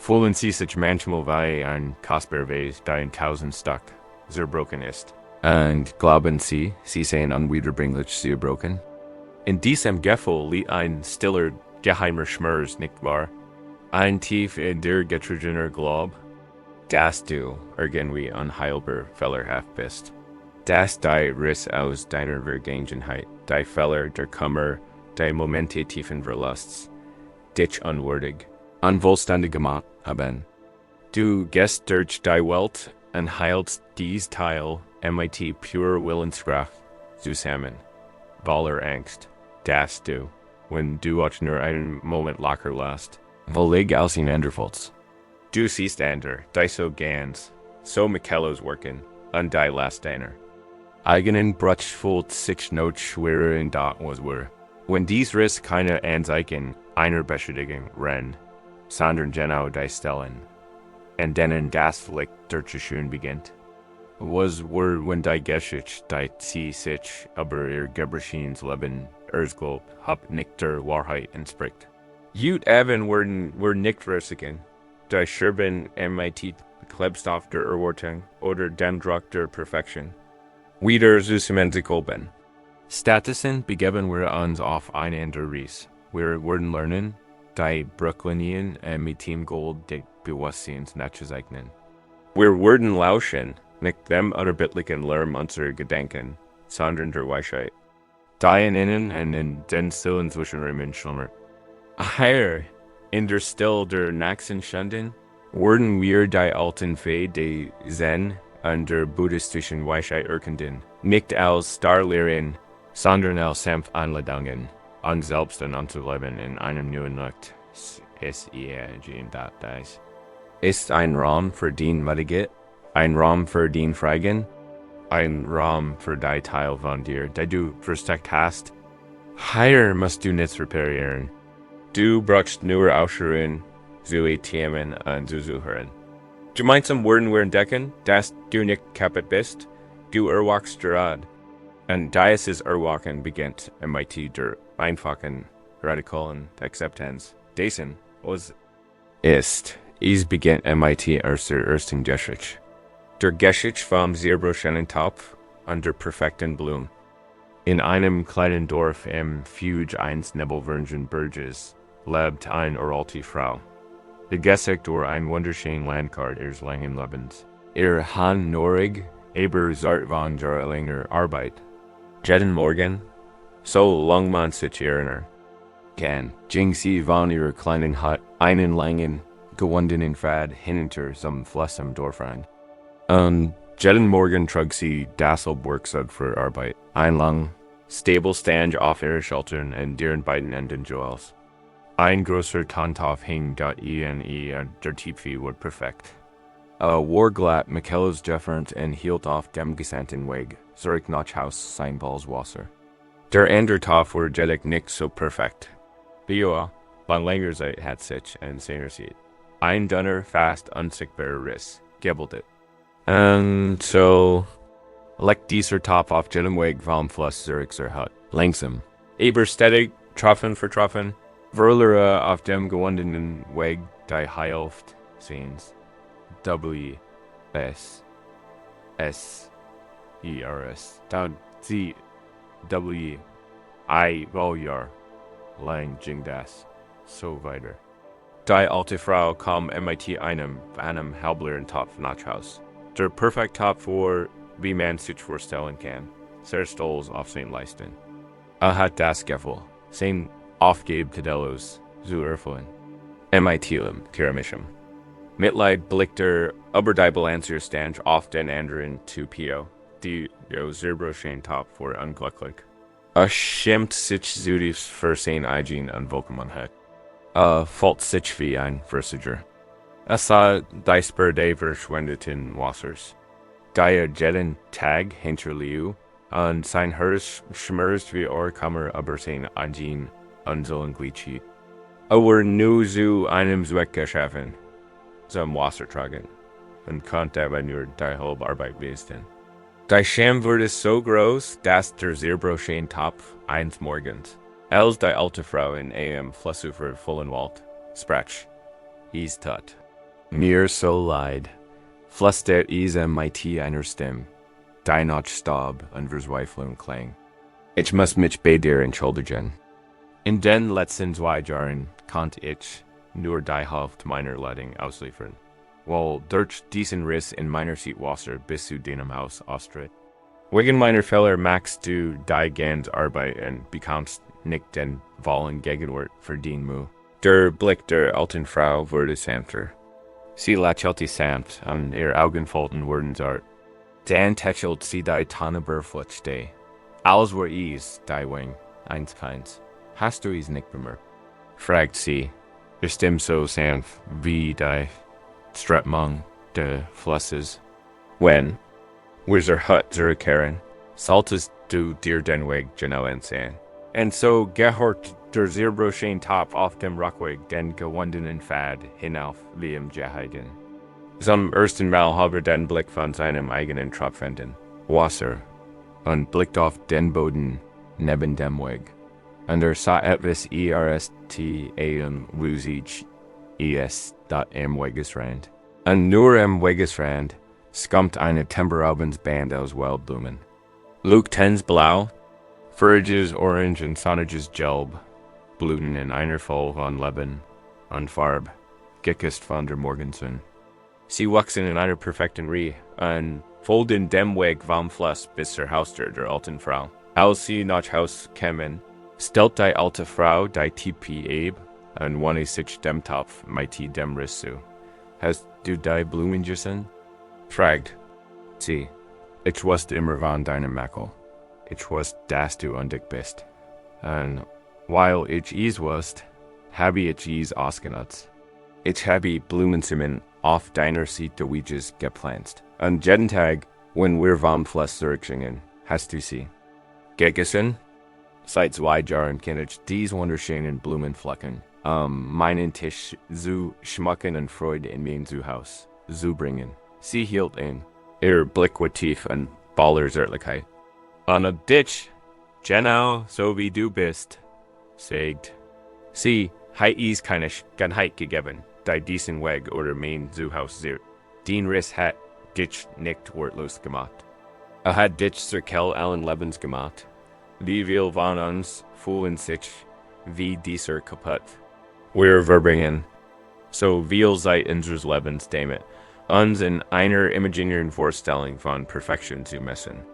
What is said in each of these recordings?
Vollen sie sich manchmal wie ein Kasperweis, die in tausend Stück zerbrochen ist. Und glauben sie seien unwiederbringlich zerbrochen? In diesem Gefühl liegt ein stiller, geheimer Schmerz, nicht wahr? Ein tief in dir getriebener Glaub, dass du irgendwie unheilbar fehlerhaft bist. Dass die Riss aus deiner Vergangenheit, die Fehler, der Kummer, die Momente tiefen Verlusts, dich unwürdig, unvollständig gemacht haben. Du gehst durch die Welt und heilst dies Teil mit pure Willenskraft zusammen, voller Angst, dass du, wenn du auch nur einen Moment locker lässt, völlig auseinanderfällst. Du siehst ander, die so ganz, so Michelos wirken, und die lässt einer. Eigenen Brutsch fühlt sich noch schwerer in das, was wir. Wenn dies Riss keine Anzeichen einer Beschädigung rennt, sondern genau die Stellen, und denen das Licht durchzuschauen beginnt. Was wir, wenn die Geschichte, die sie sich über ihr Gebrochens Leben erzglobt, hab nicht der Wahrheit entspricht. Jut eben wir nicht risiken, die Scherben mit Klebstoff der Erwartung oder dem Druck der Perfektion. Wieder zusammen kolben. Stattdessen begeben wir uns auf einander Reis. Wir werden lernen, die Brooklynien mit dem Gold des Bewusstseins nachzuzeichnen. Wir werden lauschen, nicht dem unerbittlichen Lärm unserer Gedanken, sondern der Weisheit. Die in innen und in den stillen Zwischenräumen schlummert. Hier, in der Still der nächsten Stunden, werden wir die alten Fee der Zen und der buddhistischen Weisheit erkunden, nicht als Lehren, sondern als sanft Einladungen, uns selbst und unser Leben in einem neuen Licht. Ist ein Raum für den Mutiget, ein Raum für den Freigen, ein Raum für die Teil von dir, die du versteckt hast. Hier musst du nichts reparieren. Du brauchst nur ausruhen, zu themen und zu suchen. Gemeinsam werden wir entdecken, dass du nicht kaputt bist, du erwachst gerade. Und dieses Erwachen beginnt mit der einfachen, radikalen Akzeptanz dessen, was ist. Es beginnt mit der ersten Geschichte. Der Geschichte vom zerbrochenen Topf und der perfekten Blume. In einem kleinen Dorf im Fuge eines nebelverschen Berges lebt eine uralte Frau. Begeistert durch ein wunderschönes Landkarte ihres langen Lebens. Han norig, aber zart von jahrelänger Arbeit. Jeden Morgen, so lang man sich erinnern kann, ging sie von ihrer kleinen Hut einen langen, gewundenen Pfad hinunter zum Fluss am Dorf rein. Und jeden Morgen trug sie das Werkzeug für Arbeit, ein lang, stable Stand auf ihre Schultern und deren beiden Enden Joels. Ein großer Tantopf hing dort und der Tiefvieh wurde perfekt. War glatt Michelos Jeffernt und hielt auf dem gesamten Weg zurück nach Haus sein Balls Wasser. Der andere Topf war jedig nicht so perfekt. Bio, von länger Zeit hat sich und seiner sieht. Ein dünner, fast unsichtbarer Riss, gebeltet. Und so legt dieser Topf auf jedem Weg vom Fluss zurück zur Hut. Langsam, aber stetig, Tropfen für Tropfen, Verlora auf dem gewundenen Weg die Hälfte sehens. W. S. S. E. R. S. Dann sie W. I. Voljar. Lang ging das. So weiter. Die alte Frau kam mit einem halbleeren Topf nach Haus. Der perfekte Topf war, wie man sich vorstellen kann, sehr stolz auf sein Leisten. Hat das Gefühl, sein Aufgabe-Tadelos zu erfüllen. Mit Kiramischem. Mitleid blickte über die Balancierstand auf den anderen zu Pio, die zerbrochenen Topf war unglücklich. Schämt sich zutiefst für sein Eigen und Wohlgemanheit. Fällt sich wie ein Versicher. Sah die Spur der verschwendeten Wassers. Die jeden Tag hinterlieu und sein Herz schmerzt wie Kammer über sein Eigen Unselenglied. Aber nur zu einem Zweck geschaffen, zum Wasser tragen, und konnte aber nur die halbe Arbeit leisten. Die Scham wurde so groß, dass der zerbrochene Topf eines Morgens, als die alte Frau in einem Flussufer vollen Wald, sprach, ist tot. Mir so leid. Flus der Diese mighty einer Stimme. Die noch Staub und Verzweiflung klang. Ich muss mich bei dir entschuldigen. In den letzten 2 Jahren konnte ich nur die Hälfte meiner Leitung ausliefern. Weil durch diesen Riss in meiner Wasser bis zu deinem Haus austritt. Wegen meiner Fehler machst du die ganze Arbeit und bekommst nicht den vollen Gegenwart für den Mühe. Der Blick der alten Frau wurde sanfter. Sie lächelte sanft und ihre Augenfalten wurden zart. Dann tätschelt sie die Tanneberflut steh. Alles war ease, die Wing, keins. Hast du es nicht bemerkt? Fragt sie, ihre Stimme so sanft wie die Strömung des Flusses. Wenn, wir zur Hut zurückkehren, solltest du dir den Weg genau ansehen. Und so gehört der Zierbroschen Top auf dem Rockweg den gewundenen Pfad hinauf wie im Jeheigen. Zum ersten Mal habe den Blick von seinem eigenen Tropfenden, Wasser, und blickt auf den Boden neben dem Weg. Und sah etwas Rusig dort am Wegesrand. Und nur am Wegesrand skummt eine Timberabensband aus Wildblumen. Leuchtens blau, Furiges orange und sonniges gelb, blüten in einer Voll von Leben und Farb, geküsst von der Morgenson. Sie wachsen in einer perfekten Reihe und folgen dem Weg vom Fluss bis zur Haustür der alten Frau. Als sie nach Haus kämen, stellt die alte Frau die Tipi ab und wandte sich dem Topf mit dem Riss zu. Hast du die Blumen gesehen? Fragt sie. Ich wusste immer von deinem Makel. Ich wusste, dass du undick bist. Und weil ich es wusste, habe ich es ausgenutzt. Ich habe Blumenzimmer auf deiner Seite Weges gepflanzt. Und jeden Tag, wenn wir vom Fluss zurückgingen, hast du sie gesehen? Seit 2 Jahren kann ich diese wunderschönen Blumenflocken meinen Tisch zu schmecken und Freude in mein Zuhause zu bringen. Sie hielt ihn. Ihr Blick war tief und voller Zärtlichkeit. Und dich, genau so wie du bist, sagt sie, hat es keine Gelegenheit gegeben, die diesen Weg oder mein Zuhause sucht. Den Riss hat dich nicht wortlos gemacht. Hat dich zur Quelle allen Lebens gemacht. Wie viel von uns fühlen sich wie dieser kaputt. Wir verbringen so viel Zeit unseres Lebens damit, uns in einer imaginären Vorstellung von Perfektion zu messen.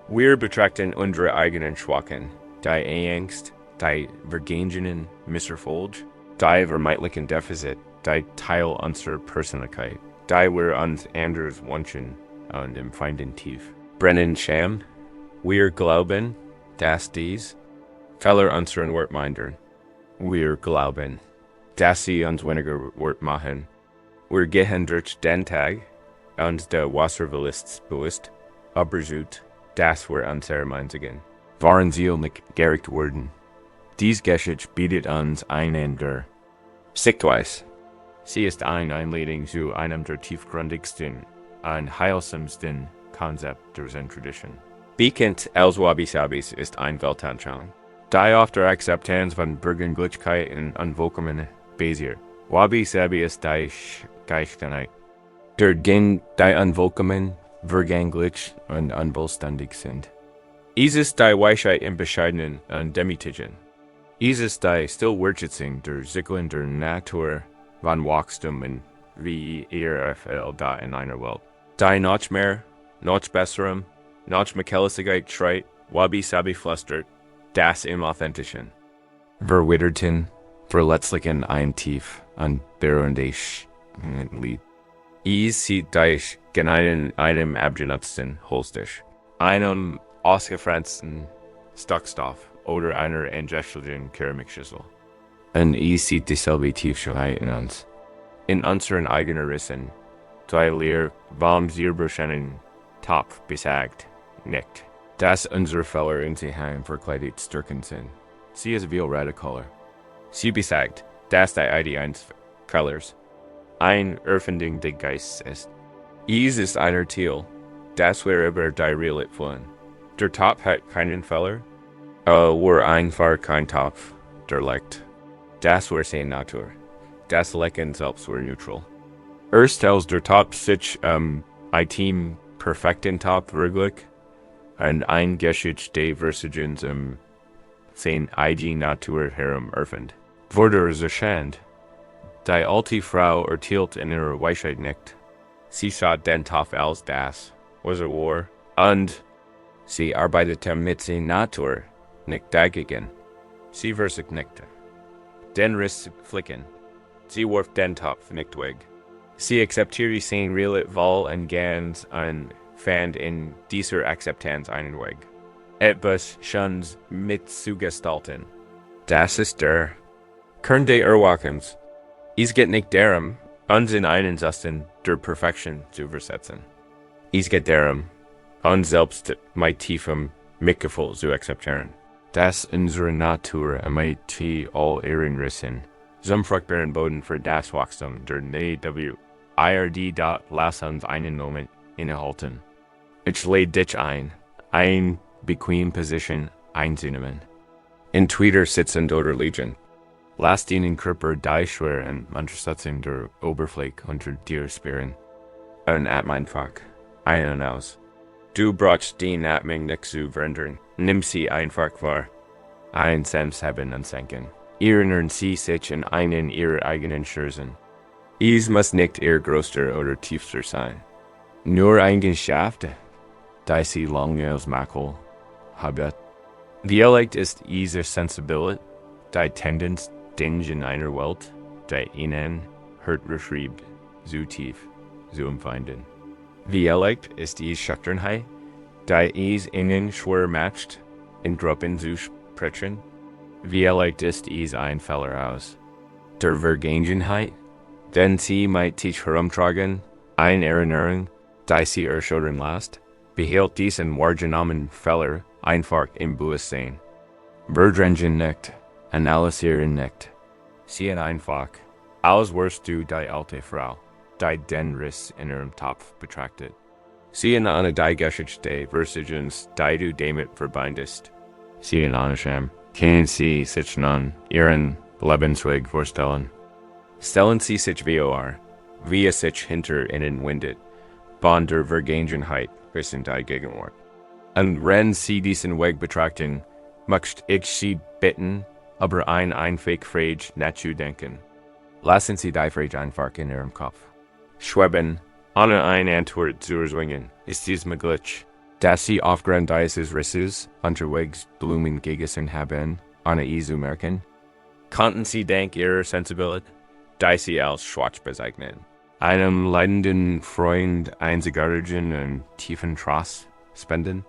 Wir betrachten unsere eigenen Schwachen, die Angst, die vergangenen Misserfolg, die vermeintlichen Defizit, die Teil unserer Persönlichkeit, die wir uns anders wünschen und empfinden tief. Brennen Scham, wir glauben, dass dies Fehler unseren Wort mindern. Wir glauben, dass sie uns weniger Wort machen. Wir gehen durch den Tag, uns der Wasserverlust bewusst, aber gut, dass wir unsere Meinungen waren sie nicht gerecht worden. Dies Geschäft bietet uns einander Sichtweise. Sie ist eine Einladung zu einem der tiefgründigsten und heilsamsten Konzepte der Zen-Tradition. Bekannt als Wabi-Sabis ist ein Weltanschauung, die auf der Akzeptanz von Bürgerlichkeit und Unvollkommenheit basiert. Wabi-Sabi ist die Geistheit, der Gen die unvollkommen, vergänglich und unvollständig sind. Es ist die Weisheit im Bescheidenen und Demütigen. Es ist die Stillwertschätzung der Zyklen der Natur von Wachstum und wie da in einer Welt. Die noch mehr, noch besserem, noch Mäkelsigkeit schreit, Wabi-Sabi flüstert, das im Authentischen. Verwitterten, verletzlichen ein tief und berührendes Lied. Es sieht dich geneiden einem abgenutzten Holstisch, einem ausgefransten Stockstoff oder einer entgestellten Keramikschüssel. Und es sieht dieselbe Tiefschulheit in uns, in unseren eigenen Rissen, die wir vom Zierbroschenen Topf besagt, nicht, dass unsere Fehler in sie heim verkleidet stärken sind. Sie ist viel radikaler. Sie besagt, dass die Idee eines Fehlers ein erfindiger Geist ist. Es ist ein Ziel, das wir über die Realität fühlen. Der Topf hat keinen Fehler, wir einfach kein Topf, der liegt. Das wir sehen Natur. Das Lecken selbst wir neutral. Erstels der Top sich item perfekten Top wirklich und ein Geschicht de Versigens sein IG Natur herum erfend. Wurde zerschand. Die alte Frau urteilt in ihrer Weisheit nicht. Sie sah den Topf als das, was war, und sie arbeitete mit seiner Natur nicht dagegen. Sie versigt nicht. Den Riss flicken. Sie warf den Topf nicht weg. Sie akzeptierte sein reale Wahl und Gans und fand in dieser Akzeptanz einen Weg. Etwas Schönes mitzugestalten. Das ist der Kern des Erwachens. Es geht nicht darum, uns in einen Zustand der Perfektion zu versetzen. Es geht darum, uns selbst mit tiefem Mitgefühl zu akzeptieren. Das unsere Natur mit all ihren Rissen, zum fruchtbaren Boden für das Wachstum der NWIRD lass uns einen Moment innehalten. Ich lädt dich ein bequem Position einzunehmen. In Twitter sitzend oder liegen. Lass deinen Körper die schwer und Unterstützung der Oberfläche unter dir spüren. Und atme einfach ein und aus. Du brauchst die Atmung nicht zu verändern. Nimm sie einfach wahr. Ein Heben und Senken. Erinnern Sie sich an einen ihrer eigenen Schürzen. Es muss nicht ihr größter oder tiefster sein. Nur Eigenschaften, die sie lange als Makel haben. Dialekt ist diese Sensibilität, die Tendenz, Dinge in einer Welt, die ihnen hört beschreibt, so tief, so empfinden. Dialekt ist die Schüchternheit, die es ihnen schwer macht, in Gruppen zu sprechen. Dialekt ist es ein Fehler aus der Vergangenheit, den sie mit sich herumtragen, ein Erinnerung, die sie erschüttern lässt, behält diesen wahrgenommenen Fehler einfach im Bewusstsein. Verdrängen nicht, analysieren nicht. Sehen einfach, als wärst du die alte Frau, die den Riss in ihrem Topf betrachtet. Sehen eine die Geschichte Versigens, die du damit verbindest. Sehen eine Scham, können sie sich nun ihren Lebensweg vorstellen. Stellen sie sich wie es sich hinter ihnen windet, Bond der Vergangenheit bis in die Gegenwart. Und wenn sie diesen Weg betrachten, möchte ich sie bitten, aber einfach Frage nachzudenken. Lassen Sie die Frage einfach in Ihrem Kopf schweben, ohne eine Antwort zu erzwingen. Ist dies möglich, dass Sie aufgrund dieses Risses unterwegs Blumen gegessen haben, ohne es zu merken? Konnten Sie dank Ihrer Sensibilität, die Sie als schwach bezeichnen, einem leidenden Freund einzigartigen und tiefen Trost spenden?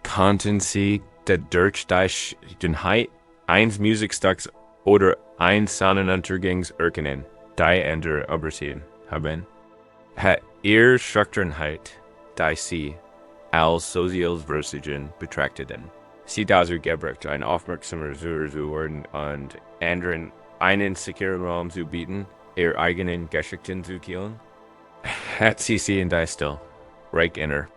Konnten Sie durch die eines Musikstücks oder eines Sonnenuntergangs erkennen, die andere übersehen haben? Hat Ihre Schüchternheit, die Sie als Sozialversigen betrachteten, Sie dazu gebracht, ein aufmerksamer Zuhörer zu werden und anderen einen sicheren Raum zu bieten, ihre eigenen Geschichten zu killen? Hat sie in die Still, reich inner,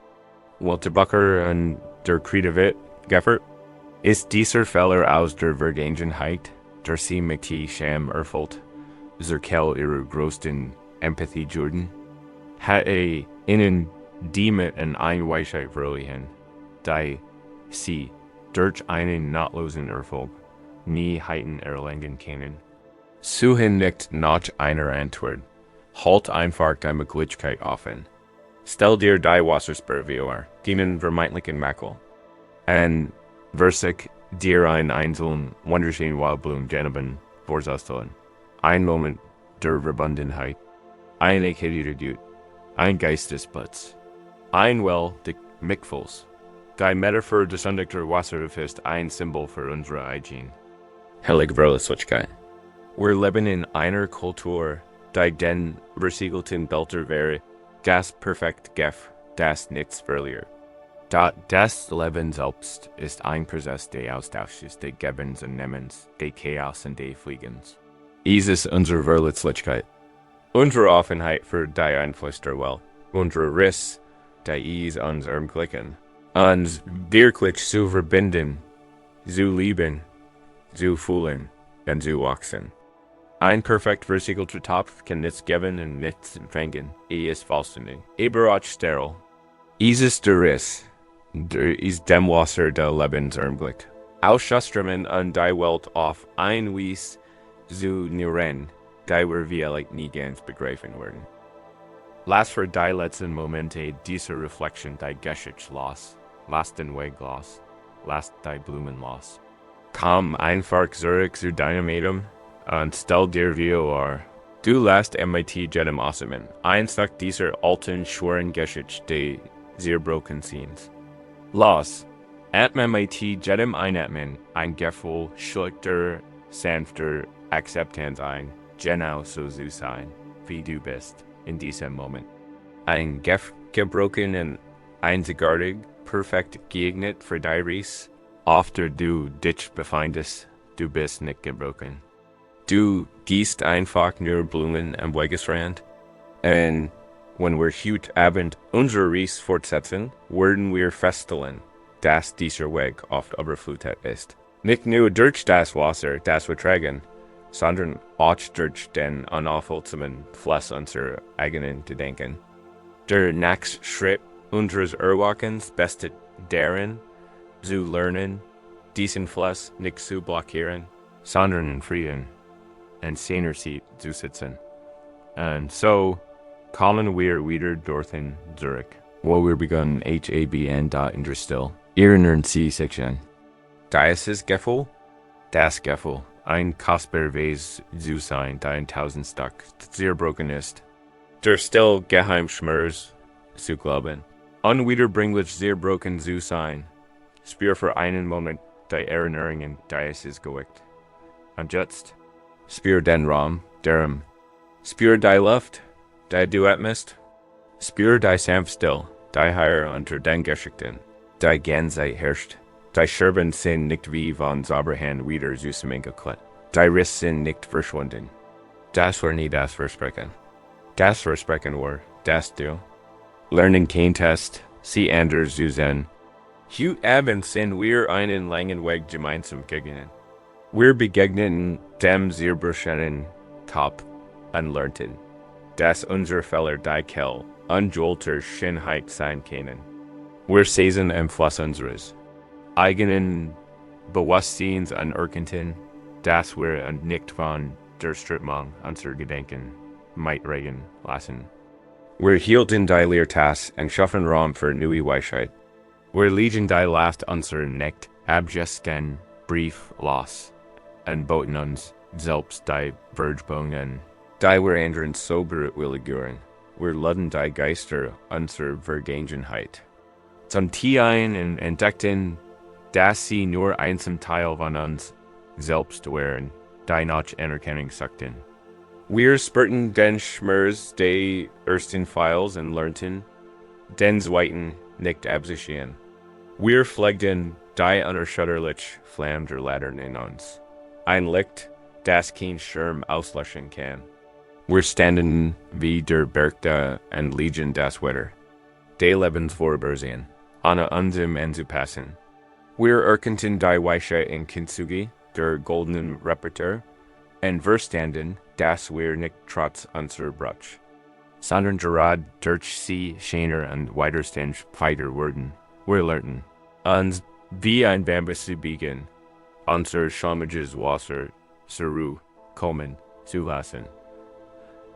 Walter Bucker und der Kreativität geführt? Ist dieser Fehler aus der Vergangenheit, der sie mit Scham erfüllt, Kell ihre größten Empathie Jordan? Hat ihnen die mit ein Weisheit verliehen, die sie durch einen nahtlosen Erfolg nie heiten erlangen können? Suche nicht nach einer Antwort. Halt einfach die Möglichkeit offen. Stell dir die Wassersperre vor, deinen vermeintlichen Makel. Und versich dir einen einzelnen wunderschönen Wildblumen Geneben vorzustellen. Ein Moment der Verbundenheit. Eine Gehirndude. Ein Geistesplatz. Ein Well des Mitgefühls. Die Metaphor des undickter Wasser ist ein Symbol für unsere Hygiene. Heilige Verlässlichkeit. Wir leben in einer Kultur, die den versiegelten Bilder wäre, das perfekt Gef, das nichts verliert. Das Leben selbst ist ein Prozess des Austausches, des Gebens und Nehmens, des Chaos und des Fliegens. Es ist unsere Verletzlichkeit, unsere Offenheit für die Einfluss der Welt, unsere Riss, die es uns ermöglichen, uns wirklich zu verbinden, zu lieben, zu fühlen und zu wachsen. Ein perfekt versiegelte Topf kann nichts geben und nichts empfangen. Ist vollständig. Überhaupt steril. Ist der Riss. Der ist dem Wasser der Lebensaugenblick. Ausschöströmen an die Welt auf ein Wies zu Lehren, die wir vielleicht nie ganz begreifen werden. Lass für die letzten Momente dieser Reflexion die Geschichte los. Lass den Weg los. Lass die Blumen los. Komm einfach zurück zu deinem Atem und stell dir vor, du lässt mit jedem atmen. Eins nach dieser alten, schweren Geschichte, die zerbrochen sind. Los, atme mit jedem Einatmen ein Gefühl schlichter, sanfter Akzeptanz ein, genau so zu sein, wie du bist in diesem Moment. Ein gebrochen und einzigartig, perfekt geeignet für die Reise, after du dich befindest, du bist nicht gebrochen. Du gießt einfach nur Blumen am Wegesrand, und wenn wir heute Abend unsere Reise fortsetzen, werden wir feststellen, dass dieser Weg oft überflutet ist. Nicht nur durch das Wasser, das wir tragen, sondern auch durch den unaufhaltsamen Fluss unserer eigenen Gedanken. Der nächste Schritt unseres Erwachens besteht darin, zu lernen, diesen Fluss nicht zu blockieren, sondern in Frieden und seiner Seite zu sitzen. Und so kommen wir wieder dorthin zurück, wo wir begonnen HABN da still, inneren C-Section. Dieses Gefühl, das Gefühl, ein kostbarer Weise zu sein, der in tausendstag zerbrochen ist. Der still geheim Schmerz zu glauben, unwiederbringlich zerbrochen zu sein. Spür für einen Moment die Erinnerungen dieses geweckt. Und jetzt, spür den Raum, derem. Spür die Luft, die du atmest. Spür die sanft still, die Heier unter den Geschichten, die Gänse herrscht. Die Scherben sind nicht wie von Sauberhand wieder zusammengeklebt. Die Risse sind nicht verschwunden. Das war nie das Versprechen. Das Versprechen war, dass du lernen könntest, sie anders zu sehen. Heute Abend sind wir einen langen Weg gemeinsam gegangen. Wir begegneten dem zerbrochenen Top und lernten, dass unsere Fehler die Quelle ungewollter Schönheit sein können. Wir saßen im Fluss unseres eigenen Bewusstseins anerkannten, dass wir nicht von der Strömung unserer Gedanken mitreden lassen. Wir hielten die Lehrtas und schaffen Raum für neue Weisheit. Wir legen die Last unserer nicht abgeschlossenen Brief los und boten uns selbst die Vergebungen, die wir anderen so bereitwilligen. Wir laden die Geister unserer Vergangenheit zum Tiefen und entdeckten, dass sie nur einsam Teil von uns selbst wären, die nach Anerkennung suchten. Wir spürten den Schmerz der ersten Files und lernten, den zweiten nicht abzusehen. Wir pflegten die unerschütterliche Flamme der Laterne in uns. Ein Licht, das kein Schirm auslöschen kann. Wir standen wie der Bergte und liegen das Wetter. Die Lebensvorübersehen, ohne uns anzupassen. Wir erkannten die Weisheiten Konzepte der goldenen Repertoire und verstanden, dass wir nicht trotz unserer Bruch, sondern gerade durch sie schöner und weiterstehend weiter wurden. Wir lernten, uns wie ein Bambus zu biegen, unser schaumiges Wasser zur kommen zu lassen,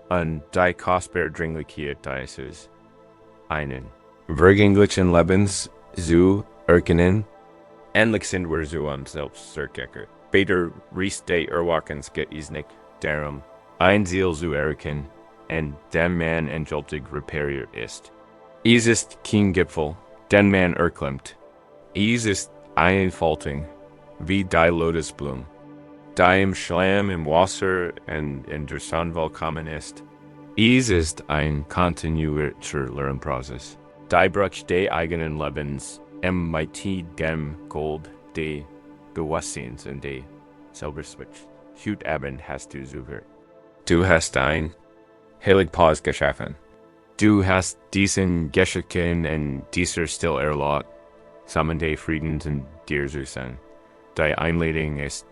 und die kostbare Dringlichkeit dieses einen vergänglichen Lebens zu erkennen. Endlich sind wir zu uns selbst zurückgekehrt. Bei der Reise des Erwachens geht es nicht darum, ein Ziel zu erkennen, und dem man endgültig repariert ist. Es ist kein Gipfel, den man erklimmt. Es ist eine Entfaltung, wie die Lotusblume, die im Schlamm, im Wasser und in der Sonne willkommen ist. Es ist ein kontinuierlicher Lernprozess. Die Bruch des eigenen Lebens mit dem Gold des Bewusstseins und des Silberswitch. Heute Abend hast du zugehört. Du hast ein Heiligpaus geschaffen. Du hast diesen Geschichten und dieser still erlaubt, Sammlung des Friedens in dir zu sein. Die Einladung ist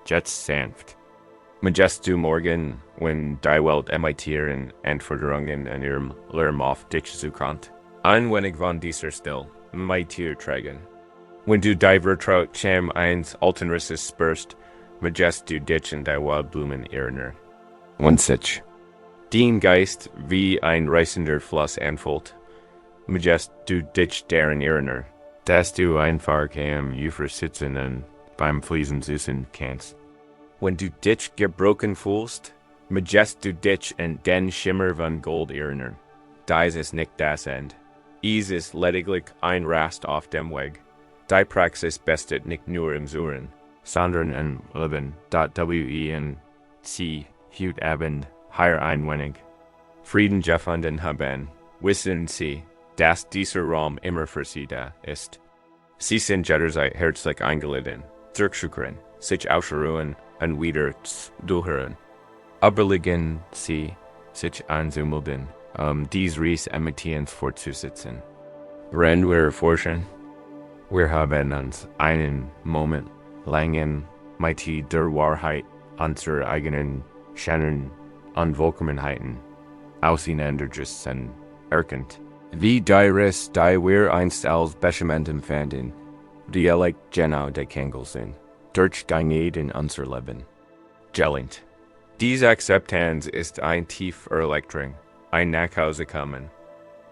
jetzt sanft. Majest du morgen, wenn die Welt imitieren and verdrungen in ihrem Lehren auf dich zukommt. Einwendig von dieser still, Tier tragen. Wenn du die Vertraut chem eins Altenrisses spürst, majest du dich in die Wildblumen erinnern. Wenn sich den Geist wie ein reißender Fluss anfühlt, majest du dich deren erinnern, dass du einfach am Ufer sitzen und beim Fließen süßen kannst. Wenn du dich gebrochen fühlst, majest du dich in den Schimmer von Gold erinnern. Dies ist nicht das End. Is ist lediglich ein Rast auf dem Weg. Die Praxis bestet nicht nur im Suchen, sondern im Leben. WENC hut Abend, higher einwendig. Frieden gefunden haben, wissen sie, dass dieser Raum immer für sie da ist. Sie sind jederzeit herzlich eingeladen, zurückzukehren, sich auszuruhen und wieder zu hören. Überlegen sie, sich anzumelden, dies Reise Emittens fortzusetzen. Wenn wir forschen, wir haben uns einen Moment lang in der Wahrheit unserer eigenen Schönen und Vollkommenheiten auseinandergesetzt und erkannt. Wie die Rest, die wir einst als Beschämend empfanden, die genau die Kengel sind, durch die Gnade in unser Leben. Gelend. Diese Akzeptanz ist ein tief Erleichterung, ein Nachhausekommen.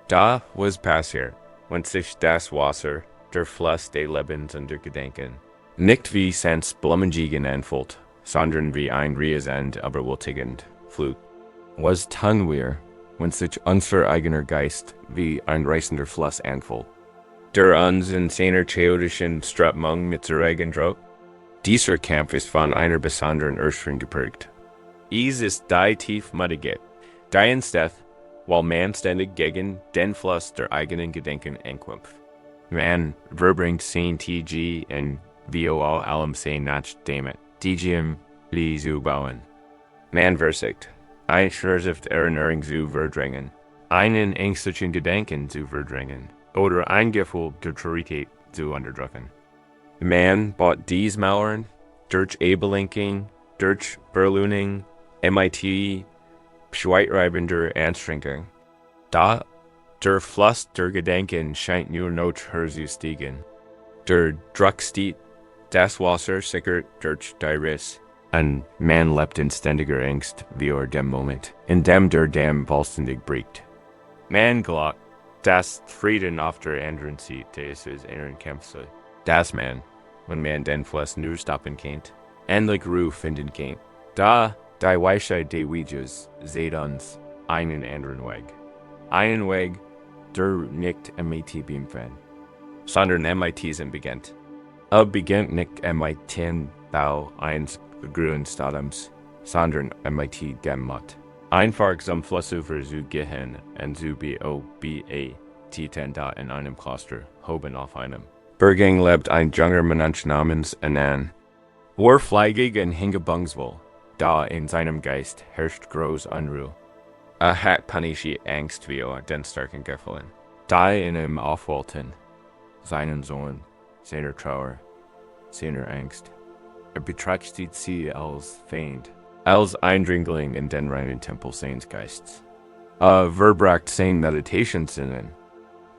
Da was passiert, wenn sich das Wasser, der Fluss des Lebens und der Gedanken, nicht wie Sans Blumenjigen anfühlt, sondern wie ein riesend, überwältigend Flut. Was tun wir, wenn sich unser eigener Geist wie ein reißender Fluss anfühlt, der uns in seiner chaotischen Strömung mit der Regen droht? Dieser Kampf ist von einer besonderen Ursprung geprägt. Es ist die tiefgründige, die entsteht, weil man ständig gegen den Fluss der eigenen Gedanken ankämpft. Man verbringt sein TG und VOL allem sein nach damit, TGM die zu bauen. Man versigt, ein Schmerzift Erinnerung zu verdrängen, einen ängstlichen Gedanken zu verdrängen oder ein Gefühl der Traurigkeit zu unterdrücken. Man baut dies Mauern durch Ablenkung, durch Belohnung, MIT, schweitreibender Anstrengung. Da der Fluss der Gedanken scheint nur noch höher zu steigen. Der Druck steigt, das Wasser sickert durch die Riss, und man lebt in ständiger Angst vor dem Moment, in dem der Damm vollständig bricht. Man glaubt, dass Frieden auf der anderen Seite des inneren Kampfs sei. Dass man, wenn man den Fluss nur stoppen kann, endlich Ruhe finden kann. Da die Weisheit des Weges seht uns einen anderen Weg. Einen Weg, der nicht MIT beginnt, sondern MIT beginnt. Beginnt nicht MIT Bau eines Grünstadiums, sondern MIT gemacht. Einfach zum Flussufer zu gehen und zu bietet in einem Kloster, oben auf einem Bergang lebt ein junger Mensch namens Anan. Fleigig und hingebungsvoll, da in seinem Geist herrscht groß Unruhe. Hat panische Angst wie den starken Gefühlen. Da in ihm aufwalten, seinen Sohn, seiner Trauer, seiner Angst. Betrachtet sie als Feind, als Eindringling in den reinen Tempel seines Geistes. Verbracht sein Meditationssinnen,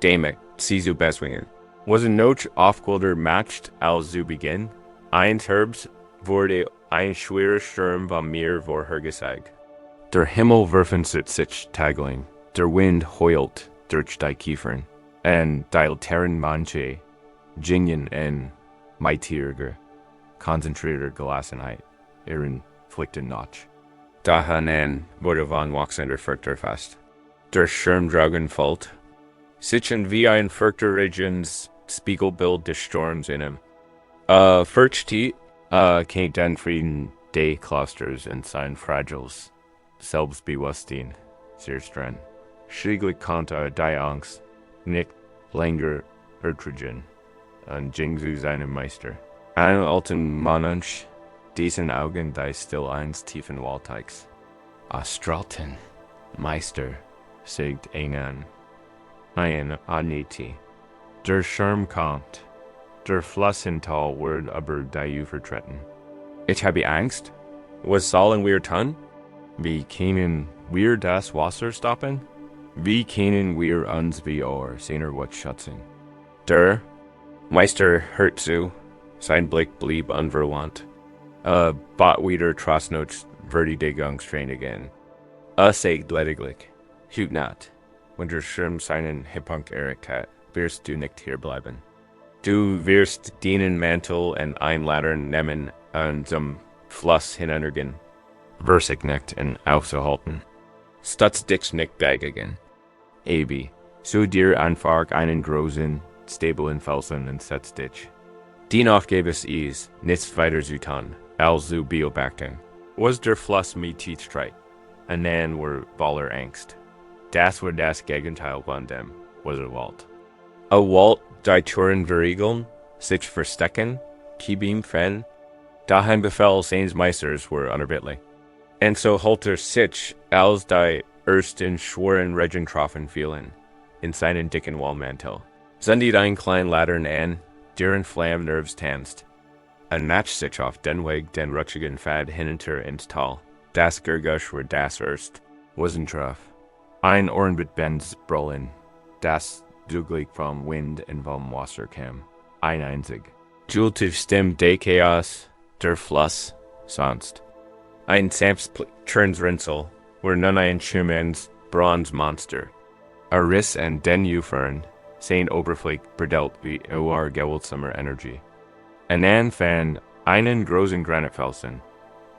damit sie zu beswingen. Was ein Noch aufquälder matcht als zu Beginn, eins Herbst wurde ein schwerer Sturm von mir vorhergesagt. Der Himmel werfen sich tagling, der Wind heult durch die Kiefern, und die Terren manche gingen in mightiger, konzentrierter Gelassenheit ihren Pflichten nach. Dahanan wurde von wachsender Furcht erfasst. Der Schirmdragon fällt, sitzen wie ein furchter Regions Spiegelbild des Sturms in ihm. Furchtet, kennt den Frieden des Klosters in sein fragiles Selbstbewusstsein sehr streng. Schließlich konnte die Angst nicht länger ertragen und ging zu seinem Meister. Ein alten Mönch, dessen Augen die still eines tiefen Waldteigs. Astralten, Meister, sagt Anan. Ein Adniti. Der Schirm kommt, der Fluss in Tal wird aber die vertreten. Ich habe Angst, Was sollen wir tun? Wie können wir das Wasser stoppen? Wie können wir uns wie seiner wat schützen? Der Meister hört zu, sein Blick blieb unverwandt. Bat wieder trostnots Verteidigungsstrain again. Sagt lediglich, hut not, wenn der Schirm seinen Hippunkt erreicht, wirst du nicht hier bleiben. Du wirst deinen Mantel und ein Ladern nehmen und zum Fluss hinuntergehen. Versig nicht und aufzuhalten. Stutz dich nicht dagegen. Ebi, so dir einfach einen großen, stablen Felsen und setz dich. Dennoch gäbe es nichts weiter zu tun, als zu beobachten. Was der Fluss mit Tiefstreit, und dann war voller Angst. Das war das Gegenteil von dem, was Wald. Wald, die Türen verriegeln, sich verstecken, kiebim fen, daheim Befehl seines Meisters war unerbittlich. Und so holter sich, als die ersten schweren Regentropfen fielen, in seinen dicken Wollmantel. Zündet ein klein Ladern an, deren Flammnerves tanzt. Ein Match sich auf den Weg den rutschigen Pfad hinunter ins Tal. Das Gergusch war das erst, wasn't drauf. Ein Ohrenbit Benz brüllen, das zugleich vom Wind und vom Wasser kam. Ein einzig. Jultiv stem de Chaos, der Fluss, sonst. Ein sanftes Turnsrinsel, war nun ein Schumann's Bronzemonster. A Riss and den Ufern, sein Oberfläche bedelt wie gewaltsamer Energie. Ein Anfang einen großen Granitfelsen,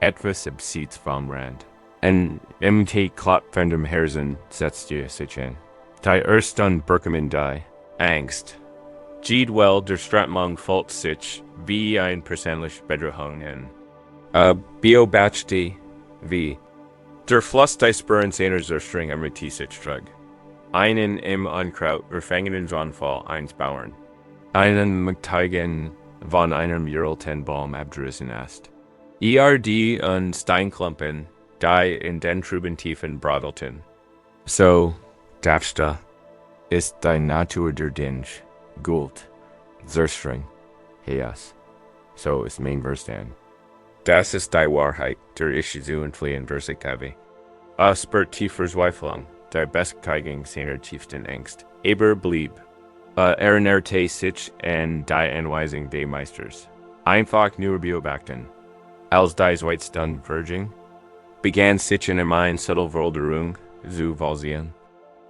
etwas abseits vom Rand. Ein MT Klott von dem Herzen setzte sich ein. Die ersten Birkemann die Angst. Jeedwell der Stratmung fällt sich wie ein persönlich Bedrohung in. Beobachte wie. Der Fluss die Spuren seiner Zerstring am sich trug. Einen im Unkraut verfangenen Anfall eins Bauern. Einen Mcteigen von einem jurelten Baum abgerissen ist. ERD und Steinklumpen, die in den trüben Tiefen brodelten. So, Dafsta, ist die Natur der Dinge, Gult, Zerstring, Chaos. So ist mein Verstand. Das ist die Wahrheit, der ich zu entfliehen versigt habe. Spurt tiefer Zweiflung, der Bestkeigung seiner tiefsten Angst. Aber blieb. Erinerte sich an die Anweisung des Meisters. Einfach nur beobachten. Als die Zweitstunden verging, begann sich in mein Subtelveränderung zu vollziehen.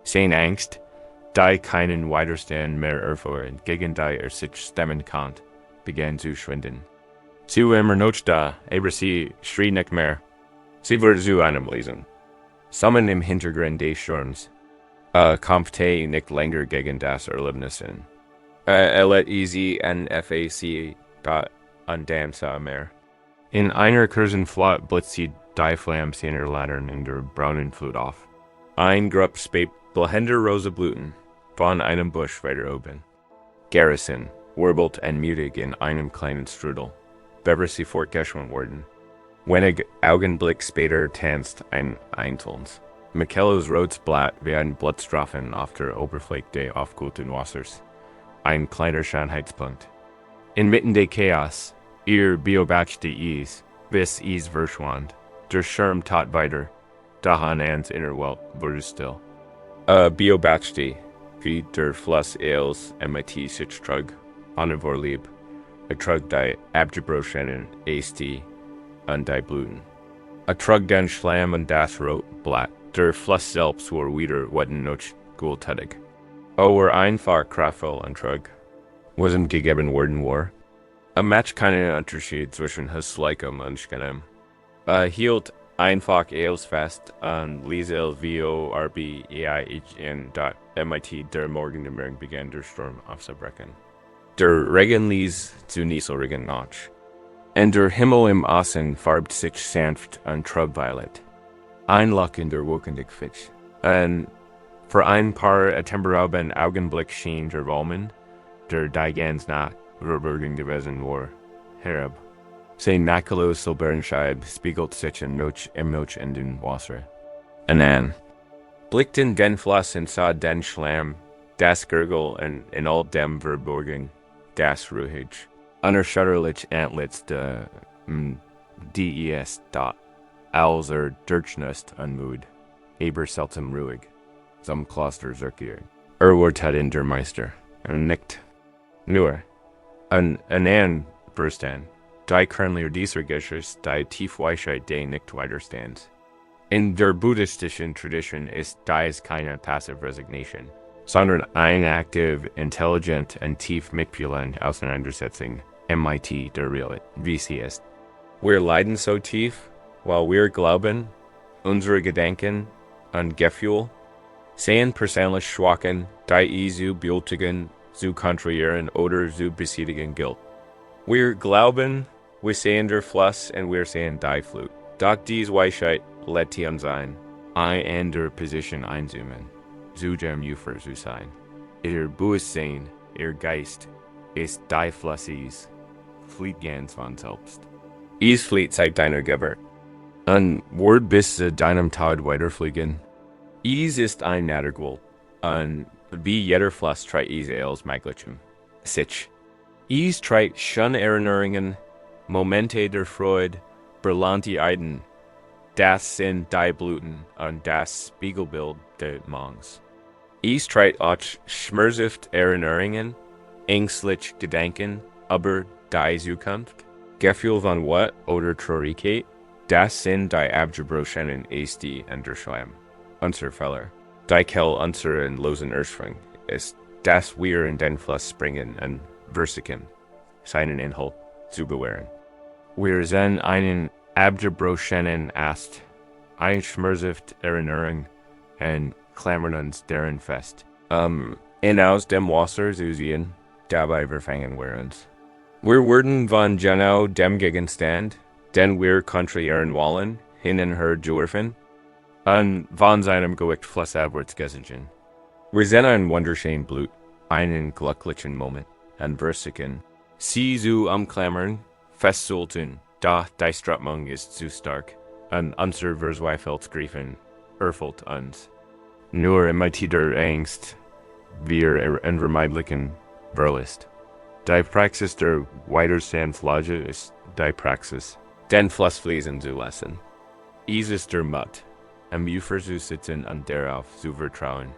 Sein Angst, die keinen Widerstand mehr erfuhren, gegen die sich stemmen konnte, begann zu schwinden. Zu immer noch da, aber sie schrie nicht mehr. Sie wurde zu einem Lesen. Sammeln im Hintergrund des Sturms. Kämpfte nicht länger gegen das Erlebnis in. Lädt easy NFAC an dem sah mehr. In einer kurzen Flott blitzt die Flamme seiner Latern in der braunen Flut auf. Ein Grupp spät blahender rosa Blüten von einem Busch weiter oben. Garrison wirbelt und mutig in einem kleinen Strudel, bevor sie fortgeschwungen wurden. Wenig Augenblick später tanzt ein Einzelnes. Michaelos rotes Blatt wie ein Blutstropfen auf der Oberfläche des aufgekühlten Wassers. Ein kleiner Schönheitspunkt. Inmitten des Chaos, ihr beobachte bis verschwand. Der Schirm tat weiter. Dahan ans Innerwelt wurde still. Beobachte, wie der Fluss eils MIT sich trug, an lieb. Trug die abgebrochenen Asti und die Blüten. Trug den Schlamm und das rote Blatt. Der Fluss selbst war wieder noch gültig. War einfach kraftvoll und trug. Was ihm gegeben worden war. Match keinen Unterschied zwischen Hässlichem und Schönem. Hielt einfach eils fest und ließ VORBEIHN.MIT der Morgendämmerung begann der Sturm aufzubrechen. Der Regen ließ zu Nieselregen nach. Und der Himmel im Osten farbt sich sanft und trubviolet. Ein Loch in der Wolkendick Fisch. Und für ein paar temporalen Augenblick schien der Wolmen, der die ganz Nacht verborgen gewesen war, herab. Sein Nackelos Silbernscheib spiegelt sich im Noch in den Wasser. Und dann blickten den Fluss und sah den Schlamm, das Gurgel und in all dem Verborgen, das Ruhig. Unerschütterlich Antlitz des DES. als Durchnust unmoed, aber seltsam ruhig, zum Kloster zurückgekehrt. Wordt het in der Meister, nicht nur, an Verstand, die kernlicher dieser Geschichte, die Tiefweisheit die nicht widerstands. In der buddhistischen Tradition ist dies keine passive Resignation, sondern eine aktiv, intelligent und tief mitfühlende Auseinandersetzung, MIT der Realität, wie sie ist. Wir leiden so tief, weil wir glauben, unsere Gedanken und Gefühle seien persönlich schwachen, die zu beultigen, zu kontrahieren oder zu besiedigen gilt. Wir glauben, wir sehen der Fluss und wir sehen die Flut. Doch diese Weisheit lädt uns ein, in der Position einzoomen, zu dem Ufer zu sein. Ihr Bewusstsein, ihr Geist, ist die Flusses, flieht ganz von selbst. Is flieht seit deiner Geburt. Und Wort bis zu deinem Tod weiterfliegen. Is ist ein Nattergold, und wie jeder Fluss treit is als Maglichem. Sich. Is treit schon Erinnerungen, Momente der Freude, brillante Eiden, das sind die Blüten und das Spiegelbild des Mongs. Is treit auch schmerzhaft Erinnerungen, ängstlich Gedanken, aber die Zukunft, Gefühl von Wut oder Traurigkeit, das sind die abgebrochenen Esti und der Schleim. Unser Fehler, die Kell unseren losen Ursprung, ist, dass wir in den Fluss springen und versichern, seinen Inhalt zu bewahren. Wir sehen einen abgebrochenen Ast, ein schmerzhaft Erinnerung und klammern uns darin fest. Aus dem Wasser zu sehen, dabei verfangen wir uns. Wir werden von genau dem Gegenstand, den wir kontrahieren wollen, hineinhergeworfen, und von seinem Gewicht flussabwärts gesunken. Wir sehen ein wunderschönes Blut, einen glücklichen Moment, und versichern, sie zu umklammern, festzuhalten, doch die Strömung ist zu stark, und unser Verzweifelsgreifen erfüllt uns. Nur imitiert der Angst, wir unvermeidlichen Verlust. Die Praxis der Widerstandsloge ist die Praxis, den Flussfließen zu lassen. Is ist der Mut, am Ufer zu sitzen und darauf zu vertrauen,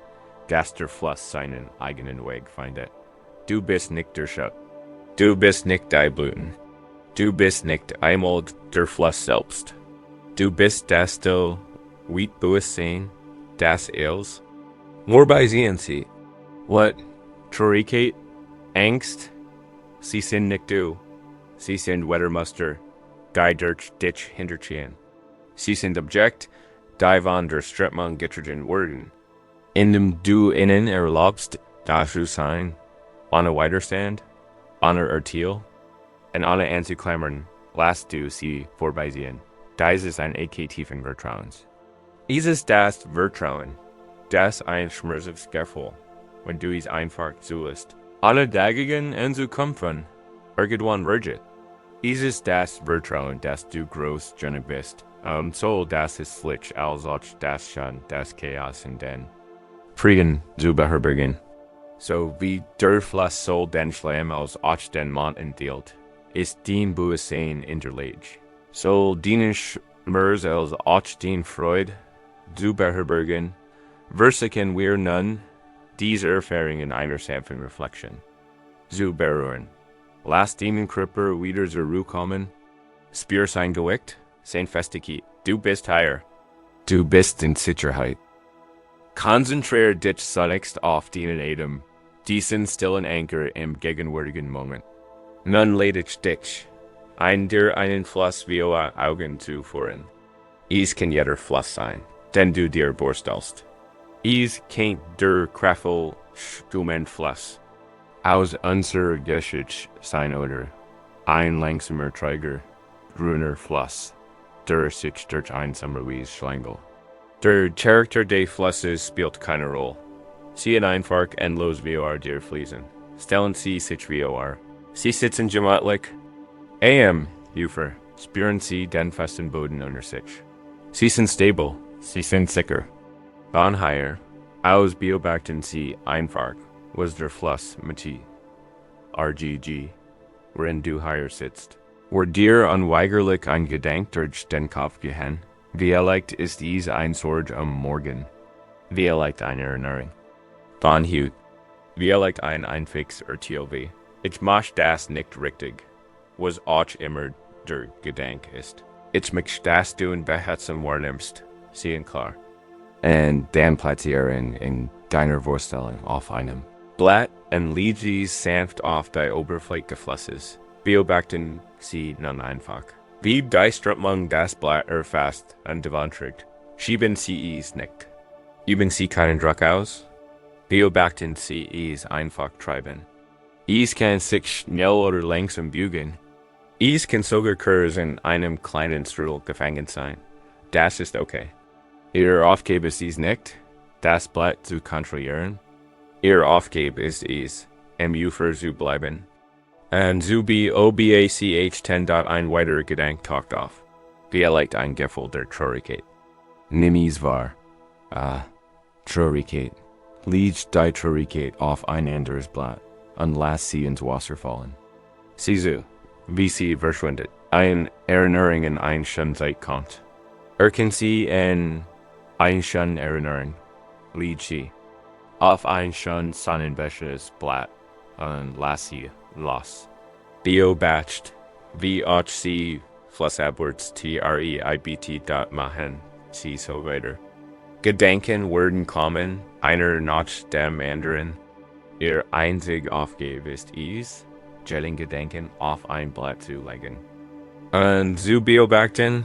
dass der Fluss seinen eigenen Weg findet. Du bist nicht der Schatten. Du bist nicht die Blüten. Du bist nicht einmal der Fluss selbst. Du bist das du, Bewusstsein, das Els. Wobei sehen sie, what, Traurigkeit, Angst, sie sind nicht du. Sie sind Wettermuster, die durch dich hinterziehen. Sie sind Objekt, die von der Strömung getrieben wurden. Indem du ihnen erlaubst, da zu sein, ohne Widerstand, ohne Urteil, und ohne anzuklammern, lässt du sie vorbeisehen. Dies ist ein tiefen Vertrauens. Es ist das Vertrauen, das ein schmerzhaftes Gefühl, wenn du es einfach zulässt. Ohne dagegen anzukämpfen, irgendwann wird. Es ist das Vertrauen, dass du großzügig bist, so dass es schlicht als auch das schon das Chaos in den Frieden zu beherbergen. So wie der Fluss soll den Schlamm als auch den Mond enthielt, ist den Bewusstsein hinterlegt. Soll den Schmerz als auch den Freude zu beherbergen, versichern wir nun diese Erfahrung in einer sanften Reflexion. Zu berühren. Lass den Körper wieder zur Ruhe kommen, spür sein Gewicht, sein Festigkeit. Du bist higher. Du bist in Sicherheit. Konzentriere dich zunächst auf deinen Atem, diesen stillen Anker im gegenwärtigen Moment. Nun lädt dich, dir einen Fluss wie Augen zu führen. Es kann jeder Fluss sein, den du dir vorstellst. Es kann der kraftvoll strömende Fluss aus unserer Geschichte sein oder ein langsamer, träger, grüner Fluss, der sich durch ein Sommerwies schlängelt. Der Charakter des Flusses spielt keine Rolle. Sie sind einfach endlos wie dir fließen. Stellen Sie sich wie Sie sitzen gemütlich. Ufer, spüren Sie den festen Boden unter sich. Sie sind stabil, Sie sind sicher. Von higher, aus beobachten Sie einfach, was der Fluss mit RGG, worin du higher sitzt. Dir unweigerlich ein Gedanke durch den Kopf gehen, Vielleicht ist dies ein Sorge am Morgen. Vielleicht eine Erinnerung. Dann Hut. Vielleicht ein Einfix TLV. Ich mach das nicht richtig. Was auch immer der Gedanke ist. Ich mich das du in behetzen wahrnimmst. Sehen klar. Und dann platzieren in deiner Vorstellung auf einem Blatt und leg dies sanft auf die Oberfläche Flusses. Beobachten sie nun einfach. Wie die Strömung das Blatt erfasst und gewandert. Schieben sie es nicht. Üben sie keinen Druck aus. Beobachten sie es einfach treiben. Es kann sich schnell oder langsam bügen. Es kann sogar kurz in einem kleinen Strudel gefangen sein. Das ist okay. Ihre Aufgabe ist es nicht, das Blatt zu kontrollieren. Ihre Aufgabe ist es, im Ufer zu bleiben. Und so obach 10 ein weiterer Gedanke taucht auf. Vielleicht ein Gefühl der Traurigkeit. Nimm es wahr. Traurigkeit. Leg die Traurigkeit auf ein anderes Blatt und lass sie ins Wasser fallen. Sieh so, wie sie verschwindet. Ein Erinnerung in ein schon Zeit kommt. Erkennen sie in ein schon Erinnerung. Leg sie auf ein schon sonnenbeschendes Blatt und lass sie los. Beobacht, wie auch sie flussabwärts bietet machen, sie so weiter. Gedanken werden kommen, einer nach dem anderen. Ihr einzige Aufgabe ist es, jenen Gedanken auf ein Blatt zu legen. Und zu beobachten,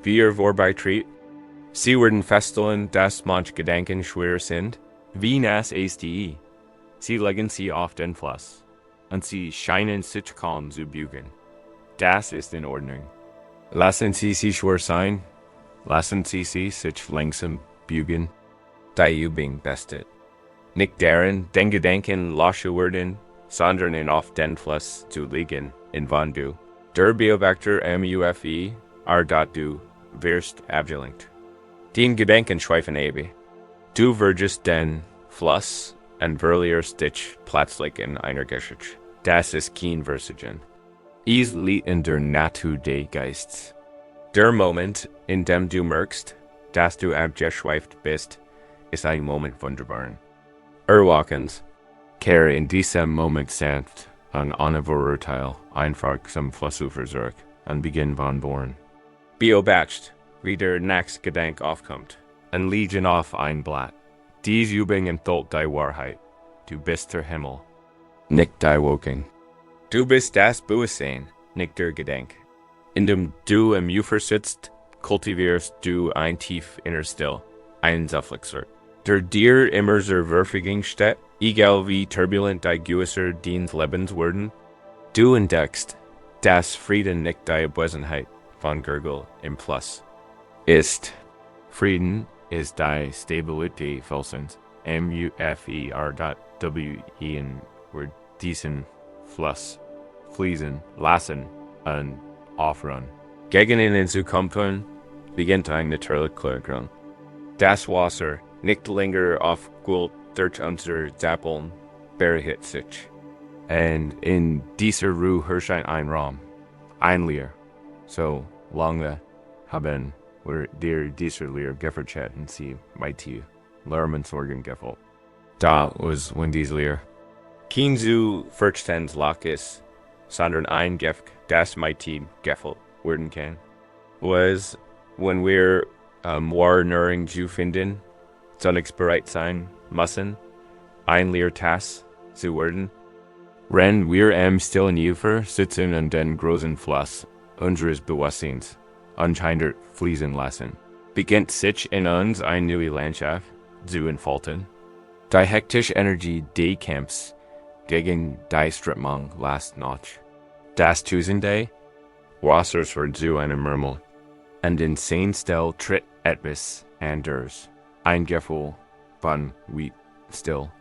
wie vorbeitritt. Sie werden feststellen, dass manche Gedanken schwer sind, wie nass ist die. Sie legen sie auf den Fluss, und sie scheinen sich kaum zu bügen. Das ist in Ordnung. Lassen Sie sie schwer sein, lassen Sie sich langsam bügen. Die Übung bestet. Nicht darin, den Gedanken loscher werden, sondern in auf den Fluss zu liegen, in wann du, der Beobachter MUFE, du wirst abgelenkt. Den Gedanken schweifen ewig. Du wirst den Fluss und verlierst dich plötzlich in einer Geschichte. Das ist kein Versagen. Es liegt in der Natur des Geistes. Der Moment, in dem du merkst, dass du abgeschweift bist, ist ein Moment wunderbaren. Erwachend, kehre in diesem Moment sanft und ohne Vorurteil einfach zum Flussufer zurück und beginn von vorn. Beobacht, wie der nächste Gedanke aufkommt, und leg ihn auf ein Blatt. Dies Übung enthält die Wahrheit. Du bist der Himmel, nicht die Wolken. Du bist das Bewusstsein, nicht der Gedanke. Indem du im Ufer sitzt, kultivierst du ein tief inner Still, einen Zufluchtsort. Der dir immer zur Verfügung steht, egal wie turbulent die Gewässer deines Lebens werden, du entdeckst, dass Frieden nicht die Abwesenheit von Gurgel im Fluss ist. Frieden ist die Stabilität Felsens, MUFER.WEN, where diesen Fluss fließen lassen und aufruhen. Gegen ihn zu kommen, beginnt ein natürlicher Klargrund. Das Wasser nicht länger aufgewühlt durch unser Zappeln bereit sich. Und in dieser Ruhe herrscht ein Raum, ein Lehr. So lange haben wir dir dieser Lehr gefordert und sie bei dir Lärmen Sorgen gefällt. Da was when diese Lehr. Kein zu verstehens Lachis, sondern ein Gift, das mein Team gefällt werden kann, was when wir Wahrnehmung zu finden, bereit sein müssen, ein Lehrtask zu werden. Wenn wir im stillen Ufer sitzen und den großen Fluss unseres Bewusstseins anscheinend fließen lassen, beginnt sich in uns eine neue Landschaft zu entfalten. Die hektische Energie des Kampfs gegen die Strömung last Nacht. Das Tusende, Wassers wird zu einem Murmel, und in sein Still tritt etwas anders. Ein Gefühl von Wheat, still,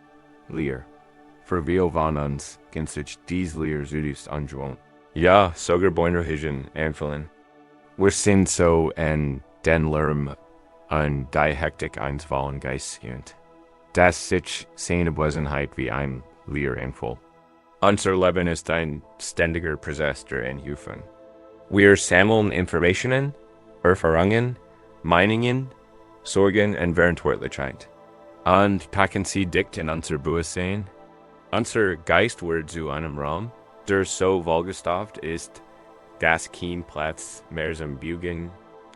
Lehr. Für wir von uns kann sich dies Lehr südest angewohnt. Ja, sogar Beiner Higen anfüllen. Wir sind so in den Lärm und die Hektik eines vollen Geistes gewöhnt, dass sich seine Wesenheit wie ein Lehr anfühlt. Unser Leben ist ein ständiger Prozess der Entwicklung. Wir sammeln Informationen, Erfahrungen Meiningen, Sorgen und Verantwortlichkeit. Und packen sie dicht in unser Bewusstsein. Unser Geist wird zu einem Raum, der so vollgestopft ist, dass kein Platz mehr zum Bügeln,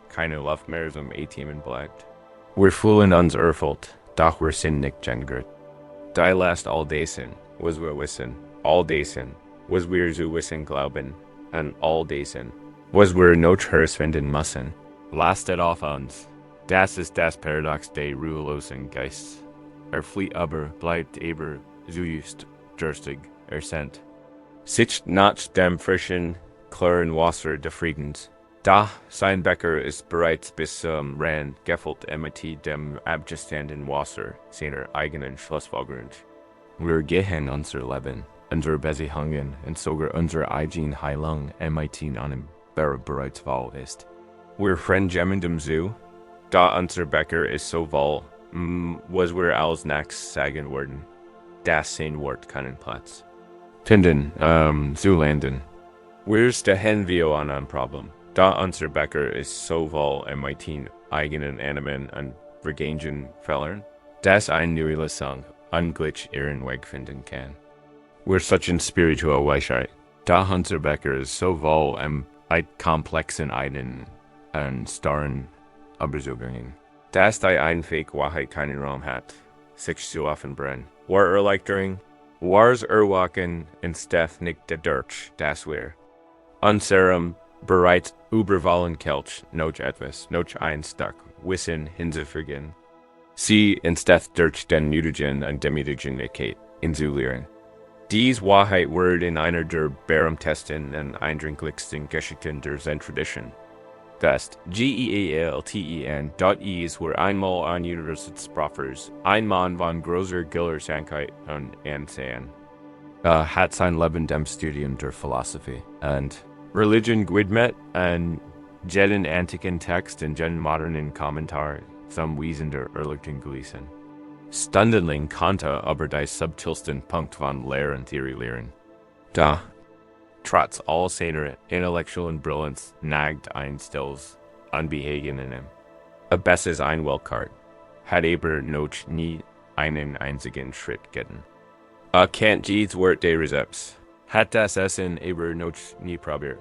keine Luft mehr zum Atmen bleibt. Wir fühlen uns erfüllt, doch wir sind nicht gehungert. Die last all dessen, was wir wissen, all dessen, was wir zu wissen glauben, und all dessen, was wir noch herausfinden müssen, lastet auf uns. Das ist das Paradox des ruhelosen Geistes. Flieht aber bleibt aber so just durstig, sind. Sitzt nach dem frischen, klaren Wasser des Friedens. Da sein Becher ist bereits bis zum Rand gefüllt mit dem abgestandenen Wasser seiner eigenen Schlussfolgerung. Wir gehen unser Leben, unsere Beziehungen und sogar unsere eigene Heilung mit einem bereits voll ist. Wir fremd so, da unser Becher ist so voll, was wir als nächstes sagen würden. Das sein Wort keinen Platz. Finden, zu landen. Wir stehen wir an einem Problem. Da unser Becher ist so voll mit eigenen Annahmen und vergangenen Fehlern, dass ein neue Lösung ungleich ihren Weg finden kann. Wir suchen spirituelle Weisheit. Da unser Becher ist so voll mit komplexen Ideen und starren Überzeugungen, dass die einfähige Wahrheit keinen Raum hat, sich zu offenbaren. War Erleichterung, war's Erwachen instead nicht der Durch, das wir. Unserem bereits überwallen Kelch noch etwas, noch ein Stück Wissen hinzufügen. Sie instead durch den nötigen und Demütigkeit inzulehren. Dies Wahrheit wird in einer der berühmtesten und eindringlichsten Geschichten der Zen-Tradition. Das Gelten ist wir einmal an Universitätsprofessors, ein Mann von großer Gelehrsamkeit und Ansehen. Hat sein Leben dem Studium der Philosophie und Religion gewidmet und jeden antiken Text und jeden modernen Kommentar zum Wesen der Erleuchtung gelesen. Stundenlang konnte aber die subtilsten Punkt von Lehren lehren. Da, trotz all seiner intellektuellen Brillanz, nagt ein stilles Unbehagen in ihm. Besses ein Weltkart, hat aber noch nie einen einzigen Schritt getan. Kennt jedes Wort des Rezepts, hat das Essen aber noch nie probiert.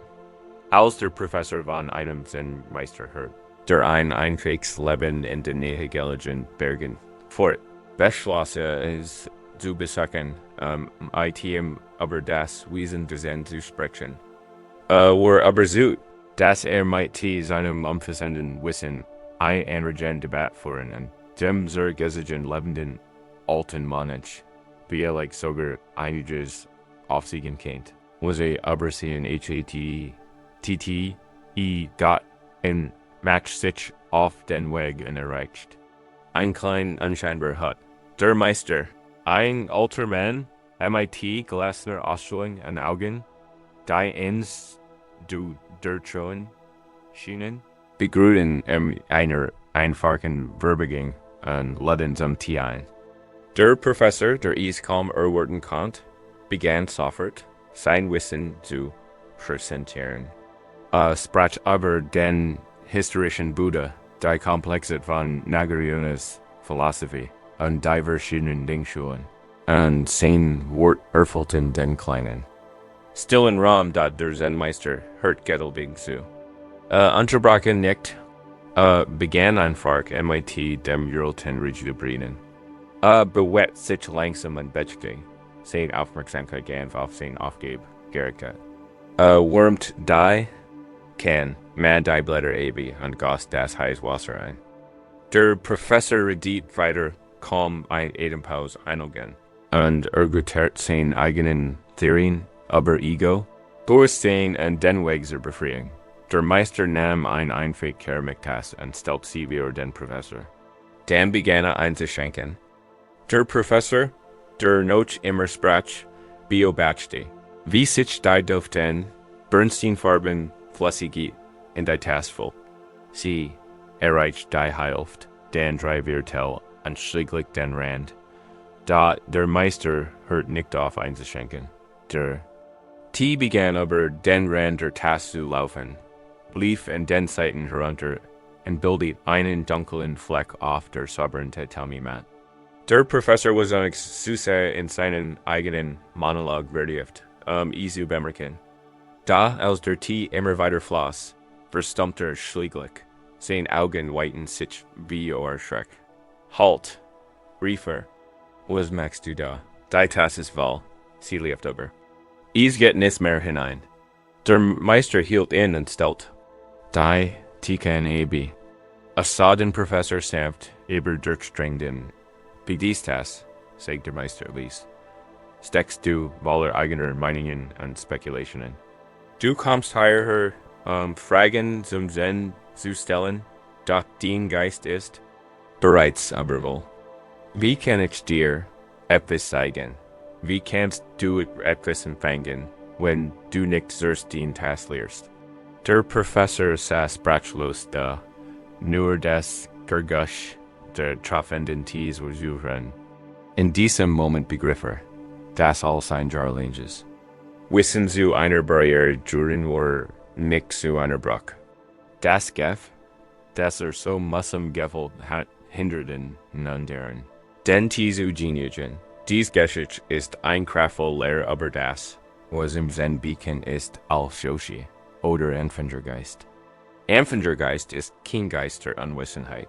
Als der Professor von einem Zen-Meister hört, der ein einfähiges Leben in den nächsten Bergen fort, beschlossen ist zu besuchen, ihm über das Wesen des Zen zu sprechen. War aber so, dass mit seinem umfassenden Wissen ein anregenden Debatt führen und dem sehr gesigen lebenden alten Mönch, wie sogar einiges aufsiegen kennt, was aber sein Got und macht sich auf den Weg erreicht. Ein klein unscheinbar Hut. Der Meister, ein alter Mann, glasner Ausstellung an Augen, die ins du durchschauen schienen, begrüßen einer einfachen Verbeging und laden zum Tee ein. Der Professor, der kaum erwarten konnte, begann sofort, sein Wissen zu präsentieren. Sprach aber den historischen Buddha, die Komplexität von Nagarjunas Philosophie und die verschiedenen Denkenschulen, und sein Wort erfüllten den Kleinen. Still in Raum, da der Zen-Meister hört Gettelbing zu. Unterbrochen nicht, begann einfach mit dem Jurelten Regidebrinen. Bewegt sich langsam und bedeutet, sein Aufmerksamkeit ganz auf sein Aufgabe wärmt die kann man die Blätter und goss das heiße Wasser ein. Der Professor redet weiter kaum ein Atempause einlegen und ergütert seine eigenen Theorien über Ego, Bewusstsein und den Weg zur Befreiung. Der Meister nahm ein einfähig Keramiktasse und stellt sie wieder den Professor. Dann begann einzuschenken. Der Professor, der noch immer sprach, beobachtete, wie sich die duften, bernsteinfarben Flüssigkeit in die Tasse voll. Sie erreicht die Hälfte, dann drei Viertel und schließlich den Rand. Da der Meister hört nicht auf einzuschenken. Der Tee begann über den Rand der Tasse zu laufen, lief in den Seiten herunter and bildet einen dunklen Fleck auf der Sovereignty Talmimat. Der Professor was Susa in seinen eigenen Monolog verdieft, Isu bemerken. Da als der Tee immer weiter floss, verstummter Schlieglich, sein Augen weiten sich wie Schreck. Halt, Riefer, was machst du da? Die Tasse ist voll, sie lief über. Ich geht nicht mehr hinein. Der Meister hielt in und stellt. Die Tiken AB. A sodden Professor sanft, über durchstrengden. Bietet, sagt der Meister Lies. Steckst du voller eigener Meinungen und Spekulationen. Du kommst hierher, Fragen zum Zen zu stellen, doch dein Geist ist bereits aber wohl. Wie kann ich dir etwas zeigen? Wie kannst du etwas empfangen, wenn du nicht zuerst den Task lehrst? Der Professor saß sprachlos da, nur das Gergusch der treffenden Tees war souverän. In diesem Moment begriff dass all sein Jarlinges. Wissen zu einer Barriere juren war nicht zu einer Bruch. Das Gef, das so mussem Gefel hat hinderten anderen. Denn Tizu Geniugen, dies Geschicht ist ein kraftvoll Lehre aber das, was im Zen bekannt ist als Shoshi, oder Anfängergeist. Anfängergeist ist kein Geist der Unwissenheit.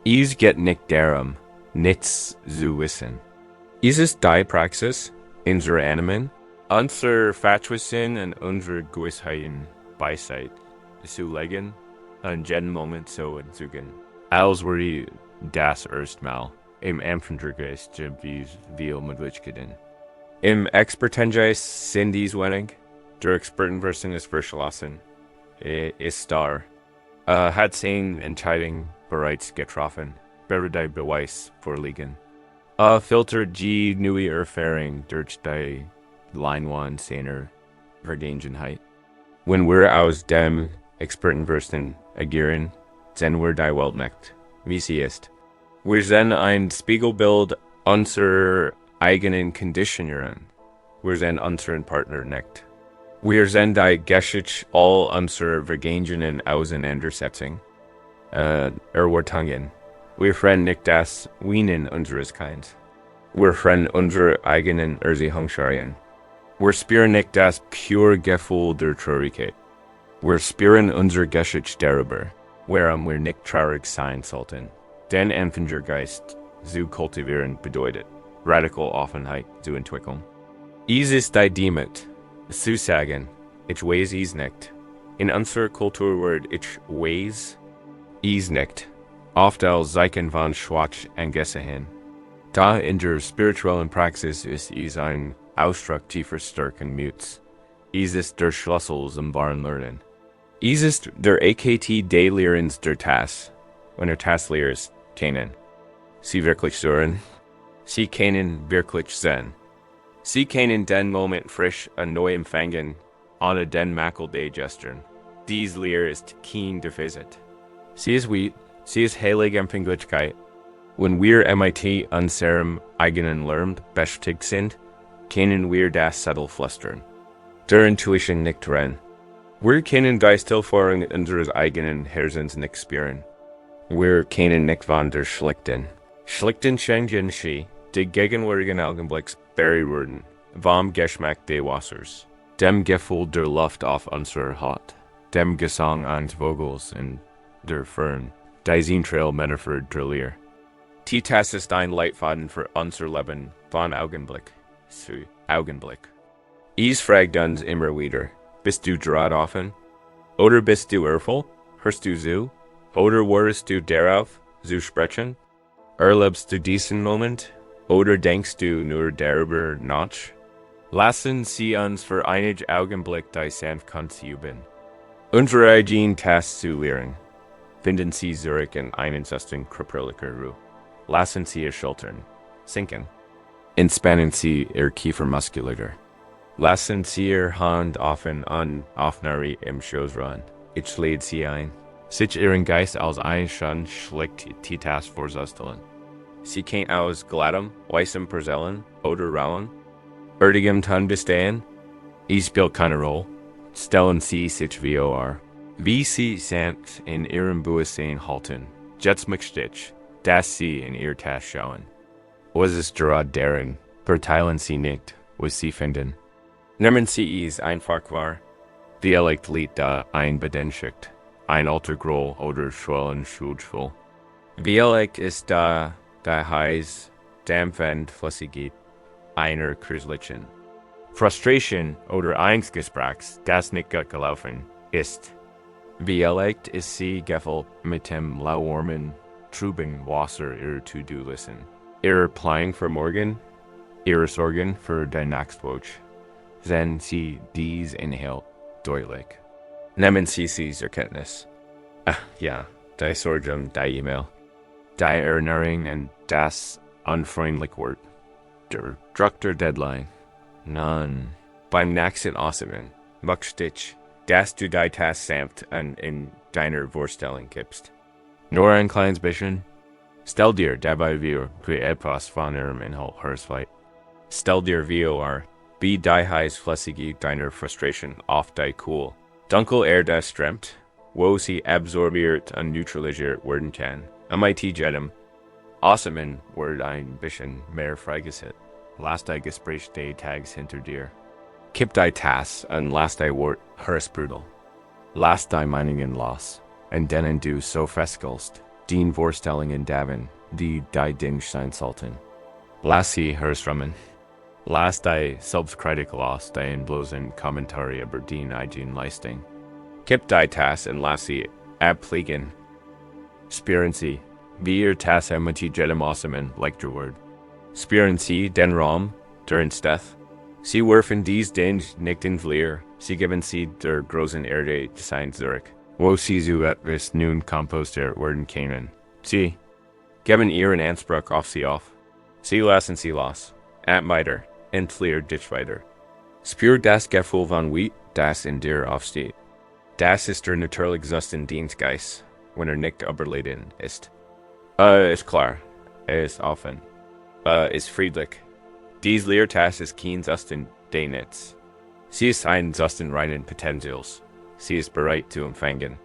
Is get nicht darum, nichts zu wissen. Is es die Praxis, unsere Annehmen, unser Fatwissen und unsere Gewissheiten beiseite zu legen, und jeden Moment so entzugen, als wir das erstmal im Anfängergeist wie möglichkeiten. Im Expertengeist sind dies wenig, der Expertenwissen ist verschlossen, ist da, hat seine Entscheidung bereits getroffen, die Beweis vorliegen. Filter die neue Erfahrung durch die Leinwand seiner Vergangenheit. Wenn wir aus dem Expertenwissen agieren, sehen wir die Welt nicht, wie sie ist. Wir sehen ein Spiegelbild unserer eigenen Konditionierung. Wir sehen unseren Partner nicht. Wir sehen die Geschichte all unserer vergangenen Auseinandersetzungen. Erwartungen. Wir freuen nicht das Wienen unseres Kinds. Wir freuen unsere eigenen Erzählungsscharien. Wir spüren nicht das pure Gefühl der Traurigkeit. Wir spüren unsere Geschichte darüber, warum wir nicht traurig sein sollten. Den Anfängergeist zu kultivieren bedeutet, radikal Offenheit zu entwickeln. Es ist die Demut, zu sagen, ich weiß es nicht. In unserer Kultur wird ich weiß es nicht, oft als Zeichen von Schwach angesehen. Da in der spirituellen Praxis ist es ein Ausdruck tiefer Stärken Muts. Es ist der Schlüssel zum wahren Lernen. Es ist der AKT des Lehrens der Tass, wenn der Tasslehrs kennen. Sie wirklich hören. Sie kennen wirklich Zen. Sie kennen den Moment frisch und neu empfangen, ohne den Makel der gestern. Dies Lehr ist kein Defizit. Sie ist weit, sie ist heilige Empfänglichkeit. Wenn wir mit unserem eigenen Lärm beschäftigt sind, können wir das Settel flüstern. Der Intuition nicht rennen. Wir können die Stillführung unseres eigenen Herzens nicht spüren. Wir können nicht von der Schlichten. Schlichten schenken sie, die gegenwärtigen Augenblicks berühren, vom Geschmack des Wassers, dem Gefühl der Luft auf unserer Haut, dem Gesang eines Vogels in der Fern, die Zentrail Metapher der Lehr. Die Tasse ist ein Leitfaden für unser Leben von Augenblick zu Augenblick. Es fragt uns immer wieder, bist du gerade offen? Oder bist du irrvoll? Hörst du zu? Oder würdest du darauf zu sprechen? Erlebst du diesen Moment? Oder denkst du nur darüber nach? Lassen Sie uns für einen Augenblick die Sanftkunst üben. Unsere eigenen Tasse zu lehren. Finden Sie zurück in einen festen körperlicher Ruhe. Lassen Sie Ihr Schultern sinken. Entspannen Sie Ihr Kiefermuskulatur. Lassen Sie Ihre Hand offen und offenere im Schoßraum. Ich lade Sie ein, sich Ihren Geist als ein schon schlicht die Tasse vorzustellen. Sie können aus glattem, weißem Porzellan oder rauen, erdigem Ton bestehen. Es spielt keine Rolle. Stellen Sie sich wie Wie sie samt in ihrem Bewusstsein halten, jetzt möchte ich, dass sie in ihr Tasch schauen. Was ist gerade deren, verteilen sie nicht, was sie finden. Nehmen sie es einfach wahr. Dialekt liegt da ein Bedenkschicht, ein alter Groll oder schwellen Schuldvoll. Dialekt ist da heiß, dampfend flüssig, einer Krislichen. Frustration oder Angstgesprächs, das nicht gut gelaufen ist. Dialekt ist sie gefüllt mit dem lauwarmen, trüben Wasser ihrer To-Do-Listen. Ihre Pläne für morgen, ihre Sorgen für die Nachtwatch. Wenn sie dies enthält, deutlich. Nehmen Sie sie zur Kenntnis. Ja, die Sorgen, die E-Mail, die Erinnerung und das unfreundliche Wort. Der Druck der Deadline. Nein. Beim nächsten Ausüben möchte ich, dass du die Task samt in deiner Vorstellung gibst. Nur ein kleines bisschen. Stell dir dabei vor, wie etwas von ihrem Inhalt herausfällt. Stell dir vor, wie die heiß flüssige deiner Frustration auf die cool, dunkel Erde strömt, wo sie absorbiert und neutralisiert werden kann. MIT jedem. Ausüben wird ein bisschen mehr freigesetzt. Lass die Gespräch des Tags hinter dir. Kipp die Task und lass die Wort herausbrudeln. Lass die Meinungen los, in denen du so feststellst, die Vorstellungen davon, die Ding sein sollten. Lass sie herausrummen. Lass die Selbstkritik los, die bloßen Kommentare über die eigenen Leistung. Kipp die Task und lass sie abfliegen. Spüren sie, wie ihr Task mit jedem Ausüben Wort. Spüren sie den Raum, der entsteht. Sie werfen dies Ding nicht ins Leer, sie geben sie der großen Erde sein zurück, wo sie so etwas nun kompostiert werden können. Sie geben ihren Anspruch auf sie auf. Sie lassen sie los. Weiter, entleert dich weiter. Spür das Gefühl von Wut, das in dir aufsteht. Das ist der natürlich existierende Dienstgeist, wenn nicht überladen ist. Ist klar, ist offen. Ist friedlich. Dies Lehrtask ist kein Zustand des Nichts. Sie ist ein Zustand reinen Potentials. Sie ist bereit zu empfangen.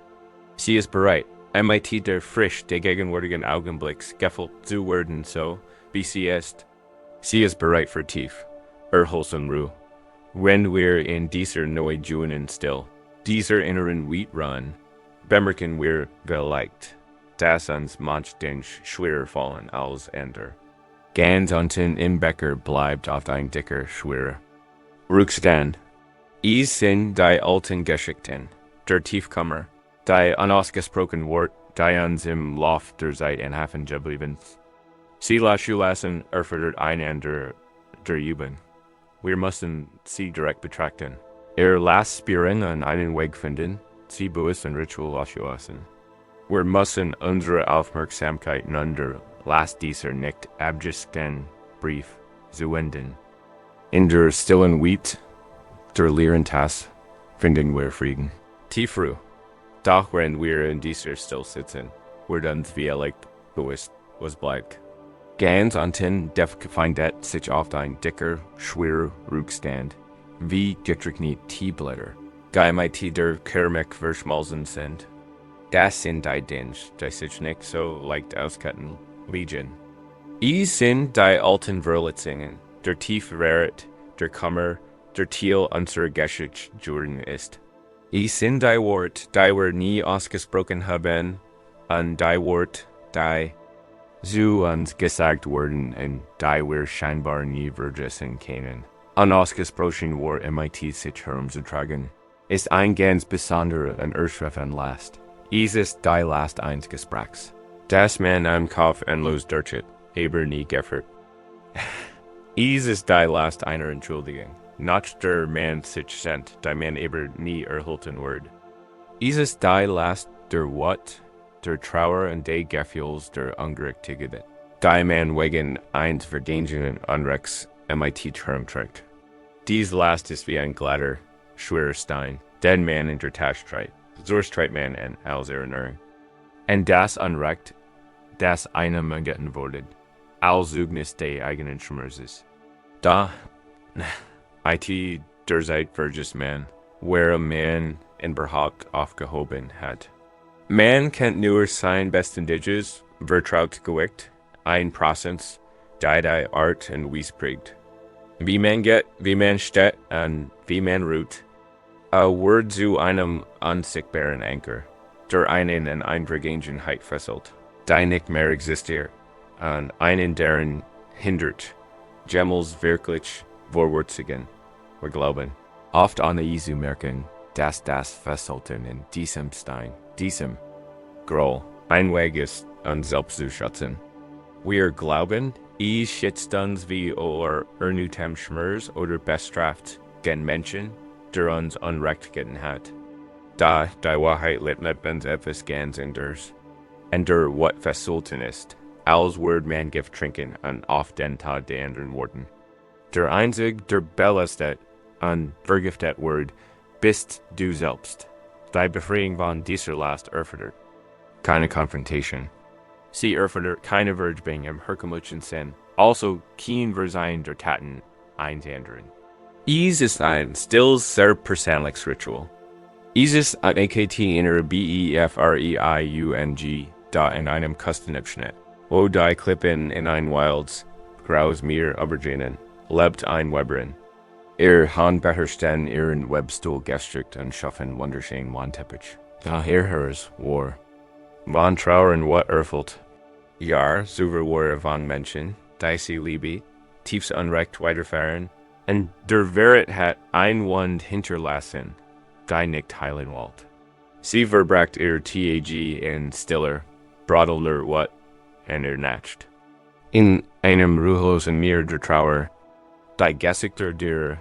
Sie ist bereit, MIT der frisch der gegenwärtigen Augenblicks gefüllt zu werden, so wie sie ist. Sie ist bereit für tief, erholsam Ruhe. Wenn wir in dieser Neujunen still, dieser inneren Wheat run, bemerken wir vielleicht, dass uns manch Dinge schwerer fallen als andere. Ganz unten im Becher bleibt oft ein dicker Schwere. Rückstand. Es sind die alten Geschichten, der Tiefkammer, die unausgesprochen Wort, die uns im Lauf der Zeit in Hafen geblieben. Sie lassen erfordert einander der Übung. Wir müssen sie direkt betrachten. Lasst spüren und einen Weg finden, sie bewusst und Ritual loslassen. Wir müssen unsere Aufmerksamkeit einander Lass dieser nicht abgesten Brief zu enden. In der stillen Wheat, der leeren Tasse, finden wir Frieden. Tiefruhe. Doch wenn wir in dieser still sitzen, wird uns vielleicht bewusst, was bleibt. Ganz unten findet sich oft ein dicker, schwerer Rückstand, wie getrocknete Teeblätter, die mit der Keramik verschmolzen sind. Das sind die Dinge, die sich nicht so leicht auscutten. Legion. Es sind die alten Verletzungen, der tiefe Wert, der Kummer, der Ziel unserer Geschichte geworden ist. Es sind die Worte, die wir nie ausgesprochen haben, und die Worte, die zu uns gesagt wurden und die wir scheinbar nie vergessen können. Unausgesprochen Wort MIT sich herumzutragen, ist ein ganz besonderer und erschreckender Last. Es ist die Last eines Gesprächs. Das man am Kopf endlos durchzieht, aber nie gefährt. Es ist die Last einer Entschuldigung, nicht der man sich sendet, die man aber nie erhalten wird. Es ist die Last der Wut, der Trauer und des Gefühls der Ungerechtigkeit, die man wegen eines verdienenden Unrechts MIT herumträgt. Dies Last ist wie ein glatter, schwerer Stein, den man in der Tasche trägt, so trägt man ihn als Erinnerung. Und das Unrecht, das einem getan wurde, als Zeugnis des eigenen Schmerzes. Da, IT der Zeit vergisst man, where man en berhaupt aufgehoben hat. Man kennt nur sein bestendiges vertraut gewicht, ein Prozess, die Art en wie spricht. Wie man geht, wie man steht, en wie man ruht. A word zu einem unsichtbaren Anker, der einen in Eindringenheit fesselt, die nicht mehr existiert, an einen deren hindert, Gemmels wirklich vorwärts zu gehen. Wir glauben oft an Jesu merken, dass das Festhalten in diesem Stein, diesem Groll, ein Weg ist, uns selbst zu schützen. Wir glauben, schützt uns wie ernutem Schmerz oder bestraft gen Menschen, der uns Unrecht getan hat. Da die Wahrheit lädt mit uns etwas ganz anderes. Und der what Festhalten ist, als Word man Gift trinken und oft den Tag der anderen Worten. Der einzig, der belleste und vergiftet Word bist du selbst. Die Befreiung von dieser Last erfordert keine Confrontation. Sie erfordert keine Vergebung im herkömmlichen Sinn, also kein Versein der Taten eines anderen. Dies ist ein stilles, sehr persönliches Ritual. Dies ist ein AKT innere BEFREIUNG, da in einem Kastenabschnitt, wo die Klippen in ein wildes, graues Meer übergehen, lebt ein Weberin. Hand beherrschten ihren Webstuhl gestrickt und schaffen wunderschönen Wandteppich. Da hers war. Von Trauern what erfüllt. Jahr, zuver war von Menschen, die sie liebe, tiefs Unrecht weiterfahren, und der Wert hat ein Wand hinterlassen, die nicht heilen wollt. Sie verbracht ihr Tag in stiller, brodeler what, und nacht. In einem ruhelosen Meer der Trauer, die Gesichter der,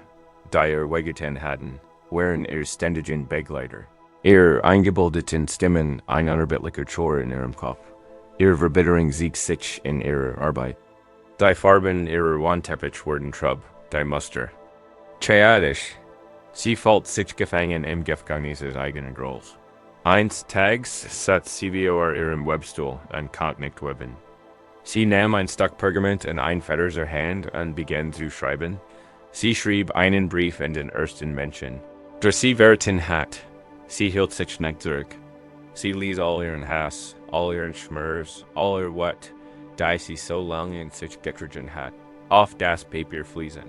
die weggetan hatten, waren ständigen Begleiter. Eingebildeten Stimmen ein unerbittlicher Chor in ihrem Kopf. Verbitterung siegt sich in ihrer Arbeit. Die Farben ihrer Wandteppich wurden trub, die Muster. Chaotisch. Sie fällt sich gefangen im Giftgang ihres eigenen Grolls. Eines Tags saß sie vor ihrem Webstuhl und konnte nicht weben. Sie nahm ein Stück Pergament in ein Federser Hand und begann zu schreiben. Sie schrieb einen Brief in den ersten Menschen, der sie verraten hat. Sie hielt sich nicht zurück. Sie ließ all ihren Hass, all ihren Schmerz, all ihr What, die sie so lange in sich getragen hat, auf das Papier fließen.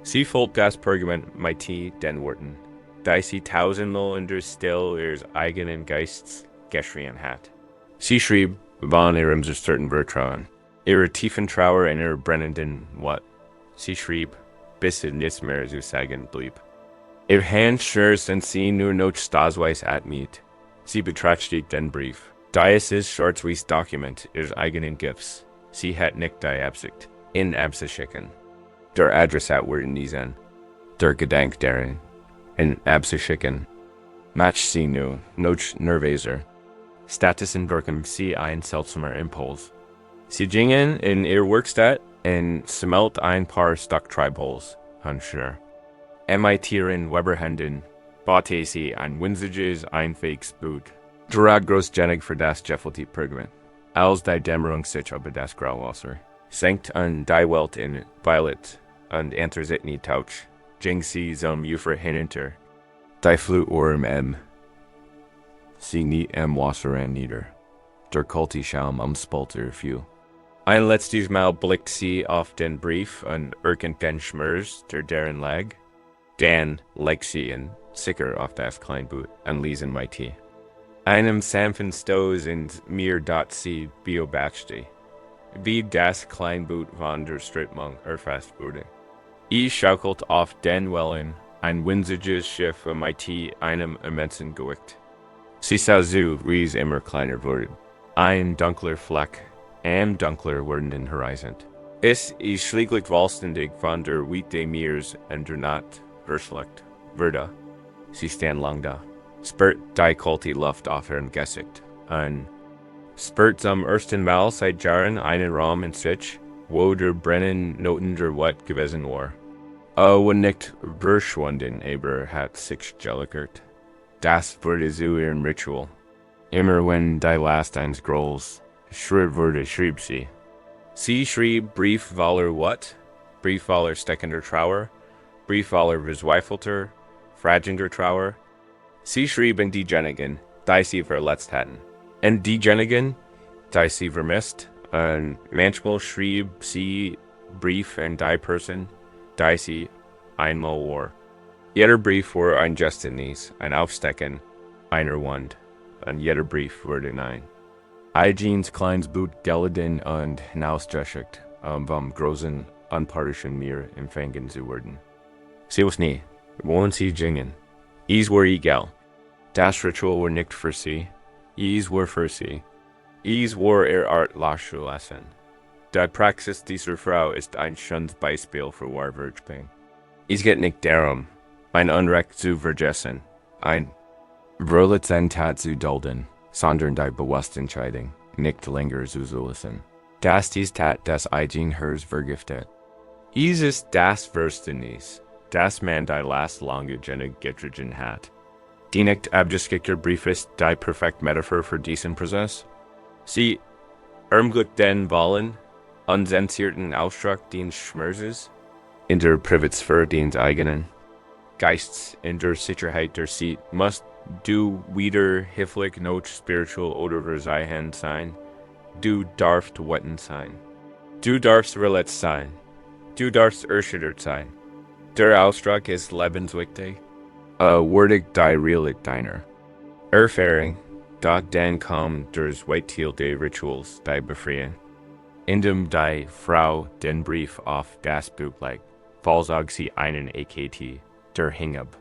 Sie folgt das Pergament mit den Worten, die sie tausendmal in der Still ihres eigenen Geists geschrien hat. Sie schrieb von ihrem zerstörten Vertrauen, ihrer tiefen Trauer in ihrer brennenden What. Sie schrieb, bis es nichts mehr zu sagen blieb. Ihr Hand schürzt und sie nur noch stasweis atmet. Sie betrachtet den Brief. Da ist es schwarz-weiß Dokument ihres eigenen Gifts. Sie hat nicht die Absicht, in abzuschicken. Der Adressat werden diesen. Der Gedank darin, in abzuschicken. Match sie nu, noch nervöser. Stattdessen wirken sie ein seltsamer Impuls. Sie gingen in ihr Werkstatt und smelt ein paar Stück Treibholz, Hanschner. MITerin Weberhänden, baute sie ein winziges einfähiges Boot. Drag großgenig für das Jeffelty Pergament. Als die Dämmerung sich über das Grauwasser senkt an die Welt in Violet und Anthrazitni Tauch, ging sie zum Ufer hinunter. Die Fluturm sie nie Wasser nieder. Der kalte Schaum Spalter fiel. Ein letztes Mal blickt sie auf den Brief und den Schmerz, der darin lag. Dann legt sie ihn sicher auf das Kleinboot und lesen mit. Einem sanften Stoß ins Meer dort sie beobachtete, wie das Kleinboot von der Strömung erfasst wurde. Schaukelt auf den Wellen, ein winziges Schiff mit einem immensen Gewicht. Sie sah zu, wie es immer kleiner wurde. Ein dunkler Fleck, am dunkler werdenden Horizont. Es ist schlichtlich vollständig von der Weite Meers und der Nacht verschluckt. Verda. Sie stand lang da. Spürt die kalte Luft auf ihrem Gesicht. Und spürt zum ersten Mal seit Jahren einen Raum in sich, wo der Brennen Noten der What gewesen war. Und nicht verschwunden, aber hat sich gelagert. Das wurde zu ihrem Ritual. Immer wenn die Last eines Grolls schrieb wurde, schrieb sie. Sie schrieb Brief voller What? Brief voller steckender Trauer, Brief voller verzweifelter, fragender Trauer. Sie schrieben diejenigen, die sie verletzt hatten. Und diejenigen, die sie vermisst, und manchmal schrieb sie Brief an die Person, die sie einmal war. Jeder Brief war ein Geständnis, ein Aufstecken einer Wand, und jeder Brief wurde ein. Eins kleines Blut geleden und hinausgeschickt, vom großen, unpartischen Meer empfangen zu werden. Sie was nie, wollen sie gingen. Is war egal. Das Ritual war nicht für sie, is war für sie. Is war Art lassen. Die Praxis dieser Frau ist ein schönes Beispiel für Wahrwürdigkeit. Es geht nicht darum, ein Unrecht zu vergessen, ein Verletzung zu dulden, sondern die bewusste Entscheidung, nicht länger zu zulassen. Das ist das Herz vergiftet. Es ist das Verständnis, dass man die last lange genug getrgen hat. Die nicht abgeschickte Brief ist die perfekte Metaphor für diesen Prozess. Sie ermöglicht den Wollen, unzensierten Ausdruck des Schmerzes, in der Privatsphäre des eigenen Geists, in der Sicherheit der Sie, musst du wieder hilflich not spiritual oder verseihen sein. Du darfst wetten sein. Du darfst verletzt sein. Du darfst erschüttert sein. Der Ausdruck ist lebenswichtig. Würdig die Realik deiner Erfahrung, doch dann kommt das Weitteil der Rituals, die befreien. Indem die Frau den Brief auf das Buch legt, vollzog sie einen AKT, der Hingab.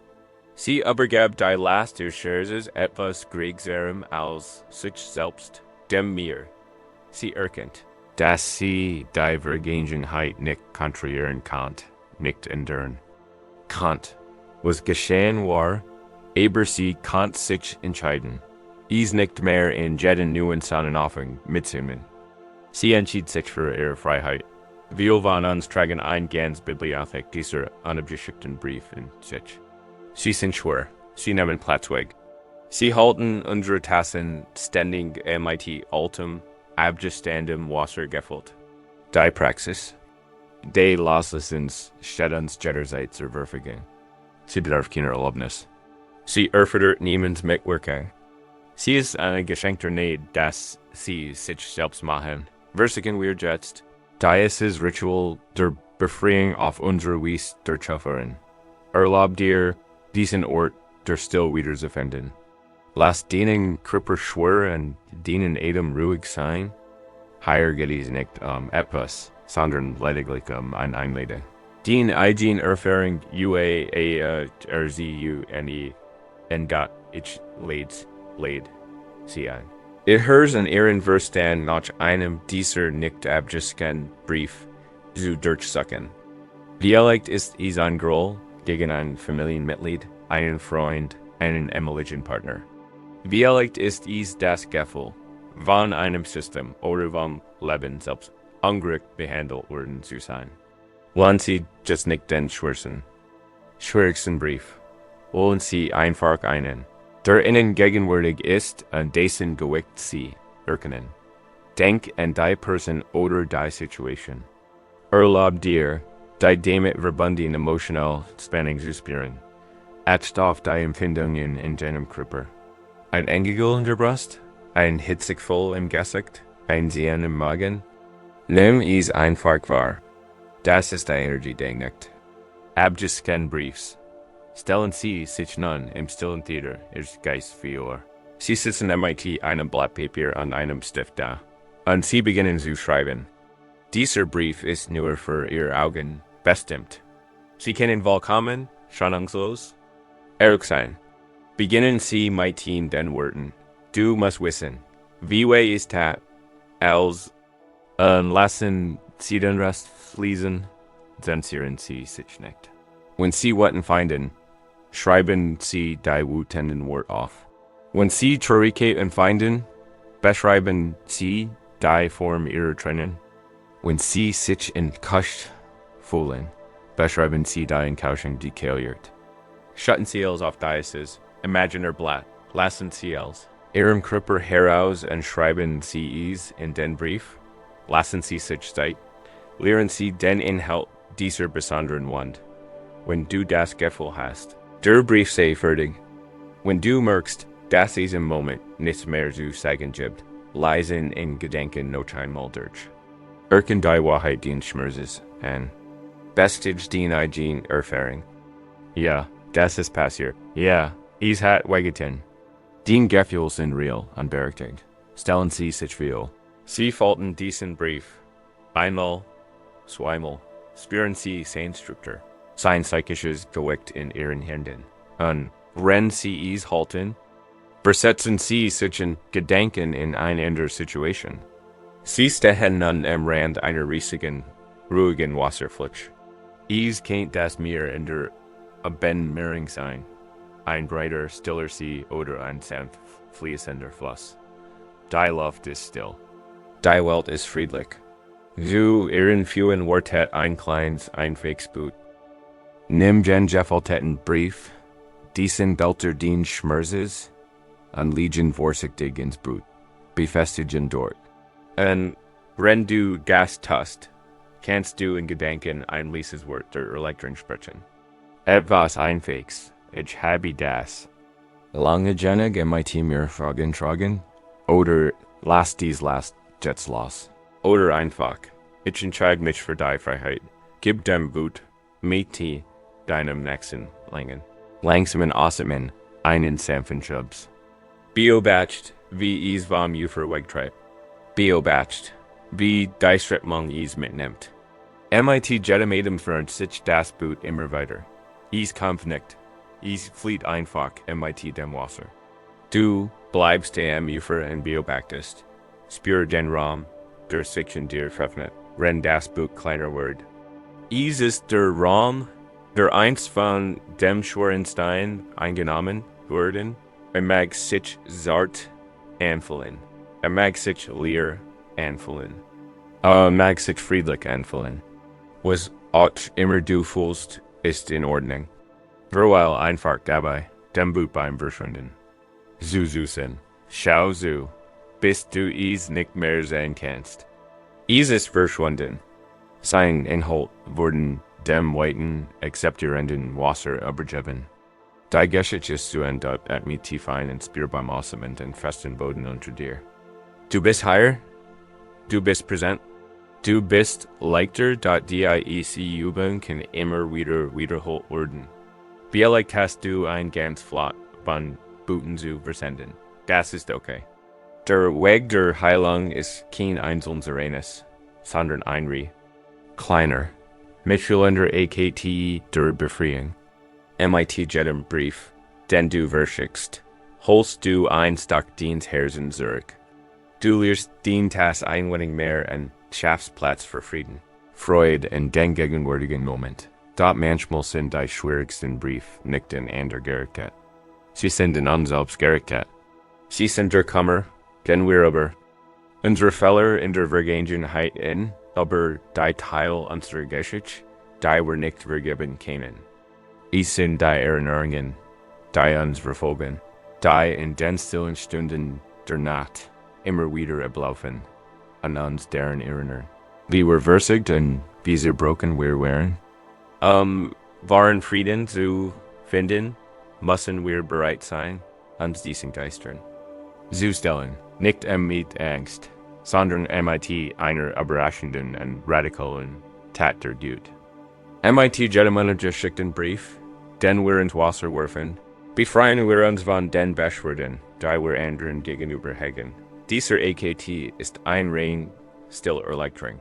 Sie übergab die Last des Scherzes etwas Größerem als sich selbst, dem Meer. Sie erkennt, dass sie die Vergangenheit nicht kontrollieren kann, nicht ändern. Kant, was geschehen war, aber sie kann sich entscheiden. Es nicht mehr in jeden neuen Sonnenaufgang mitzunehmen. Sie entschied sich für ihre Freiheit. Wir von uns tragen ein ganz Bibliothek dieser unabgeschickten Brief in sich. Sie sind schwer, sie nehmen Platz weg. Sie halten unsere Tassen ständig mit altem, abgestandem Wasser gefüllt. Die Praxis, die Loslassens steht uns jederzeit zur Verfügung. Sie bedarf keiner Erlaubnis. Sie erfordert niemands Mitwirkung. Sie ist eine geschenkte Nähe, dass sie sich selbst machen. Versigen wir jetzt, dieses Ritual der Befreiung auf unsere Weise durchzuführen. Erlaubt dir, diesen Ort der Still wiederzufinden. Lass denen Kripper schwören, denen Edem ruhig sein. Hier geht es nicht etwas, sondern lediglich ein Einleden. Den eigen Erfahrung UAARZUNE en Gott ich lädt sie ein. Ich höre in ihren Verstand nach einem dieser nicht abgeschickten Brief zu durchsuchen. Vielleicht ist es ein Groll gegen ein Familienmitglied, einen Freund, einen ähnlichen Partner. Vielleicht ist es das Gefühl, von einem System oder vom Leben selbst ungerecht behandelt worden zu sein. Wollen Sie just nicht den schwierigsten Brief? Wollen Sie einfach einen, der Ihnen gegenwärtig ist und dessen Gewicht Sie erkennen? Denk an die Person oder die Situation. Erlaub dir, die damit verbundene emotional Spannung zu spüren. Acht auf die Empfindungen in deinem Körper. Ein Engel in der Brust? Ein Hitzigvoll im Gesicht? Ein Sehen im Magen? Nimm es einfach wahr. Das ist die Energie der Nacht. Abgeschickten Briefs. Stellen Sie sich nun im stillen Theater Ihr Geist vor. Sie sitzen mit einem Blatt Papier und einem Stift da. Und Sie beginnen zu schreiben. Dieser Brief ist nur für Ihre Augen bestimmt. Sie können vollkommen, schonungslos, ehrlich sein. Beginnen Sie mit den Worten. Du musst wissen, wie weh ist das, als lassen Sie den Rest fließen, zensieren Sie sich nicht. Wenn Sie Worten finden, schreiben Sie die wütenden Worte auf. Wenn Sie Traurigkeiten finden, beschreiben Sie die Form Ihrer Tränen. Wenn Sie sich enttäuscht fühlen, beschreiben Sie die Enttäuschung, die kreiert. Schatten Sie es auf dieses Imaginer Blatt, lassen Sie es Ihrem Körper heraus und schreiben Sie es in den Brief. Lassen Sie sich Zeit. Lehren Sie den Inhalt dieser besonderen Wand. Wenn du das Gefühl hast, der Brief sei fertig. Wenn du merkst, dass diesem Moment nicht mehr zu sagen gibt, leisen in Gedanken noch einmal durch. Erken die Wahrheit den Schmerzes an. Bestig den Eigen Erfahrung. Ja, das ist passiert. Ja, is hat weggetan. Den Gefühl sind real und berechtigt. Stellen Sie sich real. Sie folgen diesen Brief. Einmal, zweimal. Spüren Sie sein Struktur. Sein psychisches Gewicht in Ihren Händen. Und wenn Sie es halten, versetzen Sie solchen Gedanken in eine andere Situation. Sie stehen nun am Rand einer riesigen, ruhigen Wasserfläche. Es kennt das Meer in der Abendmeerung sein. Ein breiter, stiller See oder ein sanft fließender Fluss. Die Luft ist still. Die Welt ist friedlich. Zu ihren vielen Worten ein kleines Einwegsboot. Nimm den gefolgten Brief, diesen Belter den Schmerzes, und legen vorsichtig ins Boot. Befestigen dort. Und wenn du Gast hast, kannst du in Gedanken ein letztes Wort der Erleichterung sprechen. Etwas Einwegs, ich habe das. Lange genug MIT mir Fragen tragen? Oder lass dies jetzt los. Oder einfach, ich entscheide mich für die Freiheit. Gib dem Boot mit deinem nächsten Längen. Langsamen Atmen, einen sanften Schubs. Beobacht, wie es vom Ufer wegtreibt. Beobacht, wie die Strömung es mitnimmt. MIT jedem führt sich das Boot immer weiter. Es kommt nicht. Es flieht einfach MIT dem Wasser. Du bleibst am Ufer und beobachtest. Spür den Raum, der sich in dir öffnet, wenn das Boot kleiner wird. Es ist der Raum, der einst von dem schweren Stein eingenommen wurde. Mag sich zart anfühlen. Mag sich leer anfühlen. Mag sich friedlich anfühlen. Was auch immer du fühlst, ist in Ordnung. Verweil einfach dabei, dem Boot beim Verschwinden. Zuzusen. Schau zu, bis du es nicht mehr sehen kannst. Es ist verschwunden. Sein Inhalt wurden dem weiten, akzeptierenden Wasser übergeben. Die Geschichte ist zu Ende mit tiefen und spürbarem Ausatmen und festen Boden unter dir. Du bist hier. Du bist präsent. Du bist leichter, die Übung kann immer wieder wiederholt werden. Vielleicht hast du ein ganz flott von Booten zu versenden. Das ist okay. Der Weg der Heilung ist kein einzelnes Ereignis, sondern ein kleiner, mitfühlender AKT der Befreiung. MIT jedem Brief, den du verschickst, holst du ein Stück deines Herzens zurück. Du lehrst den das Einwilligen mehr und schaffst Platz für Frieden, Freude in den gegenwärtigen Moment. Dort manchmal sind die schwierigsten Brief nicht in anderer Gerechtigkeit. Sie sind in uns selbst Gerechtigkeit. Sie sind der Kummer, den wir über unsere Fehler in der Vergangenheit aber die Teil unserer Geschichte, die wir nicht vergeben können. Es sind die Erinnerungen, die uns verfolgen, die in den stillen Stunden der Nacht immer wieder ablaufen, an uns deren erinnern. Wie wir versagt und wie zerbrochen wir waren. Waren Frieden zu finden, müssen wir bereit sein, uns diesen Geistern zu stellen, nicht mit Angst, sondern mit einer überraschenden und radikalen Tat der Tut. MIT jedem geschickten Brief, den wir ins Wasser werfen, befreien wir uns von den Beschwerden, die wir anderen gegenüber hegen. Dieser AKT ist ein rein stiller Erleichterung.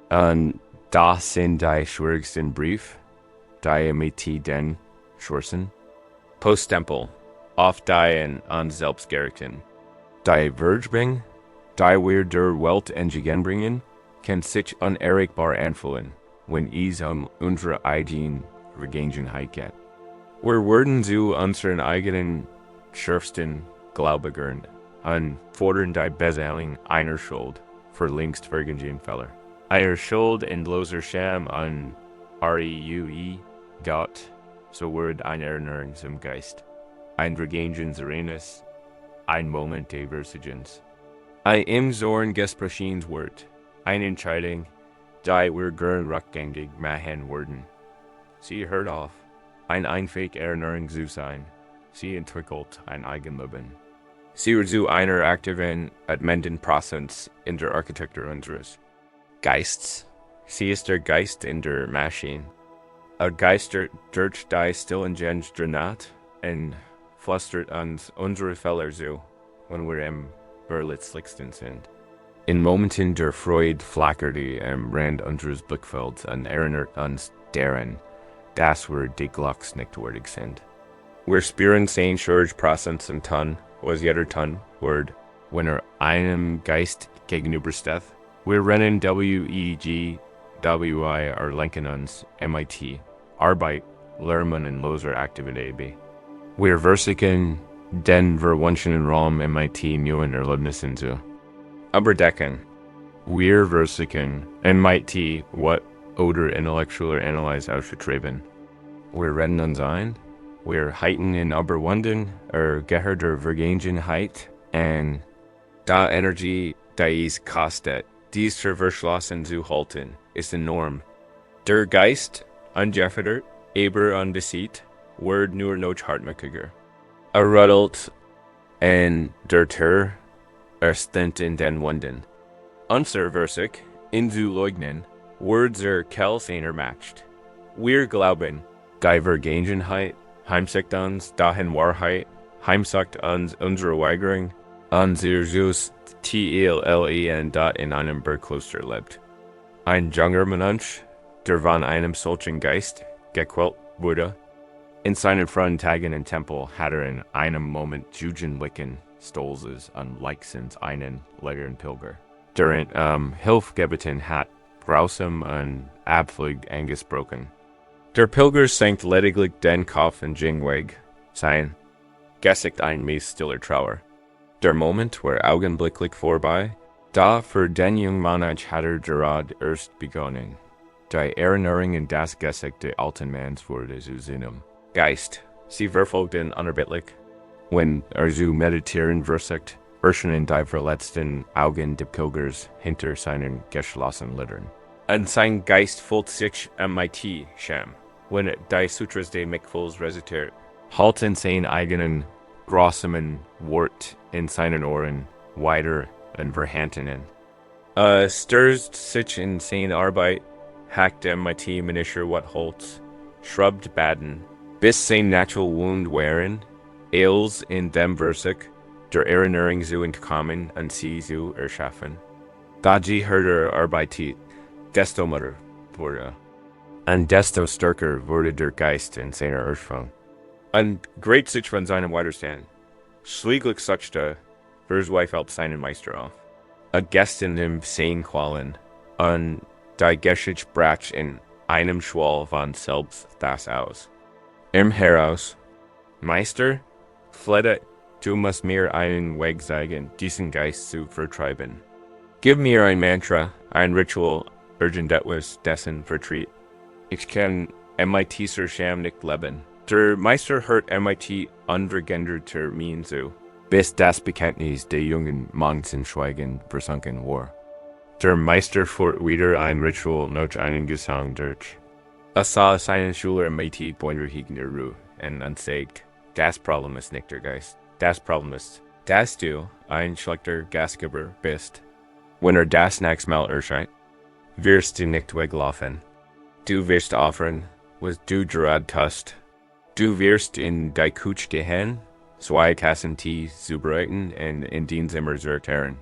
Und das sind die schwierigsten Brief, die mit den schwersten. Poststempel, auf die in uns selbst gerichten. Die Vergebung, die wir der Welt entgegenbringen, kann sich unerreichbar anfühlen, wenn es unsere eigene Vergangenheit geht. Wir werden zu unseren eigenen schärfsten Glaubigern und fordern die Bezahlung einer Schuld für längst vergangene Fehler. Eine Schuld in loser Scham und Reue Gott, so wird eine Erinnerung zum Geist. Ein vergangenes Ereignis, ein Moment der Versagens. Ein im Zorn gesprochenes Wort, eine Entscheidung, die wir gern rückgängig machen werden. Sie hört auf, ein Einweg Erinnerung zu sein, sie entwickelt ein Eigenleben. Sie wird zu einer aktiven, atmenden Präsenz in der Architektur unseres Geists. Sie ist der Geist in der Maschine. Ein Geist durch die stillen Gens der Nacht und flüstert uns unsere Fehler zu, wenn wir im berlitzlichsten sind. In Momenten der Freude flackert am Rand unseres Blickfelds und erinnert uns daran, dass wir die Glocks nicht würdig sind. Wir spüren sein Schurge Präsenz und tun, was jeder tun wird, wenn einem Geist gegenübersteht. Wir rennen WEG, WI lenken uns, MIT, Arbeit, Lernen und loser Aktivität. Wir versichern den verwunschenen Raum MIT neuen Erlebnissen zu überdecken. Wir versichern MIT what oder intellektueller Analyse auszuschreiben. Wir rennen uns ein. Wir heiten in Überwunden, Gehör der Vergangenheit, und da Energie, die es kostet, dies zu verschlossen zu halten, ist enorm. Der Geist, ungefedert, aber unbesiegt, wird nur noch hartnäckiger. Rüttelt und der Tür erstent in den Wunden. Unser Versich, in zu leugnen, wird zur Kelseiner matcht. Wir glauben, die Vergangenheit heimsucht uns dahin Wahrheit, heimsucht uns unsere Weigerung, unser Zeus TLLEN in einem Bergkloster lebt. Ein junger Mensch, der von einem solchen Geist gequält wurde, in seinen freien Tagen im Tempel hat in einem Moment Jugendlichen Stolzes und Leichsens einen leeren Pilger, der Hilfe gebeten hat, grausam und abflug angesprochen. Der Pilger senkt lediglich den Kopf und ging weg, sein Gesicht ein meist stiller Trauer. Der Moment war augenblicklich vorbei, da für den jungen Mann hat gerade erst begonnen. Die Erinnerung in das Gesicht des alten Manns wurde zu seinem Geist. Sie verfolgten unerbittlich, wenn zu meditieren versicht, erscheinen die verletzten Augen des Pilgers hinter seinen geschlossenen Lidern. Und sein Geist fühlt sich MIT scham, wenn die Sutras des Mikfuls rezitiert, halten seinen eigenen grausamen Wort in seinen Ohren weiter und verhandenen. Stürzt sich in seine Arbeit, hackt MIT Minister wat Holz, schrubbt Baden, bis sein natural Wound wären, eils in dem Versich, der Erinnerung zu entkommen und sie zu erschaffen. Da die Hörder arbeitet, desto mehr wurde, und desto stärker wurde der Geist in seiner Ursprung. Und great sich von seinem Widerstand. Schließlich suchte, verzweifelt seinen Meister auf. Gest in dem Sehenqualen, und die Geschichte brach in einem Schwall von selbst das aus. Im Heraus, Meister, flette, du musst mir einen Weg zeigen, diesen Geist zu vertreiben. Gib mir ein Mantra, ein Ritual, urgent etwas dessen Vertrieb. Ich kann MIT zur Scham nicht leben. Der Meister hört MIT unveränderter Mien zu, bis das Bekenntnis der jungen Manns in Schweigen versunken war. Der Meister führt wieder ein Ritual noch einen Gesang durch. Sah seinen Schüler MIT Boinderhegen der Ruhe und sagt, das Problem ist nicht der Geist. Das Problem ist, dass du ein schlechter Gastgeber bist. Wenn das nächste Mal erscheint, wirst du nicht weglaufen. Du wirst offern, was du gerade tust. Du wirst in die Küche gehen, 2 Tassen Tee zubereiten und in den Zimmer sortieren.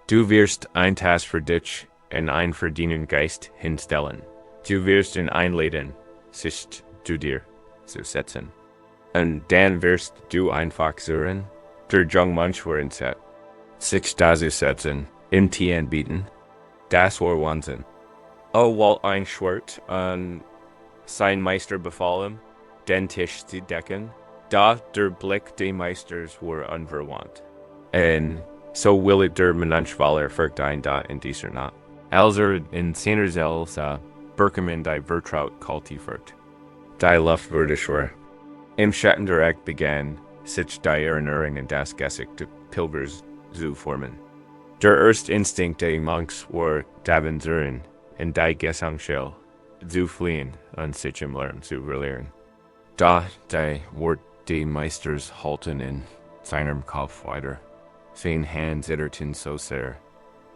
Du wirst ein Tass für dich und ein für deinen Geist hinstellen. Du wirst ihn einladen, sich zu dir zu setzen. Und dann wirst du einfach hören, der junge Mensch war in Set. Sich da zu setzen, im Tee anbieten, das war Wahnsinn. Weil ein Schwert an sein Meister befahl ihm, den Tisch zu decken, da der Blick des Meisters war unverwandt. Und so will der Mensch folgt ein da in dieser Nacht. Als in seiner Seele sah, Berkemann die Vertraut kultiviert. Die Luft wurde schwer. Im Schatten der Eck begann, sich die Erinnerung in das Gesicht des Pilgers zu formen. Der erste Instinkt des Monks war, davon in die Gesangschule zu fliehen und sich im Lärm zu verlieren. Da die Wort die Meisters halten in seinem Kopf weiter. Sein Hand zitterten so sehr,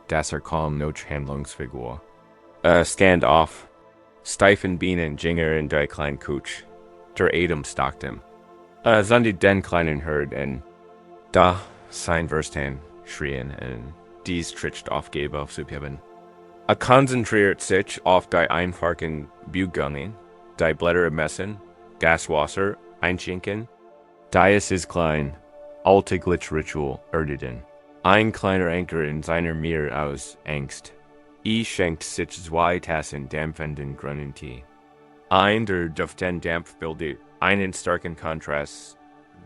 dass kaum noch Handlungsfigur. Stand off. Steifen Bienen Jinger in die kleinen Kutsch. Der Atem stalkt ihm. Sandy den kleinen Herd en da sein Verstand schrien en dies tritt aufgebe aufzuheben. Konzentriert sich auf die einfachen Bewegungen, die Blätter messen, Gaswasser einschenken. Dies ist klein, alltäglich Ritual erdeten. Ein kleiner Anker in seiner Meer aus Angst. Schenkt sich 2 Tassen dampfenden grünen Tee. Der duften Dampf bildet einen starken Kontrast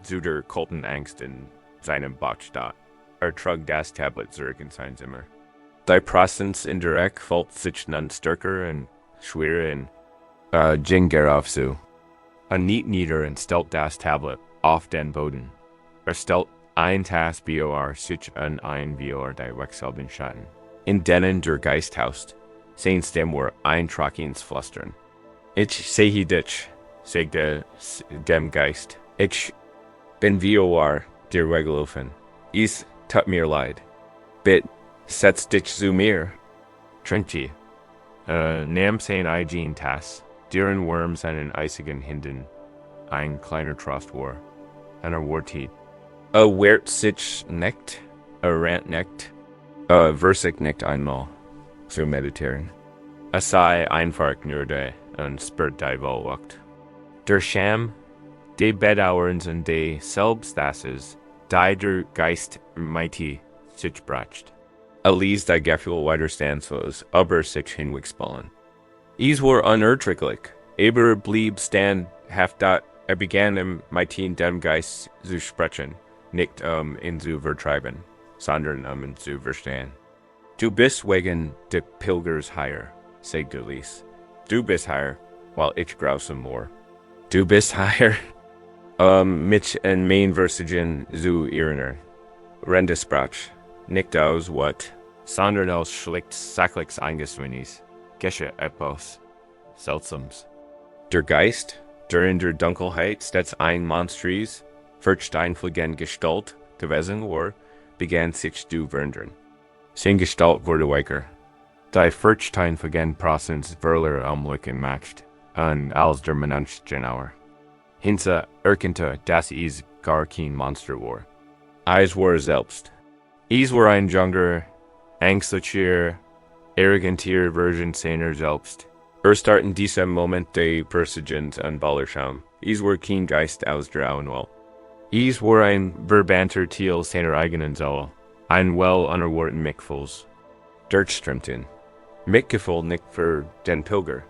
zu der kalten Angst in seinem Bauchstaat. Trug das Tablet zurück in sein Zimmer. Die Präsenz in der Ecke fällt sich nun stärker und schwerer und ging auf zu. Kniet nieder und stellt das Tablet auf den Boden. Stellt ein Tass Bior sich an ein Bior die wechselben Schatten. In denen der Geist haust, seins dem eintrag ins Flüstern. Ich sehe dich, sagte dem Geist. Ich bin Bior dir weggelaufen. Es tut mir leid. Bitte, setz dich zu mir. Trinchi. Nahm sein eigen Tass, deren Wurm seinen eisigen Händen ein kleiner Trost war. Wartet. Wehrt sich nicht, rant nicht. Versig nicht einmal, zu meditieren. Sei einfach nur da und spürt die Wohlwacht. Der Scham, die Bedauerns und die Selbstasses, die der Geist mighty sich bracht. Alies die Gefühl widerstandslos, aber sich hinwegspallen. Es war unerträglich, aber blieb standhaft dat begann im mighty dem Geist zu sprechen, nicht ihn zu vertreiben, sondern ihn zu verstehen. Du bist wegen de Pilgers hier, sagte Lies. Du bist hier, while ich grausam more. Du bist hier, mit en mein Versigen zu irrener. Rendesprach, nicht aus wat, sondern aus schlicht sachlichs Eingeswinnis, gesche etwas Seltsams. Der Geist, der in der Dunkelheit stets ein monstries, versteinfliegen Gestalt gewesen war, begann sich zu verändern. Sein Gestalt wurde weicher. Die versteinfligen Prozents Verler Augenblicken macht, und als der Mensch genauer. Hinze erkannte, dass es gar kein Monster war. Es war selbst. Es war ein junger, ängstlicher, arroganter Version seiner selbst. Erst in diesem Moment der Persigens und Ballerscham. Es war kein Geist aus der Auenwelt. Es war ein verbanter Teil seiner eigenen Seele. Ein well unerwarten Mickfuls. Durchströmten. Mitgefühl nicht für den Pilger,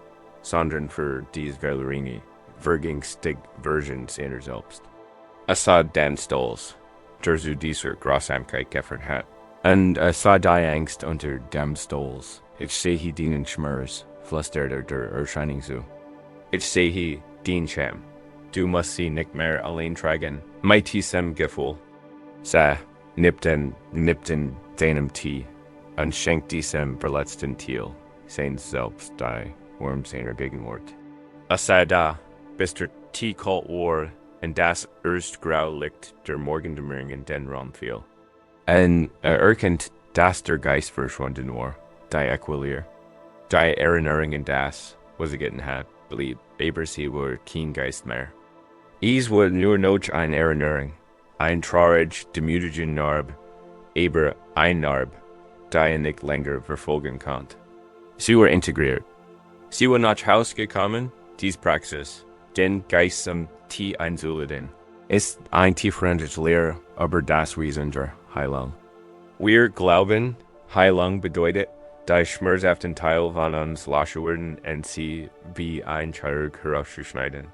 sondern für dies Valerini, vergingstig Version seiner selbst. Sah den Stolz, der zu dieser Grausamkeit geführt hat. Und sah die Angst unter dem Stolz. Ich sehe den Schmerz, flüsterte der Erscheinung zu. Ich sehe den Scham. Du musst sie nicht mehr allein tragen. Mit diesem Gefühl. Sah, nippten deinem Tee und schenkt diesem verletzten Tier sein Selbst die Wurm seiner Gegenwart. Sei da, bis der Tee kalt war und das erst Graulicht der Morgendämmerung in den Raum fiel. Und erkennt, dass der Geist verschwunden war, die Equilier. Die Erinnerung in das, was er getan hat, blieb, aber sie war kein Geist mehr. Es war nur noch eine Erinnerung, ein traurig, demütiger Narb, aber ein Narb, der er nicht länger verfolgen konnte. Sie war integriert. Sie war nach Haus gekommen, dies Praxis, den Geist zum Tee einzuladen. Ist ein tiefgründiges Lehre über das Wesen der Heilung. Wir glauben, Heilung bedeutet, die schmerzhaften Teil von uns loszuwerden und sie wie ein Chirurg herauszuschneiden.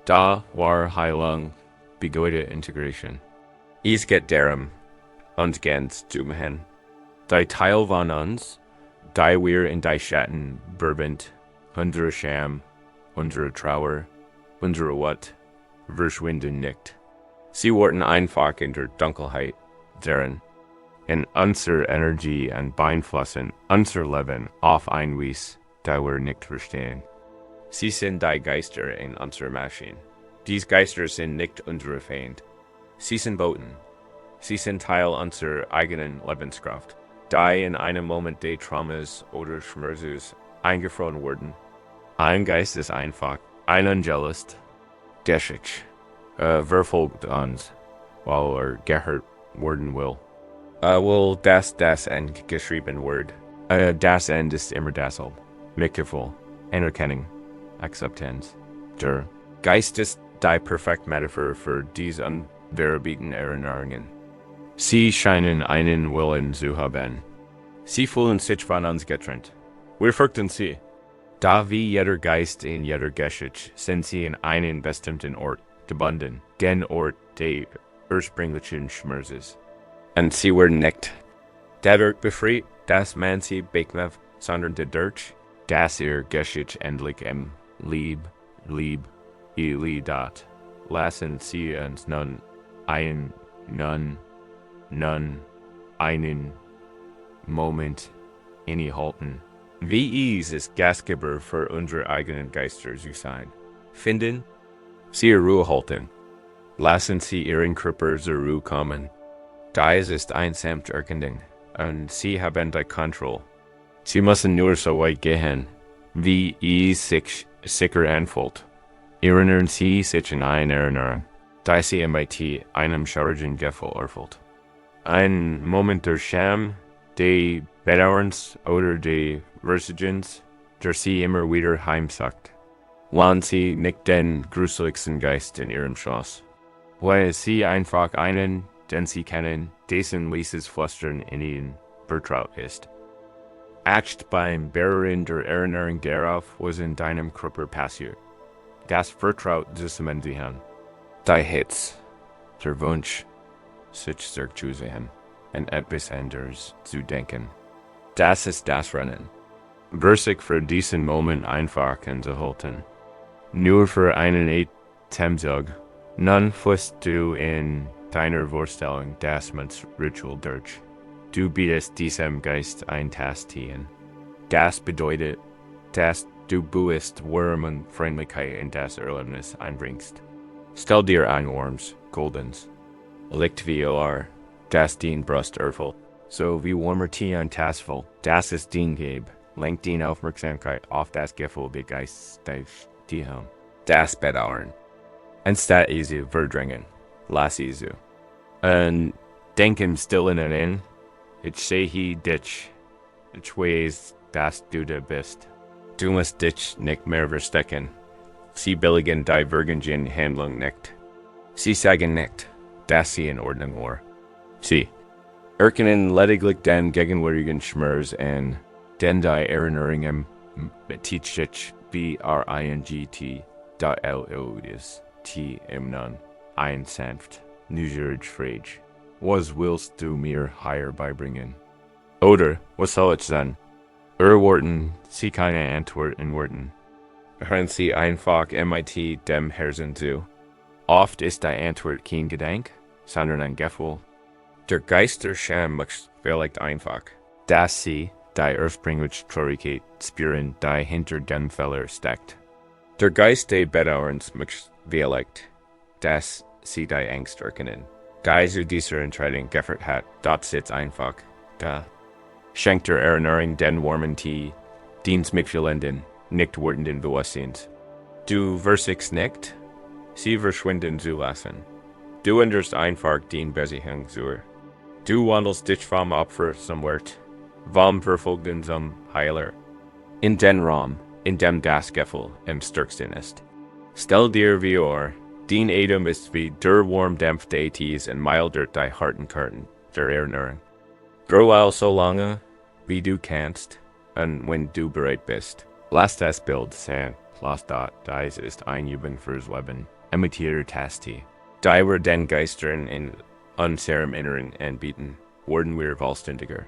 Da war Heilung bedeutet Integration. Es geht darum, uns ganz zu machen. Die Teil von uns, die wir in die Schatten verbindet, unsere Scham, unsere Trauer, unsere Wut, verschwinden nicht. Sie werden einfach in der Dunkelheit darin, in unserer Energie und beeinflussen unser Leben auf ein Weise, das wir nicht verstehen. Sie sind die Geister in unserer Maschine. Dies Geister sind nicht unsere Feind. Sie sind Boten. Sie sind Teil unserer eigenen Lebenskraft. Die in einem Moment des Traumas oder Schmerzes eingefroren wurden. Ein Geist ist einfach, ein Angel ist geschickt, verfolgt uns, weil gehört werden will. Will das geschrieben Wort. Das End ist immer dasselbe. Mitgefühl, Anerkennung, Akzeptanz. Der Geist ist die perfekte Metaphor für diese unverbietenen Erinnerungen. Sie scheinen einen Willen zu haben. Sie fühlen sich von uns getrennt. Wir fürchten sie. Da wie jeder Geist in jeder Geschichte sind sie in einen bestimmten Ort gebunden, den Ort des ursprünglichen Schmerzes. Und sie werden nicht dadurch befreit, dass man sie bekämpft, sondern dadurch, dass ihr Geschichte endlich im Lieb, dat. Lassen sie uns nun einen Moment innehalten. Wie ist Gastgeber für unsere eigenen Geister zu sein? Finden sie Ruhe halten. Lassen sie ihren Körper zur Ruhe kommen. Dies ist ein Erkunden, und sie haben die Kontrolle. Sie müssen nur so weit gehen, wie es sich sicher anfühlt. Erinnern sie sich in eine Erinnerung, die sie mit einem schaurigen Gefühl erfüllt. Ein Moment der Scham, des Bedauerns oder des Versagens, der sie immer wieder heimsucht. Wollen sie nicht den gruseligsten Geist in ihrem Schoß. Weil sie einfach einen, den sie kennen, dessen leises Flüstern in ihnen vertraut ist. Angst beim Bereuen der Erinnerung darauf, was in deinem Körper passiert. Das vertraut zusammenziehen. Die Hitz, der Wunsch, sich zurückzusehen und etwas anderes zu denken. Das ist das Rennen. Sich für diesen Moment einfach anzuhalten. Nur für einen Atemzug. Nun fühlst du in deiner Vorstellung das Ritual durch. Du bietest diesem Geist ein Tastieren. Das bedeutet, dass du bewusst Wärme und Freundlichkeit in das Erlebnis einbringst. Stell dir ein warmes, goldens Licht wie das den Brust erfüllt. So wie warmer Tee ein Tassvoll, das ist den Geb. Lenkt die Aufmerksamkeit auf das Gefühl des Geistes, das Bedauern. Anstatt sie verdrängen, lass sie. Und denken still in, ich sehe dich, ich weiß, dass du da bist. Du musst dich nicht mehr verstecken. Sie billigen die vergangene Handlung nicht. Sie sagen nicht, dass sie in Ordnung war. Sie erkennen lediglich den gegenwärtigen Schmerz an, den die Erinnerungen betätigt bringt, da ist, im Nun, ein sanft, neugierig Frage. Was willst du mir hier beibringen? Oder, was soll ich sein? Worten, sie keine Antwort in Worten. Hören sie einfach mit dem Herzen zu. Oft ist die Antwort kein Gedanke, sondern ein Gefühl. Der Geist der Scham macht vielleicht einfach, dass sie die ursprüngliche Traurigkeit spüren, die hinter dem Fehler steckt. Der Geist des Bedauerns macht vielleicht, dass sie die Angst erkennen. Die zu dieser Entscheidung geführt hat, dort sitzt einfach, da. Schenkt der Erinnerung den warmen Tee, dienst mitfühlenden, nicht werdenden Bewusstseins. Du versichst nicht, sie verschwinden zu lassen. Du änderst einfach den Beziehung zu. Du wandelst dich vom Opfer zum Wirt, vom Verfolgten zum Heiler. In den Raum, in dem das Gefühl am stärksten ist. Stell dir vor, den Atem ist wie der warm Dämpf des Tees und mildert die harten Karten der Erinnerung. Grow so lange, wie du kannst, und wenn du bereit bist. Lass das Bild sein, lass dies ist ein Übung fürs Leben. Imitiere Tasti. Da wir den Geistern in unserem Inneren anbieten, werden wir vollständiger.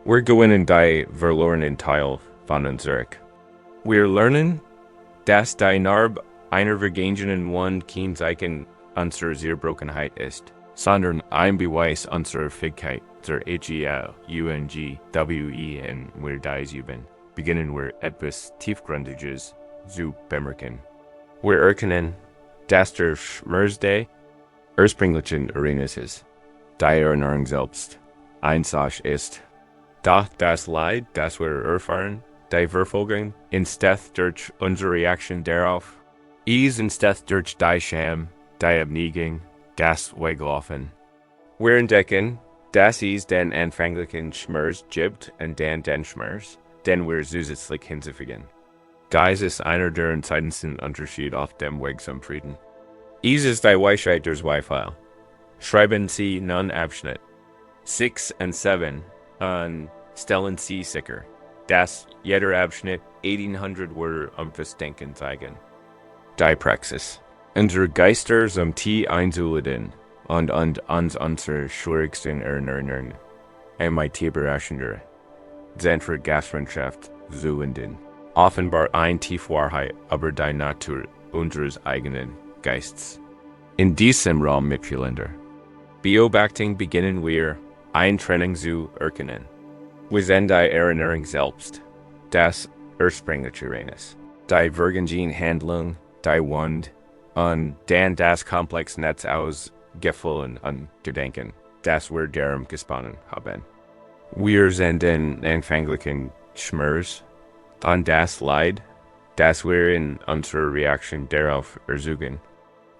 Wir gewinnen die verlorenen Teil von uns zurück. Wir lernen, dass die Narbe einer vergangenen One kein Zeichen unserer Zerbrokenheit ist, sondern ein Beweis unserer Fähigkeit zur HELUNGWEN wir dies üben, beginnen wir etwas Tiefgründiges zu bemerken. Wir erkennen, das der Schmerz der ursprünglichen Erlebnisses, die Erinnerung selbst, einsach ist. Doch das Leid, das wir erfahren, die Verfolgung, instead durch unsere Reaktion darauf, ist instead durch die Scham, die Abneigung, das Weglaufen. Wir entdecken, dass es den anfänglichen Schmerz gibt und dann den Schmerz, den wir zusätzlich hinzufügen. Dies ist einer der entscheidendsten Unterschiede auf dem Weg zum Frieden. Es ist die Weisheit der Zweifel. Schreiben Sie nun Abschnitt 6 und 7 und stellen Sie sicher, dass jeder Abschnitt 1800 Wörter Denken zeigen. Die Praxis. Unsere Geister zum Tee einzuladen und uns unsere schwierigsten Erinnerungen mit überraschender, für Gastfreundschaft zuwenden. Offenbar ein Tiefwahrheit über die Natur unseres eigenen Geistes. In diesem Raum mitfühlender Beobachtung beginnen wir, ein Trennung zu erkennen. Wir sind die Erinnerung selbst, das ursprüngliche Reines, die vergangene Handlung, die Wund, und dann das komplexe Netz aus Gefühlen und Gedenken, das wir darum gesponnen haben. Wir sind den anfänglichen Schmerz und das Leid, das wir in unserer Reaktion darauf ersuchen.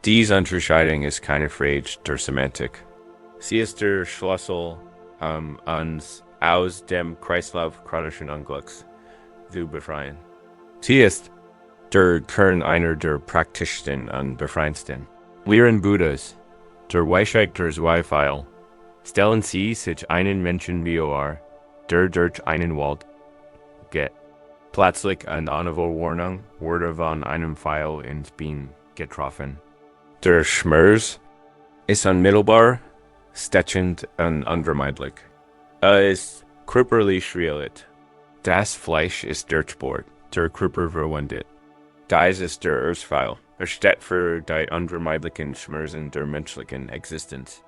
Diese Unterscheidung ist keine Frage der Semantik. Sie ist der Schlüssel, uns aus dem Kreislauf chronischen Unglücks zu befreien. Sie ist der Kern einer der praktischsten und befreiendsten Lehren Buddhas, der Weisheit der Zweifel. Stellen Sie sich einen Menschen vor, der durch einen Wald geht. Plötzlich und ohne Warnung wurde von einem Pfeil ins Bein getroffen. Der Schmerz ist unmittelbar, stechend und unvermeidlich. Ist körperlich schwierig. Das Fleisch ist durchbohrt, der Körper verwundet. Dies ist der Urteil. Steht für die unvermeidlichen Schmerzen der menschlichen Existenz.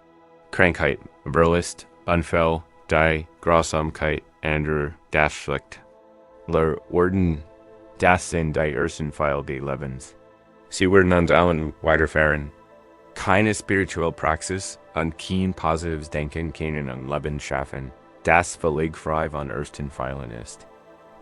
Krankheit, Verlust, Unfall, die Grausamkeit und das Schlicht. Worden, das sind die ersten Pfeile des Lebens. Sie werden uns allen weiterfahren. Keine spirituelle Praxis und kein positives Denken können ein Leben schaffen, das völlig frei von ersten Pfeilen ist.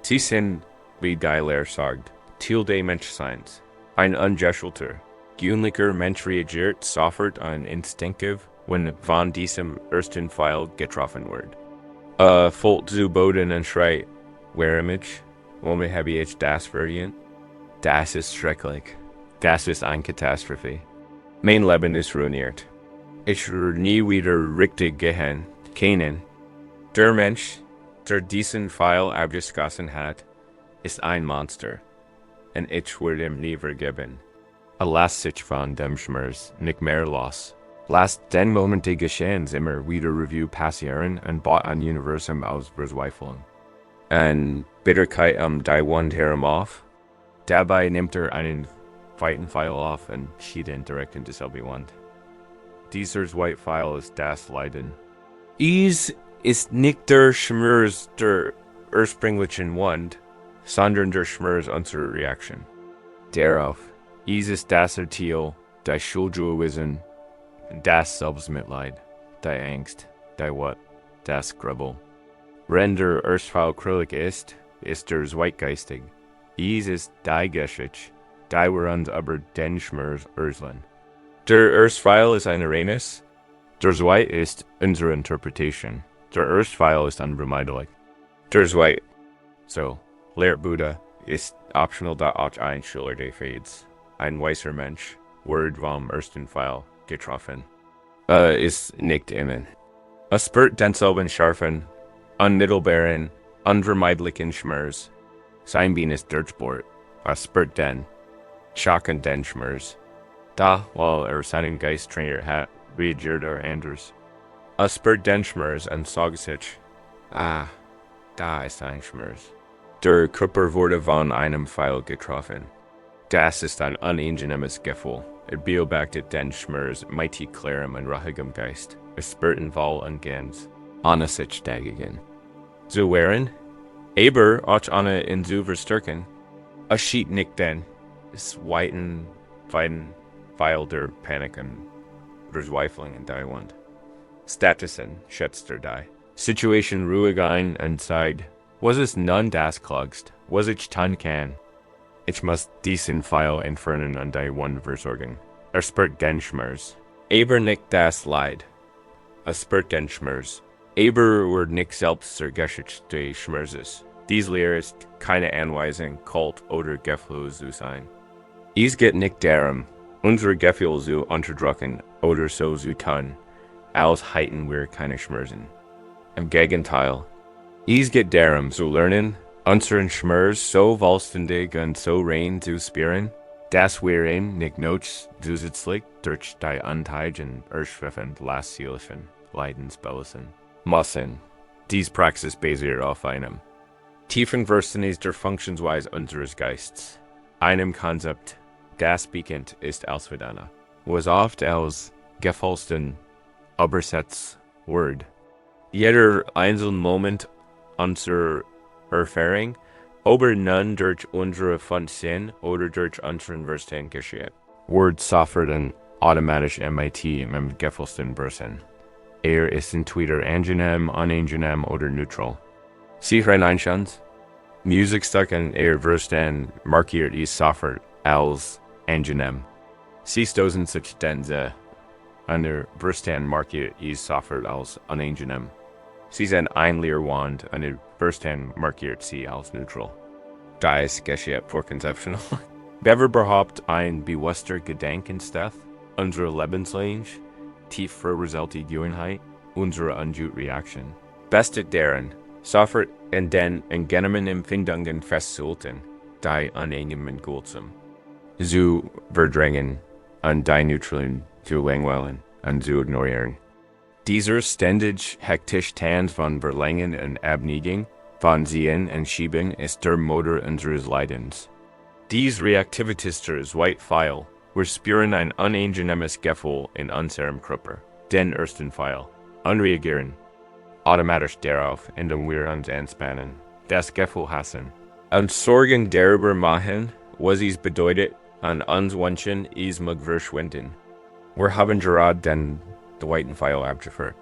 Sie sind, wie die Lehre sagt, Teil des Menschseins, ein ungeschulter, gewöhnlicher Mensch reagiert sofort und instinktiv, wenn von diesem ersten Pfeil getroffen wird. Fällt zu Boden und schreit, wehre mich, womit habe ich das verdient? Das ist schrecklich. Das ist eine Katastrophe. Mein Leben ist ruiniert. Ich werde nie wieder richtig gehen können. Der Mensch, der diesen Pfeil abgeschossen hat, ist ein Monster. Und ich werde ihm nie vergeben. Lass sich von dem Schmerz nicht mehr los. Lass den Moment des Geschehens immer wieder Revue passieren und baut ein Universum aus Verzweiflung. Und Bitterkeit die Wund herum auf. Dabei nimmt einen zweiten Pfeil auf und schießt ihn direkt in dieselbe Wand. Dieser zweite Pfeil ist das Leiden. Es ist nicht der Schmerz der ursprünglichen Wund, sondern der Schmerz unserer Reaktion. Darauf ist das Urteil, die Schuldzuweisung, das Selbstmitleid, die Angst, die Wut, das Grübel. Wenn der Urteil krüllig ist der zweitgeistig. Es ist die Geschichte, die wir uns über den Schmerz erzeln. Der Urteil ist ein reines, der zweite ist unsere Interpretation. Der Urteil ist unvermeidlich. Der zweite, so, lehrt Buddha, ist optional da auch ein Schüler des Friedens. Ein weiser Mensch, wird vom ersten Pfeil getroffen. Ist nicht innen. Spürt denselben scharfen, unmittelbaren, unvermeidlichen Schmerz. Sein Bein ist durchbohrt. Spürt den, schockend den Schmerz. Da, weil seinen Geist trainiert hat, reagiert anders. Spürt den Schmerz und sagt sich, da ist ein Schmerz. Der Körper wurde von einem Pfeil getroffen. Das ist ein unangenehmes Gefühl. Beobachtet den Schmerz mit klarem und ruhigem Geist. Spürt ihn wohl und ganz, ohne sich dagegen zu wehren, aber auch ohne ihn zu verstärken. Schied nicht denn, es weiten Weil der Paniken, Verzweiflung in Dauernd. Statusen schätzt der die. Situation ruhig ein und sagt, was es nun das klagst, was ich tun kann. Ich muss diesen Pfeil entfernen und die Wund versorgen. Spürt gen Schmerz. Aber nicht das Leid. Spürt gen Schmerz. Aber wird nicht selbst zergeschickt durch Schmerzes. Dies Lehre ist keine Anweisung, Kult oder Gefühl zu sein. Es geht nicht darum, unsere Gefühle zu unterdrücken oder so zu tun, als hätten wir keine Schmerzen. Im Gegenteil, es geht darum zu lernen, unseren Schmerz so vollständig und so rein zu spüren, dass wir ihn nicht nötig zusätzlich durch die Anzeigen erschöpfend lastlichen Leidensbelassen müssen. Dies Praxis basiert auf einem tiefen Verständnis der Funktionsweise unseres Geistes, einem Konzept, das bekannt ist als Vedana, was oft als Gefühlsten übersetzt wird. Jeder einzelne Moment unserer Erfahrung, ob nun durch unsere Funktion oder durch unseren Verstand geschieht, wird sofort und automatisch MIT im Gefühlsten Person. Ist entweder angenehm, unangenehm oder neutral. Sie Einschätz, Musikstück in Verstand markiert ist sofort als angenehm. Sie stoßen sich denn an der Verstand markiert ist sofort als unangenehm. Sie sind ein Lehrwand und der Verstand markiert sie als neutral. Das geschieht vorkonzeptional. Wer behauptet ein bewusster Gedankensteth, unsere Lebenslänge, tief verurteilte Gewohnheit, unsere Unjut-Reaktion. Bestet darin, sofort in den angenehmen Empfindungen festzuhalten, die unangenehmen Guldsam. Zu verdrängen und die neutralen zu langweilen und zu ignorieren. Dieser ständig hektische Tanz von Verlangen und Abneigung, von Sehen und Schieben ist der Motor unseres Leidens. Dies Reaktivität ist weit Pfeil. Wir spüren ein unangenehmes Gefühl in unserem Körper. Den ersten Pfeil. Unreagieren. Automatisch darauf, indem wir uns entspannen. Das Gefühl hassen. Und Sorgen darüber machen, was es bedeutet, und uns wünschen, es mag verschwinden. Wir haben gerade den zweiten Pfeil abgeführt.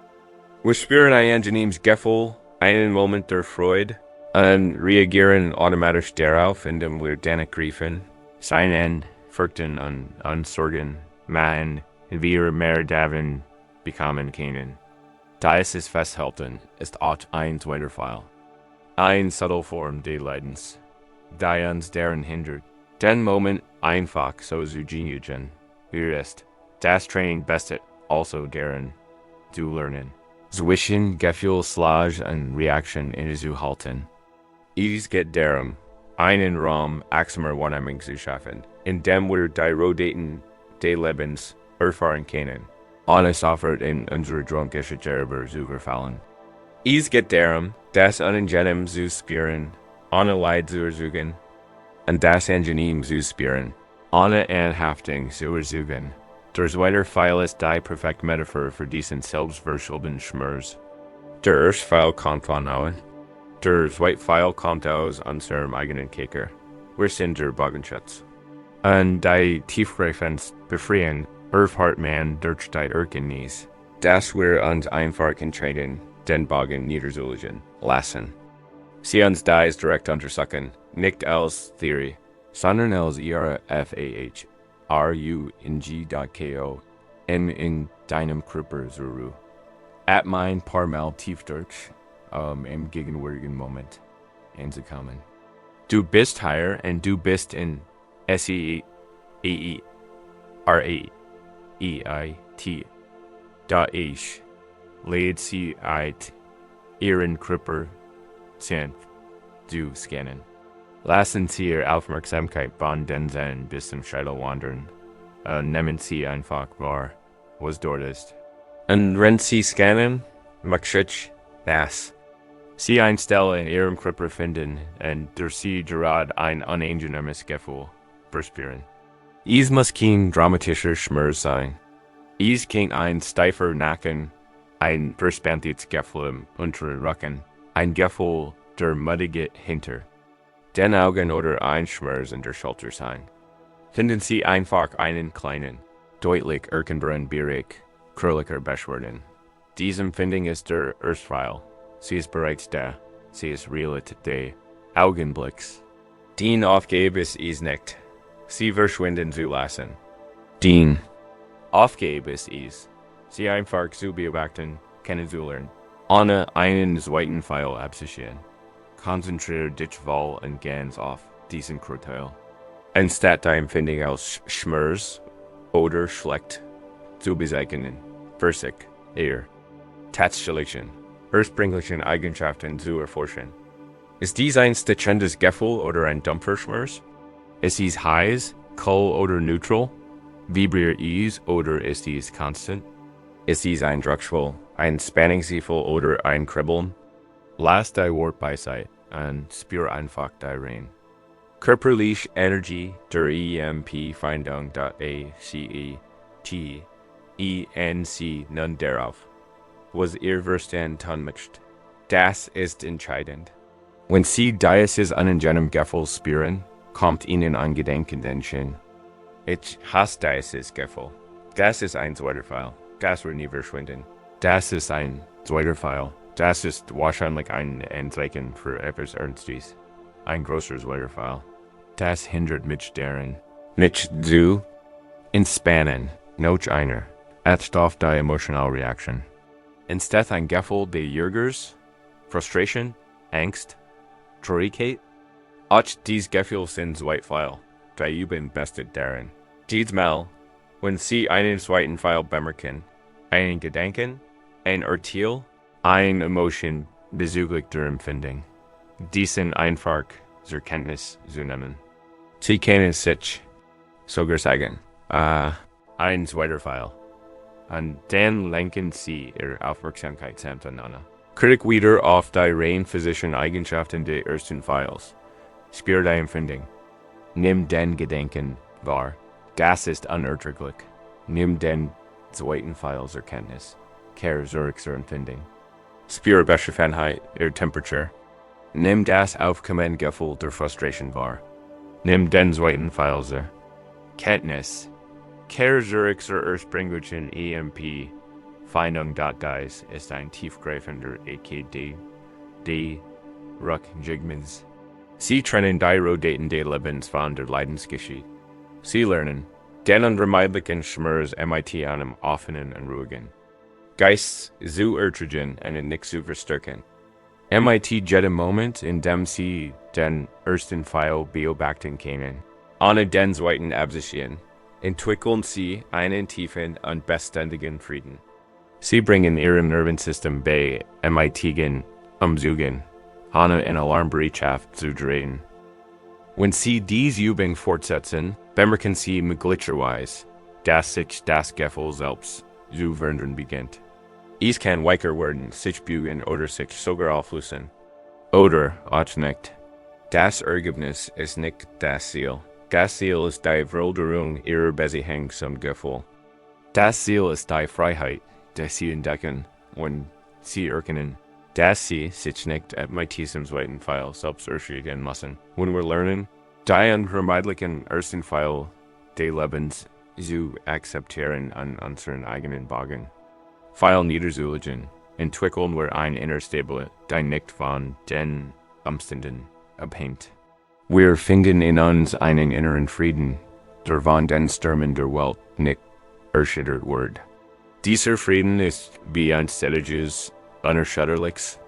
Wir spüren ein angenehmes Gefühl, einen Moment der Freude, und reagieren automatisch darauf, indem wir dann ergreifen, seinen Furchten und Sorgen machen, wir mehr davon bekommen können. Das ist Festhalten, ist auch ein zweiter Pfeil. Eine subtle Form des Leidens, die uns daran hindert, den Moment einfach so zu genießen, wie ist. Das Training bestet also daran, zu lernen. Zwischen Gefühl, Slag und Reaktion innezuhalten. Es geht darum, einen Raum achtsamer Wahrnehmung zu schaffen, in dem wir die Rodaten des Lebens erfahren können, ohne sofort in unsere drunkische Gerber zu verfallen. Es geht darum, das Unangenehm zu spüren, ohne Leid zu ersuchen, und das Angenehm zu spüren, ohne Anhaftung zu ersuchen. Der zweite Pfeil ist die perfekte Metaphor für diesen selbstverschulden Schmerz. Der erste Pfeil kommt von außen. Der zweite Pfeil kommt aus unserem eigenen Kicker. Wir sind der Bogenschutz. Und die Tiefgreifens befreien, erfahrt man durch die Erkenntnis, dass wir uns einfach entscheiden, den Bogen niederzulegen lassen. Sie uns dies direkt untersuchen, nicht als Theorie, sondern als IRFAH. RUNG.ko in deinem Körper zu at mein paar Mal tief durch im gegenwärtigen Moment anzukommen. Du bist hier und du bist in SEERAEIT da ich lädt sie eit ihren Körper sind zu scannen. Lassen Sie Ihre Aufmerksamkeit von den Zen bis zum Scheitel wandern. Nehmen Sie einfach wahr, was dort ist. Und wenn Sie scannen, macht sich das. Sie eine Stelle in Ihrem Körper finden und durch Sie gerade ein unangenehmes Gefühl verspüren. Es muss kein dramatischer Schmerz sein. Es kann ein steifer Nacken, ein verspanntes Gefühl im unteren Rücken, ein Gefühl der Müdigkeit hinter den Augen oder ein Schmerz in der Schulter sein. Finden Sie einfach einen kleinen, deutlich erkenbaren Bierig, krölicher Beschwerden. Diese Empfindung ist der Erstfeil. Sie ist bereits da. Sie ist Realität des Augenblicks. Den Aufgabe ist nicht. Sie verschwinden zu lassen. Den Aufgabe ist, sie einfach zu beobachten, kennenzulernen, ohne einen zweiten Pfeil abzuschieben. Konzentriere dich voll und ganz auf diesen Urteil. Anstatt die Empfindung als Schmerz oder schlecht zu bezeichnen, Versig, tatsächlichen, ursprünglichen Eigenschaften zu erforschen. Ist dies ein stechendes Gefühl oder ein dumpfer Schmerz? Ist dies heiß, kalt oder neutral? Vibriert dies oder ist dies konstant? Ist dies ein Druckschwall, ein Spannungsgefühl oder ein Kribbeln? Lass die Wort beiseite und spür einfach die rein. Körperliche Energie der EMP-Findung nun darauf, was ihr Verstand tunmischt. Das ist entscheidend. Wenn Sie dieses unangenehm Gefühl spüren, kommt Ihnen ein Gedanken den Sinn. Ich hasse dieses Gefühl. Das ist ein zweiter Pfeil. Das wird nie verschwinden. Das ist ein zweiter Pfeil. Das ist wahrscheinlich ein Anzeichen für etwas Ernstes. Ein großer zweiter Pfeil. Das hindert mich daran, nicht zu entspannen, noch einer, auf die emotionale Reaktion. Instead ein Gefühl des Ärgers, Frustration, Angst, Traurigkeit. Auch dies Gefühl sind zwei Pfeil, die üben bestet daran. Diesmal, wenn Sie einen zweiten Pfeil bemerken, einen Gedanken, ein Urteil, eine Emotion bezüglich der Empfindung, diesen einfach zur Kenntnis zu nehmen. Sie können sich sogar sagen, ein zweiter Pfeil. Und dann lenken Sie Ihre Aufmerksamkeit aneinander. Kritik wieder auf die rein physischen Eigenschaften des ersten Pfeils. Spür die Empfindung. Nimm den Gedanken wahr. Das ist unerträglich. Nimm den zweiten Pfeil zur Kenntnis. Kehr zurück zur Empfindung. Spür Beschäftigkeit, Ihre Temperatur. Nimm das aufkommende Gefühl der Frustration wahr. Nimm den zweiten Pfeil zur Kenntnis. Kehr zurück zur ursprünglichen EMP. Findung Geist ist ein tiefgreifender AKD, die Rückjigmens. Sie trennen die Rodaten des Lebens von der Leidensgeschichte. Sie lernen, den unvermeidlichen Schmerz mit einem offenen und ruhigen Geist zu ertragen und nicht zu verstärken. Mit jedem Moment, in dem Sie den ersten Pfeil beobachten können, ohne den zweiten abzuschieben, entwickeln Sie einen tiefen und beständigen Frieden. Sie bringen Ihrem Nervensystem bei, gegen Umzügen, ohne in Alarmbereitschaft zu drehen. Wenn Sie diese Übung fortsetzen, bemerken Sie möglicherweise, dass sich das Gefühl selbst zu verändern beginnt. Es kann weicher werden, sich bügen oder sich sogar auflösen. Oder auch nicht. Das Ergebnis ist nicht das Ziel. Das Ziel ist die Veränderung Ihrer Beziehung zum Gefühl. Das Ziel ist die Freiheit, die Sie entdecken, wenn Sie erkennen, dass Sie sich nicht mit diesem zweiten Pfeil selbst erschrecken müssen. Wenn wir lernen, die unvermeidlichen ersten Pfeil des Lebens zu akzeptieren an unseren eigenen Wagen. Pfeil niederzulegen, entwickeln wir eine innere Stabilität, die nicht von den Umständen abhängt. Wir finden in uns einen inneren Frieden, der von den Stürmen der Welt nicht erschüttert wird. Dieser Frieden ist wie ein stetiges, unerschütterliches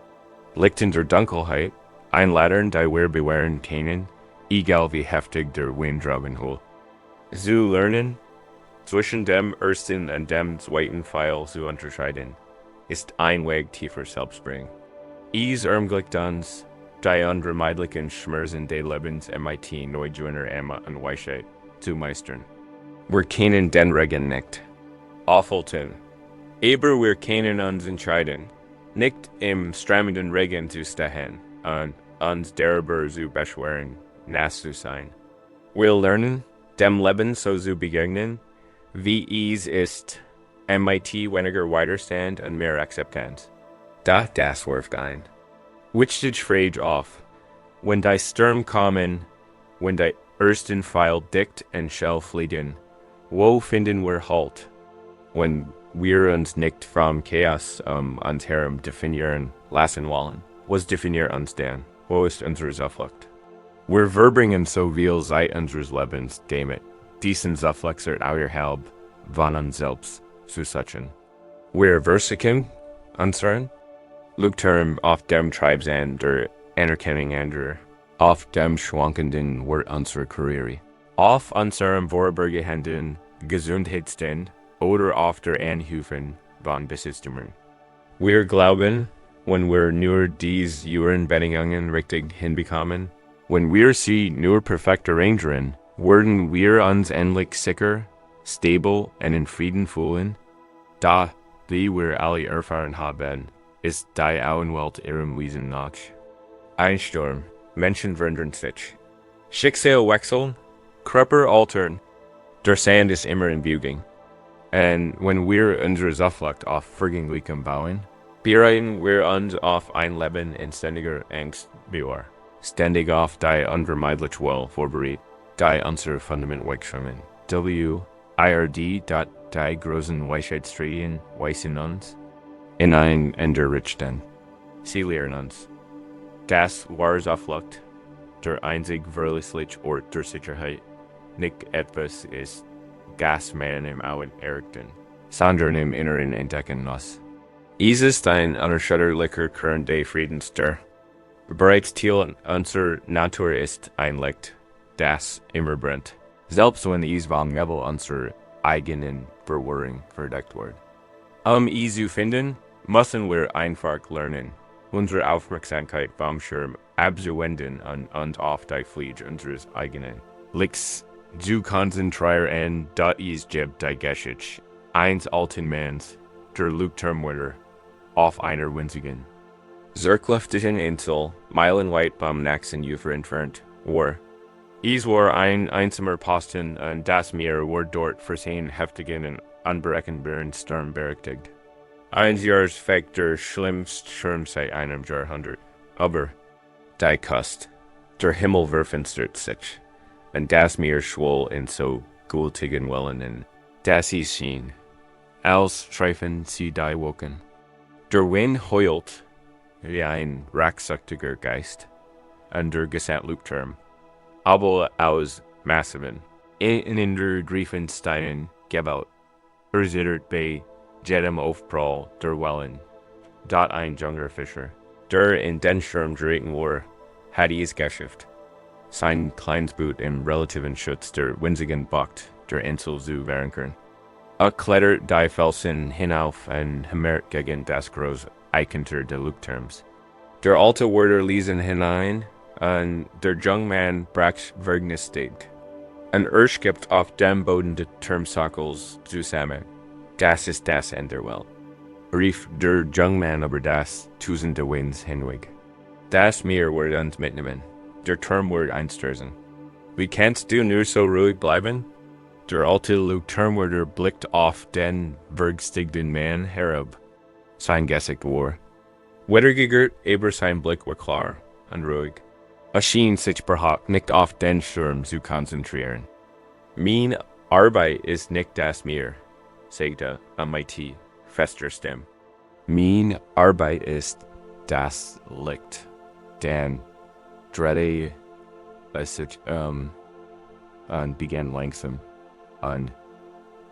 Licht in der Dunkelheit, ein Latern, die wir bewahren können, egal wie heftig der Wind tragen will. Zu lernen, zwischen dem ersten und dem zweiten Pfeil zu unterscheiden, ist ein Weg tiefer Selbstbring. Es ermöglicht uns, die unvermeidlichen Schmerzen des Lebens mit neuer Emma und Weisheit zu meistern. Wir kennen den Regen nicht. Aufhalten. Aber wir können uns entscheiden, nicht im strömenden Regen zu stehen und uns darüber zu beschweren, nass zu sein. Wir lernen, dem Leben so zu begegnen, wie es ist, mit weniger Widerstand und mehr Akzeptanz. Das wirft ein. Wichtig Frage auf, wenn die Sturm kommen, wenn die ersten Pfeil dicht und schnell fliegen, Wo finden wir Halt? Wenn wir uns nicht vom Chaos uns herum definieren lassen wollen. Was definiert uns denn? Wo ist unsere Zuflucht? Wir verbringen so viel Zeit unseres Lebens damit, diesen Zuflucht außerhalb von uns selbst zu suchen. Wir versuchen, unseren Leuchtturm auf dem Treibsand der Anerkennung anderer, auf dem schwankenden Wort unserer Karriere, auf unserem vorübergehenden Gesundheitsstand oder auf der Anhöfen von Besitztümern. Wir glauben, wenn wir nur diese Bedingungen richtig hinbekommen, wenn wir sie nur perfekt arrangieren, werden wir uns endlich sicher, stabil und in Frieden fühlen. Da, wie wir alle erfahren haben, ist die Auenwelt ihrem Wesen nach. Ein Sturm, Menschen verändern sich. Schicksal wechseln, Körper altern, der Sand ist immer in Bewegung. Und wenn wir unsere Zuflucht auf Vergänglichkeit bauen, bereiten wir uns auf ein Leben in ständiger Angst vor, ständig auf die unvermeidliche Wohl vorbereitet, die unser Fundament wegschwimmen. W.I.R.D. Die großen Weisheitsstrahlen weisen uns in ein Enderrichten. Sie lehren uns, dass wahre Zuflucht der einzig verlässliche Ort der Sicherheit nicht etwas ist, das man im Außen errichten, sondern im Inneren entdecken muss. Es ist ein unerschütterlicher Kern des Friedens, der bereits Teil unserer Natur ist, ein Licht, das immer brennt, selbst wenn es vom Nebel unserer eigenen Verwirrung verdeckt wird. Es zu finden, müssen wir einfach lernen, unsere Aufmerksamkeit vom Schirm abzuwenden und auf die Fliege unseres eigenen Lichts zu konzentrieren, das ist die Geschichte eines alten Manns, der Leuchtturmwärter auf einer winzigen, zerklüfteten Insel, meilenweit vom nächsten Ufer entfernt war. Es war ein einsamer Posten und das Meer war dort für seinen heftigen und unberechenbaren Sturm berechtigt. Eines Jahres fegt der schlimmste Sturm seit einem Jahrhundert. Aber die Küste, der Himmel verfinstert sich, und das Meer schwoll in so gultigen Wellen, dass es schien, als streifen sie die Wolken. Der Wind heult wie ein rachsüchtiger Geist, und der gesamte Leuchtturm, aber aus massiven, in der Griefen Steinen gebaut, erzittert bei jedem Aufprall der Wellen. Dort ein junger Fischer, der in den Sturm geraten war, hat es geschafft, sein kleines Boot im relativen Schutz der winzigen Bucht der Insel zu verankern. Klettert die Felsen hinauf und hämmert gegen das große Eikentor des Leuchtturms. Der alte Wärter ließ ihn hinein, und der junge Mann brach vergnüstig. Und gibt auf dem Boden des Turmsockels zusammen. Das ist das Ende der Welt, rief der junge Mann über das tausende Winds hinweg. Das Meer wird uns mitnehmen, der Turm wird einstürzen. Wie kannst du nur so ruhig bleiben? Der alte Leuchtturmwärter blickt auf den vergstigten Mann herab. Sein Gesicht war wettergegert, aber sein Blick war klar und ruhig. Schien sich behagt nicht auf den Sturm zu konzentrieren. Meine Arbeit ist nicht das Meer, sagte mit fester Stimme. Meine Arbeit ist das Licht. Dann drehte es sich und begann langsam und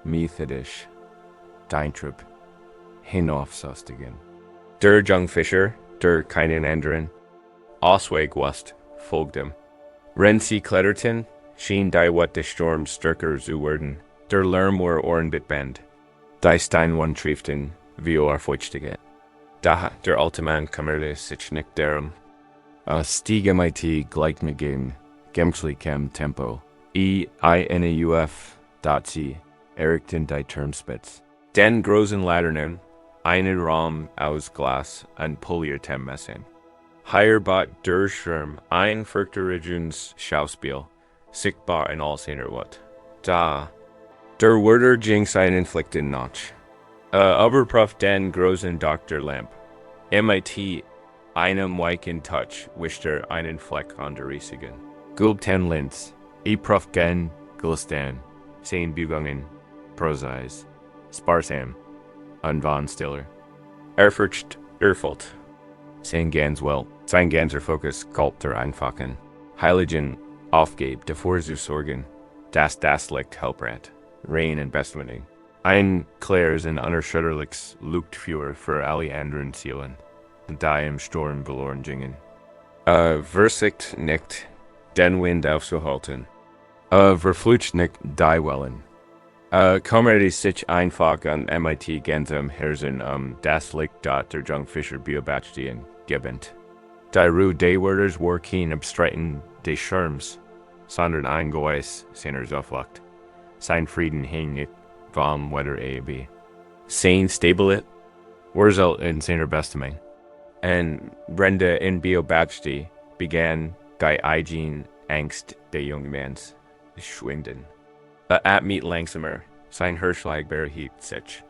methodisch den Trip hinaufzustigen. Der junge Fischer, der keinen anderen Ausweg wusste, folgte ihm. Wenn sie kletterten, schien die Wut des Sturms stärker zu werden. Der Lärm war ohrenbetäubend. Die Steinwand trieften wie feuchtige. Da der alte Mann kümmerte sich nicht darum. Stieg mit gleichmäßigem, gemütlichem Tempo. Inauf, sie erreichten die Turmspitze. Den großen Laternen, einen Raum aus Glas und poliertem Messing. Hier bat der Schirm ein furchterregendes Schauspiel, sichtbar in all seiner Wut. Da, der Wärter ging seinen Pflichten nach. Überprüft den großen Doktorlamp. Mit einem weichen Touch wischte einen Fleck an der riesigen, gulbten Linz. Prüft gen Gulstan. sein Bugungen, Prosais, Sparsam, Unvan Stiller, Erfurcht, Erfurt, sein Ganswell, sein ganzer Fokus Kalt der Einfachen, Heiligen, Aufgabe, davor zu sorgen, das Licht Helbrand, Rein und Bestwinning. Ein Clares in unerschütterlichs Luftführer für alle anderen Zielen, da im Sturm verloren gingen. Versicht nicht, den Wind aufzuhalten. Verflucht nicht, die Wellen. Kommen sich einfach an MIT Gensam Herzen das Licht dort der Jungfischer Biobachdien gebend. Die Ruhe des Wörters war kein Abstreiten des Schirms, sondern ein Gewiss seiner Zuflucht. Sein Frieden hing nicht vom Wetter A.B. Sein Stabilit, Wurzel in seiner Bestimung. En Brenda in Biobachdie began die eigen Angst des jungen Manns schwinden. At meet langsamer, sein Hirschlag hielt sich.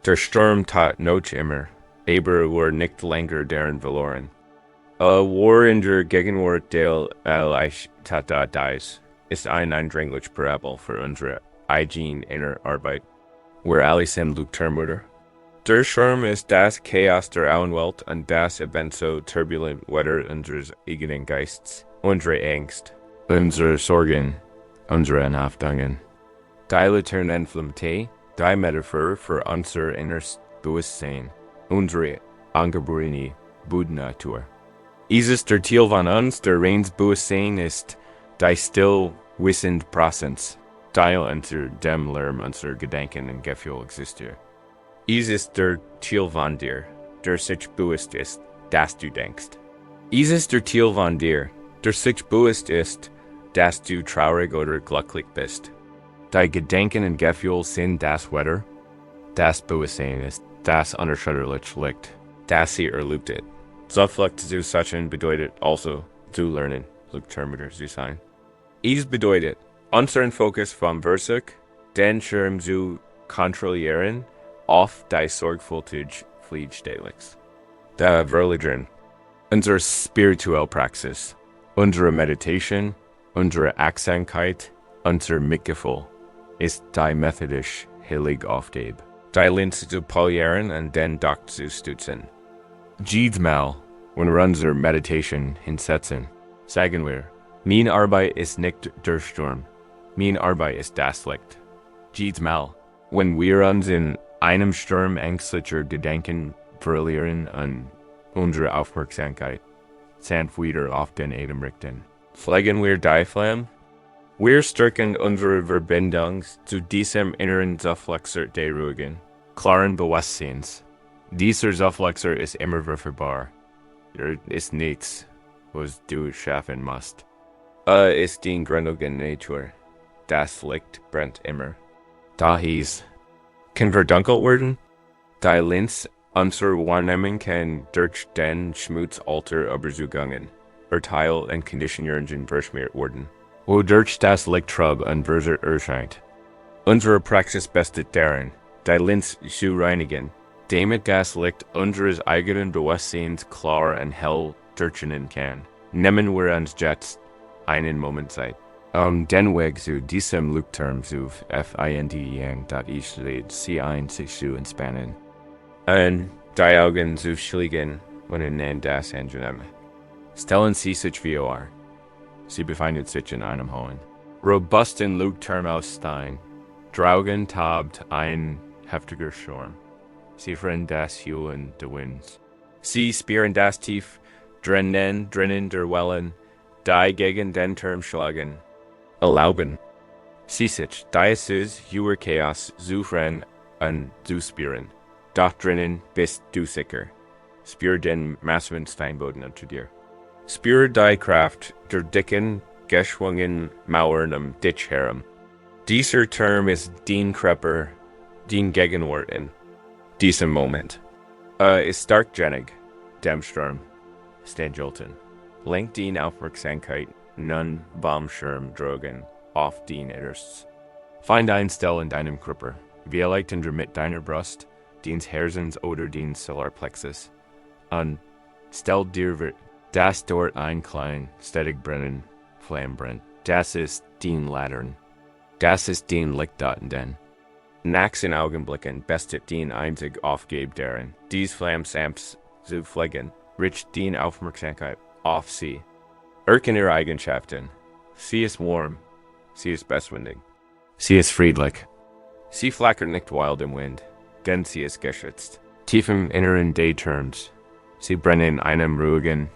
Der Sturm tat noch immer, aber war nicht länger deren verloren. War in der Gegenwart del Eich tata dies, ist ein eindringlich Parabel für unsere eigen innere Arbeit, where Alisem Luktermutter. Der Sturm ist das Chaos der Auenwelt und das ebenso turbulent Wetter unseres eigenen Geists, unsere Angst, unsere Sorgen, unsere Anhaftungen. Die Laternenflammte, die Metaphor für unser inneres Bewusstsein, unsere angeborene Buddnatur. Dieses der Ziel von uns, der reins Bewusstsein ist, die still wissend Prozess, Teil unser dem Lärm unser Gedanken und Gefühl existiert. Ist der Ziel von dir, der sich bewusst ist, dass du denkst. Ist der Ziel von dir, der sich bewusst ist, dass du traurig oder glücklich bist. Die Gedanken und Gefühl sind das Wetter, das Bewusstsein ist, das unerschütterlich Licht, das sie erlebtet. Zuflucht zu suchen bedeutet also zu lernen, Leuchtturmmutter zu sein. Es bedeutet, unseren Fokus vom Versuch, den Schirm zu kontrollieren, auf die Sorgfältig Pflichtstelligs. Der Religion, unsere spirituelle Praxis, unsere Meditation, unsere Achtsamkeit, unser Mitgefühl, ist die methodisch heilig Aufgabe. Die Linse zu polieren und den Dach zu stützen. Jedes Mal, wenn wir unsere Meditation hinsetzen, sagen wir, meine Arbeit ist nicht der Sturm, meine Arbeit ist das Licht. Jedes Mal, wenn wir uns in einem Sturm ängstlicher Gedanken verlieren und unsere Aufmerksamkeit sanft wieder auf den Atem richten, pflegen wir die Flamme. Wir stärken unsere Verbindung zu diesem inneren Zufluxer der ruhigen, klaren Bewusstseins. Dieser Zufluxer ist immer verfügbar. Ist nichts, was du schaffen musst. Ist die gründliche Natur. Das Licht brennt immer. Da hieß, kann verdunkelt werden? Die Linz unserer Wahrnehmung kann durch den Schmutzalter übergegangen, Teil und Konditionierungen verschmiert worden. Wodurch das Lichttrub unversert erscheint. Unsere Praxis bestet darin, die Linz zu reinigen, damit das Licht unseres eigenen Bewusstseins klar und hell durchscheinen kann. Nehmen wir uns jetzt einen Moment Zeit, den Weg zu diesem Lichtturm zu finden, das ich lädt, sie sich zu entspannen. Und die Augen zu schließen, wenn das angenehm. Stellen Sie sich wie er. Sie befindet sich in einem hohen, robusten Lichtturm aus Stein. Draugen tobt ein heftiger Sturm. Sie fühlen das Heulen der Winds. Sie spüren das tief drinnen der Wellen, die gegen den Turm schlagen. Erlauben. Sie sich, dieses höhere Chaos suchen und zu spüren. Doch drinnen bist du sicher. Spür den massiven Steinboden unter dir. Spür die Kraft der dicken, geschwungenen Mauern dich herum. Dieser Turm ist den Körper, den Gegenwart in diesem Moment. Ist stark genug, dem Sturm, Stan Jolton. Lenkt den Aufmerksamkeit nun vom Schirm drogen auf den Erst. Find ein Stell in deinem Körper, vielleicht mit deiner Brust, den Herzens oder den Solarplexus, und stell dir wird, dass dort ein klein, ständig brennen, Flamme brennt. Das ist den Latern. Das ist den Lichtdaten. Nax in Augenblicken bestet den einzig Aufgeb deren. Dies Flamm Samps zu pflegen, rich den Aufmerksamkeit auf sie. Ihre Eigenschaften. Sie ist warm. Sie ist bestwindig. Sie ist friedlich. Sie flackert nicht wild im Wind. Denn sie ist geschützt. Tiefem inneren Day-Terms. Sie brennen einem ruhigen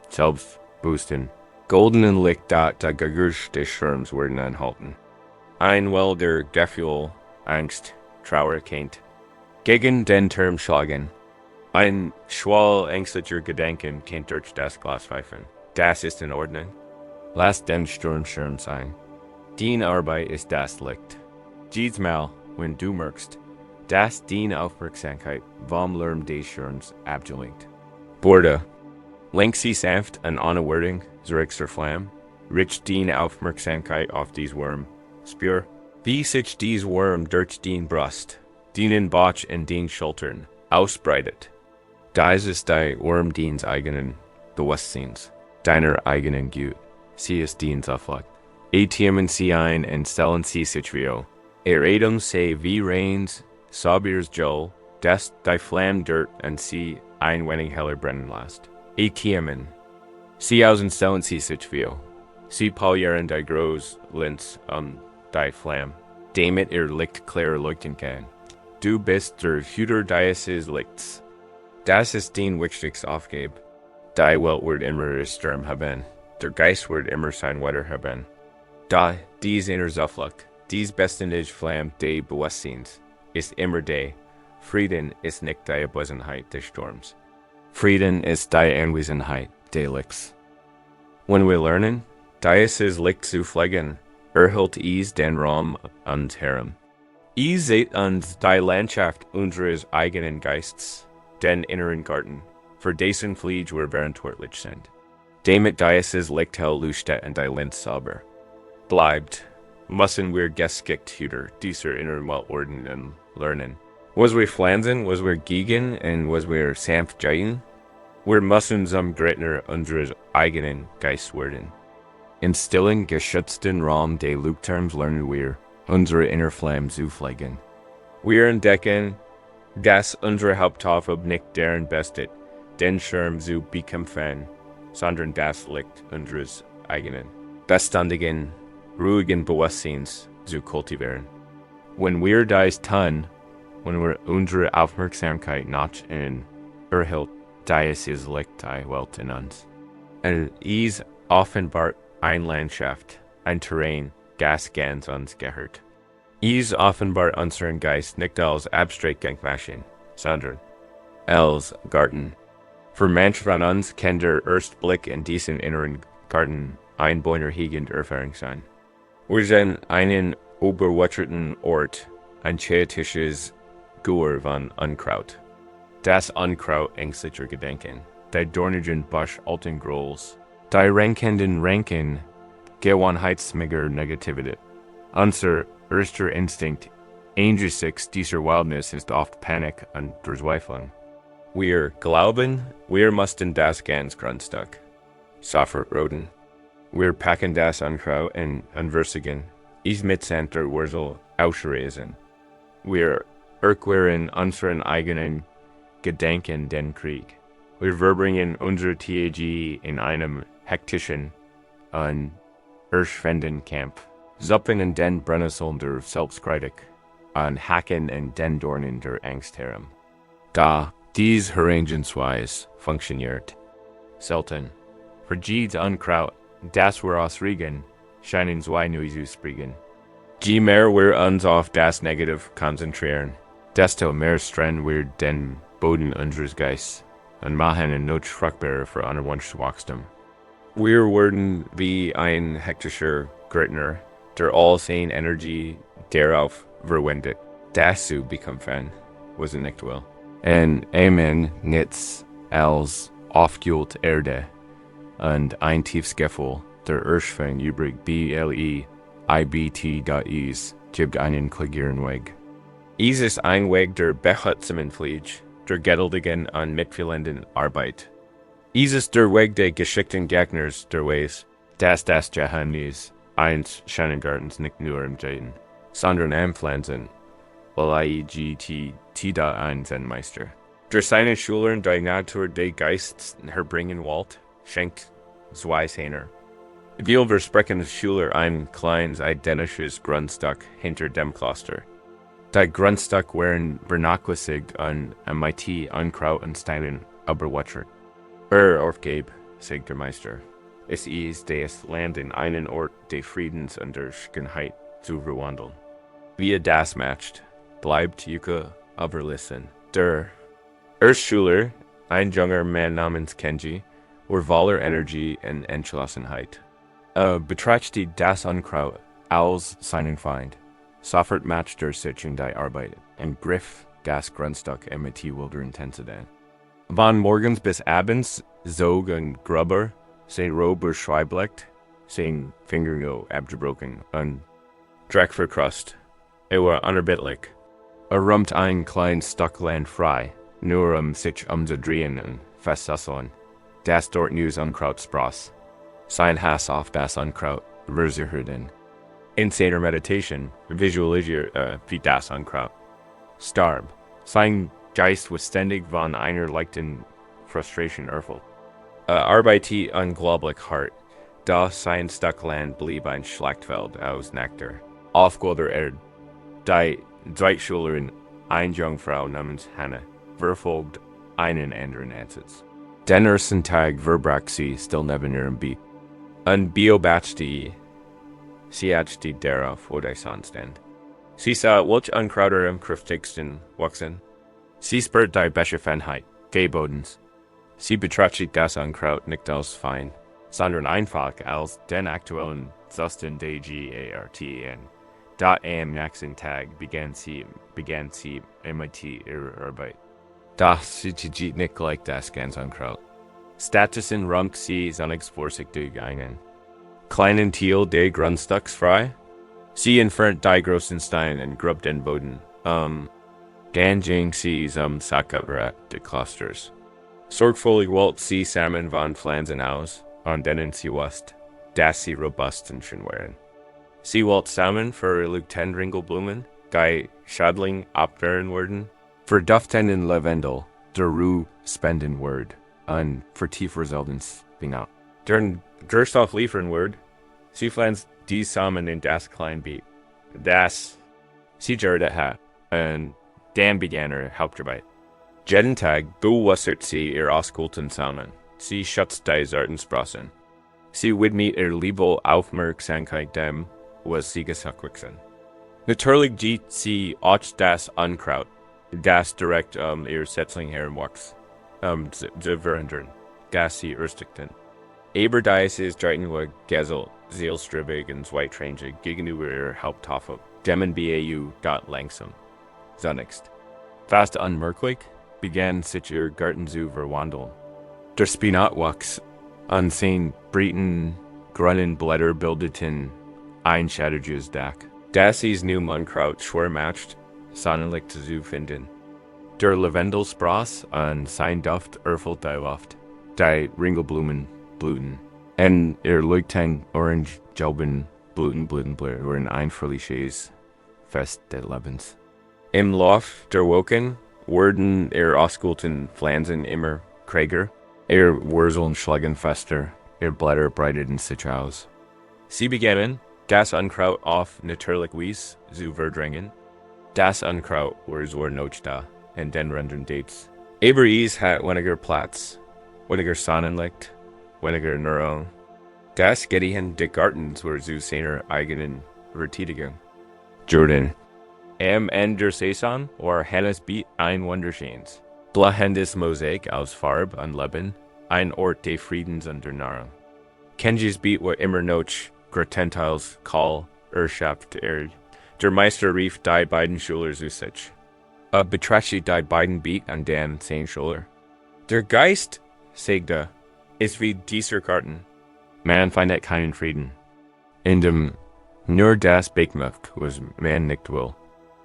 Selbstbewusstsein. Goldenen Licht der Gegursch des Schirms werden anhalten. Ein Well der Gefühl, Angst, Trauer kennt. Gegen den Term schlagen. Ein Schwall ängstlicher Gedanken kennt durch das Glas pfeifen. Das ist in Ordnung. Lass den Sturmschirm sein. Dien Arbeit ist das Licht. Jedes Mal, wenn du merkst, dass die Aufmerksamkeit vom Lärm des Schirms abgelenkt. Borde. Lenk sie sanft an Anwerdung, zurück zur Flamme. Rich die Aufmerksamkeit auf dies Wurm. Spür, wie sich dies Wurm durch den Brust, den Bauch und den Schultern ausbreitet. Das ist die Wurm diens eigenen Bewusstseins, deiner eigenen Gut. Sie ist diens Auflagt. Atmen sie ein und stellen sie sich wie. Edem se wie Reins, Sabirs Joel, dass die Flamme dirt und sie ein wenig heller brennen lässt. Atmen. Sie stellen sie sich wie. Sie polieren die Groß Linz die Flamme, damit Licht klar leuchten kann. Du bist der Hüter dieses Lichts. Das ist den wichtigste Aufgabe. Die Welt wird immer Sturm haben. Der Geist wird immer sein Wetter haben. Da dies inner Zuflucht, dies beständige Flamme des Bewusstseins, ist immer da. Frieden ist nicht die Abwesenheit des Sturms. Frieden ist die Anwesenheit des Lichts. Wenn wir lernen, dieses Licht zu pflegen, erhält es den Raum und Herren. Es seht uns die Landschaft unseres eigenen Geistes, den inneren Garten, für dessen Pflege wir verantwortlich sind. Damit dieses Licht hell leuchtet und die Linz sauber bleibt, müssen wir geschickt hüter dieser inneren Welt werden und lernen. Was wir pflanzen, was wir gegen und was wir sanft gehen, wir müssen zum Gärtner unseres eigenen Geistes werden. In stillen, geschützten Raum des Leuchtturms lernen wir, unsere Innerflamme zu pflegen. Wir entdecken, dass unsere Hauptaufgabe nicht deren bestet, den Schirm zu bekämpfen, sondern das Licht unseres eigenen, beständigen, ruhigen Bewusstseins zu kultivieren. Wenn wir dies tun, wenn wir unsere Aufmerksamkeit nicht in erhält, dies ist Licht die Welt in uns. Und es offenbart eine Landschaft, ein Terrain, das ganz uns gehört. Es offenbart unseren Geist nicht als abstrakt Gedanken, sondern als Garten. Für manche von uns kann der erste Blick in diesen inneren Garten ein beunruhigende Erfahrung sein. Wir sehen einen überwucherten Ort, ein chaotisches Gur von Unkraut. Das Unkraut ängstlicher Gedanken, die dornigen Busch alten Grolls, die rankenden Ranken, Gewohnheitsmäger Negativität. Unser erster Instinkt, angesichts dieser Wildnis ist oft Panik und Verzweiflung. Wir glauben, wir müssten das ganz Grundstück sofort roden. Wir packen das Unkraut und würzigen, es mit sanfter Wurzel ausreißen. Wir erklären unseren eigenen Gedanken den Krieg. Wir verbringen unser TAG in einem hektischen und erschwenden Kampf, Suppen in den Brennnesseln der Selbstkritik und Hacken in den Dornen der Angst herum. Da dies Herangensweise funktioniert, selten, für jedes Unkraut, das wir ausregen, scheinen zwei neue zu springen. Je mehr wir uns auf das Negativ konzentrieren, desto mehr strennen wir den Boden unseres Geistes und machen ihn noch fruchtbarer für unerwünschtes Wachstum. Wir werden wie ein hektischer Gärtner, der all seine Energie darauf verwendet, das zu bekämpfen, was er nicht will. Und Amen nichts als aufgehüllte Erde und ein tiefes Gefühl, der Ursprung übrig BLEIBT.is gibt einen kläglichen Weg. Es ist ein Weg der behutsame Pflege, der geduldigen und mitfühlenden Arbeit. Es ist der Weg der geschickten Gegners der Weis, dass das Geheimnis eins Schönengartens nicht nur im Jaden, sondern am Pflanzen, weil da ein Zen-Meister. Durch seine Schulern die Natur des Geistes herbringen wollt, schenkt Zweishener. Wir versprechen Schüler ein kleines identisches Grundstück hinter dem Kloster. Die Grundstück wären vernachlässigt und MIT Unkraut und Steinen überwatert. Aufgab, sagt der Meister. Es ist das Land in einen Ort des Friedens und der Schönheit zu verwandeln. Wie das matcht, bleibt Yuka überlassen. Der Schüler, ein junger Mann namens Kenji, war voller Energie und Entschlossenheit. Betrachtete das Unkraut als seinen Feind. Sofort matchte sich in die Arbeit und griff das Grundstück mit wilder Intensität. Von morgens bis abends zog ein Grubber sein Rob beschreibt, sein Fingernail abgebrochen und Dreck verkrust. War unerbittlich. Rummt ein kleines Stück Land frei, nur sich zu drehen und festzusseln. Das dort News Unkraut spross. Sein Hass auf das Unkraut versuchten. In seiner Meditation visualisiert wie das Unkraut starb. Sein Geist was ständig von einer leichten Frustration erfüllt. Arbeitete unglaublich hart, da sein Stück Land blieb ein Schlachtfeld aus Nektar. Aufgewalder die Zweitschülerin, eine Jungfrau namens Hannah, verfolgt einen anderen Ansatz. Den ersten Tag verbrach sie still neben ihrem Beet. Und beobachtete sie darauf, wo die Sonne stand. Sie sah, welch Unkraut am kräftigsten wachsen. Sie spürt die Beschaffenheit, Gebodens. Sie betrachtet das Unkraut nicht als Feind, sondern einfach als den aktuellen Zustand des GARTEN. Da am nächsten Tag begann sie mit ihrer Arbeit. Das sieht nicht gleich das ganze Unkraut. Stattdessen räumt sie vorsichtig einen kleinen Teil des Grundstücks frei. Sie entfernt die großen Steine und grubt den Boden. Dann ging sie zum Sackapparat des Klosters. Sorgfältig wählt sie Samen von Pflanzen aus, an denen sie wächst, dass sie robust und schön wären. Sie wählt Samen für Ringelblumen, die schadling abwehren werden, für duftenden Lavendel, der Ruhe spenden wird, und für tiefverselten Spinat. Deren Gerstoff liefern wird, sie pflanzt die Samen in das Kleinbeet. Das sie jardet hat, und dann begann ihre Hauptarbeit. Jeden Tag bewässert sie ihr ausgeholten Samen. Sie schützt die Sartensprossen. Sie widmet ihr Liebe Aufmerksamkeit dem, was sie gesagt sind. Natürlich sieht sie auch das Unkraut, das direkt ihr Setzling heranwächst, zu verhindern, das sie erstigten. Aber dies ist streitenwohl geselt, zielstrebig und zweitrangig gegenüber ihrer Haupttafel, dem BAU dort langsam. Zunächst. Fast unmerklich begann sich ihr Garten zu verwandeln. Der Spinatwachs an seinen breiten, grünen Blätter bildeten ein schattiges Dach. Das ist nun Unkraut schwer macht, sonnenlicht zu finden. Der Lavendelspross an sein Duft erfüllt die Luft. Die Ringelblumen blühten. Und ihr leuchten orange-gelben Blütenblätter waren ein fröhliches Fest des Lebens. Im Lauf der Wochen wurden ihr ausgeholten Pflanzen immer kräger, ihr Wurzeln schlagen fester, ihr Blätter breiteten sich aus. Sie begannen, das Unkraut auf natürlich Weise zu verdrängen. Das Unkraut war noch da, und den rendern Dates. Aber es hat weniger Platz, weniger Sonnenlicht, weniger Neuron. Das Gedicht des Gartens war zu seiner eigenen Verteidigung. Jordan. Am Ende der Saison war Hannahs Beet ein wunderschönes, blühendes Mosaik aus Farbe und Leben, ein Ort des Friedens und der Nahrung. Kenjis Beet war immer noch grotentals kahl, erschöpft. Der Meister rief die beiden Schüler zu sich. Betrachtet die beiden Beet und dann sein Schüler. Der Geist, sagte, ist wie dieser Garten. Man findet keinen Frieden. In dem nur das Beckmacht, was man nicht will.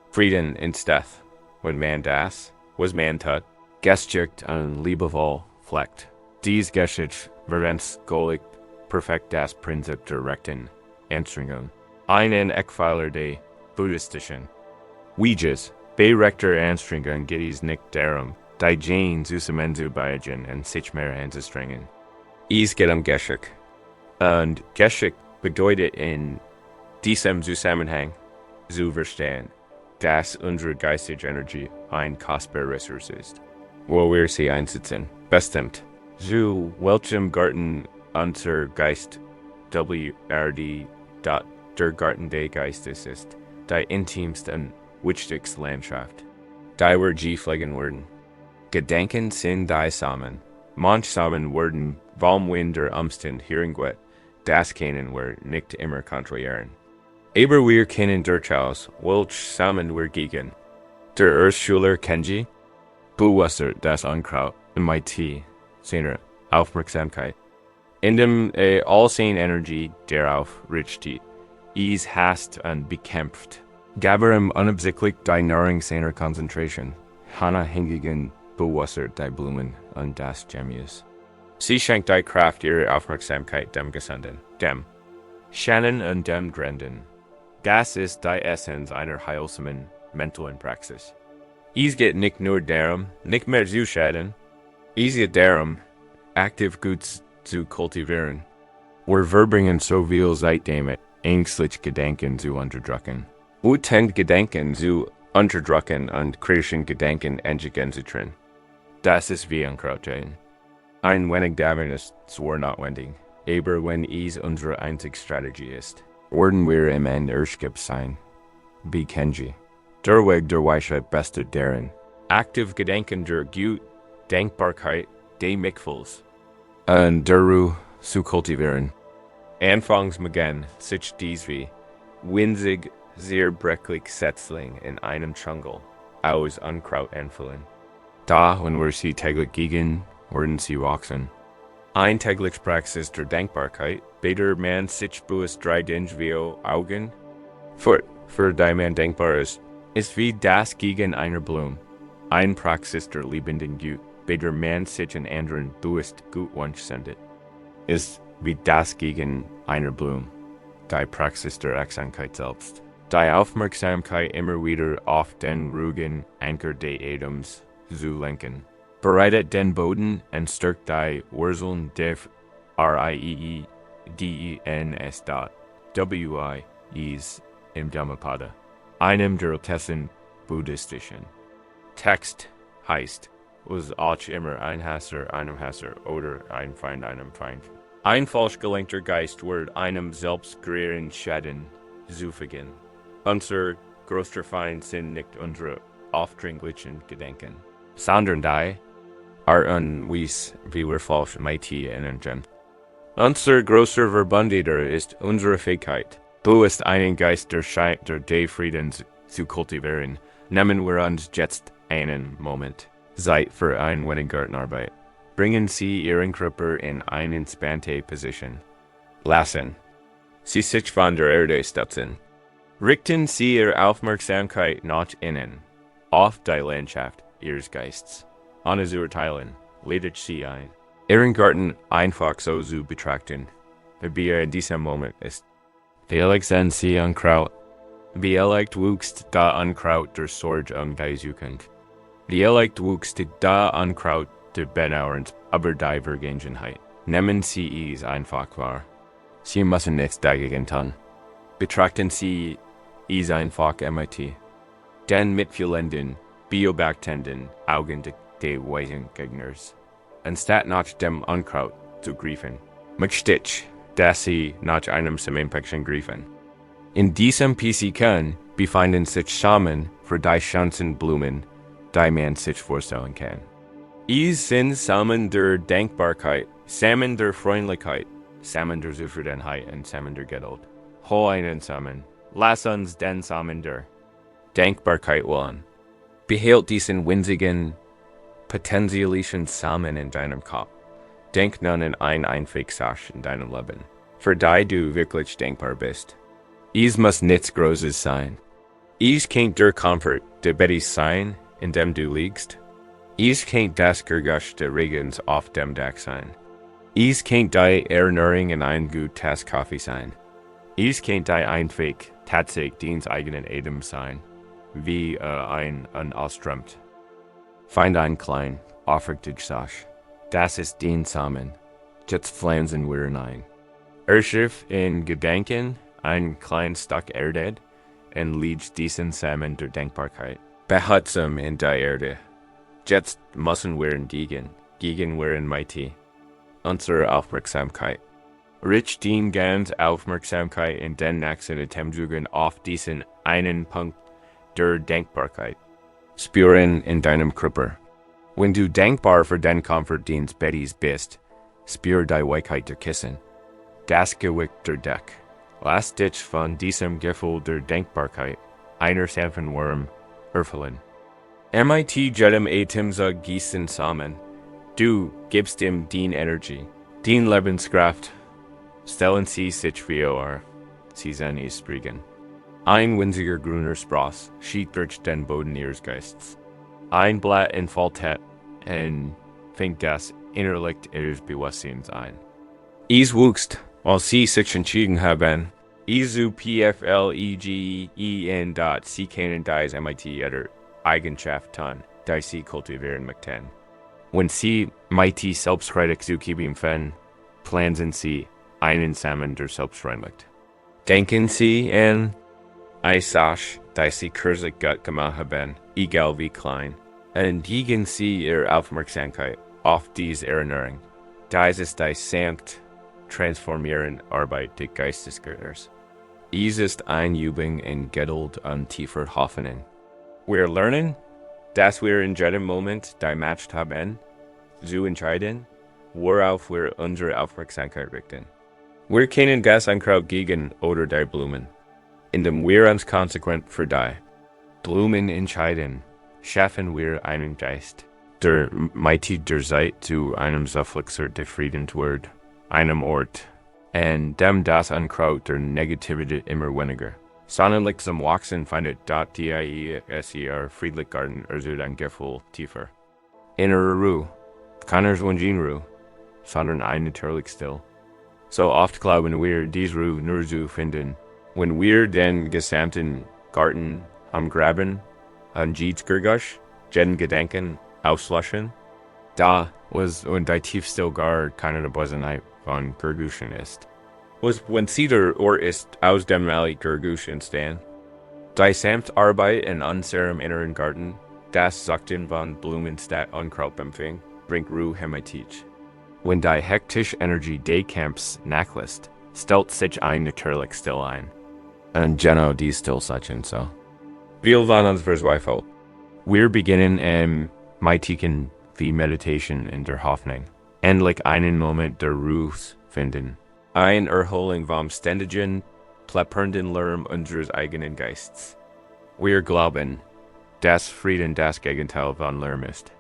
Frieden ist Death, wenn man das, was man tut, gestückt und liebevoll pflegt. Dies geschieht, während Golik perfekt das Prinzip der Rechten, Anstrengung. Einen Eckpfeiler der buddhistischen. Weges, Berechter Anstrengung Gittis nicht darum, die Jane Zusamenzu Bayajan und sich mehr anzustrengen. Geht Geschick. Und Geschick bedeutet in diesem Zusammenhang zu verstehen, dass unsere geistige Energie ein kostbare Ressource ist, wo wir sie einsetzen, bestimmt. Zu welchem Garten unser Geist WRD. Der Garten des Geistes ist, die intimste und wichtigste Landschaft. Die wir pflegen werden. Gedanken sind die Samen. Manch Samen werden Walmwind der Umstand hieringwet, das können wir nicht immer kontrollieren. Aber wir kennen durchaus, welch Samen wir gegen. Der Earthschüler Kenji bewusst das Unkraut, MIT, seine Aufmerksamkeit. In dem allsehen Energie darauf richtet, hast und bekämpft. Gaber ihm unabsichtlich die Nahrung seiner Konzentration. Hanna hingegen bewussert die Blumen und das Gemius. Sie schenkt die Kraft ihrer Aufmerksamkeit dem Gesandten, dem Shannon und dem Grenden. Das ist die Essenz einer heilsamen mentalen Praxis. Geht nicht nur darum, nicht mehr zu schaden. Geht darum, aktiv gut zu kultivieren. Wir verbringen so viel Zeit damit, ängstlich Gedanken zu unterdrücken. Wütend Gedanken zu unterdrücken und kritischen Gedanken entgegenzutrennen. Das ist wie Unkraut. Ein wenig davon ist zwar notwendig, aber wenn es unsere einzige Strategie ist, werden wir im Ende erschöpft sein. Wie Kenji. Der Weg der Weisheit bestet darin, aktiv Gedanken der gut Denkbarkeit des Mickfuls und der Ruhe zu kultivieren. Anfangs begann sich dies wie winzig, sehr brechlich Setzling in einem Dschungel aus Unkraut anfüllen. Da, wenn wir sie täglich gegen, werden sie wachsen. Ein täglich Praxis der Denkbarkeit, beder man sich bewusst drei Dinge wie Augen, für die man denkbar ist wie das gegen einer Blume. Ein Praxis der liebenden Gut, beder man sich in anderen bewusst gut wunsch sendet, ist wie das gegen einer Blume. Die Praxis der Achtsamkeit selbst. Die Aufmerksamkeit immer wieder auf den ruhigen Anker des Atoms zu lenken. Bereitet den Boden und stärkt die Wurzeln des RIEEDENS. WIEs im Dhammapada, einem der ältesten buddhistischen. Text heißt, was auch immer ein Hasser einem Hasser oder ein Feind einem Feind. Ein falsch gelenkter Geist wird einem selbst geringen Schaden zufügen. Unser größter Feind sind nicht unsere aufdringlichen Gedanken, sondern die, unwies, wie wir falsch MIT erinnern. Unser größter Verbündeter ist unsere Fähigkeit, bewusst einen Geist der Friedens zu kultivieren. Nehmen wir uns jetzt einen Moment Zeit für ein wenig Gartenarbeit. Bringen Sie Ihren Körper in eine entspannte Position. Lassen Sie sich von der Erde stützen. Richten Sie Ihre Aufmerksamkeit nach innen, auf die Landschaft Ihres Geistes. Ohne zu urteilen, lädt Sie ein, Ihren Garten einfach so zu betrachten, wie in diesem Moment ist. Vielleicht sind Sie Unkraut. Vielleicht wuchst da Unkraut der Sorge die Zukunft. Vielleicht wuchst da Unkraut der Bedauerns aber die Vergangenheit. Nehmen Sie es einfach wahr. Sie müssen nichts dagegen tun. Betrachten Sie es einfach MIT. Den mitfühlenden, beobachtenden Augen des weisen Gegners. Anstatt nach dem Unkraut zu greifen, möchte ich, dass Sie nach einem Samenpäckchen greifen. In diesem Physikern befinden sich Samen für die Schanzenblumen, die man sich vorstellen kann. Es sind Samen der Denkbarkeit, Samen der Freundlichkeit, Samen der Zufriedenheit und Samen der Geduld. Hol einen Samen. Lass uns den Samen der Denkbarkeit wollen. Behält diesen winzigen, potenzialischen Samen in deinem Kopf. Denk nun an ein Einwegsache in deinem Leben, für die du wirklich denkbar bist. Es muss nichts Großes sein. Es kann der Komfort der Bett sein, in dem du liegst. Es kann das Geräusch der Regens auf dem Dach sein. Es kann die Ernährung in ein gutes Kaffee sein. Is kennt die Einweg, tatsächlich diens eigenen Adem sein, wie ein Ausströmt. Find ein klein, aufrichtig Sach, das ist den Samen, jetzt pflanzen wir ein. Erschiff in Gedanken, ein klein Stück Erde, und liegt diesen Samen der Denkbarkeit. Behutsam in der Erde. Jetzt müssen wir gegen wir in Mighty. Unsere Aufmerksamkeit. Rich den ganz Aufmerksamkeit in den nächsten Atemzügen auf diesen einen Punkt der Denkbarkeit. Spüren in deinem Körper. Wenn du dankbar für den Komfort deines Bettes bist, spür die Weichheit der Kissen. Das Gewicht der Deck. Lass dich von diesem Gefühl der Denkbarkeit, einer sanften Wurm, erfüllen. MIT jedem Atemzug gießen zusammen. Du gibst ihm die Energie, die Lebenskraft. Stellen sie sich vor, sie sind es Frieden. Ein winziger grüner Spross schiebt durch den Boden ihres Geistes. Ein Blatt entfaltet und fängt das Innerlicht ihres Bewusstseins ein. Es wuchst, als sie sich entschieden haben, Isu PFLEGEN. Sie kennen dies MIT ihrer Eigenschaften, die sie kultivieren möchten. Wenn sie MIT selbstkritisch zugeben können, planen sie einen Samen der Selbstreinlicht. Denken sie an eine Sache, die sie kürzlich gut gemacht haben, egal wie klein, und legen sie ihre Aufmerksamkeit auf diese Erinnerung. Dies ist die sanft transformierende Arbeit des Geistesgötters. Es ist eine Übung in Geduld und tiefer Hoffnung. Wir lernen, dass wir in jedem Moment die Macht haben, zu entscheiden, worauf wir unsere Aufmerksamkeit richten. Wir kennen das Ankraut gegen oder die Blumen, indem wir uns konsequent für die Blumen entscheiden, schaffen wir einen Geist, der Mighty der Zeit zu einem Suffixer der Frieden wird, einem Ort, und dem das Ankraut der Negativität immer weniger. Sonnenlicht zum Wachsen findet dort die friedlich Garten ein Gefühl tiefer. Innere Ruhe, keiner Ruhe, sondern ein natürlich still. So oft glauben wir, diese Ruhe nur zu finden, wenn wir den gesamten Garten am Graben, an Jitzgergush, jeden Gedanken auslöschen. Da was und die Tiefstillgar keine Besenheit von Gerguschen ist. Was wenn sie der Ort ist aus dem Alley Gerguschen stehen. Die sanfte Arbeit in unserem inneren Garten, das Sachten von Blumenstadt Unkraut empfing, bringt Ruhe heimlich. Wenn die hektische Energie des Camps nachlässt, stellt sich ein natürlich still ein. Und genau die Stillsein so. Wir waren uns verzweifelt. Wir beginnen Maitiken wie Meditation in der Hoffnung. Endlich einen Moment der Ruhe finden. Ein Erholung vom ständigen, plappernden Lärm unseres eigenen Geistes. Wir glauben, dass Frieden das Gegenteil von Lärm ist.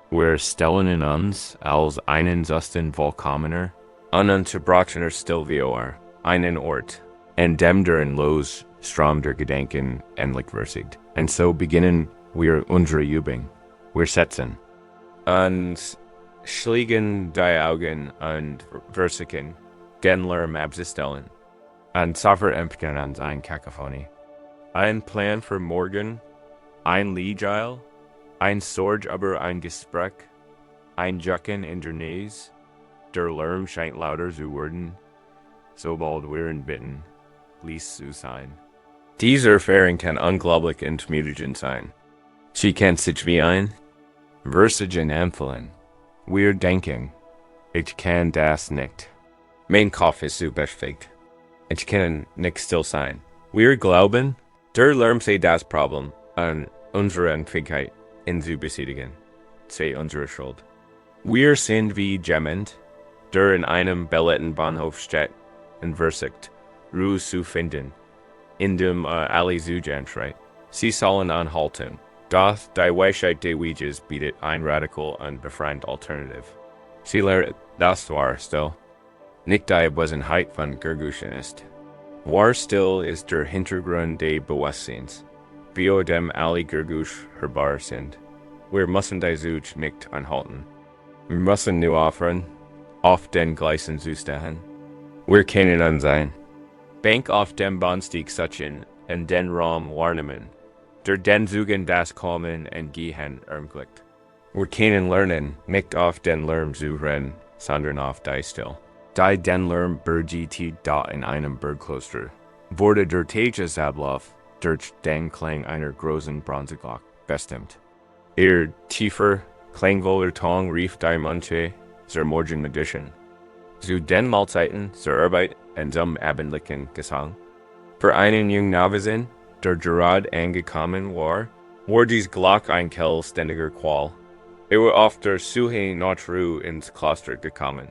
Wir stellen in uns als einen Zustand vollkommener, ununterbrochener Stillwehr, einen Ort, in dem der los Strom der Gedanken endlich versiegt. Und so beginnen wir unsere Übung. Wir setzen uns, schließen die Augen und versiegen, den Lärm abzustellen. Und sofort empfangen uns eine Kakophonie. Ein Plan für morgen, ein Liedgeil, ein Sorge über ein Gespräch, ein Jucken in der Nähe, der Lärm scheint lauter zu werden, sobald wir ihn bitten, ließ zu sein. Diese Erfahrung kann unglaublich entmutigend sein. Sie kann sich wie ein Versagen empfehlen. Wir denken, ich kann das nicht. Mein Kopf ist zu beschäftigt. Ich kann nicht still sein. Wir glauben, der Lärm sei das Problem an unserer Unfähigkeit, ihn zu besiegen. Sei unsere Schuld. Wir sind wie jemand, der in einem belletten Bahnhof steht und versucht, Ruhe zu finden, in dem alle Zustand schreit. Sie sollen anhalten. Doch die Weisheit des Weges bietet ein radikal und befreiend Alternative. Sie lehrt, das war still. Nicht die Besenheit von Gerguschen ist. War still ist der Hintergrund des Bewusstseins, bio dem alle Gergusch hörbar sind. Wir müssen die Such nicht anhalten. Wir müssen nur aufhören, auf den gleichen Zustand. Wir kennen uns ein. Bank auf dem Bahnstieg Sachin and den Raum Warnemen. Der den Zugen das Kommen and Gehen ermglicht. Wir kennen lernen, nicht auf den Lärm zu rennen, sondern auf die Still. Die den Lärm bergt da in einem Bergkloster. Wurde der Tagesablauf durch den Klang einer großen Bronzeglock bestimmt. Ihr tiefer, klangvoller Ton rief die Manche zur Morgenmedischen. Zu den Mahlzeiten, zur Arbeit und zum abendlichen Gesang. Für einen jungen Novizen, der gerade angekommen war dies Glock ein ständiger Qual. War auf der Suche nach Ruhe ins Kloster gekommen.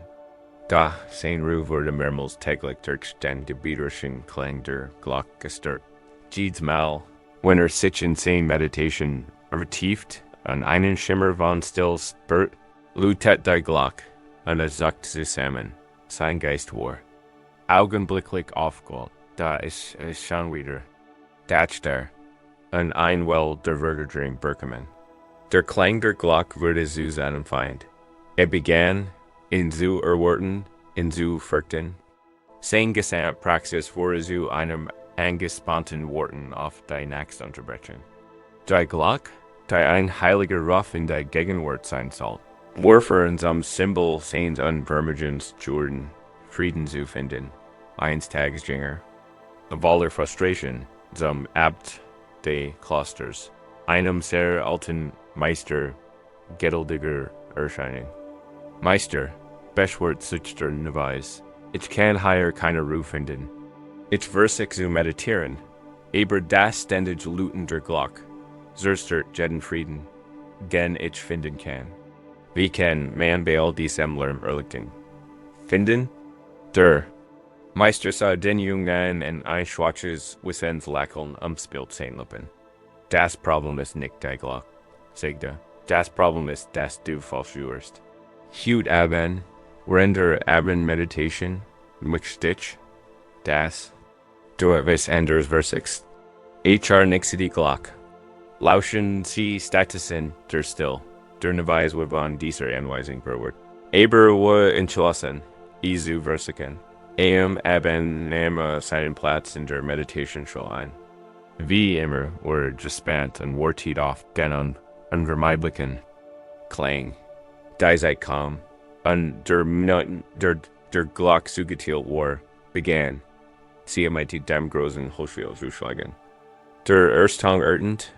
Da sein Ruhe wurde mehrmals täglich durch den gebieterischen Klang der Glock gestört. Jedes Mal, wenn sich in seine Meditation vertieft an einen Schimmer von Still spürt, läutet die Glock und sagt zusammen, sein Geist war augenblicklich aufgeholt. Da ist es schon wieder. Das der, und ein Well der Würgerdream Berkemann. Der Klang der Glock wurde zu seinem Feind. Begann, in zu erwarten, in zu fürchten. Sein Gesamtpraxis wurde zu einem angespannten Worten auf die nächste Unterbrechung. Die Glock, die ein heiliger Ruf in die Gegenwart sein soll, wofür in zum Symbol seines Unvermögens Jordan Frieden zu finden, eines Tages Jinger. Voller Frustration zum Abt des Klosters, einem sehr alten Meister geduldiger Erscheinung. Meister, beschwört sich der Neweis, ich kann hier keine Ruhe finden. Ich versuche zu meditieren, aber das ständig Luten der Glock, zerstört jeden Frieden, den ich finden kann. Wie kann man bei all diesem Lärm erlichten? Finden? Der Meister sah den Jungen in ein schwaches Wissens Lächeln umspielt sein Lippen. Das Problem ist nicht die Glock, sagte. Das Problem ist, dass du falsch hörst. Hut Abend, während der Abendmeditation, mit dich, das, du etwas anderes versichst. Nicht die Glock. Lauschen Sie Statusen der Still, der Neweis wird von dieser Anweisung berührt. Aber war entschlossen, zu versichern. Abend nahm seinen Platz in der Meditation ein. Wie immer war gespannt und wartet auf den unvermeidlichen Klang. Die Zeit kam, und der Minuten der Glock zugeteilt war, begann, sie mit dem großen Hochspiel zu schlagen. Der Erstang ertend,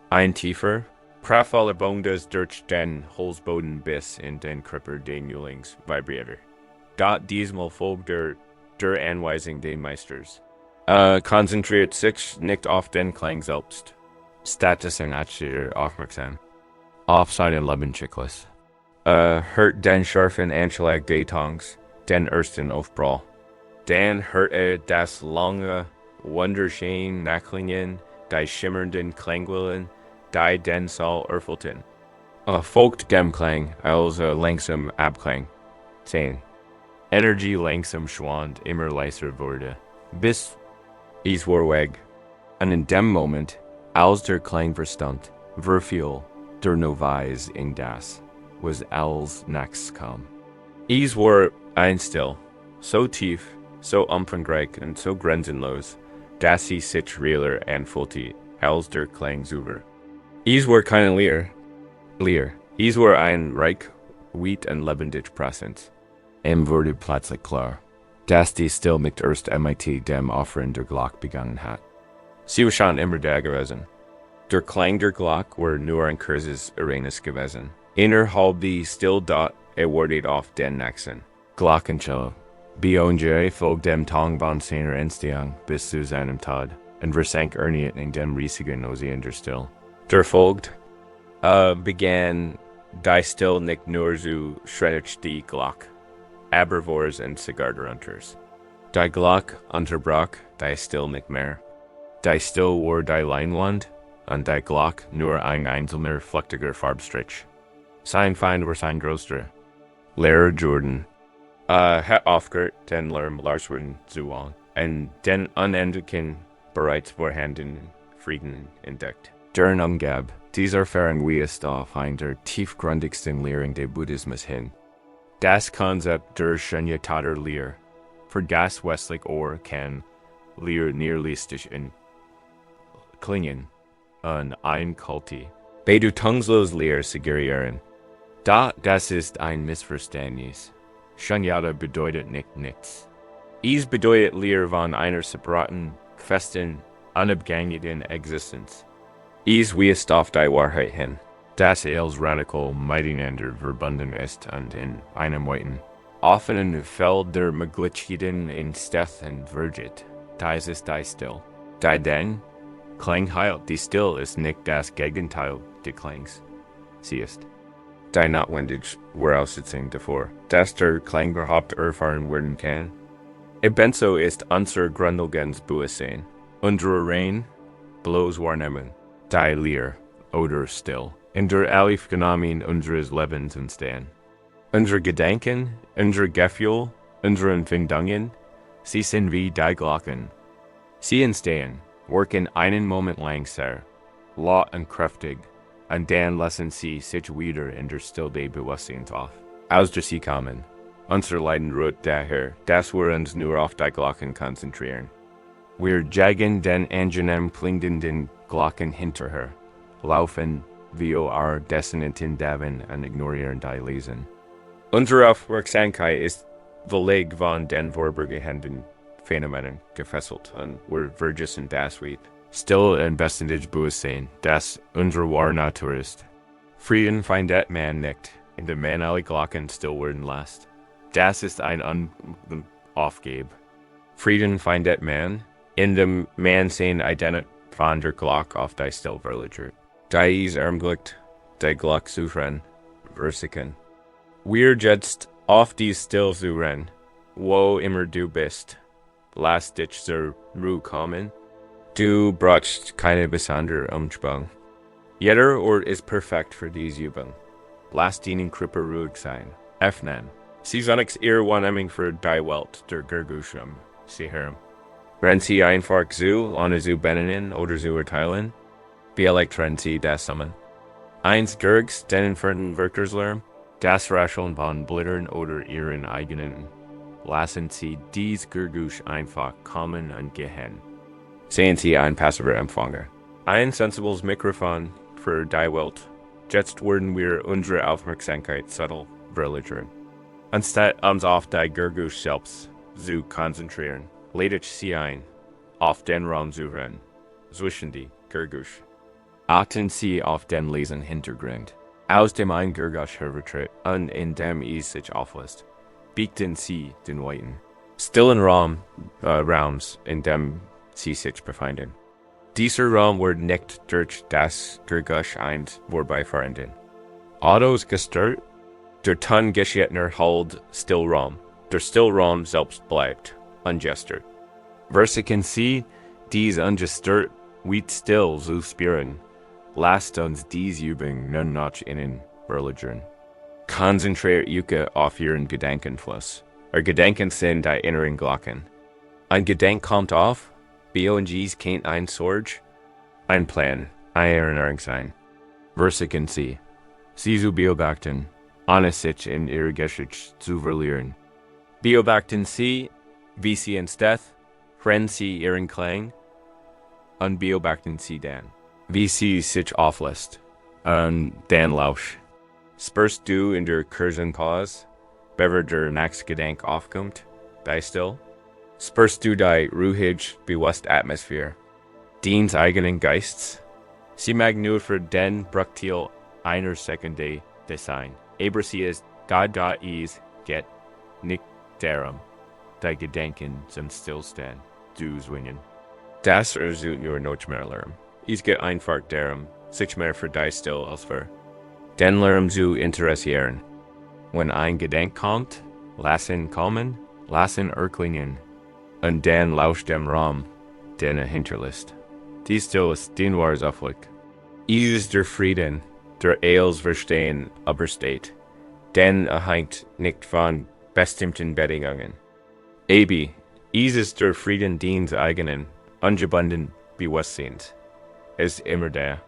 ein tiefer, kraftvoller Bong des durch den Holzboden bis in den Körper den Jünglings vibrierte. Dort diesmal folgte der Anweisung des Meisters. Konzentriert sich nicht auf den Klang selbst. Status und aufmerksam. Auf seinen Lebenszyklus. Hört den scharfen Anschlag des Tongs, den ersten Aufprall. Dann hört das lange, wunderschöne Nachklingen, die schimmernden Klangwellen, die den Saal erfüllten. Folgt dem Klang als langsam Abklang. 10. Energie langsam schwand, immer leiser wurde, bis es war weg. Und in dem Moment, als der Klang verstand, verfiel der Neweis in das, was als nächstes kam. Es war einstill, so tief, so umfangreich und so grenzenlos, dass sie sich realer anfühlte, als der Klang selber. Es war keine Leer. Es war ein reich, weit und lebendig Präsenz. Wurde plötzlich klar, dass die Still mit erst mit dem Offeren der Glock begangen hat. Sie war schon immer da gewesen. Der Klang der Glock war nur ein kurzes Ereignis gewesen. Innerhalb die Still dort wartet auf den nächsten. Glockencello. Bionje folgt dem Tong von seiner Entstehung bis zu seinem Tod und versank erneut in dem riesigen Ozean der Still. Der folgt begann die Still nicht nur zu schreddert die Glock. Herbivores und Zigarrenhunters. Die Glock unterbrach die Still nicht mehr. Die Still war die Leinwand und die Glock nur ein einzelner flüchtiger Farbstrich. Sein Feind war sein größter. Lehrer Jordan hat aufgehört, den Lärm lauschen zu wollen und den unendlichen, bereits vorhandenen Frieden entdeckt. Deren umgab, dieser Erfahrung wies auf ein der tiefgründigsten Lehren des Buddhismus hin. Das Konzept der Shunyata Lehre, für das westliche Ohr kann leer neerlistig in klingen, an ein Kulti. Beide tungslos leer segurieren. Das ist ein Missverständnis. Shunyata bedeutet nicht nichts. Bedeutet leer von einer separaten, festen, unabhängigen Existenz. Wie es auf die Wahrheit hin. Das als radical miteinander verbunden ist und in einem Weiten. Offenen Feld der Möglichkeiten in Steth und Virgit. Das ist die Still. Die denn, Klangheit, die Still ist nicht das Gegenteil des Klangs. Sie ist die Notwendig, Voraussetzung davor, dass der Klang überhaupt erfahren werden kann. Ebenso ist unser Grundlegensbewusstsein, unsere rein, bloß Wahrnehmung, die Leer oder Still, in der Aufgenommen unseres Lebens entstehen. Unsere Gedanken, unsere Gefühle, unsere Empfindungen, sie sind wie die Glocken. Sie entstehen, wirken einen Moment lang sehr, laut und kräftig, und dann lassen sie sich wieder in der Stille Bewusstseins auf. Aus der sie kommen. Unser Leiden ruht daher, dass wir uns nur auf die Glocken konzentrieren. Wir jagen den angenehm klingenden Glocken hinterher, laufen vor dessen Daven und ignorieren die Lesen. Unsere Aufmerksamkeit ist völlig von den vorhergehenden Phänomenen gefesselt und wir vergessen das Weib. Still und beständig Bewusstsein, das unsere wahre Natur ist. Frieden findet man nicht, indem man alle Glocken still werden lässt. Das ist ein Aufgeb. Frieden findet man, indem man sein Identität von der Glock auf die Still verliert. Die ermöglicht, die Glock zu versichern. Wir jetzt auf die Still zu rennen, wo immer du bist. Lass dich zur Ruhe kommen. Du brauchst keine besondere Umschwung. Jeder Ort ist perfekt für diese Übung. Lass deinen Körper ruhig sein. Öffnen. Sie sind ihre Wahrnehmung für die Welt der Gergusham. Sie hören. Wenn Sie einfach so, ohne zu benennen oder zu urteilen, vielleicht trennen Sie das zusammen. Eins Gergs, den entfernten Wirkerslärm, das Rascheln von Blittern oder ihren eigenen. Lassen Sie dies Gergush einfach kommen und gehen. Sehen Sie ein passiver Empfänger. Ein sensibles Mikrofon für die Welt. Jetzt werden wir unsere Aufmerksamkeit subtil verlagern. Anstatt uns auf die Gergush selbst zu konzentrieren, lädt Sie ein, auf den Raum zu rennen, zwischen die Gergush. Achten Sie auf den leisen Hintergrund. Aus dem ein Gergush hervortritt und in dem sich auflässt, bieten Sie den Weiten. Stillen Raums, in dem Sie sich befinden. Dieser Raum wird nicht durch das Gergush vorbeifahren. Autos gestört, der Ton geschiedener Halt Stillraum. Der Stillraum selbst bleibt ungestört. Versichern Sie dies ungestört wie still zu spüren. Lasst uns dies Übung nun noch innen verlagern. Konzentriert euch auf Ihren Gedankenfluss. Gedanken sind die inneren Glocken. Ein Gedanke kommt auf, BONGs kennt ein Sorge, ein Plan, eine Erinnerung sein. Versichern Sie. Sie zu beobachten, ohne sich in Ihre Geschichte zu verlieren. Beobachten Sie, wie Sie entsteht, hören Sie Ihren Klang, und beobachten Sie dann, wie Sie sich auflässt, und dann lausch. Spürst du in der kurzen Pause, bever der nächste Gedanke aufkommt, die Still? Spürst du die ruhig, bewusste Atmosphäre, deines eigenen Geists? Sie mag nur für den Bruchteil einer Sekunde sein, aber sie ist da ist, geht nicht darum, die Gedanken zum Stillstand zu zwingen. Das resultiert nur noch mehr Lärm. Es geht einfach darum, sich mehr für die Still als für den Lärm zu interessieren. Wenn ein Gedanke kommt, lassen kommen, lassen erklingen, und dann lauscht dem Raum, den hinterlässt. Die Still ist den wahres Aufblick. Ist der Frieden, der als Verstehen übersteht, denn hängt nicht von bestimmten Bedingungen. Ist der Frieden deines eigenen, ungebundenen Bewusstseins. Ist immer da.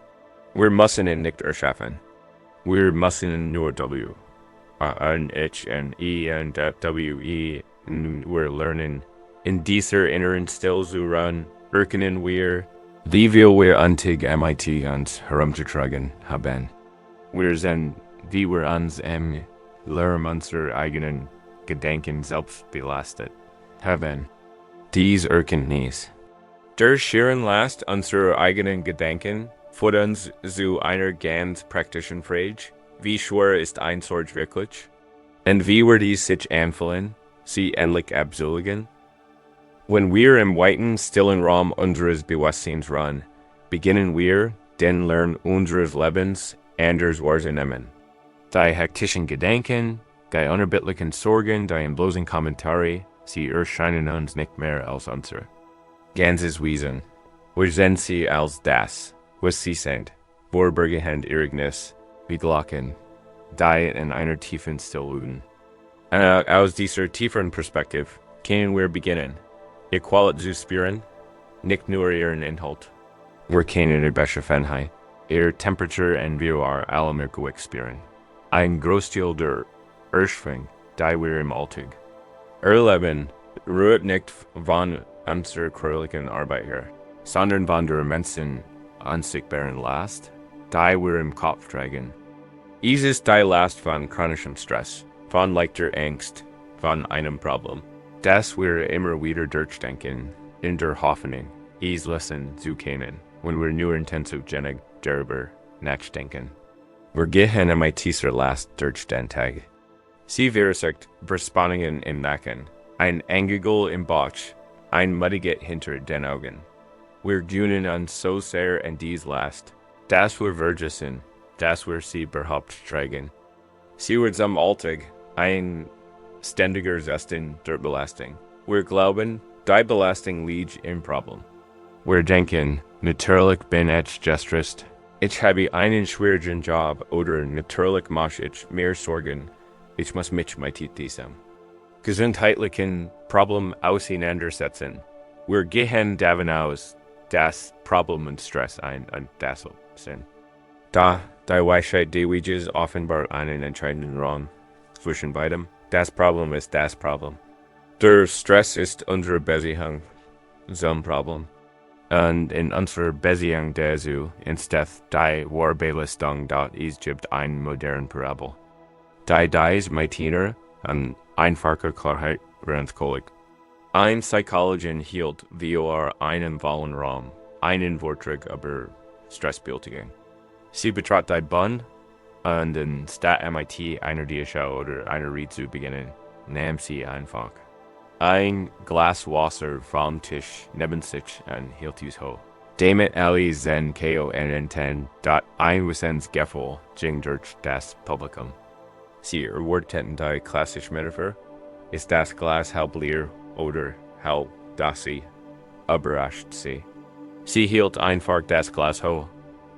Wir müssen ihn nicht erschaffen. Wir müssen ihn nur N, H, N, E, N, W, E, wir lernen In dieser inneren still zu run, erkennen wir, wie wir untig mit uns herumzutragen haben. Wir sind, wie wir uns im Lehren unserer eigenen Gedanken selbst belastet haben. Dies Erkenntnis. Der schieren Last unserer eigenen Gedanken führt uns zu einer ganz praktischen Frage. Wie schwer ist ein Sorge wirklich? Und wie wir dies sich anfühlen, sie endlich abzulegen? Wenn wir im weiten, stillen Raum unseres Bewusstseins ruhen, beginnen wir, den Lern unseres Lebens anders wahrzunehmen. Die hektischen Gedanken, die unerbittlichen Sorgen, die bloßen Kommentare, sie erscheinen uns nicht mehr als unser ganzes Wesen. Wir sehen sie als das, was sie sind, vorübergehend Irrignis, wie Glocken, die in einer tiefen Stilluden. Aus dieser tieferen Perspektive können wir beginnen, ihr Qualität zu spüren, nicht nur ihren Inhalt. Wir können ihre Beschaffenheit, ihre Temperatur und wir alle mehr Gewicht spüren. Ein Großteil der Erschwing, die wir im Alltag erleben, ruht nicht von unserer körperlichen Arbeit her, sondern von der immensen, unsichtbaren Last, die wir im Kopf tragen. Es ist die Last von chronischem Stress, von leichter Angst, von einem Problem, das wir immer wieder durchdenken, in der Hoffnung, es lösen zu können, wenn wir nur intensiv genug darüber nachdenken. Wir gehen mit dieser Last durch den Tag. Sie verursacht Verspannungen im Nacken, ein Angegel im Bauch, ein Muddiget hinter den Augen. Wir gewöhnen uns so sehr an dies Last, dass wir vergessen, dass wir sie überhaupt tragen. Sie wird am Alltag ein ständiger Zesten der Belastung. Wir glauben, die Belastung liegt im Problem. Wir denken, natürlich bin ich gestresst. Ich habe einen schwierigen Job oder natürlich muss ich mehr Sorgen. Ich muss mich mit diesem gesundheitlichen Problem auseinandersetzen. Wir gehen davon aus, dass Problem und Stress ein und dasselbe sind. Da die Weisheit des Weges offenbar einen entscheidenden Raum zwischen beidem. Das Problem ist das Problem. Der Stress ist unsere Beziehung zum Problem. Und in unserer Beziehung dazu entsteht die Belastung, dass es gibt ein modern Parabel. Die dies mit an einfacher Klarheit grenzkolig. Ein Psychologin hielt wir einen vollen Raum, einen Vortrag über Stressbewältigung. Sie betrat die Bund und anstatt mit einer Diaschau oder einer Rede zu beginnen, nahm sie einfach ein Glas Wasser vom Tisch neben sich und hielt es hoch. Damit alle sehen können, dass ein Wissensgefühl ging durch das Publikum. Sie erwarteten die klassische Metapher, ist das Glas halb leer oder halb, dass sie überrascht sie. Sie hielt einfach das Glas hoch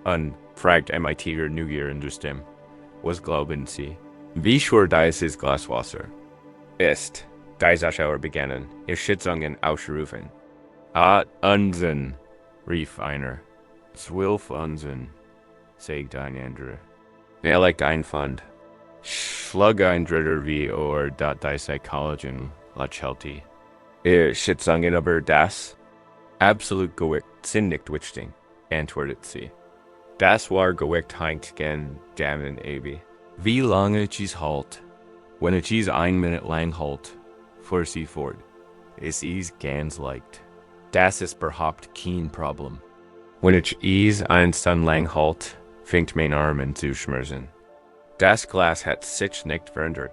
und fragte mit ihrer Neugier in der Stimme, was glauben Sie? Wie schwer dieses Glas Wasser ist? Die Zuschauer begannen, ihr Schätzungen auszurufen. Unsinn, rief einer. 12 Unsinn, sagte ein anderer. Vielleicht ein Pfund. Schlug ein Dritter wie dat die Psychologin lächelte. Ihr Schätzungen über das? Absolut Gewicht sind nicht wichtig, antwortete sie. Das war Gewicht hängt gen Damen Ebi. Wie lange es halt? Wenn es 1 Minute lang halt, fuhr sie fort. Es ist ganz leicht. Das ist überhaupt kein Problem. Wenn es 1 Stunde lang halt, fängt mein Arm an zu schmerzen. Das Glas hat sich nicht verändert.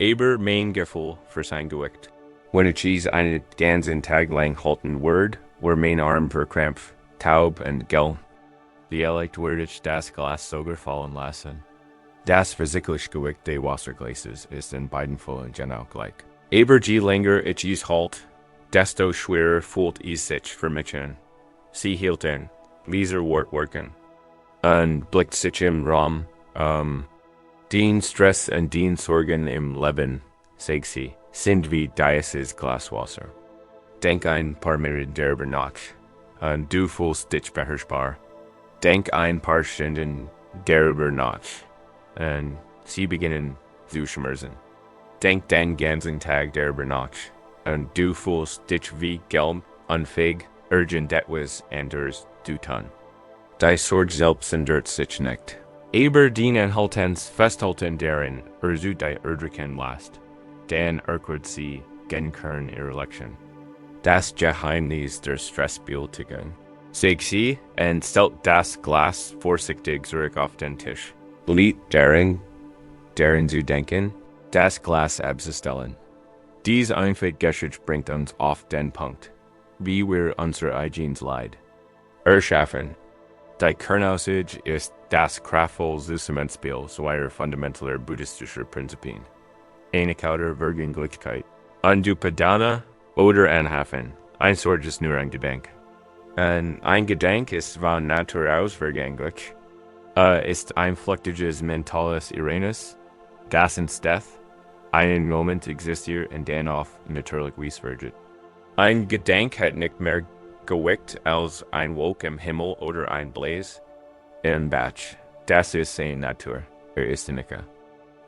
Aber mein Gefühl für sein Gewicht. Wenn es einen ganzen Tag lang halten würde, war mein Arm verkrampft, taub und gel. Vielleicht würde ich das Glas sogar fallen lassen. Das physikalische Gewicht des Wasserglases ist in beiden Fällen genau gleich. Aber je länger ich es halt, desto schwerer fühlt es sich für mich an. Sie hielt an, ließ Wortworken, und blickt sich im Raum, den Stress und den Sorgen im Leben, sagt sie, sind wie dieses Glas Wasser. Denk ein paar Minuten darüber nach, und du fühlst dich beherrschbar. Denk ein paar Stunden darüber nach, und sie beginnen zu schmerzen. Denk den ganzen Tag darüber nach, und du fühlst dich wie gelb, unfähig, urgent etwas anders zu tun. Die Sorge selbst ändert sich nicht. Aber den Anhaltens festhalten darin, zu die Erdrücken last, dann erklärt sie Genkern ihre Lektion. Das Geheimnis der Stressbewältigung. Sagt sie und stellt das Glas vorsichtig zurück auf den Tisch. Lied darin zu denken, das Glas abzustellen. Dies einfache Geschichte bringt uns auf den Punkt, wie wir unsere eigenes Leid erschaffen. Die Kernaussage ist das kraftvolle Zusammenspiel zweier fundamentaler buddhistischer Prinzipien. Einigkeit oder Vergänglichkeit. Undupadana oder Anhafen. Ein Sorge ist nur ein Gedanke. Ein Gedanke ist von Natur aus vergänglich. Ist ein flüchtiges mentales Ereignis, das entsteht, einen Moment existiert und dann auf natürlich wird. Ein Gedanke hat nicht mehr Gewicht als ein Wolk im Himmel oder ein Blaze im Bach. Das ist seine Natur, ist nicht.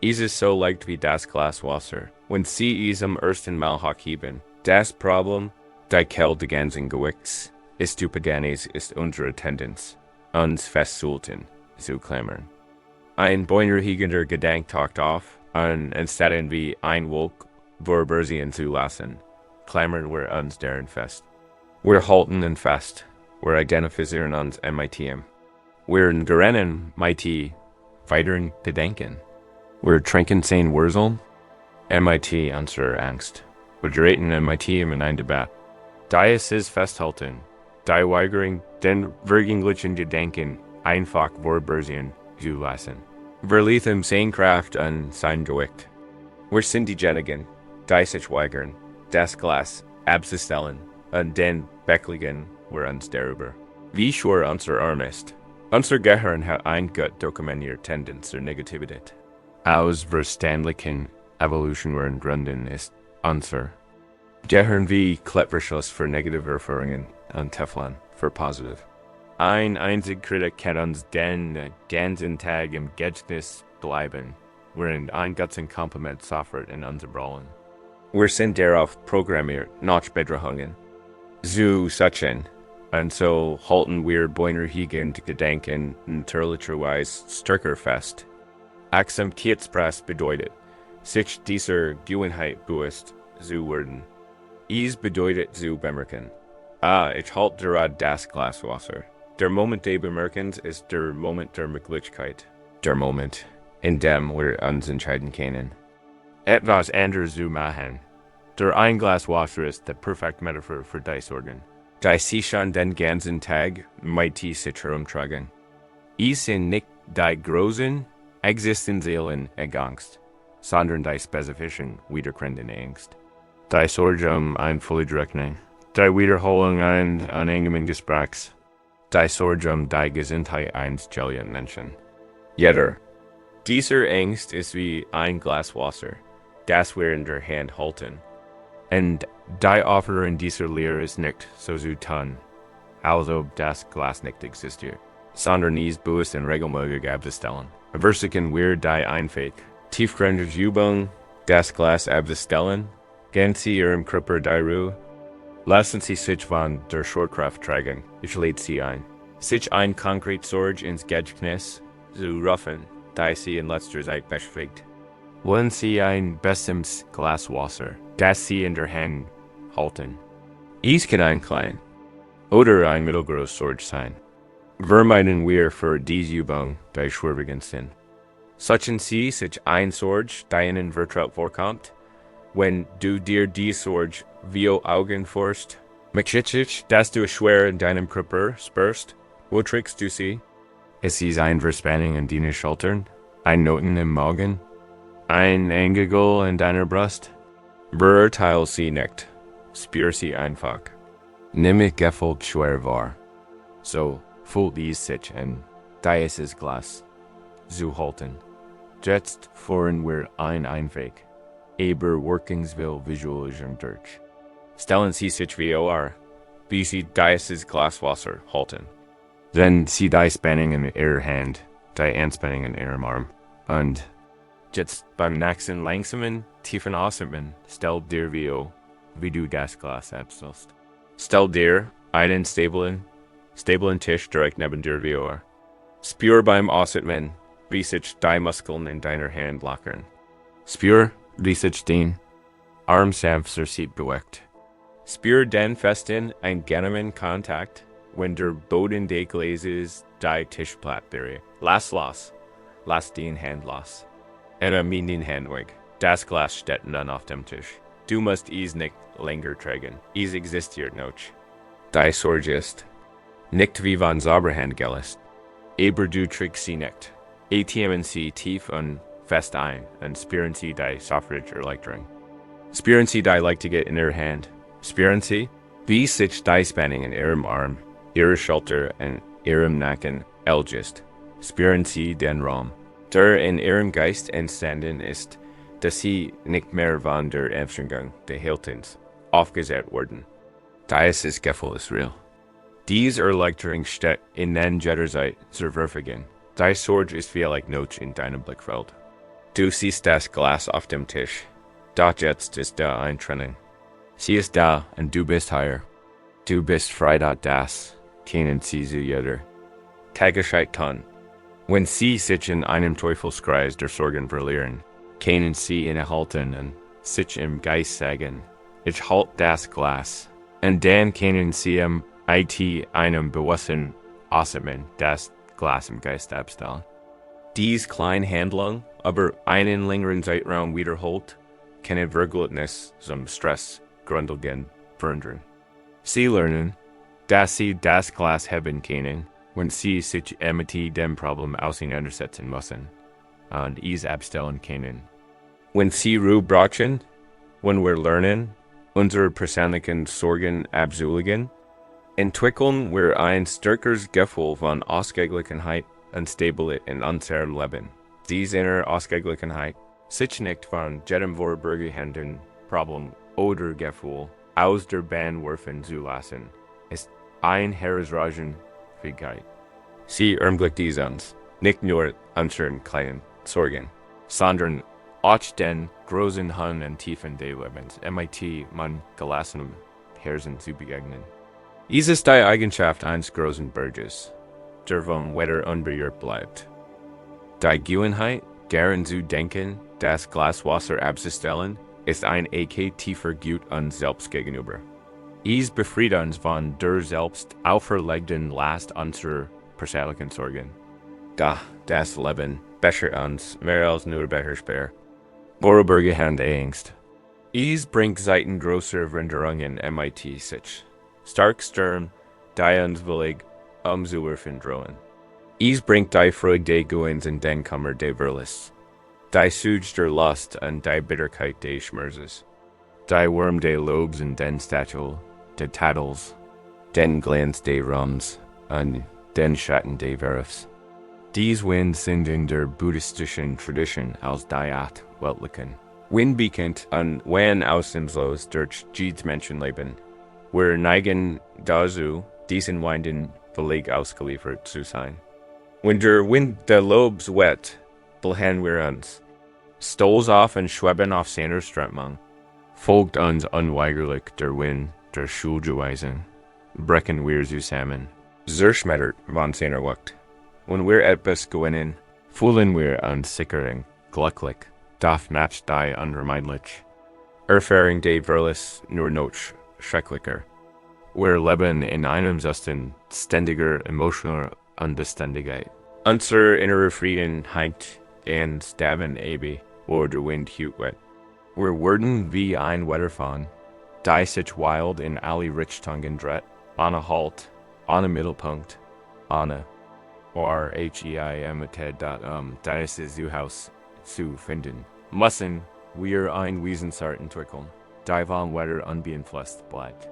Es ist so leicht wie das Glas Wasser. Wenn sie es am ersten Mal hochheben, das Problem, die Kälte ganzen Gewichts, ist zu Paganis ist unsere Tendenz, uns festzuhalten, zu klammern. Ein beunruhigender Gedanke taucht auf, und anstatt wie ein Wolk vorübersehen zu lassen, klammern wir uns darin fest. Wir halten ihn fest, wir identifizieren uns MITM. Wir gerennen MIT weiteren Gedanken. Wir trinken sein Wurzeln, MIT unsere Angst. Wir geraten MIT in ein Debatt. Da ist es festhalten, die Weigerung, den vergänglichen Gedanken einfach vorübersehen zu lassen. Wir liefern sein Kraft und sein Gewicht. Wir sind diejenigen, die sich weigern, das Glas abzustellen und dann beklagen wir uns darüber. Wie schwer unser Arm ist. Unser Gehirn hat ein gut dokumentierte Tendenz zur Negativität. Aus verständlichen evolutionären Gründen ist unser Gehirn wie Klettverschluss für negative Erfahrungen und Teflon für positive. Ein einzig Kritik kann uns den ganzen Tag im Gedächtnis bleiben, während ein ganzen Kompliment sofort in unser Rollen. Wir sind darauf programmiert, nach Bedrohungen zu suchen, und so halten wir beunruhigende Gedanken natürlicherweise stärker fest. Achtsamkeitspress bedeutet, sich dieser Gewohnheit bewusst zu werden. Es bedeutet zu bemerken, ich halte gerade das Glas Wasser. Der Moment des Bemerkens ist der Moment der Möglichkeit. Der Moment, in dem wir uns entscheiden können. Etwas anderes zu machen. Der ein Glas Wasser ist die perfekte Metaphor für die Sorgen. Die sich an den ganzen Tag mit sich herumtragen. Es sind nicht die großen, existenziellen Angst, sondern die spezifischen, wiederkehrenden Angst. Die Sorge ein Vollrechnung. Die Wiederholung ein angenehmen Gesprächs. Die Sorge die Gesundheit eines geliebten Menschen. Jeder. Dieser Angst ist wie ein Glas Wasser, das wir in der Hand halten. Und die Offer in dieser Lehre ist nicht so zu tun, als ob das Glas nicht existiert, sondern es bewusst und regelmäßig abzustellen. Versuchen wir die einfache, tiefgründige Übung, das Glas abzustellen, gehen Sie Ihrem Körper die Ruhe. Lassen Sie sich von der Schwerkraft tragen. Ich lade Sie ein, sich ein konkret Sorge ins Gedächtnis zu rufen, da Sie in letzter Zeit beschäftigt. Wollen Sie ein bestimmtes Glas Wasser, das Sie in der Hand halten? Es kann ein klein oder ein mittelgroßes Sorge sein. Vermeiden wir für diese Übung die schwierigen sind. Suchen Sie sich ein Sorge, die Ihnen vertraut vorkommt, wenn du dir die Sorge via Augen forst. Möchtest, dass du schwer in deinem Körper spürst? Wo trägst du sie? Ist es ein Verspannung in deinen Schultern? Ein Knoten im Magen? Ein Engel in deiner Brust? Beurteile sie nicht. Spür sie einfach. Nimm ich Gefühl schwer wahr. So fühlt es sich an, dieses Glas zu halten. Jetzt führen wir ein Einweg. Aber Workingsville visualisieren durch. Stellen Sie sich wie Sie dieses Glas Wasser halten. Dann Sie die Spannung in Ihrer Hand, die Anspannung in Ihrem Arm. Und jetzt beim nächsten langsamen, tiefen Ausatmen stellt dir wie du das Glas abstellst. Stell dir einen stablen Tisch direkt neben dir wie Ohr. Spür beim Ausatmen, wie sich die Muskeln in deiner Hand lockern. Spür, wie sich den Arm sanft zur Seite bewegt. Spür den festen, eingenommen Kontakt, wenn der Boden des Glases die Tischplatte berührt. Lass den Hand los. Nimm den Hand weg. Das Glas steht dann auf dem Tisch. Du musst es nicht länger tragen. Es existiert nicht. Die Sorge ist nicht wie von Sauberhand gelöst. Aber du trägst sie nicht. Atmen sie tief und fest ein und spüren sie die softige Erleichterung. Spüren sie die Leichtige in ihrer Hand. Spüren sie, wie sich die Spannung in ihrem Arm, ihrer Schulter und ihrem Nacken erlöst. Spüren sie den Raum, der in ihrem Geist entstanden ist, dass sie nicht mehr von der Anstrengung des Hiltens aufgesetzt wurden. Dieses Gefühl ist real. Diese Erleichterung steht in den jederzeit zur Verfügung. Die Sorge ist vielleicht nicht in deinem Blickfeld. Du siehst das Glas auf dem Tisch. Doch jetzt ist da eine Trennung. Sie ist da und du bist hier. Du bist frei, das kennen sie zu jeder. Täglich kann. Wenn sie sich in einem Teufelskreis der Sorgen verlieren, können sie innehalten und sich im Geist sagen, ich halt das Glas. Und dann können sie einem bewussten Ausatmen das Glas im Geist abstellen. Diese kleine Handlung, aber einen längeren Zeitraum wiederholt, kann wirklich zum Stress grundlegend verändern. Sie lernen, dass sie das Glas haben können, wenn sie sich mit dem Problem auseinandersetzen müssen und es abstellen können. Wenn sie Ruhe brauchen, wenn wir lernen, unsere persönlichen Sorgen abzulegen, entwickeln wir ein stärkeres Gefühl von Ausgeglichenheit und Stabilität in unserem Leben. Diese innere Ausgeglichenheit sich nicht von jedem vorübergehenden Problem oder Gefühl aus der Bahn werfen zu lassen, ist eine herausragende Fähigkeit. Sie ermöglicht uns, nicht nur unseren kleinen Sorgen, sondern auch den großen Höhen und Tiefen des Lebens, man gelassenem Herzen zu begegnen. Dies ist die Eigenschaft eines großen Berges, der vom Wetter unberührt bleibt. Die Gewohnheit, daran zu denken, das Glas Wasser abzustellen, ist ein tiefer Gut uns selbst gegenüber. Es befreit uns von der selbst auferlegten Last unserer persönlichen Sorgen. Das Leben beschert uns mehr als nur beherrschbar. Vorübergehende Angst. Es bringt Seiten größer Veränderungen sich. Stark Sturm, die uns willig umzuwerfen drohen. Es bringt die Freude des Goens in den Kummer des Verliss. Die Suche der Lust und die Bitterkeit des Schmerzes. Die Wurm des Lobs und den Stachel, des Tadels, den Glanz des Rums und den Schatten des Verfs. Dies Wind sind in der buddhistischen Tradition als die weltlichen. Wind bekannt und wenn ausnahmslos durch jedes Menschenleben. Wir neigen dazu, diesen Winden völlig ausgeliefert zu sein. Wenn der Wind der Lobs weht, behelfen wir uns. Stolz auf und schweben auf seiner Strömung. Folgt uns unweigerlich der Wind der Schulgeweisen. Brechen wir zusammen. Zerschmettert von seiner Wucht. Wenn wir etwas gewinnen, fühlen wir uns sicher und glücklich. Doch macht die unvermeidlich. Erfahrung des Verliss nur noch schrecklicher. Wir leben in einem Zustand ständiger emotionaler Unbeständigkeit. Unser innerer Frieden hängt in Staben ewig, wo der Wind hütet. Wir werden wie ein Wetterfahn, die sich wild in alle Richtungen dreht, ohne Halt, ohne Mittelpunkt, ohne dieses Zuhause zu finden. Müssen wir ein Wesensart entwickeln, die von Wetter unbeeinflusst bleibt.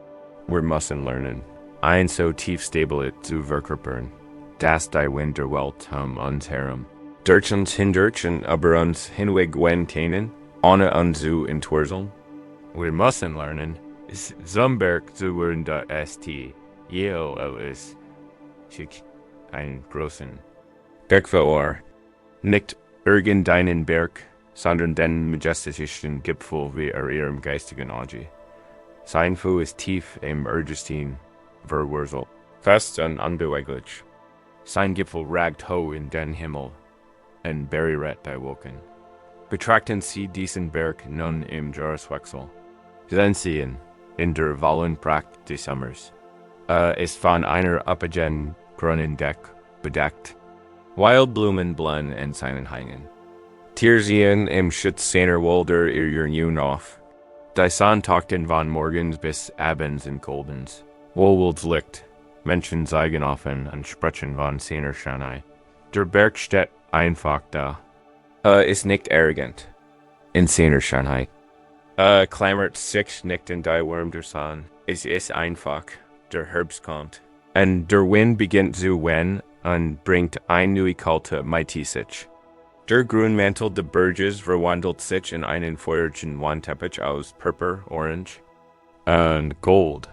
Wir müssen lernen, ein so tief Stabilität zu verkörpern, dass die Wind der Welt uns herum durch uns hindurch und aber uns hinweg können, ohne uns zu entwurzeln. Wir müssen lernen, Zumberg zu werden, da jeo ist ein großen Bergverohr, nicht irgendeinen Berg, sondern den majestischen Gipfel wie ihrem geistigen Auge. Sein Fu ist tief im Urgestein verwurzelt, fest und unbeweglich. Sein Gipfel ragt ho in den Himmel, en berührt die Wolken. Betrachten Sie diesen Berg nun im Jahreswechsel. Dann sehen, in der vollen Pracht des Sommers, ist von einer üppigen grünen Deck bedeckt. Wildblumen blühen in seinen Hainen. Tiersien im Schutz seiner Wälder ihr Jungen auf. Die Sonne tauchten von morgens bis abends in Kolbens. Wohlwolds Licht, Menschen zeigen offen und sprechen von seiner Schönheit. Der Berg steht einfach da. Ist nicht arrogant. In seiner Schönheit. Klammert sich nicht in die Wurm der Sonne. Es ist einfach. Der Herbst kommt. Und der Wind beginnt zu wehen und bringt ein neue Kalte mit sich. Der Grünmantel der Berges verwandelt sich in einen feurigen Wandteppich aus Purpur, Orange und Gold.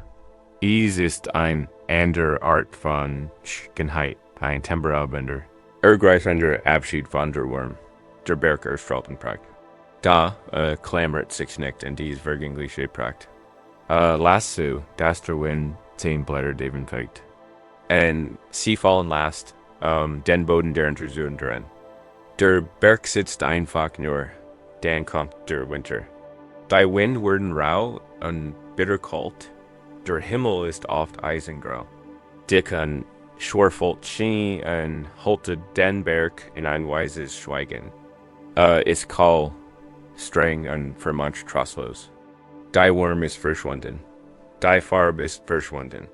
Es ist ein andere Art von Schönheit, ein Temperabender. Ergreifender Abschied von der Wurm. Der Berg erstrahlt in Pracht. Da klammert sich nicht in dies vergängliche Pracht. Last so, dass der Wind 10 Blätter Daven fegt. Und sie fallen last, den Boden der Untersuchung drin. Der Berg sitzt einfach nur, dann kommt der Winter. Die Wind werden rau und bitter kalt. Der Himmel ist oft eisengrau. Dick und schwerfällt Schnee und haltet den Berg in ein weises Schweigen. Ist kalt, streng und vermancht trostlos. Die Wurm ist verschwunden. Die Farbe ist verschwunden.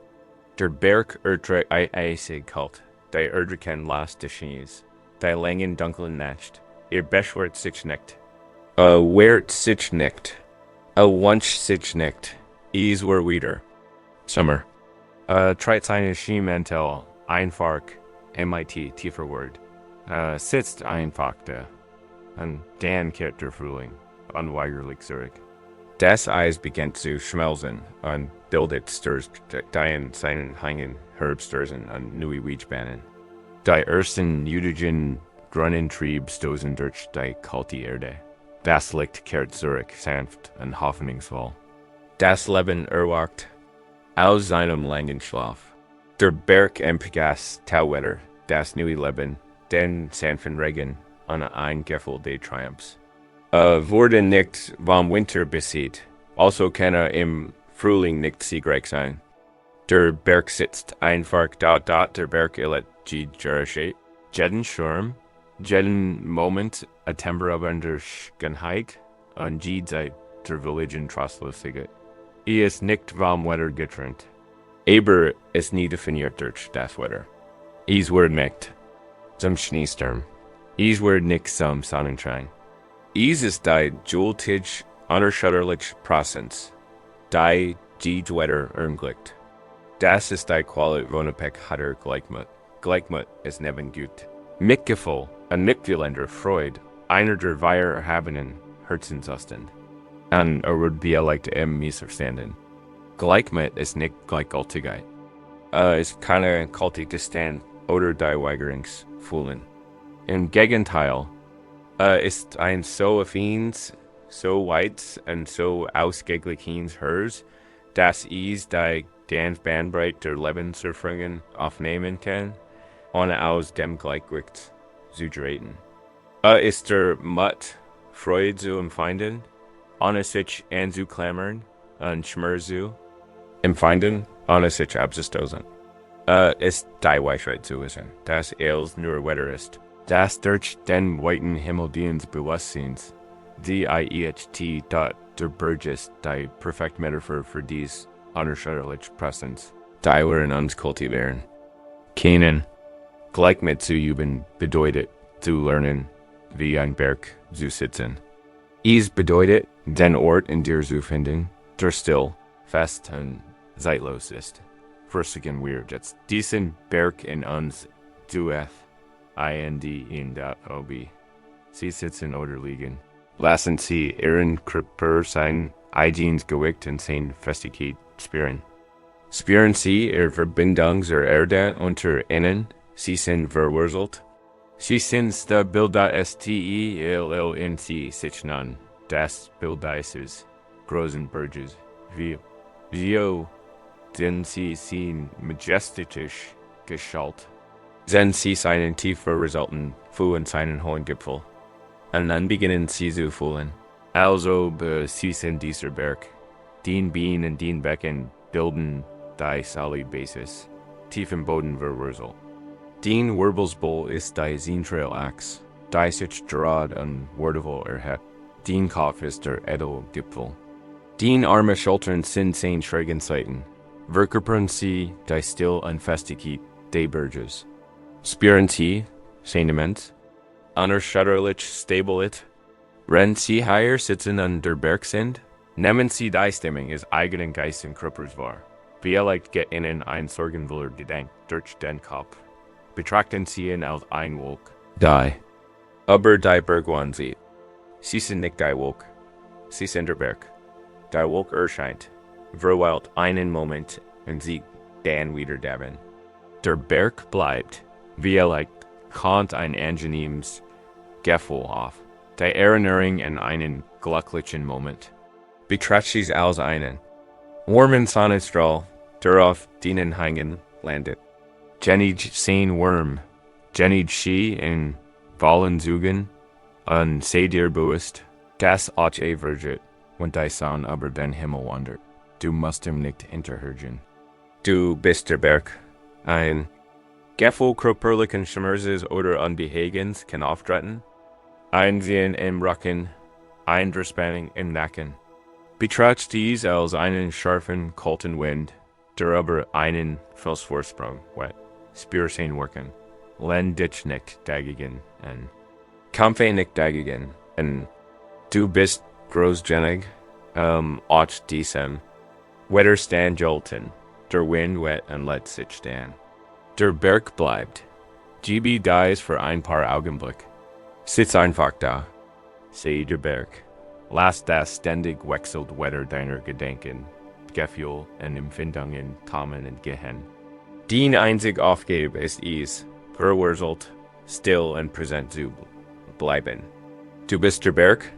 Der Berg erträgt eisig kalt. Die Erdrücken last des Schnees. Die langen dunklen Nacht. Ihr beschwert sich nicht. Wehrt sich nicht. Wunsch sich nicht. Is were wieder. Sommer. Treit seine Skimantel. Einfach. MIT tiefer Word. Sitzt einfach da. Und dann kehrt der Frühling. Unweigerlich zurück. Das Eis beginnt zu schmelzen und bildet Sturs, die in seinen Hainen Herbstursen und neue Weitspannen. Die ersten jüdischen Grünentrieb stoßen durch die kalte Erde. Das Licht kehrt zurück, sanft und hoffnungsvoll. Das Leben erwacht aus seinem langen Schlaf. Der Berg empfängt Tauwetter, das neue Leben, den sanften Regen und ein Gefühl des Triumphs. Wurde nicht vom Winter besiegt, also kann im Frühling nicht siegreich sein. Der Berg sitzt einfach da, der Berg illet Jerusche. Jeden Schirm, jeden Moment a temperabender Schönheit und jede der Religion Trostlosigkeit. Ist nicht vom Wetter getrennt. Aber ist nie definiert durch das Wetter. Is wird nicht zum Schneesturm. Is wird nicht zum Sonnenschein. Is ist die jultig unerschütterlich Präsenz. Die Wetter ermöglicht. Das ist die Qualität Wonnepeck hatter Gleichmut. Gleichmut ist neben gut. Mitgefühl und mitfühlender Freude, einer der wir erhabenen Herzenzustand. Und wird beleidigt missverstanden. Gleichmut ist nicht Gleichgültigkeit. Ist keine kalte Distanz oder die Weigerungsfühlen. Im Gegenteil, ist ein so affines, so weit und so ausgeglichenes Herz, dass es die Bandbreite der Lebenserfahrungen aufnehmen kann, ohne aus dem Gleichgewicht zu geraten. Ist der Mut, Freude zu empfinden, ohne sich anzuklammern und Schmerz zu empfinden, ohne sich abzustoßen. Ist die Weisheit zu wissen, dass es nur Wetter ist. Das durch den weiten Himmel des Bewusstseins, DIEHT der Burgess, die perfekte Metaphor für dies unerschütterliche Präsenz, die wir in uns kultivieren. Kennen, gleich mit zu üben, bedeutet zu lernen, wie ein Berg zu sitzen. Es bedeutet, den Ort in dir zu finden, der still, fest und zeitlos ist. Versuchen wir jetzt diesen Berg in uns zu IND.OB. Sie sitzen oder liegen. Lassen Sie Ihren Körper sein eigenes Gewicht und seine Festigkeit spüren. Spüren Sie Ihre Verbindung zur Erde unter Ihnen. Sie sind verwurzelt. Sie sind stabil, das TELLNC sich nan. Das Bild dieses großen Berges, wie Vio, den sie sehen majestatisch Gestalt. Zen sie seinen tiefer resulten, fu in seinen hohen Gipfel. Und dann beginnen sie zu fühlen. Also besießen dieser Berg. Den Bien und den Becken bilden die solide Basis. Tief im Boden verwurzelt. Den Wirbelsbowl ist die Zentrail Ax. Die sich gerade und wordevol erhebt. Den Kopf ist der Edelgipfel. Den Arme Schultern sind sein schrägen Seiten. Verkörpern sie die still und Festigkeit des Berges. Spüren sie, Sentiment, unerschütterlich stabilit. Wenn sie higher sitzen an der Berg sind, nehmen sie die Stimmung des eigenen Geistes Körpers wahr. Vielleicht geht ihnen ein sorgenvoller Gedanke durch den Kopf. Betrachten sie ihn als ein Wolk. Die. Aber die Bergwan sieht. Sie sind nicht die Wolk. Sie sind der Berg. Die Wolk erscheint, verweilt einen Moment und sie dann wieder daben. Der Berg bleibt, vielleicht kommt ein angenehmes Gefühl auf. Die Erinnerung an einen glücklichen Moment. Betrachtet sie als einen warmen Sonnenstrahl, der auf denen hängen landet. Jenny sein Wurm, Jenny sie in vollen Zügen, und sei dir bewusst, das auch wird, wenn die Sonne über den Himmel wandert. Du musst ihm nicht hinterhergehen. Du bist der Berg. Ein Gefühl körperlichen Schmerzes oder Unbehagens kann auftreten. Einsehen im Rücken, Einverspannung im Nacken. Betracht dies als einen scharfen, kalten Wind, der über einen Felsvorsprung wet. Spür sein Wirken. Lädt dich nicht dagegen an. Kämpfe nicht dagegen an. Du bist großzügig, auch diesem. Widerstand jolten. Der Wind wet und lädt sich dann. Der Berg bleibt. GB dies für ein paar Augenblick. Sitz einfach da. Sei der Berg. Lass das ständig wechselt Wetter deiner Gedanken, Gefühl und Empfindungen kommen und gehen. Den einzig Aufgabe ist es, verwurzelt, still und präsent zu bleiben. Du bist der Berg.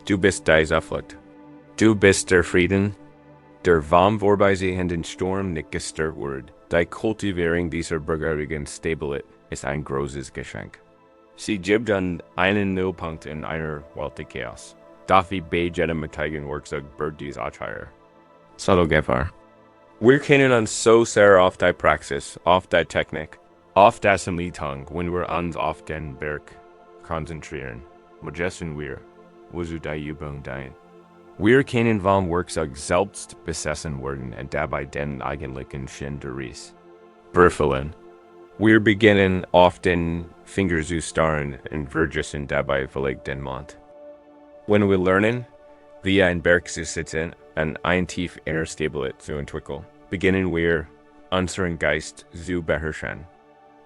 Du bist die Zuflucht. Du bist der Frieden, der vom vorbeisehenden Sturm nicht gestört wird. Die Kultivierung dieser bürgerlichen Stabilität ist ein großes Geschenk. Sie gibt an einen Nullpunkt in einer Welt des Chaos. Darf ich bei jedem Metigen Werkzeug bird dies Atscheier. Subtle Gefahr. Wir kennen uns so sehr auf die Praxis, auf die Technik, auf das Umleitung, wenn wir uns auf den Berg konzentrieren. Majesten wir, wozu die Übung dient. Wir können vom Werkzeug selbst besessen werden und dabei den eigentlichen Sinn der Reise verfehlen. Wir beginnen auf den Finger zu starren und vergessen dabei vielleicht den Mond. Wenn wir lernen, wie ein Berg zu sitzen und ein tief inner Stabilität zu entwickeln, beginnen wir, unseren Geist zu beherrschen.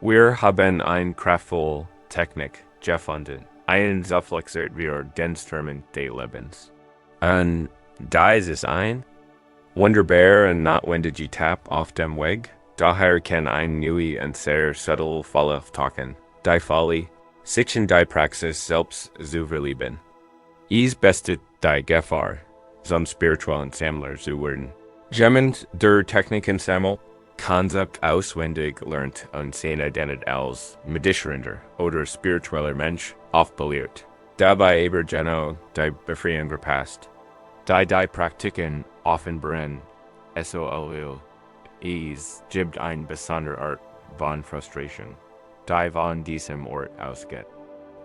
Wir haben eine kraftvolle Technik gefunden, einen Zufluchtsort für den Stürmen des Lebens. Und da ist es ein wunderbar und notwendige Tap auf dem Weg. Daher kann ein neue und sehr subtle Falle tauchen. Die Falle, sich in die Praxis selbst zu verlieben. Es bestet die Gefahr, zum spirituellen Sammler zu werden. Jemand der Techniken sammelt, Konzept auswendig lernt und seine Identität als meditierender oder spiritueller Mensch aufbelehrt. Dabei aber genau die Befreiung verpasst. Die Praktiken offenbaren, es gibt eine besondere Art von Frustration, die von diesem Ort ausgeht.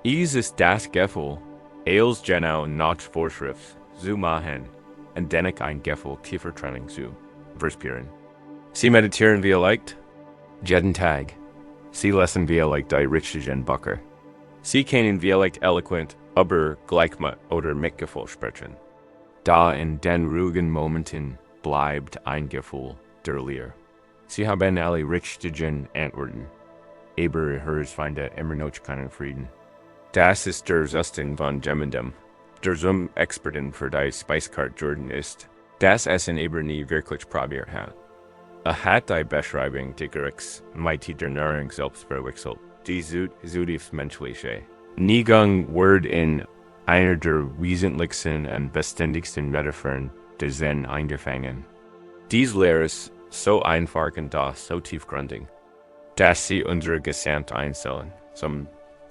Es ist das Gefühl, als genau nach Vorschrift zu machen und dennoch ein Gefühl tiefer Training zu verspüren. Sie meditieren wie leicht, jeden Tag. Sie lesen wie leicht die richtigen Bücher. Sie können wie leicht eloquent über Gleichmut oder Mitgefühl sprechen. Da in den ruhigen Momenten bleibt ein Gefühl der Lehre. Sie haben alle richtigen Antworten, aber ihre Feinde immer noch keinen Frieden. Das ist der Zusatz von jemandem, der zum Experten für die Speisekarte Jordan ist, das Essen aber nie wirklich probiert hat. Hat die Beschreibung des Gerichts mit der Nahrung selbst verwechselt, die zutiefst menschliche. Niegang wird in einer der wesentlichsten und beständigsten Metaphern des Zen eingefangen. Diese Lehre ist so einfach und doch so tiefgründig, dass sie unsere gesamte Einstellung zum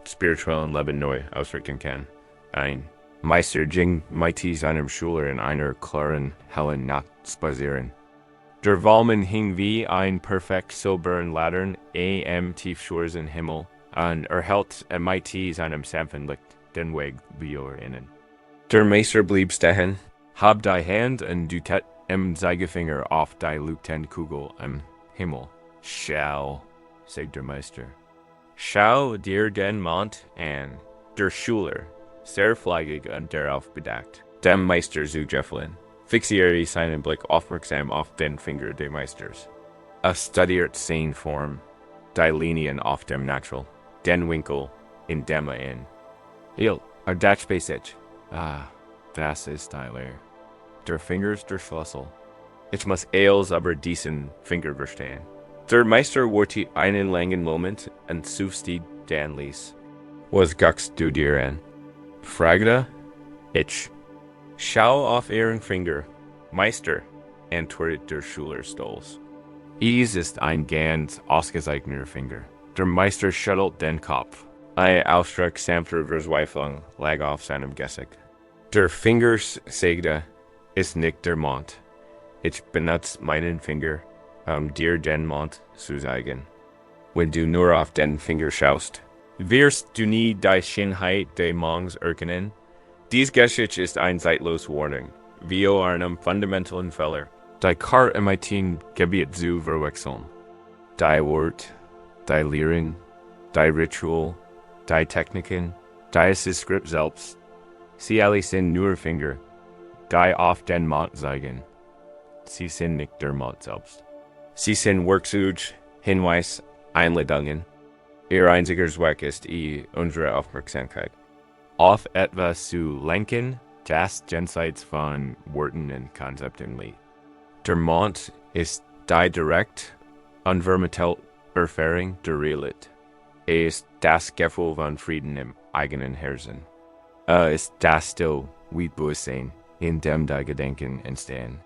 spirituellen Leben neu ausrichten kann. Ein Meister ging mit seinem Schüler in einer klaren, hellen Nacht spazieren. Der Wallmann hing wie ein perfekt silbern Latern tiefschwarzen Himmel und erhält mit seinem sanften Licht den Weg wieder innen. Der Meister blieb stehen, hab die Hand und du im Zeigefinger auf die Leuchtenkugel am Himmel. Schau, sagt der Meister. Schau dir den Mond an. Der Schüler, sehr fleigig und darauf bedacht. Dem Meister zu Jefflin. Fixiere seinen Blick aufmerksam auf den Finger des Meisters. Studiert seine Form, die Linien auf dem Natural, den Winkel, in dem in. Das basic. Das ist die Lehre. Der Finger ist der Schlüssel. Ich muss aber diesen Finger verstehen. Der Meister wollte einen langen Moment und suchte dann ließ. Was guckst du dir an? Fragte ich. Schau auf ihren Finger. Meister, antwortet der Schüler stolz. Ist ein ganz ausgezeichneter Finger. Der Meister schüttelt den Kopf. Ein Ausdruck sanfter Verzweiflung lag auf seinem Gesicht. Der Finger sagte, ist nicht der Mond. Ich benutze meinen Finger, dir den Mond zu zeigen. Wenn du nur auf den Finger schaust, wirst du nie die Schönheit des Monds erkennen. Dies Geschichte ist ein zeitlos Warnung, wie einem fundamentalen Fehler, die Kar im Gebiet zu verwechseln. Die Wort, die Lehren, die Ritual, die Techniken, das Skript selbst, sie alle sind nur Finger, die auf den Mond zeigen. Sie sind nicht der Mond selbst. Sie sind Werkzeuge, Hinweis, Einladungen. Ihr einziger Zweck ist unsere Aufmerksamkeit auf etwas zu lenken, das jenseits von Worten und Konzepten liegt. Der Mond ist die direkt, unvermittelt Erfahrung der Realität. Ist das Gefühl von Frieden im eigenen Herzen. Ist das still, wie Bewusstsein, in dem die Gedanken entstehen.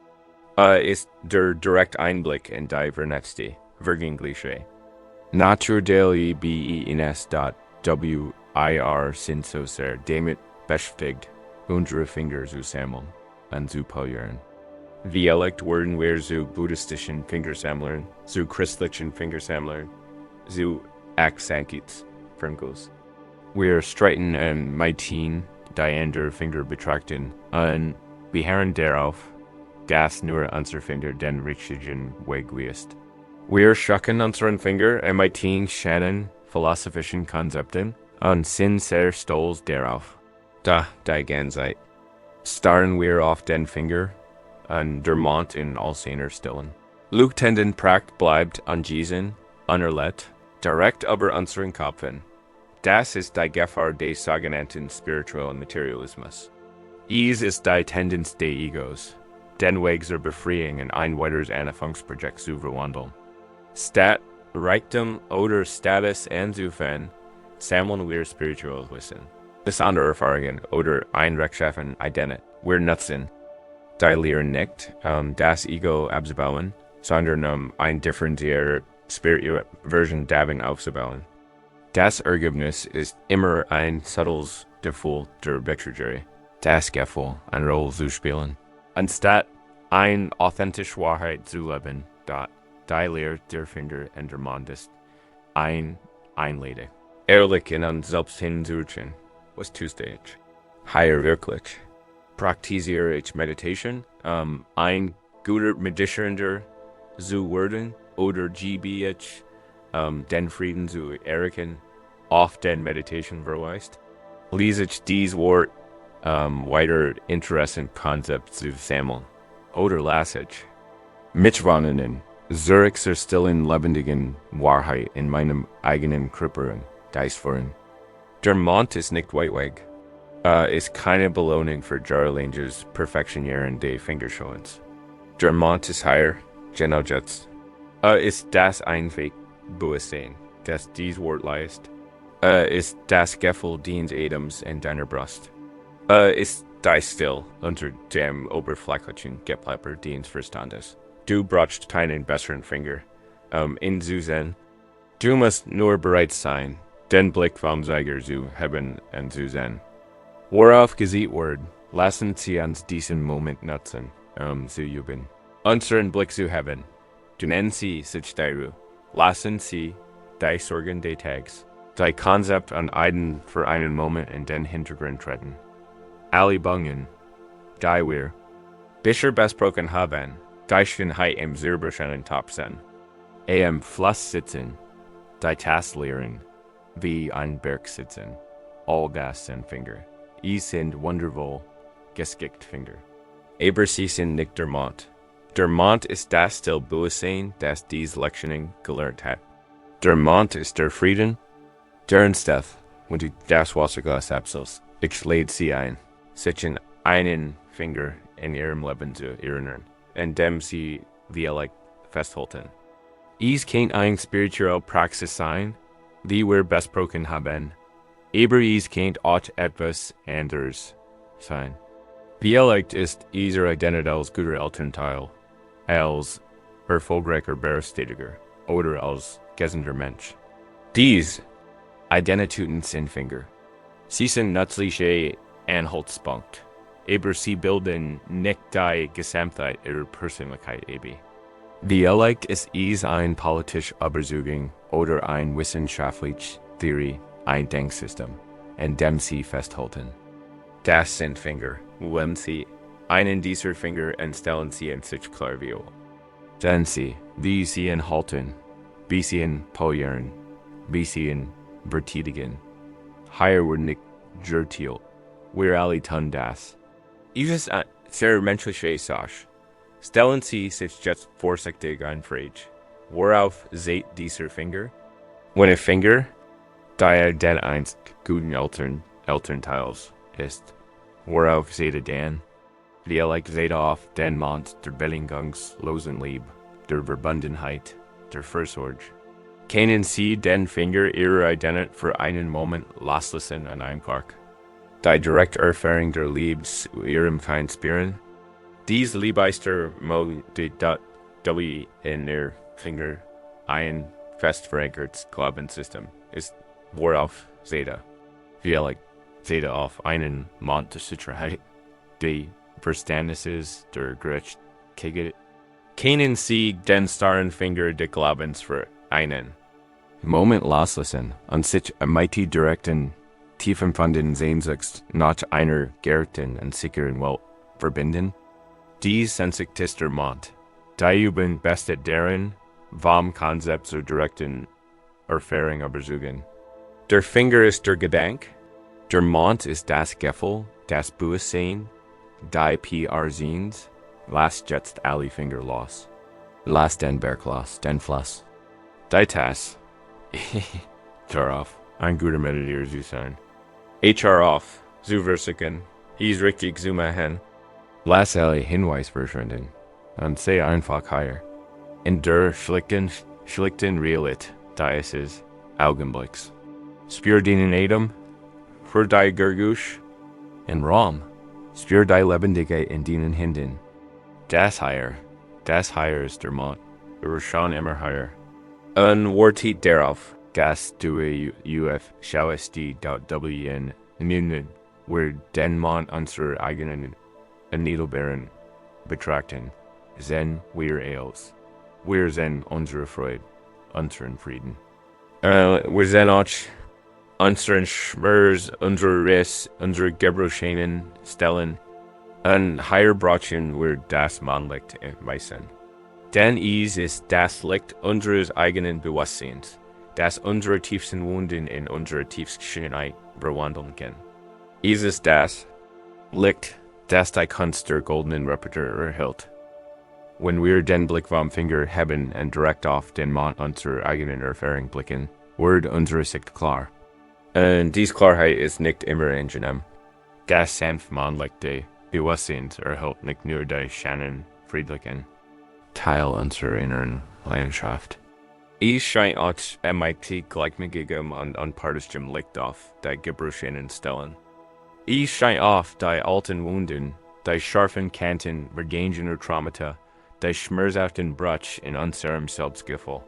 Ist der direkt Einblick in die vernetzte, vergängliche, naturelle BENS.WIR sind so sehr damit beschäftigt, unsere Finger zu sammeln und zu polieren. Wie elect werden wir zu buddhistischen Fingersammlern, zu christlichen Fingersammlern, zu Achtsamkeitsfrankos. Wir streiten mit die andere Finger betrachten und beharren darauf, dass nur unser Finger den richtigen Weg ist. Wir schauen unseren Finger mit schönen philosophischen Konzepten und sind sehr stolz darauf. Da die Ganzheit. Starren wir auf den Finger und der Mond in all seiner Stillen. Leuchtenden Pracht bleibt angewiesen, unerlädt, direkt über unseren Köpfen. Das ist die Gefahr des sogenannten spirituellen Materialismus. Dies ist die Tendenz des Egos, den Weg zur Befreiung in ein weiteres Anfangsprojekt zu verwandeln. Statt Reichtum oder Status anzufangen, sammeln wir spirituelles Wissen. Besondere Erfahrungen oder ein rechtschaffen Identität. Wir nutzen die Lehren nicht, das Ego abzubauen, sondern ein differenzierter spirituelle Version davon aufzubauen. Das Ergebnis ist immer ein subtiles Gefühl der Betrügerie. Das Gefühl, eine Rolle zu spielen. Anstatt eine authentische Wahrheit zu leben, die Lehre der Finger und der Mond ist einlade. Ehrlich in uns selbst hinzurschauen. Was tust du? Higher wirklich. Praktiziere ich Meditation, ein guter Meditierender zu werden oder gebe ich den Frieden zu erkennen, auf den Meditation verweist. Lese ich dies Wort weiter interessant Konzept zu sammeln. Oder lasse ich mitwarnen, Zurück zur stillen, lebendigen Wahrheit in meinem eigenen Körper Geistführen. Der Mond ist nicht weit weg. Ist keine Belohnung für jahrelanges Perfektionieren des Fingerschauens. Der Mond ist higher, genau jetzt. Ist das ein Weg Bewusstsein, das dies Wort leist? Ist das Gefühl deines Atems in deiner Brust? Ist die still unter dem oberflächlichen Geplapper deines Verstandes? du brauchst keinen besseren Finger. In Zen. Du musst nur bereit sein, den Blick vom Sieger zu haben und zu sehen. Worauf gesieht wird, lassen Sie uns diesen Moment nutzen, zu üben. Unseren Blick zu haben. Tun Sie sich daru. Lassen Sie die Sorgen des Tages, die Konzept an einen für einen Moment in den Hintergrund treten. Alle Bungen, die wir bisher besprochen haben, die Schönheit im Silberscheinen Top sind. Am Fluss sitzen, die Tasse lehren, wie ein Berg sitzen. All das sind Finger. Sind wundervoll, geskickt Finger. Aber sie sind nicht der Mond. Der Mond ist das Stillbewusstsein, das dies Lektionen gelernt hat. Der Mond ist der Frieden, deren Steph, wenn du das Wasserglas absollst. Ich lädt sie ein, setzen einen Finger in ihrem Leben zu erinnern, indem sie wie festhalten. Es kann eine spirituelle Praxis sein, die wir besprochen haben, aber es kann auch etwas anderes sein. Vielleicht ist ihre Identität als guter Elternteil, als erfolgreicher Berufstätiger oder als gesünder Mensch. Diese Identitäten sind Finger. Sie sind nützliche Anhaltspunkt, aber sie bilden nicht die Gesamtheit ihrer Persönlichkeit eben. Vielleicht ist es eine politische Überzeugung oder eine wissenschaftliche Theorie, ein Denksystem, in dem sie festhalten. Das sind Finger, wenn sie einen dieser Finger entstellen sie in sich klar wie denn sie, wie sie enthalten, wie sie polieren, wie sie betätigen. Hier wird nicht gertielt, wir alle tun das. Es ist eine sehr menschliche Sache. Stellen Sie sich jetzt vorsichtig ein Frage. Worauf seht dieser Finger? Wenn ein Finger, der den einst guten Elternteils ist, worauf seht ihr dann? Vielleicht seht ihr auf den Mond der bedingungslosen Liebe, der Verbundenheit, der Fürsorge. Können Sie den Finger Ihrer Identität für einen Moment loslassen an einem Park? Die direkte Erfahrung der Liebe zu Ihrem Feind spüren? Diese Liebe ist der Modalität in Ihr Finger ein fest verankertes Glaubenssystem ist, worauf seht ihr? Vielleicht seht ihr auf einen Mond der Sicherheit, die Verständnisses der Gerechtigkeit. Kennen Sie den starren Finger des Glaubens für einen Moment loslassen und sich mighty direkten, tief empfundenen Sehnsucht nach einer gerechten und sicheren Welt verbinden? Dies ist der Mond. Die üben bestet deren, vom Konzept zur direkten Erfahrung überzeugen. Der Finger ist der Gedanke, der Mond ist das Gefühl, das Bewusstsein, die PR-Sehns, lasst jetzt alle Finger los. Lass den Berg los, den Fluss. Die Tasse. Darauf, ein guter Meditierer zu sein. Auf, zu versichern, richtig zu machen. Lass alle Hinweis verschwinden und sei einfach hier. In der schlichten Realität dieses Augenblicks. Spür deinen Atem, für die Gergusch, in Raum. Spür die Lebendigkeit in deinen Händen. Das hier ist der Mond. Wir schauen immer higher. Und wartet darauf, dass du schaust die in Minuten, wir den Mond unserer eigenen Niedelbeeren betrachten. Zen wir els. Wir sehen unsere Freude, unseren Frieden. Wir sehen auch unseren Schmerz, unsere Riss, unsere gebrochenen Stellen. Und hier brauchen wir das Mannlicht im Weißen. Denn es ist das Licht unseres eigenen Bewusstseins, das unsere tiefsten Wunden in unserer tiefsten Schönheit verwandeln kann. Es ist das Licht, das die Kunst der goldenen Reparatur erhält. Wenn wir den Blick vom Finger haben und direkt auf den Mond unserer eigenen Erfahrung blicken, wird unsere Sicht klar. Und diese Klarheit ist nicht immer angenehm. Das sanft Mondlicht des Bewusstseins erhält nicht nur die schönen, friedlichen Teil unserer inneren Landschaft. Es scheint auch MIT gleichmäßigem und unpartischem Licht auf die gebrochenen Stellen. Es scheint auf die alten Wunden, die scharfen Kanten vergangener Traumata, die schmerzhaften Brutsch in unserem Selbstgefühl.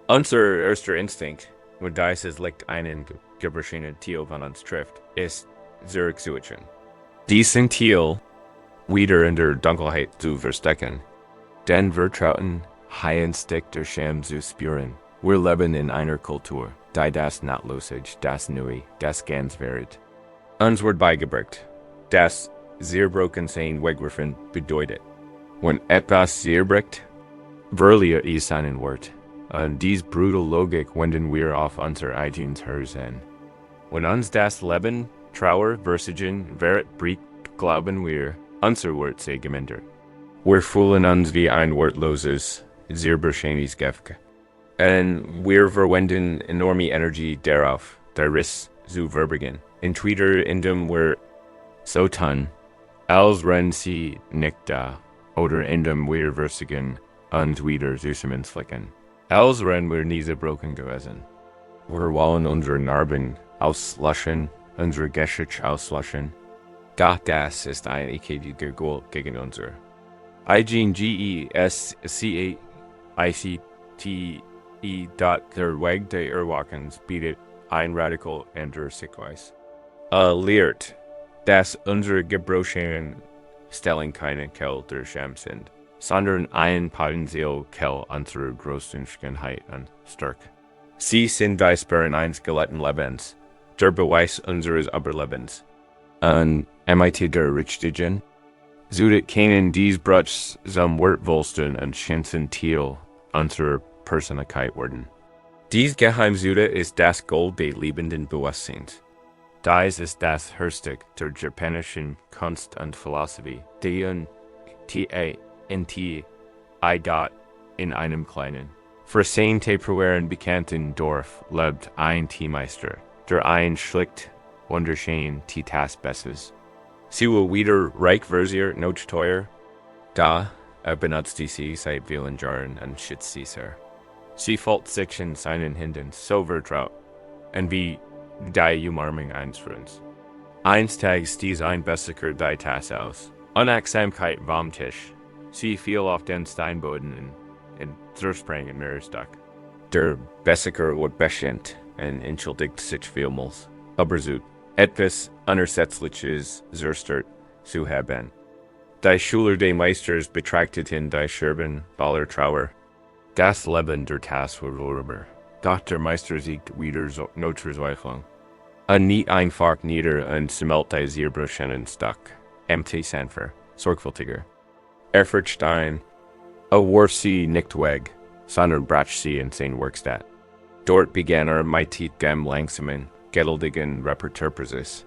Unser erster Instinkt, wo dieses Licht einen gebrochenen Teil von uns trifft, ist zurückzuwischen. Diesen Teil wieder in der Dunkelheit zu verstecken. Denn wir trauten Heienstick der Scham zu spüren. Wir leben in einer Kultur, die das Nahtlosig, das Neue, das ganz Wert. Uns wird beigebracht, das zerbrochen sein wegwerfen bedeutet. Wenn etwas zerbricht, verliert es seinen Wert. Und diese brutale Logik wenden wir auf unser eigenes Hören. Wenn uns das Leben, Trauer, Versagen, Wert bricht, glauben wir, unser Wert sei gemindert. Wir fühlen uns wie ein wertloses, zerbrochenes Gift. Und wir verwenden enorme Energie darauf, der Riss zu verbergen. Entweder indem wir so tun, als wären sie nicht da, oder indem wir versuchen, uns wieder zusammenzuflicken. Als wären wir nie zerbrochen gewesen. Wir wollen unsere Narben auslöschen, unsere Geschichte auslöschen. Doch das ist ein ewiger Goal gegen unser. Der Weg des Erwachens bietet ein radikal anderes Sichtweise. Lehrt, dass unsere gebrochenen Stellen keine Quelle der Scham sind, sondern ein Potenzial Quelle unserer Großzügigkeit und Stärke. Sie sind die Spuren eines gelehrten Lebens, der Beweis unseres Überlebens. Und MIT der Richtigen, zodat keinen dies Brutsch zum wertvollsten und schönsten Teil unserer Persönlichkeit werden. Dies Geheimsude ist das Gold des lebenden Bewusstseins. Dies ist das Herzstück der japanischen Kunst und Philosophie, die in einem kleinen, für sein temporären bekannten Dorf lebt ein Teemeister, der ein schlicht, wunderschön Titas Besses. Sie will wieder reich versiert, noch teuer. Da benutzt sie seit vielen Jahren und schützt sie sehr. Sie fällt sich in seinen Händen so vertraut, und wie die Umarmung eines Freundes. Eines Tages stieß ein Bessiger die Tasse aus. Unachtsamkeit vom Tisch. Sie fiel auf den Steinboden und zersprang in Meeresdach. Der Bessiger wurde beschämt und entschuldigte sich vielmals. Aber so etwas Unersetzliches zerstört zu haben. Die Schüler des Meisters betrachteten die Scherben voller Trauer. Das Leben der Tasse war vorüber. Doch der Meister siegt wieder no Verzweiflung. Nicht einfach nieder und smelt die zerbrochenen Stück. Empty sanfer, sorgfältiger. Verstein, warf sie nicht weg, sondern brach sie in sein Werkstatt. Dort begann mit dem langsamen, geduldigen Repertoireprozess.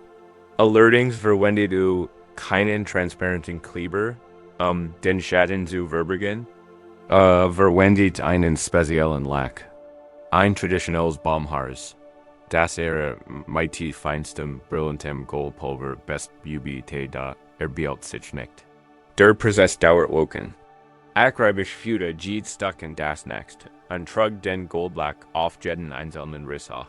Allerdings verwendet keinen transparenten Kleber, den Schatten zu verbergen, verwendet einen speziellen Lack. Ein traditionelles Baumharz, das mit feinstem, brillantem Goldpulver best bietet, behielt sich nicht. Der Prozess dauert Wochen. Akribisch führte jede Stück in das nächste und trug den Goldlack auf jeden einzelnen Riss auf.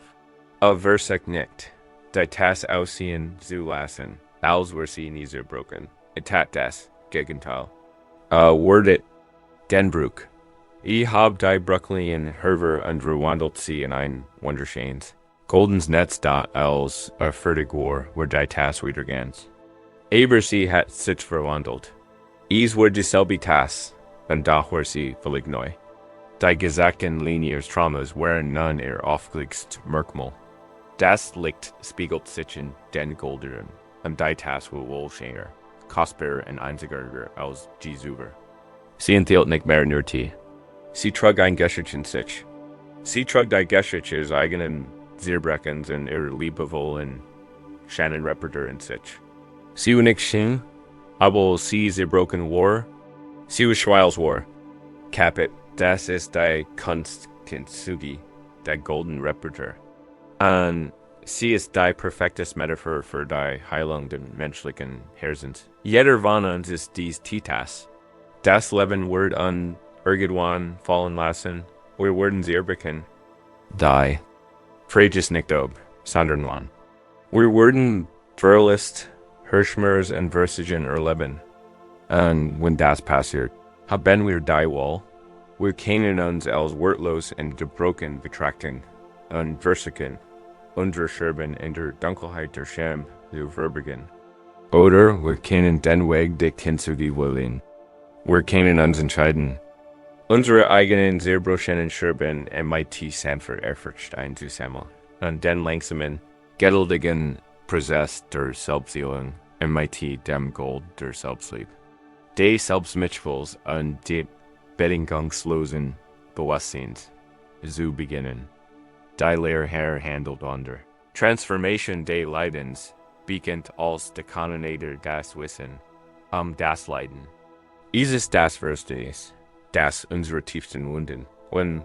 Wer sich nicht, die Tasse aussehen zu lassen, als wäre sie nie zerbrochen. Tat das Gegenteil. Wordet den Bruch. Ich hab die Brooklyn herver und verwandelt sie in ein wunderschönes, goldens Netz dort als fertig war, die Tasse wieder ganz. Aber sie hat sich verwandelt. Es war dieselbe Tasse, und doch war sie völlig neu. Die gesagten Linien Traumas waren nun ihr aufgelegtes Merkmal. Das Licht spiegelt sich in den Golderen, und die Tasse war wohl schöner, kostbarer und einzigartiger als die Zuber. Sie enthielt nicht mehr nur Tee. Sie trug ein Geschichte in sich. Sie trug die Geschichte ihres eigenen Zerbrechens und ihrer liebevollen Schannenrepertoire in sich. Sie war nicht schön, aber sie zerbrochen war. Sie war Schweils war. Kaputt, das ist die Kunstkintsugi, der golden Repertoire. Und sie ist die perfekte Metaphor für die Heilung des menschlichen Herzens. Jeder von uns ist dies Titas. Das Leben wird irgendwann fallen lassen. Wir werden zerbrechen. Die. Freges nicht ob, sondern wann. Wir werden Verlust, Hirschmers und Versagen erleben. Und wenn das passiert, Haben wir die Wall. Wir kennen uns als wortlos und gebrochen betrachten, und versuchen, unsere Scherben in der Dunkelheit der Scham zu verbergen. Oder wir kennen den Weg dicht hinzugewollen. Wir kennen uns entscheiden, unsere eigenen zerbrochenen Scherben MIT sanfter Erfurcht einzusammeln, und den langsamen, geduldigen Prozess der Selbstheilung MIT dem Gold der Selbstliebe. Die Selbstmitgefühls und die bedingungslosen Bewusstseins zu beginnen. Die Lehren handelt under. Transformation des Leidens beginnt als die Kanäle des Wissen, das Leiden. Dieses das Verstehens, das unsere tiefsten Wunden. Wenn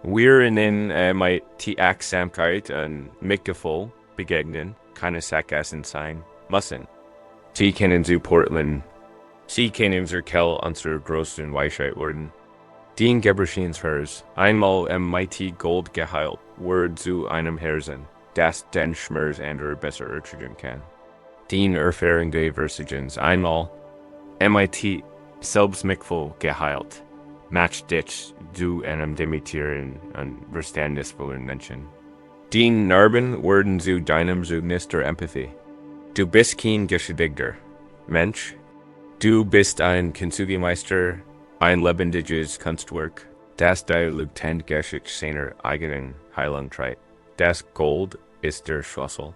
wir in die Achtsamkeit und Mitgefühl begegnen, keine Sackgassen sein müssen. Sie kennen zu Portland. Sie kennen zur Kell unserer größten Weisheit worden. Den Gebrochens Vers, einmal MIT Gold geheilt, Word zu einem Herzen, das den Schmerz anderer besser ertragen kann. Den erfahrene Versagens, einmal MIT Selbstmitgefühl geheilt, match dich zu einem demitieren und verstandesvollen Menschen. Den Narben werden zu deinem Zeugnis der Empathie. Du bist kein geschädigter Mensch. Du bist ein Künstlermeister, ein lebendiges Kunstwerk, das die Lufthansa seiner eigenen Heilung trägt. Das Gold ist der Schlüssel.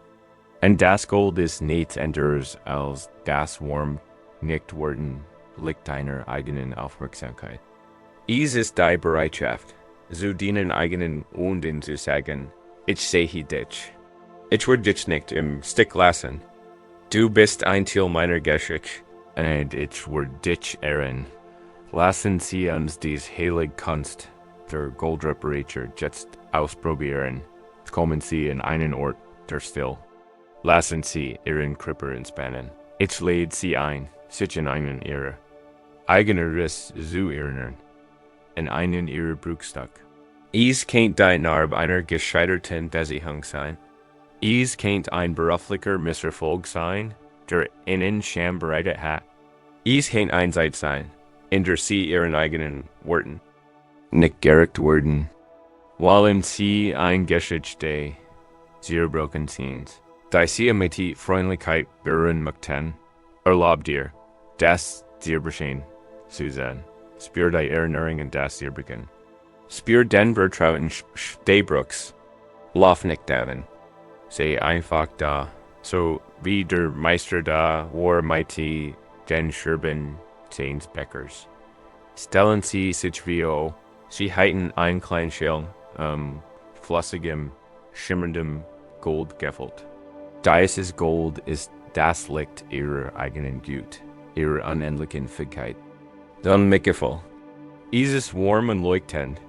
Und das Gold ist nichts anderes als das warm nicht werden Licht deiner eigenen Aufmerksamkeit. Es ist die Bereitschaft, zu deinen eigenen Wunden zu sagen, ich sehe dich. Ich werde dich nicht im Stich lassen. Du bist ein Teil meiner Geschichte. Und ich werde dich ehren. Lassen Sie uns dies heilige Kunst der Goldreparatur jetzt ausprobieren. Kommen Sie in einen Ort der Still. Lassen Sie Ihren Körper entspannen. Ich lade Sie ein, sich in einen Ihrer eigener Riss zu erinnern. In einen Ihrer Bruchstück. Es kennt die Narbe einer gescheiterten Beziehung sein. Es kennt ein beruflicher Misserfolg sein, der Ihnen Scham bereitet hat. Es kennt Einseit sein, in der Sie Ihren eigenen Worten nicht gerecht werden, weil Sie ein Geschichte zerbrochen sind. Da Sie mit die Freundlichkeit berühren möchten, erlaubt ihr, das Zerbrechen zu sein. Spür die Erinnerung an das Zerbrechen. Spür den Vertrauen Stehbruchs. Lauf nicht darin. Sei einfach da. So wie der Meister da war mighty den Scherben seines Bäckers. Stellen Sie sich wie Sie halten ein kleines Schell, flüssigem, schimmerndem Gold gefüllt. Dieses Gold ist das Licht Ihrer eigenen Gut, Ihrer unendlichen Fähigkeit. Dann Mitgefühl. Es ist warm und leuchtend.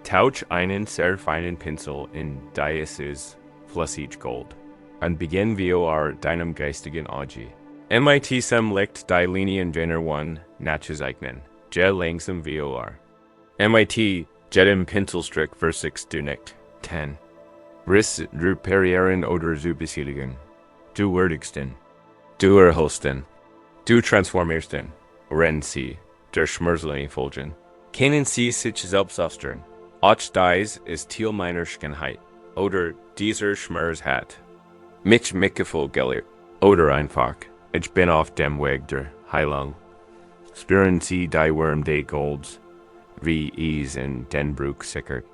Tauch einen sehr feinen Pinsel in dieses flüssig Gold. Und beginn wir deinem geistigen Auge. MIT sem Licht die Linien jener One nachzeichnen. Je langsam wir. MIT jedem Pinselstrich versichst du nicht. 10. Riss reparieren oder zu besiedigen. Du würdigsten. Du erholsten. Du transformiersten. Rennen Sie, der schmerzliche Folgen. Kennen Sie sich selbst ausstellen. Auch dies ist Teil meiner Schönheit. Oder dieser Schmerz hat mich Mitgefühl gelehrt. Oder einfach, ich bin auf dem Weg der Heilung. Spüren Sie die Wurm des Golds, wie es in den Bruch sickert.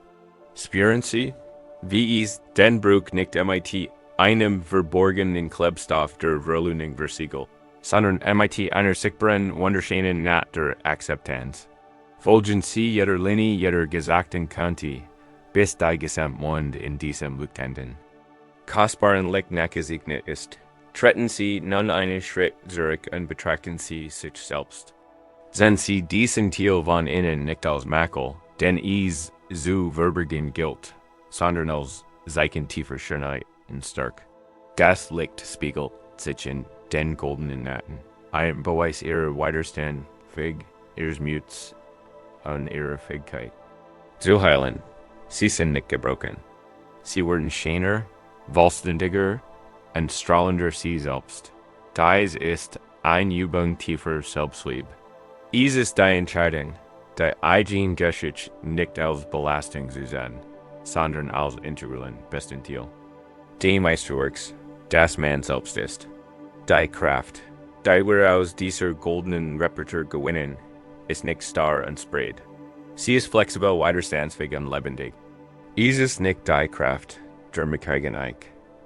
Spüren Sie, wie es den Bruch nicht MIT einem verborgenen Klebstoff der Verlöhnung versiegelt, sondern MIT einer sichtbaren, wunderschönen Naht der Akzeptanz. Folgen Sie jeder Linie, jeder gesagten Kante, bis die Gesamtmond in diesem Leuchtenden kostbaren Licht nachgesegnet ist. Treten Sie nun einen Schritt zurück und betrachten Sie sich selbst. Sehen Sie diesen Teil von innen nicht als Makel, denn es zu verbergen gilt, sondern als Zeichen tiefer Schönheit und Stärke. Das Licht spiegelt sich in den goldenen Naten. Ein Beweis Ihrer Widerstand, Fähig, Ihres Muts und Ihrer Fähigkeit. Zu heilen, Sie sind nicht gebrochen. Sie wurden schöner, vollständiger und strahlender Sie selbst. Dies ist eine Übung tiefer Selbstliebe. Dieses die Entscheidung, die eigen Geschichte nicht als Belastung zu sehen, sondern als integralen Bestandteil. Die Meisterwerks, das man selbst ist. Die Kraft, die wir aus dieser goldenen Repertoire gewinnen, ist nicht starr und spröd. Sie ist flexibel, widerstandsfähig und lebendig. Es ist nicht die Kraft, der Mechaniker,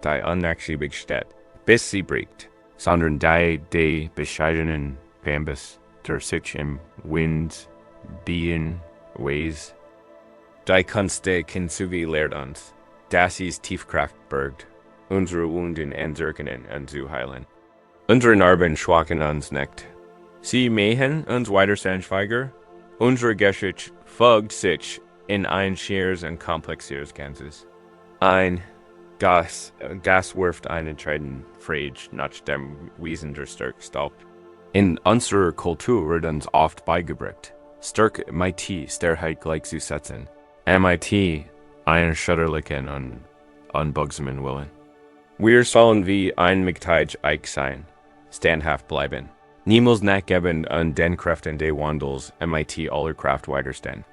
die unnachgiebig steht, bis sie bricht, sondern die bescheidenen Bambus, der sich im Wind biegen weiß. Die Kunst der Kintsugi lehrt uns, dass es Tiefkraft birgt, unsere Wunden entzerkennen und zu heilen. Unsere Narben schwachen uns nicht. Sie machen uns widerstandsfähiger. Unsere Geschichte fügt sich in ein schieres und komplexes Ganzes. Ein Gas wirft einen Entscheiden Frage nach dem Wesen der Stärke staubt. In unserer Kultur wird uns oft beigebracht, Stärke mit Starrheit gleichzusetzen. MIT einen schutterlichen und unbugsamen Willen. Wir sollen wie ein Mitteilung sein, standhaft bleiben. Niemals nachgeben an den Kräften des Wandels MIT aller Kraft widerstehen.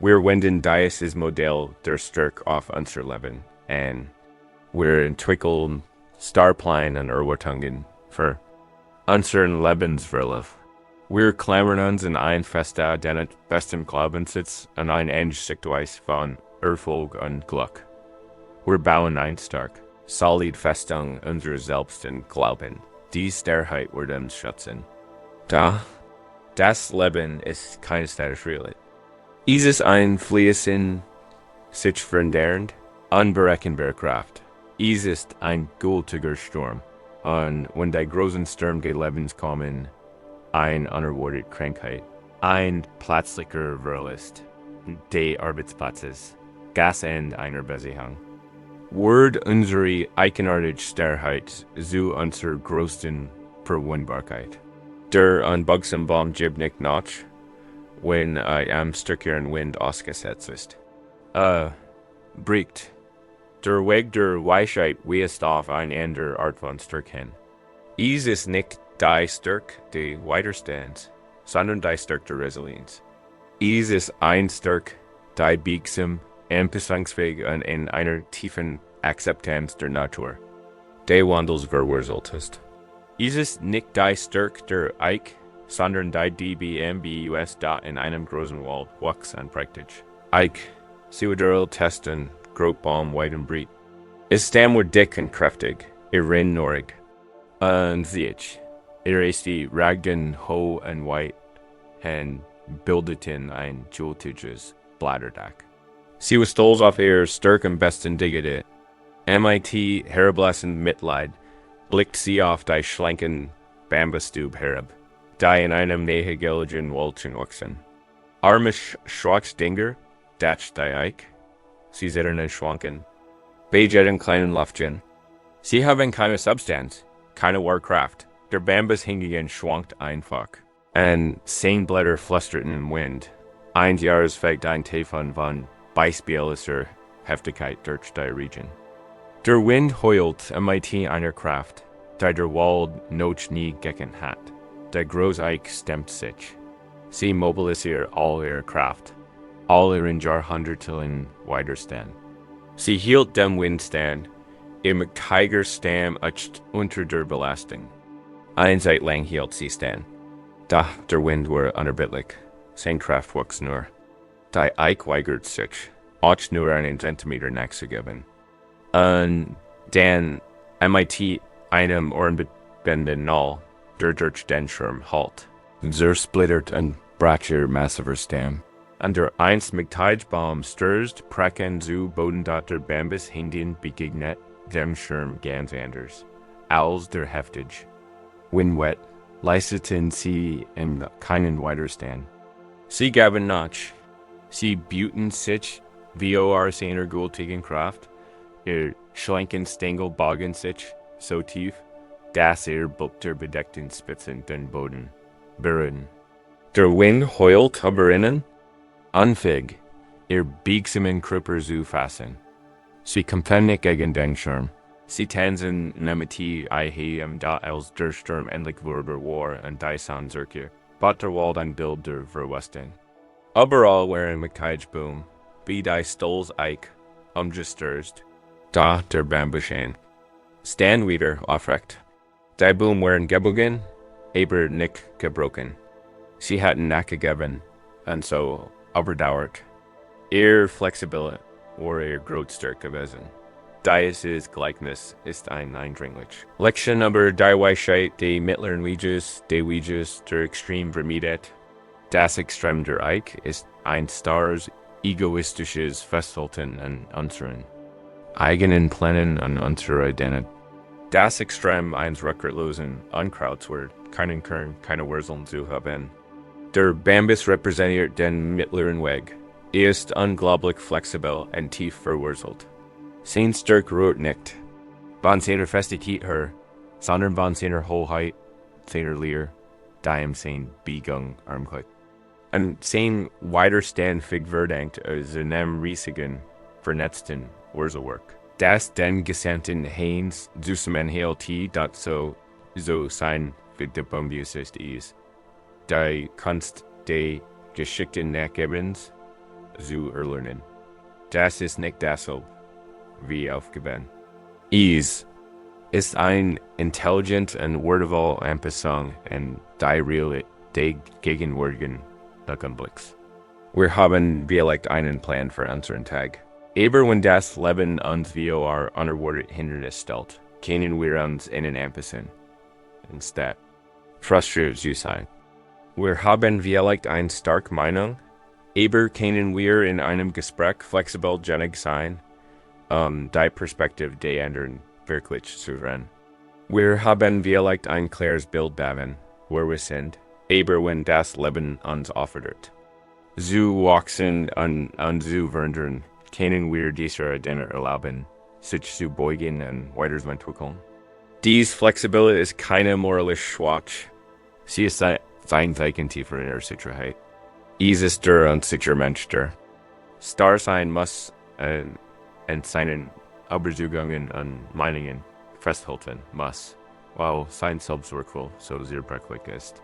Wir wenden dieses Modell der Stärke auf unser Leben und wir entwickeln Starplan und Erwartungen für unseren Lebensverlauf. Wir klammern uns in ein fester, den besten Glaubenssitz und ein enge Sichtweise von Erfolg und Glück. Wir bauen ein stark, solid Festung unserer selbst und Glauben. Die Starrheit wird uns schützen. Das Leben ist kein statisches Relais. Es ist ein Fließen, sich verändernd, unberechenbare Kraft. Es ist ein gültiger Sturm. Und wenn die großen Stürme des Lebens kommen, ein unerwartete Krankheit, ein plötzlicher Verlust des Arbeitsplatzes, Gasend einer Besichung. Wird unsere eigenartige Starrheit zu unserer größten Verwundbarkeit. Der unbugsame Baum gibt nicht nach, wenn am stärkeren Wind ausgesetzt ist. Bricht. Der Weg der Weisheit weist auf eine andere Art von Stärke hin. Es ist nicht die Stärke des Widerstands, sondern die Stärke der Resilienz. Es ist ein Stärke, die biegsam, anpassungsfähig und in einer tiefen Akzeptanz der Natur, die Wandels verwurzelt ist. Es ist nicht die Stärke der Eich, sondern die BMBUS in einem großen Wald wächst und praktisch. Eich, Siwadurl testen, Grotbaum weit und breit. Es Stamm wird dick und kräftig, rinnorig. Und sich, ist die Ragden hoch und weit und bildeten ein jultiges Blatterdach. Sie war stolz auf ihr Stärke am besten Digede. MIT herablassend Mitleid blickt sie auf die schlanken Bambustube herab, die in einem nähegelegenen Wäldchen wachsen. Arme Schwachsdinger, datsch die Eich. Sie zittern und schwanken. Bejetten kleinen Luftchen. Sie haben keine Substanz, keine Warkraft. Der Bambus hingegen schwankt einfach. Und 10 Blätter flusterten im Wind. Ein Jahresfekt ein Taifun von beispiellicher Heftigkeit durch die Region. Der Wind heult MIT einer Kraft, die der Wald noch nie gekannt hat. Der Großeich stemmt sich. Sie mobilisiert all ihre Kraft, all ihren Jahrhunderteln Widerstand. Sie hielt dem Wind stand, im Tigerstamm unter der Belastung. Eine Zeit lang hielt sie stand. Da der Wind war unerbittlich, sein Kraft wuchs nur. Die Eich weigert sich, auch nur einen Zentimeter nachzugeben. Und dann MIT einem Ohrenbenden Null, der durch den Schirm halt. Zersplittert und brach ihr massiver Stamm. Und der einst Mitteilbaum stürzt, pracken zu Bodendatter Bambus Hindien begegnet dem Schirm ganz anders, als der heftig. Windwet, leisteten sie ihm keinen Widerstand. Sie gaben nach. Sie bieten sich, vor seiner gültigen Kraft, ihr schlanken Stängel bogen sich so tief, dass der bedeckten Spitzen den Boden berühren. Der Wind heult aber innen, unfähig, ihr biegsamen Körper zu fassen. Sie kämpfen nicht gegen den Schirm. Sie tanzen nämlich einher, da als der Sturm endlich wurde war und die Sandsurke Botterwald ein Bild der Verwesting. Überall wherein Mikaij boom, wie die Stolz Eich, umgestürzt, da der Bambuschein. Stan wieder aufrecht. Die boom wherein Gebogen, aber nicht gebrochen. Sie hatten nachgegeben, und so überdauert. Ihr Flexibilität war ihr größter gewesen. Dieses Gleichnis ist ein eindringlich. Lektion über die Weisheit des mittleren Weges, der extrem vermiedet. Das Extrem der Eich ist ein starres, egoistisches Festhalten an unseren eigenen Plänen und unserer Identität. Das Extrem eines rückgratlosen Unkrauts wird keinen Kern, keine Wurzeln zu haben. Der Bambus repräsentiert den mittleren Weg. Ist unglaublich flexibel und tief verwurzelt. Sein Stärk ruht nicht. Von seiner Festigkeit her, sondern von seiner Hoheit, seiner Lehre, die sein Biegung ermöglicht. Und sein Widerstand verdankt seinem riesigen, vernetzten Wurzelwerk. Das den Gesandten Haynes zusammenhält, das so sein wie der Bambus ist. Die Kunst des geschickten Nachgebens zu erlernen. Das ist nicht deshalb, wie aufgeben. Ist ein intelligent und würdevoll Anpassung an die Realität des gegenwärtigen Augenblicks. Wir haben vielleicht einen Plan für unseren Tag. Aber wenn das Leben uns wie unerwartet Hindernis stellt, können wir uns innen anpassen. Anstatt frustriert zu sein. Wir haben vielleicht eine starke Meinung, aber können wir in einem Gespräch flexibel genug sein, die Perspektive der anderen wirklich zu sehen. Wir haben vielleicht ein klares Bild davon, wo wir sind, aber wenn das Leben uns offert. Zu wachsen und zu verändern, können wir dieser Identität erlauben, sich zu beugen und weiterzuentwickeln. Diese Flexibilität ist keine moralisch Schwach. Sie ist ein Zeichen tiefer innerer Sicherheit. Es ist der unsicher Mensch, der starr sein muss und seinen Überzeugungen und Meinungen festhalten muss, weil sein Selbstwertgefühl so sehr brechlich ist.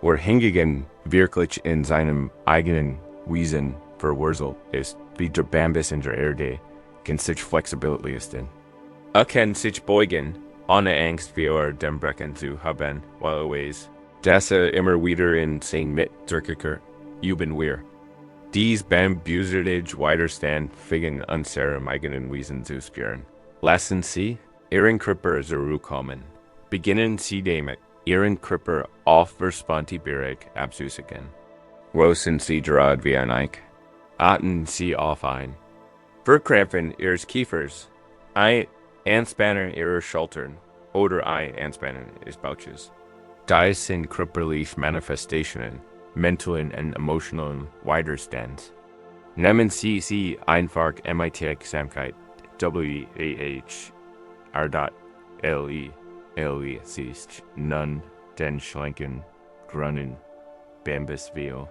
Wer hingegen wirklich in seinem eigenen Wesen verwurzelt ist, wie der Bambus in der Erde, kann sich Flexibilität leisten. Kann sich beugen, ohne Angst vor dem Brechen zu haben, weil er weiß, dass immer wieder in sein Mitdrückiger üben wir. Dies bambusige Widerstand fegen unserem eigenen Wesen zu spüren. Lassen Sie Ihren Körper zur Ruhe kommen. Beginnen Sie damit, Ihren Körper auf verspannte Bereich abzusichern. Wo sind Sie gerade wie ein Eich? Atmen Sie auf ein. Verkrampfen Ihres Kiefers. Ein Anspannen Ihrer Schultern oder ein Anspannen Ihres Bauches. Dies sind körperliche Manifestationen, mentalen und emotionalen Widerstands. Nehmen Sie einfach mit Achtsamkeit WAHR.LE siehst nun den schlanken, grünen Bambus Vio.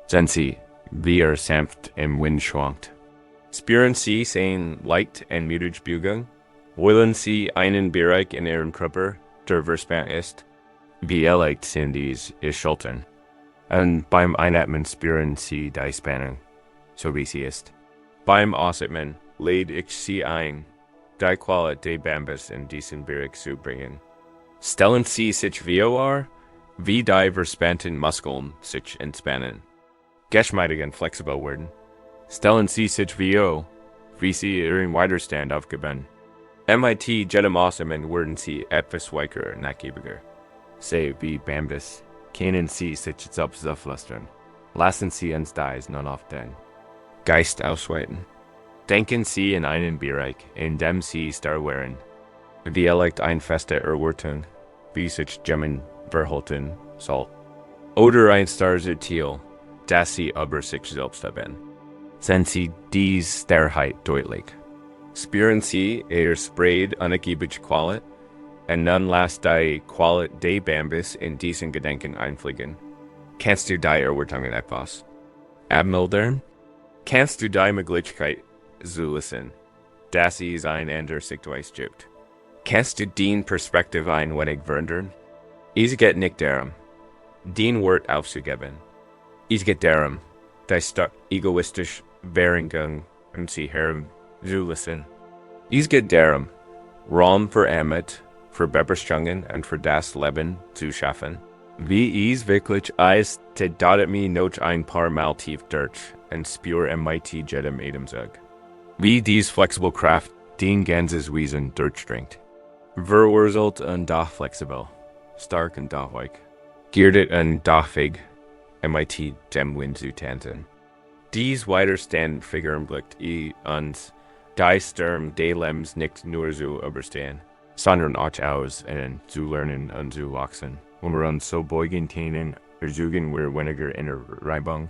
Sind Sie, wie sanft im Wind schwankt. Spüren Sie sein leicht und mutige Bewegung? Wollen Sie einen Bereich in Ihrem Körper, der verspannt ist? Wie leicht sind Ihre Schultern? Und beim Einatmen spüren Sie die Spannung, so wie sie ist. Beim Ausatmen lädt ich Sie ein, die Qualität des Bambus in diesen Bereich zu bringen. Stellen Sie sich vor, wie die verspannten Muskeln sich entspannen. Geschmeidig und flexibel werden. Stellen Sie sich vor, wie Sie Ihren Widerstand aufgeben. Mit jedem Ausatmen werden Sie etwas weicher und nachgiebiger. Sei wie Bambus. Können Sie sich selbst auflösen. Lassen Sie uns dies nun auf den Geist ausweiten. Denken Sie in einen Bereich, in dem Sie starr wären. Wie eine feste Erwartung, wie sich Gemmen verhalten soll. Oder ein starres Ziel, das Sie über sich selbst haben. Sehen Sie dies Starrheit deutlich. Spüren Sie Ihr Spread unergiebige Qualität. Und nun lass die Qualität des Bambus in diesen Gedanken einfliegen. Kannst du die Erwartungen etwas abmildern? Kannst du die Möglichkeit zulassen, dass es ein anderes Sichtweise gibt? Kannst du die Perspektive ein wenig verändern? Es geht nicht darum, Dien Wort aufzugeben. Ich get darum, die stuck egoistisch Währungen und sie herem zulisten. Ich get darum, Raum für Amit, für Beberstungen und für das Leben zu schaffen. Wie is wirklich ist, te dadet mi noch ein paar Mal tief durch und spür mit jedem Atemzug. Wie dies flexible Kraft den ganzes Wesen durchdringt. Verwurzelt und da flexibel, stark und da weich, geerdet und da fähig, mit dem Wind zu tanzen. Dies widerstand figurenblickt uns, die Sturm des Lebens nicht nur zu überstehen, sondern auch aus und zu lernen und zu wachsen. Wenn wir uns so beugen können, versuchen wir weniger in der Reibung.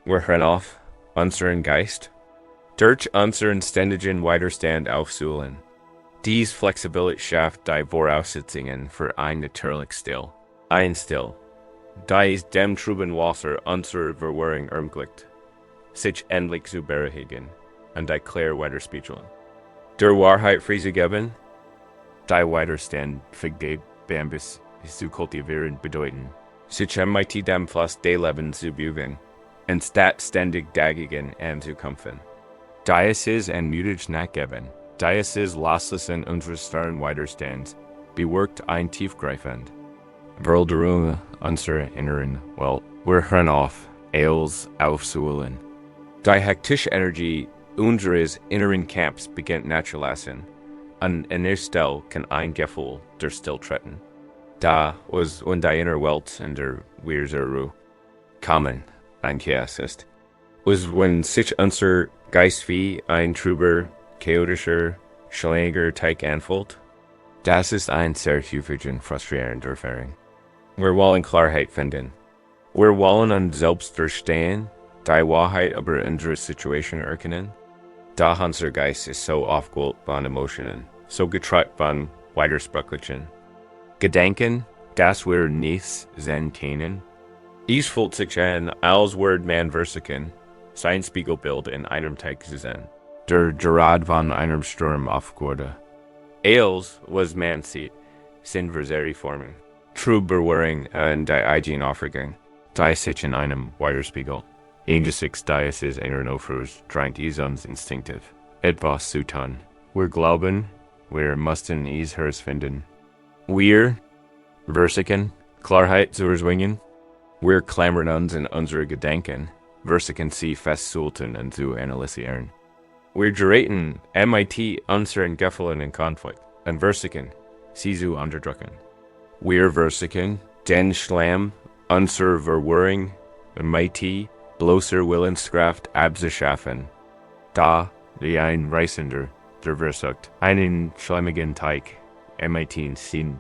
Wir hören auf, unseren Geist durch unseren ständigen Widerstand aufzuholen. Dies Flexibilität schafft die Voraussetzungen für ein natürlich Still. Ein Still, dies dem trüben Wasser unserer Verwirrung ermöglicht, sich endlich zu beruhigen und die klar widerspiegeln. Der Wahrheit freizugeben, die Widerstand vergeben bis zu kultivieren bedeuten, sich mit dem Fluss des Lebens zu bewegen, und statt ständig dagegen anzukämpfen. Dies und mutig nachgeben, dies loslassen unseres starren Widerstands, bewirkt ein tiefgreifend Veränderung unserer inneren Welt. Wir hören auf, alles aufzuholen. Die hektische Energie unseres inneren Kampfs beginnt nachzulassen, und in der Stelle kann ein Gefühl der Stilltreten. Da was und die innere Welt in der wir zur Ruhe kommen, ein Chaos ist, was wenn sich unser Geist wie ein trüber, chaotischer, schläger Teig anfühlt. Das ist ein sehr häufigen frustrierender Erfahrung. Wir wollen Klarheit finden. Wir wollen uns selbst verstehen, die Wahrheit über unsere Situation erkennen. Da unser Geist ist so aufgewühlt von Emotionen, so getrackt von Widersprüchlichen Gedanken, dass wir nichts sehen können. Es fühlt sich an, als würde man versuchen, sein Spiegelbild in einem Teig zu sehen, der gerade von einem Sturm aufgewurzelt. Als was man sieht, sind wir sehr Formen, Trüberwirrung und die eigene Aufregung, die sich in einem Widerspiegel. Angesichts dieses inneren Aufruhrs drängt es uns instinktiv, etwas zu tun. Wir glauben, wir müssten es herausfinden. Wir versuchen, Klarheit zu erzwingen. Wir klammern uns in unsere Gedanken, versuchen sie festzuhalten und zu analysieren. Wir geraten mit unseren Gefühlen in Konflikt und versuchen, sie zu unterdrücken. Wir versuchen, den Schlamm unserer Verwirrung mit bloßer Willenskraft abzuschaffen, da wie ein Reisender, der versucht, einen schlemmigen Teig mit Sinn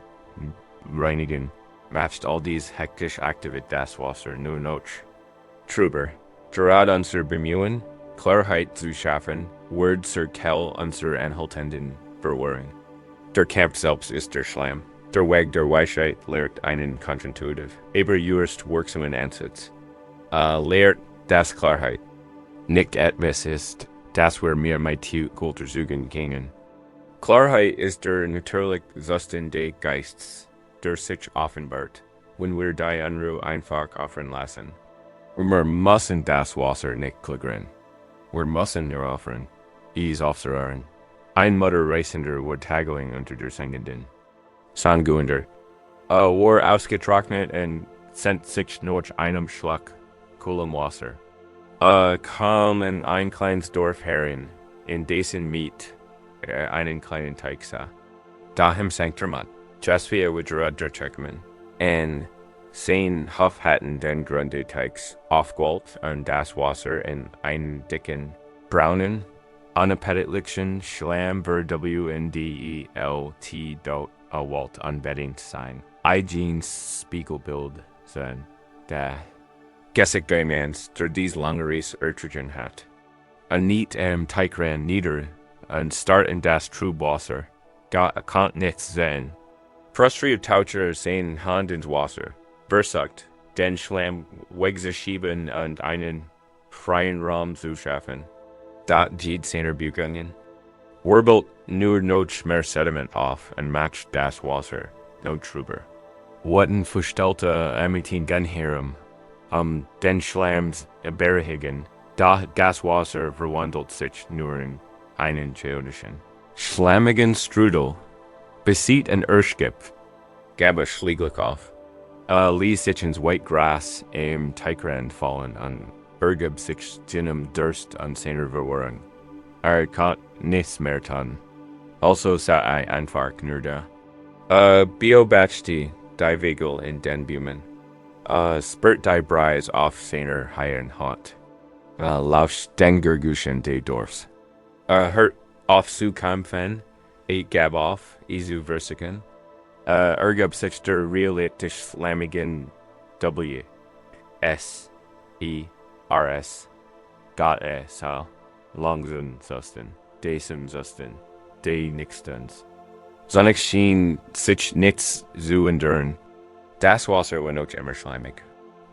reinigen, macht all dies hektisch aktiviert das Wasser nur noch trüber. Gerade unser Bemühen, Klarheit zu schaffen, wird zur Quelle unserer anhaltenden Verwirrung. Der Kampf selbst ist der Schlamm. Der Weg der Weisheit lehrt einen konstitutiv, aber jurist wirksamen Ansatz. Lehrt das Klarheit. Nicht etwas ist, das wir mir mit Kultur suchen können. Klarheit ist der natürlich Zustand des Geistes, der sich offenbart, wenn wir die Unruhe einfach offern lassen. Wir müssen das Wasser nicht klären. Wir müssen nur offern, es aufzuhören. Ein Mutterreisender wird tagelang unter der Singenden. Sanguender. War ausgetrocknet und senkt sich nur einem Schluck kühlem Wasser. Kam in ein kleines Dorf herin, in dessen Miet einen kleinen Teig sah. Dahin sank der Mann, just wie wieder durchkommen, und sein Hof hatten den Grund des Teigs aufgeholt und das Wasser in einen dicken, braunen, unappetitlichen Schlamm verdelt dort Walt anbettet sein. Eigenes Spiegelbild sein, der Gessiggemeins der dies lange Reis ertragen hat. Nicht Teig ran nieder und start in das Trübwasser, kann nichts sehen. Frustriert tauchte sein Hand ins Wasser, versucht, den Schlamm wegzuschieben und einen freien Raum zu schaffen. Da geht seine Bemühungen. Wirbelt nur noch mehr Sediment auf und macht das Wasser noch trüber. Watten Fustellte Amitin Gunherum, den Schlams Berhigen, da Gaswasser verwandelt sich nur in einen Theodischen. Schlammigen Strudel, Besit and Erschgip, Gabba Schlieglikov, Lee Sitchen's white grass, Teikrand fallen an Ergib sich Jinum Durst an Seiner Verwarren, Arkot Nismertan, also sa I Anfark Nurda, Biobachti, Die Vigel in Den Bumen, Spurt Die Brise off Seiner Hayen Hot, Lausch Dengerguschen de Dorfs, Hurt off Su Kampfen, 8 Gab off, Izu Versiken, Ergub sich der Realitisch Slamigen W. S. E. R. S. Got Sal. Longsun Susten. Desum Susten. De Nixtons. Sonnig Schien sich nichts zu endurn. Das Wasser war noch immer schleimig.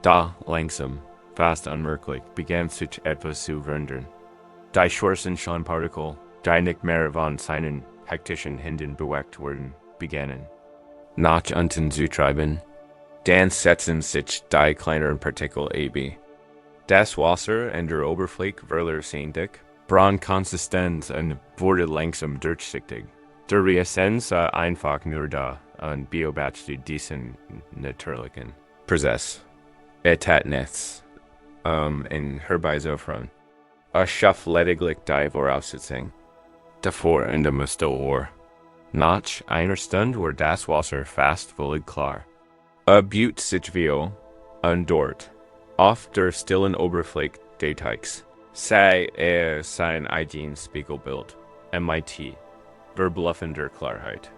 Da langsam, fast unmerklich, begann sich etwas zu verändern. Die schwarzen Scheinpartikel, die nicht mehr von seinen hektischen Händen bewegt wurden, begannen. Nach unten zu treiben. Dann setzten sich die kleineren Partikel ab. Das Wasser in der Oberfläche wurde sändig, Braunkonsistenz und wurde langsam durchsichtig. Der Reessenz einfach nur da und Biobachti diesen natürlichen Prozess. Tat nichts, in herbeizofern. Schaff lediglich die Voraussetzung. Davor in der Mustel Ohr. Nach einer Stunde war das Wasser fast völlig klar. Butte sich viel, und dort, auf der stillen Oberfläche des Teigs, sei sein eigenes Spiegelbild, MIT, verbluffender Klarheit.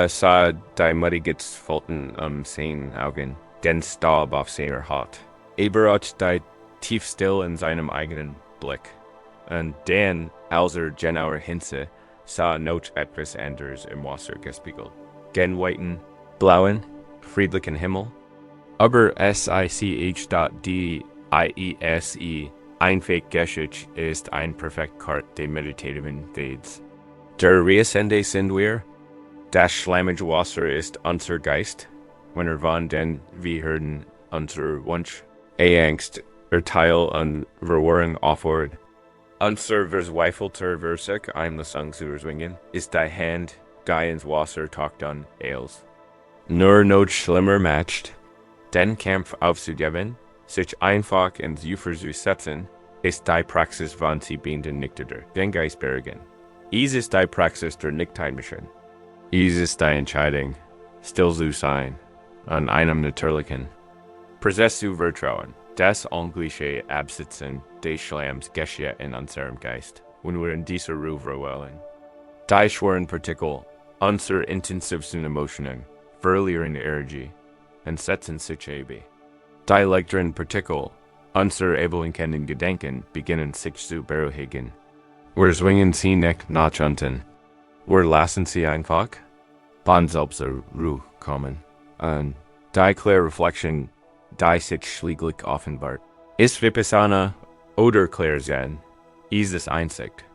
Sah die muddiges Falten seinen Augen, den Staub auf seiner Haut. Überrascht die tiefstill in seinem eigenen Blick. Und dann, als genauer hinsah, sah noch etwas anderes im Wasser gespiegelt. Gen weiten, blauen, friedlichen Himmel. Aber sich.diese einfach geschickt ist ein Perfektkart der meditativen Weeds. Der Reascende sind wir. Das schlammige Wasser ist unser Geist, wenn von den wir hören unser Wunsch, Angst, Teil und Verwirrung aufwärts. Unser verzweifelter Versuch, Einlassung zu erzwingen, ist die Hand, die ins Wasser taucht an, Eils. Nur noch schlimmer macht, den Kampf aufzugeben, sich einfach ins Ufer zu setzen, ist die Praxis von sie binden Nichtiger, den Geist bergen. Dies ist die Praxis der Nichteinmischung. Dies ist die Entscheidung, still zu sein, an einem natürlichen Prozess zu vertrauen. Das ungleiche Absitzen des Schlams geschieht in unserem Geist, wenn wir in dieser Ruhe verweilen. Die schweren Partikel unserer intensivsten Emotionen verlieren Energie und setzen sich ab. Die leichteren Partikel unserer evolutionären Gedanken beginnen sich zu beruhigen. Wir zwingen sie nicht nach unten. Wir lassen sie einfach von selbst zur Ruhe kommen. Und die klare Reflexion, die sich schließlich offenbart, ist Vipassana oder Klarsein, ist es Einsicht.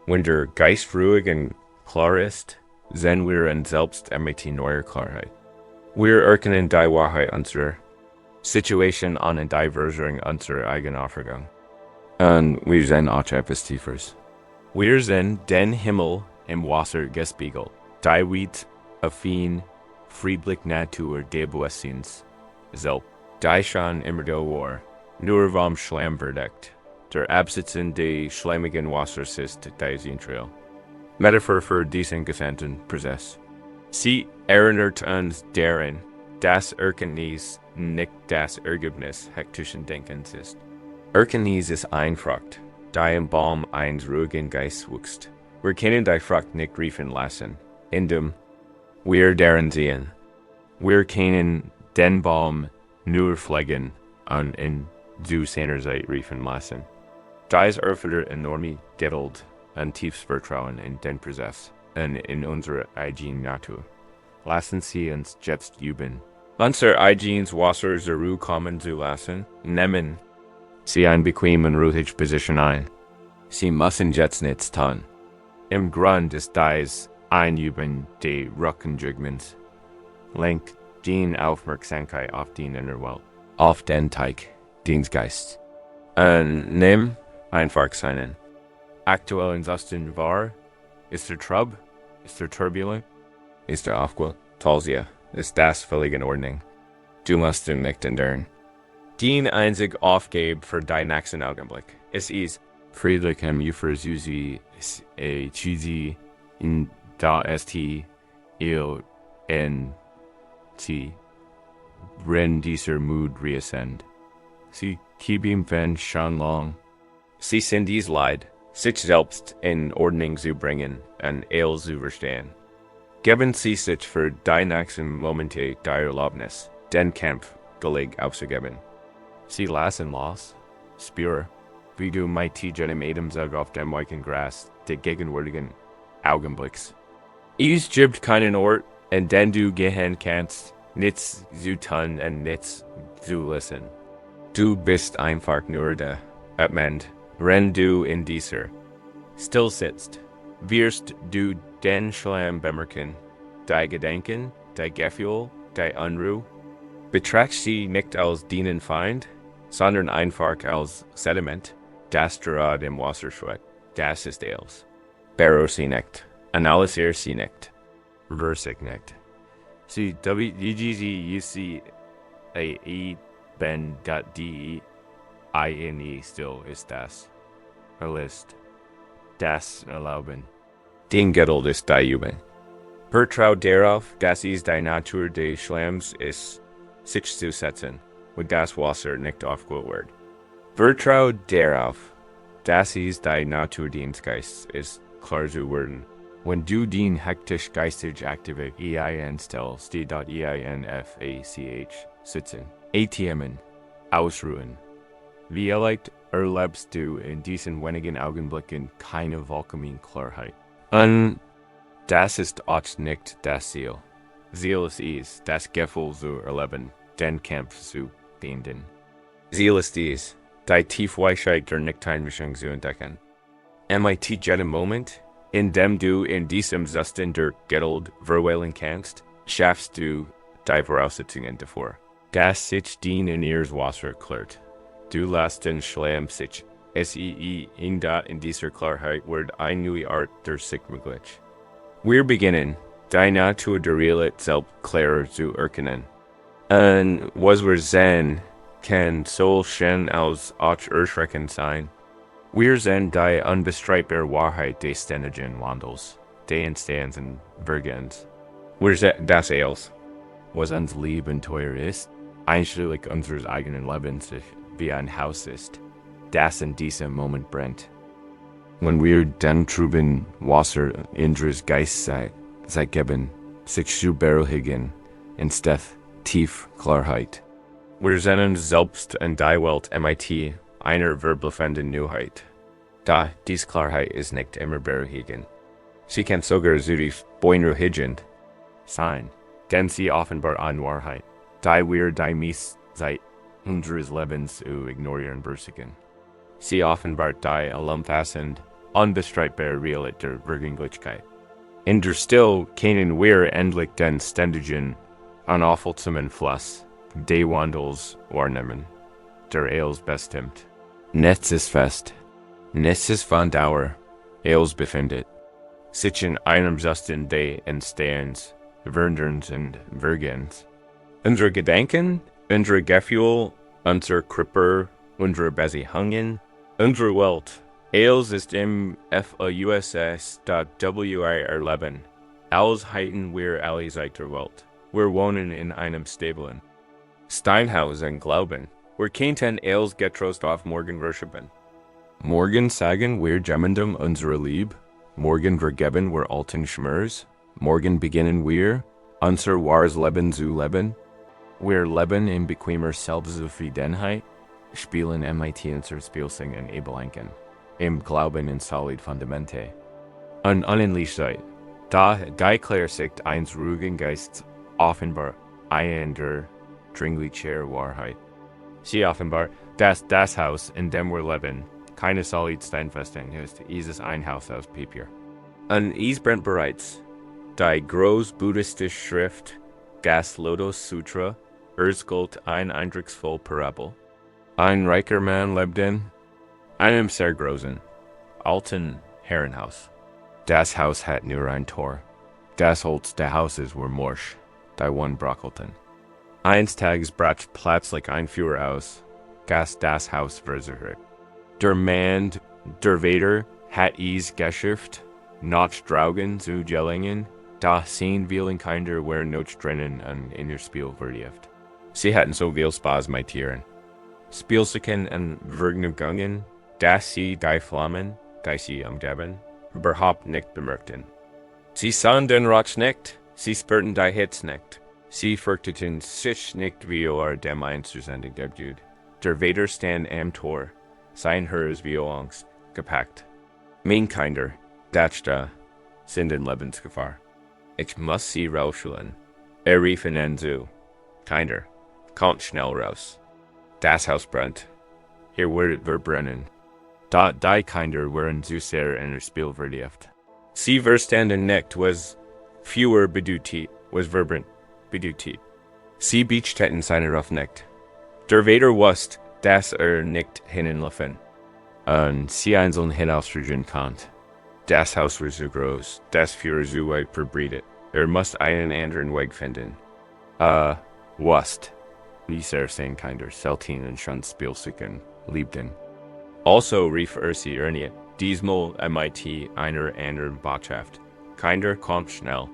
Wenn der Geist ruhig und klar ist, sehen wir in selbst mit neuer Klarheit. Wir erkennen die Wahrheit unserer Situation an und die Version unserer eigenen Aufregung. Und wir sehen auch etwas Tieferes. Wir sehen den Himmel im Wasser gespiegelt, die Welt affin, friedlich Natur der Bewusstseins, selbst. Die schon immer da war, nur vom Schlamm verdeckt. Der Absitzen des schlammigen Wassers ist die Zentrail. Metaphor für diesen gesamten Prozess. Sie erinnert uns daran, dass Erkenntnis nicht das Ergebnis hektischen Denkens ist. Erkenntnis ist eine Frucht, die im Baum eines ruhigen Geistes wächst. Wir können die Frucht nicht riefen lassen, indem wir darin sehen. Wir können den Baum nur pflegen und in zu seiner Zeit riefen lassen. Dies erfordert enorme Geduld und tiefes Vertrauen in den Prozess und in unsere eigene Natur. Lassen Sie uns jetzt üben. Unser eigenes Wasser zur Ruhe kommen zu lassen, nehmen Sie eine bequeme und ruhige Position ein. Sie müssen jetzt nichts tun. Im Grund ist dies ein Üben des Rückenjugments. Lenkt die Aufmerksamkeit auf die innere Welt, auf den Teig, Dienstgeist. Nimm einfach seinen. Aktuellen Zustand wahr. Ist Trub? Ist turbulent? Ist aufgewogen? Talsia. Ist das völlig in Ordnung? Du musst ihn nicht ändern. Den einzig Aufgabe für deinen nächsten Augenblick. Es ist friedlich für Susi, cheesy, in da st, in t, wenn dieser Mut reascend. Sie keep wenn schon lang. Sie sind dies Leid, sich selbst in Ordnung zu bringen und zu verstehen. Geben Sie sich für die nächsten Momente die Erlaubnis, den Kampf gleich aufzugeben. Sie lassen los, spüre, wie du mit jenem Atemzug auf dem weichen Gras des gegenwärtigen Augenblicks. Es gibt keinen Ort, an den du gehen kannst, nichts zu tun und nichts zu lassen. Du bist einfach nur da, Moment, wenn du in dieser still sitzt, wirst du den Schlamm bemerken, die Gedanken, die Gefühl, die Unruhe. Betracht sie nicht als deinen Feind, sondern einfach als Sediment, das gerade im Wasser schwimmt. Das ist alles. Barrow sie nicht, analysier sie nicht, versig nicht. Sie WGZ ben die INE still ist das. Erlist. Das erlauben. Den Geduld ist die Übung. Vertraut darauf, dass es die Natur des Schlamms ist, sich zu setzen, und das Wasser nicht aufgeholt wird. Vertraut darauf, dass es die Natur des Geistes ist, klar zu werden. Wenn du den hektisch geistig aktive EIN stellst, die .einfach sitzen, ATMen, ausruhen. Wie erlebst du in diesen wenigen Augenblicken keine vollkommene Klarheit? Und das ist auch nicht das Ziel. Ziel ist es, das Gefühl zu erleben, den Kampf zu beenden. Ziel ist es, die Tiefweisheit der Nichteinmischung zu entdecken. Mit jedem Moment, in dem du in diesem Zustand der Geduld verweilen kannst, schaffst du die Voraussetzungen davor, dass sich den in ihres Wasser klärt. Du lässt den Schlamm sich in dieser Klarheit wird eine neue Art der Sicht möglich. Wir beginnen, die Natur der Realität selbst klarer zu erkennen. Und was wir sehen, kann so schön als auch erschreckend sein. Wir sehen die unbestreitbare Wahrheit des ständigen Wandels, des Entstehens und Vergehens. Wir sehen das alles, was uns lieb und teuer ist, einschließlich unseres eigenen Lebens, wie ein Haus ist, das in diesem Moment brennt. Wenn wir den trüben Wasser unseres Geistes geben, sich zu beruhigen, instead tief Klarheit. Wir sehen uns selbst in die Welt mit einer verblüffenden Neuheit. Da diese Klarheit ist nicht immer beruhigend. Sie kann sogar zutiefst beunruhigend sein, denn sie offenbart eine Wahrheit, die wir die meiste Zeit unseres Lebens zu ignorieren versuchen. Sie offenbart die allumfassend, unbestreitbare Realität der Vergänglichkeit. In der Still kennen wir endlich den ständigen, unaufhaltsamen Fluss des Wandels wahrnehmen, der alles bestimmt. Nichts ist fest, nichts ist von Dauer, alles befindet sich in einem Zustand des Entstehens, Wanderns und Vergehens. Unsere Gedanken, unsere Gefühle, unser Körper, unsere Beziehungen, unsere Welt, alles ist im FAUSS.WI erleben. Alles halten wir alle seit der Welt. Wir wohnen in einem stablen Steinhaus und glauben, wir könnten alles getrost auf morgen worshipen. Morgen sagen wir jemandem unsere Liebe, morgen vergeben wir alten Schmerz, morgen beginnen wir, unser wahres Leben zu leben. Wir leben in bequemer Selbstzufriedenheit, spielen mit unser Spielsing und Ebelenken, im Glauben in solid Fundamente. Und Unendlichkeit, da die Klarsicht eines ruhigen Geistes offenbar eine der dringliche Wahrheit. Sie offenbar, dass das Haus, in dem wir leben, keine solid Steinfestung ist, ist ein Haus aus Papier. Und es brennt bereits, die große buddhistische Schrift, Gas Lodos Sutra, Erzgold ein eindrucksvoll Parabel. Ein reicher Mann lebten, einem sehr großen, alten Herrenhaus. Das Haus hat nur ein Tor. Das Holz der Hauses were morsch, die one brockelten. Eins Tages brach Platz like ein Führer aus, gas das Haus versichert. Der Mann, der Vater, hat is Geschäft, not draugen zu Jellingen, da sehen vielen Kinder wer noch drinnen an in ihr Spiel verlieft. Sie hatten so viel Spaß mit Tieren. Spielsiken en Vergnügungen, dass sie die Flammen, die sie umgeben, überhaupt nicht bemerkten. Sie sahen den Rauch nicht, sie spürten die Hitze nicht. Sie fürchteten sich nicht wie dem Einzursendung der Jude. Der Vater stand am Tor, sein Herz wie Angst, gepackt. Mein Kinder, das da, sind in Lebensgefahr. Ich muss sie rausholen. Rief ihnen zu. Kinder, kommt schnell raus. Das Haus brennt. Hier wird wir brennen. Die Kinder waren zu sehr in ihr Spiel verlieft. Sie verstanden nicht, was fewer bedeutet, was vibrant bedeutet. Sie beachteten seine Ruf nicht. Der Vater wusste, dass nicht hinlaufen. Und sie einzeln hinausfliegen konnte. Das Haus war so groß, das Führer so weit verbreitet. Musste einen anderen Weg finden. Wust. Wie sehr sein Kinder selten und schon Spielsiken liebten. Also rief sie erniet, diesmal MIT einer anderen Botschaft. Kinder, kommt schnell.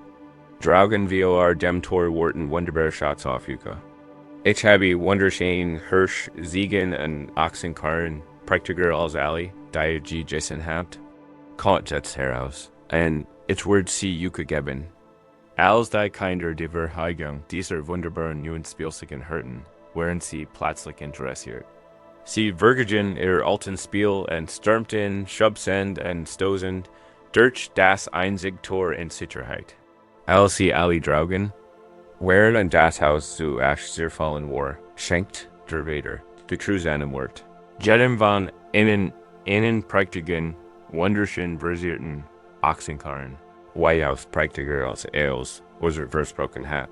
Draugen wir dem Tor wurden wunderbare Schatz aufjuka. Ich habe wunderschön Hirsch, Ziegen und Ochsenkarren praktiker als alle, die ihr gegessen habt. Kommt jetzt heraus, und ich werde sie Juka geben. Als die Kinder die Verheigung dieser wunderbaren neuen Spielsiken hörten, waren sie plötzlich interessiert. Sie vergagen ihr alten Spiel und stürmten, schubsend und stoßend durch das einzige Tor in Sicherheit. Als sie alle draugen, während das Haus zu Asch zerfallen war, schenkt der Vater die Kruse an dem Wort. Jedem von innen praktiken, wunderschön versierten Ochsenkarren. Weitaus praktischer als Els, was versprochen hat.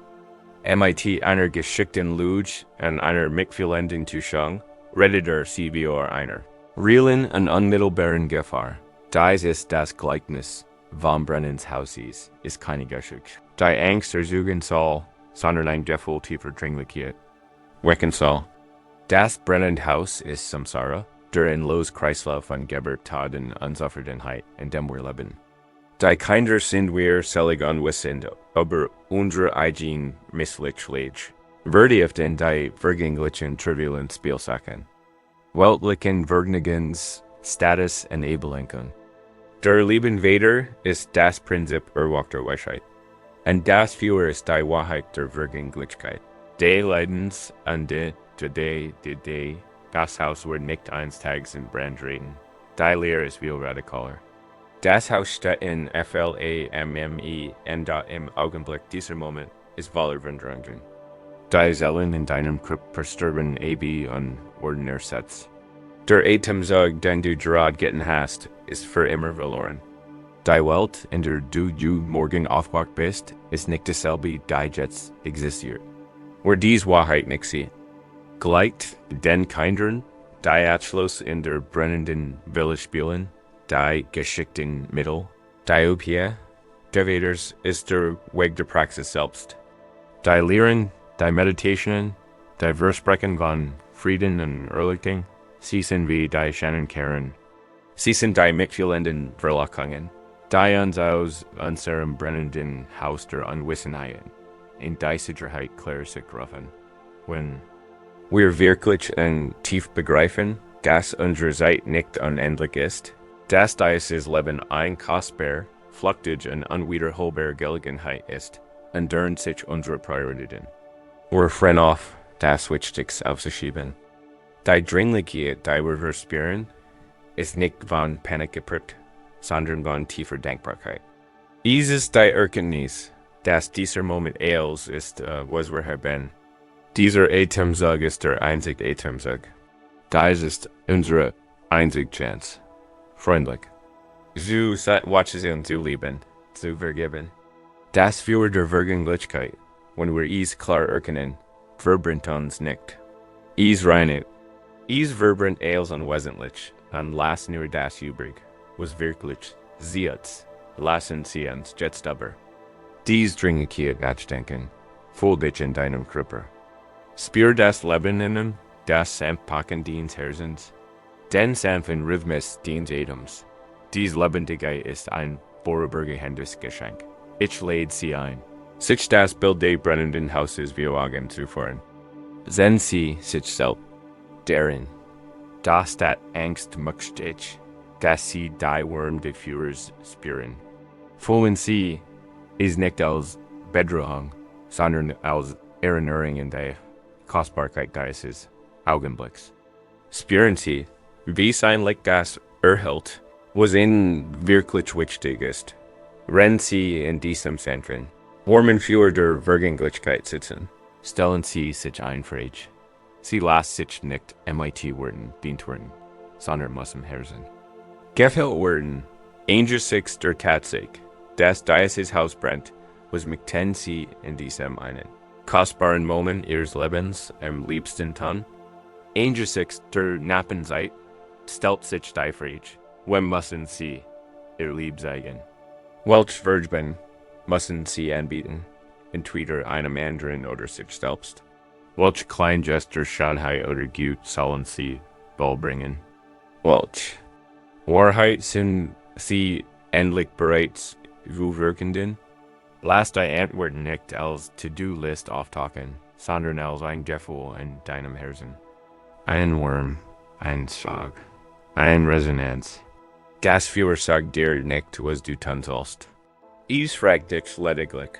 MIT einer geschickten Luge und einer mitfühlenden Tuschung, reddeter CBR einer. Realen und unmittelbaren Gefahr. Dies ist das Gleichnis vom Brennens Hauses, ist keine Geschichte. Die Angst ersuchen soll, sondern ein Gefühl tiefer Dringlichkeit. Wecken soll. Das brennende Haus ist Samsara, der in los Kreislauf von Geburt und Unzufriedenheit, in dem wir leben. Die Kinder sind wir selig unwissend, aber unsere eigen misslich. Verdieft in die vergänglichen trivialen Spielsachen. Weltlichen Vergnügens, Status und Ebelenken. Der lieben Vater ist das Prinzip erwachter Weisheit. Und das Führer ist die Wahrheit der Vergänglichkeit. Die Leidens und die, das Haus wird nicht eines Tages in Brand treten. Die Lehre ist viel radikaler. Das Haus steht in FLAMME und da im Augenblick dieser Moment ist voller Veränderungen. Die Seelen in deinem Krypt verstirben und wurden ersetzt. Der Atemzug, den du gerade getan hast, ist für immer verloren. Die Welt, in der du morgen aufwacht bist, ist nicht dasselbe, die jetzt existiert. Wer dies Wahrheit nicht sieht, gleicht den Kindern, die Abschluss in der brennenden Wille spielen, die geschickten Mittel, die Upia, der Veters ist der Weg der Praxis selbst. Die Lehren, die Meditationen, die Versprechen von Frieden und Erleuchtung, sie sind wie die Scheinkehren. Sie sind die mitfühlenden Verlockungen, die uns aus unserem brennenden Haus der Unwissenheit in die Sicherheit klar sich rufen. Wenn wir wirklich und tief begreifen, dass unsere Zeit nicht unendlich ist, dass dieses Leben ein kostbar, flüchtig und unwiederholbare Gelegenheit ist, ändern sich unsere Prioritäten. Wir freuen auf, das Wichtigste aufzuschieben. Die Dringlichkeit, die wir verspüren, ist nicht von Panik geprägt, sondern von tiefer Dankbarkeit. Dieses die Erkenntnis, dass dieser Moment alles ist, was wir haben. Dieser Atemzug ist der einzige Atemzug. Das ist unsere einzige Chance. Freundlich. Zu watchen und zu lieben, zu vergeben. Das Führer der Vergänglichkeit, When wir es klar erkennen, verbrennt uns nicht. Es reinigt. Es verbrennt alles unwesentlich, und lass nur das übrig, was wirklich Ziets, lassen sie uns jetzt aber. Dies dringe kiet nachdenken, voll dich in deinem Körper. Spür das Leben innen, das Sanftpacken deines Herzens, den sanften Rhythmus deines Atems. Dies Lebendige ist ein vorübergehendes Geschenk. Ich lädt sie ein. Sich das Bild des brennenden Hauses wie Augen zu führen. Sehen sie sich selbst darin. Das dat Angst möchte ich, dass sie die Wurm des Führers spüren. Fühlen sie ist nicht als Bedrohung, sondern als Erinnerung in der Kostbarkeit dieses Augenblicks. Spüren sie, wie sein Licht das erhält, was ihnen wirklich wichtig ist. Rennen sie in diesem Zentrum, warmen für der Vergänglichkeit sitzen, stellen sie sich ein für ich. Sie lassen sich nicht MIT dient werden, sondern müssen herzen. Gefällt werden, angesichts der Tatsache, dass dieses Haus brennt, was möchten sie in diesem einen kostbaren Moment ihres Lebens am liebsten tun? Angesichts der knappen Zeit, stellt sich die Frage, wann müssen sie ihr Lieb zeigen? Welch Verben müssen sie anbieten, entweder einem anderen oder sich selbst? Welch Kleingestur, Schönheit oder Gut sollen sie beibringen? Welch Wahrheit sind sie endlich bereits zuwirkenden? Lass die Antworten nicht als To-Do-List auftauchen, sondern als ein Gefühl in deinem Herzen. Ein Wurm, ein Schlag, ein Resonanz. Das Führer sagt dir nicht, was du tun sollst. Es fragt dich lediglich,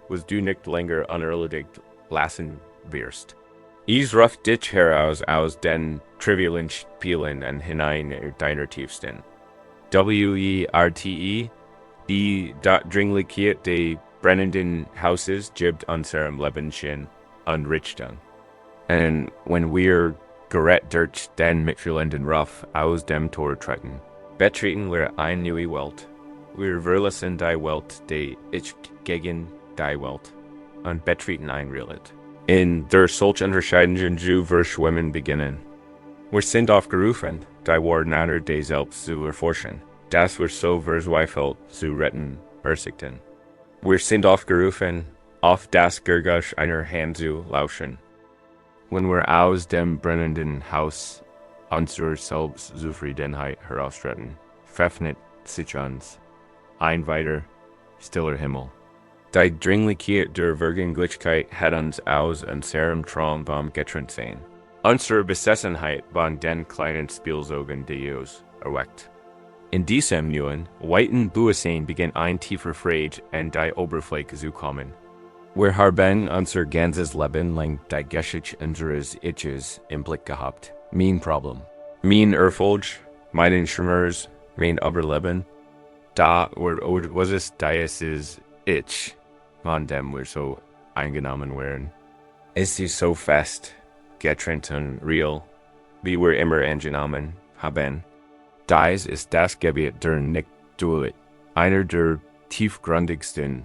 was du nicht länger unerledigt lassen wirst. Es ruft dich heraus aus den trivialen Spielen und hinein in deiner Tiefsten. WERTE, die Dringlichkeit des brennenden Hauses gibt unserem Leben Sinn und Richtung. Und wenn wir gerät durch den mitfühlenden Ruf aus dem Tor treten, betreten wir eine neue Welt. Wir verlassen die Welt, die ich gegen die Welt, und betreten ein Realität. In der solch Unterscheidungen zu verschwimmen beginnen. Wir sind aufgerufen, die Wahrheit des Selbst zu erforschen, das wir so verzweifelt zu retten versuchten. Wir sind aufgerufen, auf das Geräusch einer Hand zu lauschen. Wenn wir aus dem brennenden Haus unserer Selbstzufriedenheit heraustreten, öffnet sich uns ein weiter, stiller Himmel. Die Dringlichkeit der Vergänglichkeit hat uns aus unserem Traumbaum getrennt sein. Unsere Besessenheit von den kleinen Spielzeugen Dios erweckt. In diesem neuen, weiten Bewusstsein beginnt ein tiefer Frieden an die Oberfläche zu kommen. Wir haben unser ganzes Leben lang die Geschichte unseres Iches im Blick gehabt. Mein Problem, mein Erfolg, meinen Schmerz, mein Überleben, da was es dieses Ich, von dem wir so eingenommen werden. Es ist so fest, getrennt und real, wie wir immer angenommen haben. Dies ist das Gebiet der Nicht-Dualität, einer der tiefgründigsten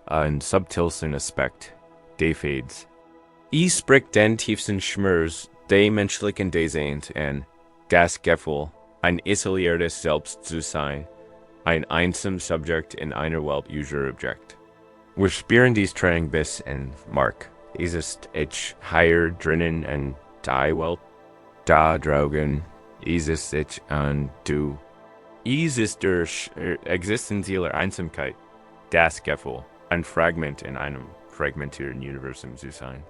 und subtilsten Aspekt des Friedens. Es spricht den tiefsten Schmerz des menschlichen Daseins an, das Gefühl, ein isoliertes Selbst zu sein, ein einsam Subjekt in einer Welt user Objekt. Wir spüren dies Training bis in Mark. Es ist ich higher drinnen in die Welt, da draugen, es ist ich und du. Es ist der existenzielle Einsamkeit, das Gefühl, ein Fragment in einem fragmentierten Universum zu sein.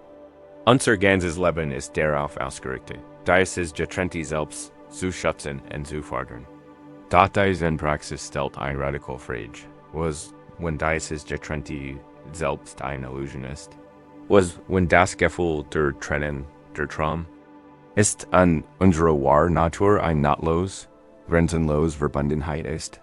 Unser ganzes Leben ist darauf ausgerichtet, dieses getrennte Selbst zu schützen und zu fördern. Doch die Zen-Praxis stellt ein radikal Frage, was, wenn dieses getrennte Selbst eine Illusion ist, was, wenn das Gefühl der Trennung, der Traum, ist an unserer wahre Natur ein nahtlos, grenzenlos Verbundenheit ist.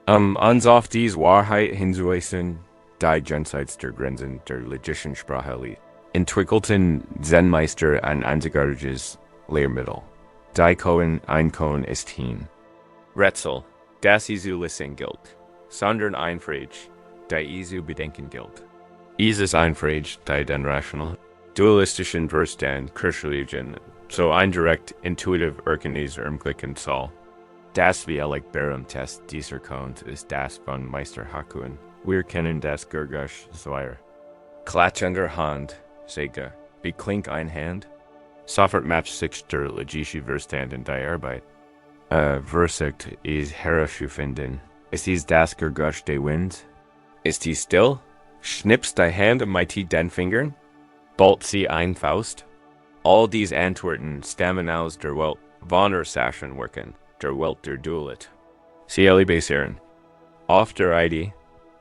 Uns auf diese Wahrheit hinzuweisen, die jenseits der Grenzen der logischen Sprache liegt, entwickelten Zen-Meister ein einzigartiges Lehrmittel. Die Kohen ein Kohen ist hin. Rätsel, das Isu listen gilt, sondern ein Frage, die Isu bedenken gilt. Dieses Einfrage, die den rational, dualistischen Verstand, Kirschliegen, so ein direkt intuitive Erkenntnis Klicken soll. Das wie Berum Test dieser Kunst ist das von Meister Hakun. Wir kennen das Gurgush Zweier. Klatsch an der Hand, Sega, wie klink ein Hand? Sofort match sich der logische Verstand in die Arbeit. Versicht is Herrschu finden. Ist dies das Gurgush de Wind? Ist die still? Schnippst die Hand um mighty den Fingern? Bolt sie ein Faust? All these Antworten stammen aus der Welt, von Sachen wirken, der Welt der Dualit. Sie basieren. Auf der Idee,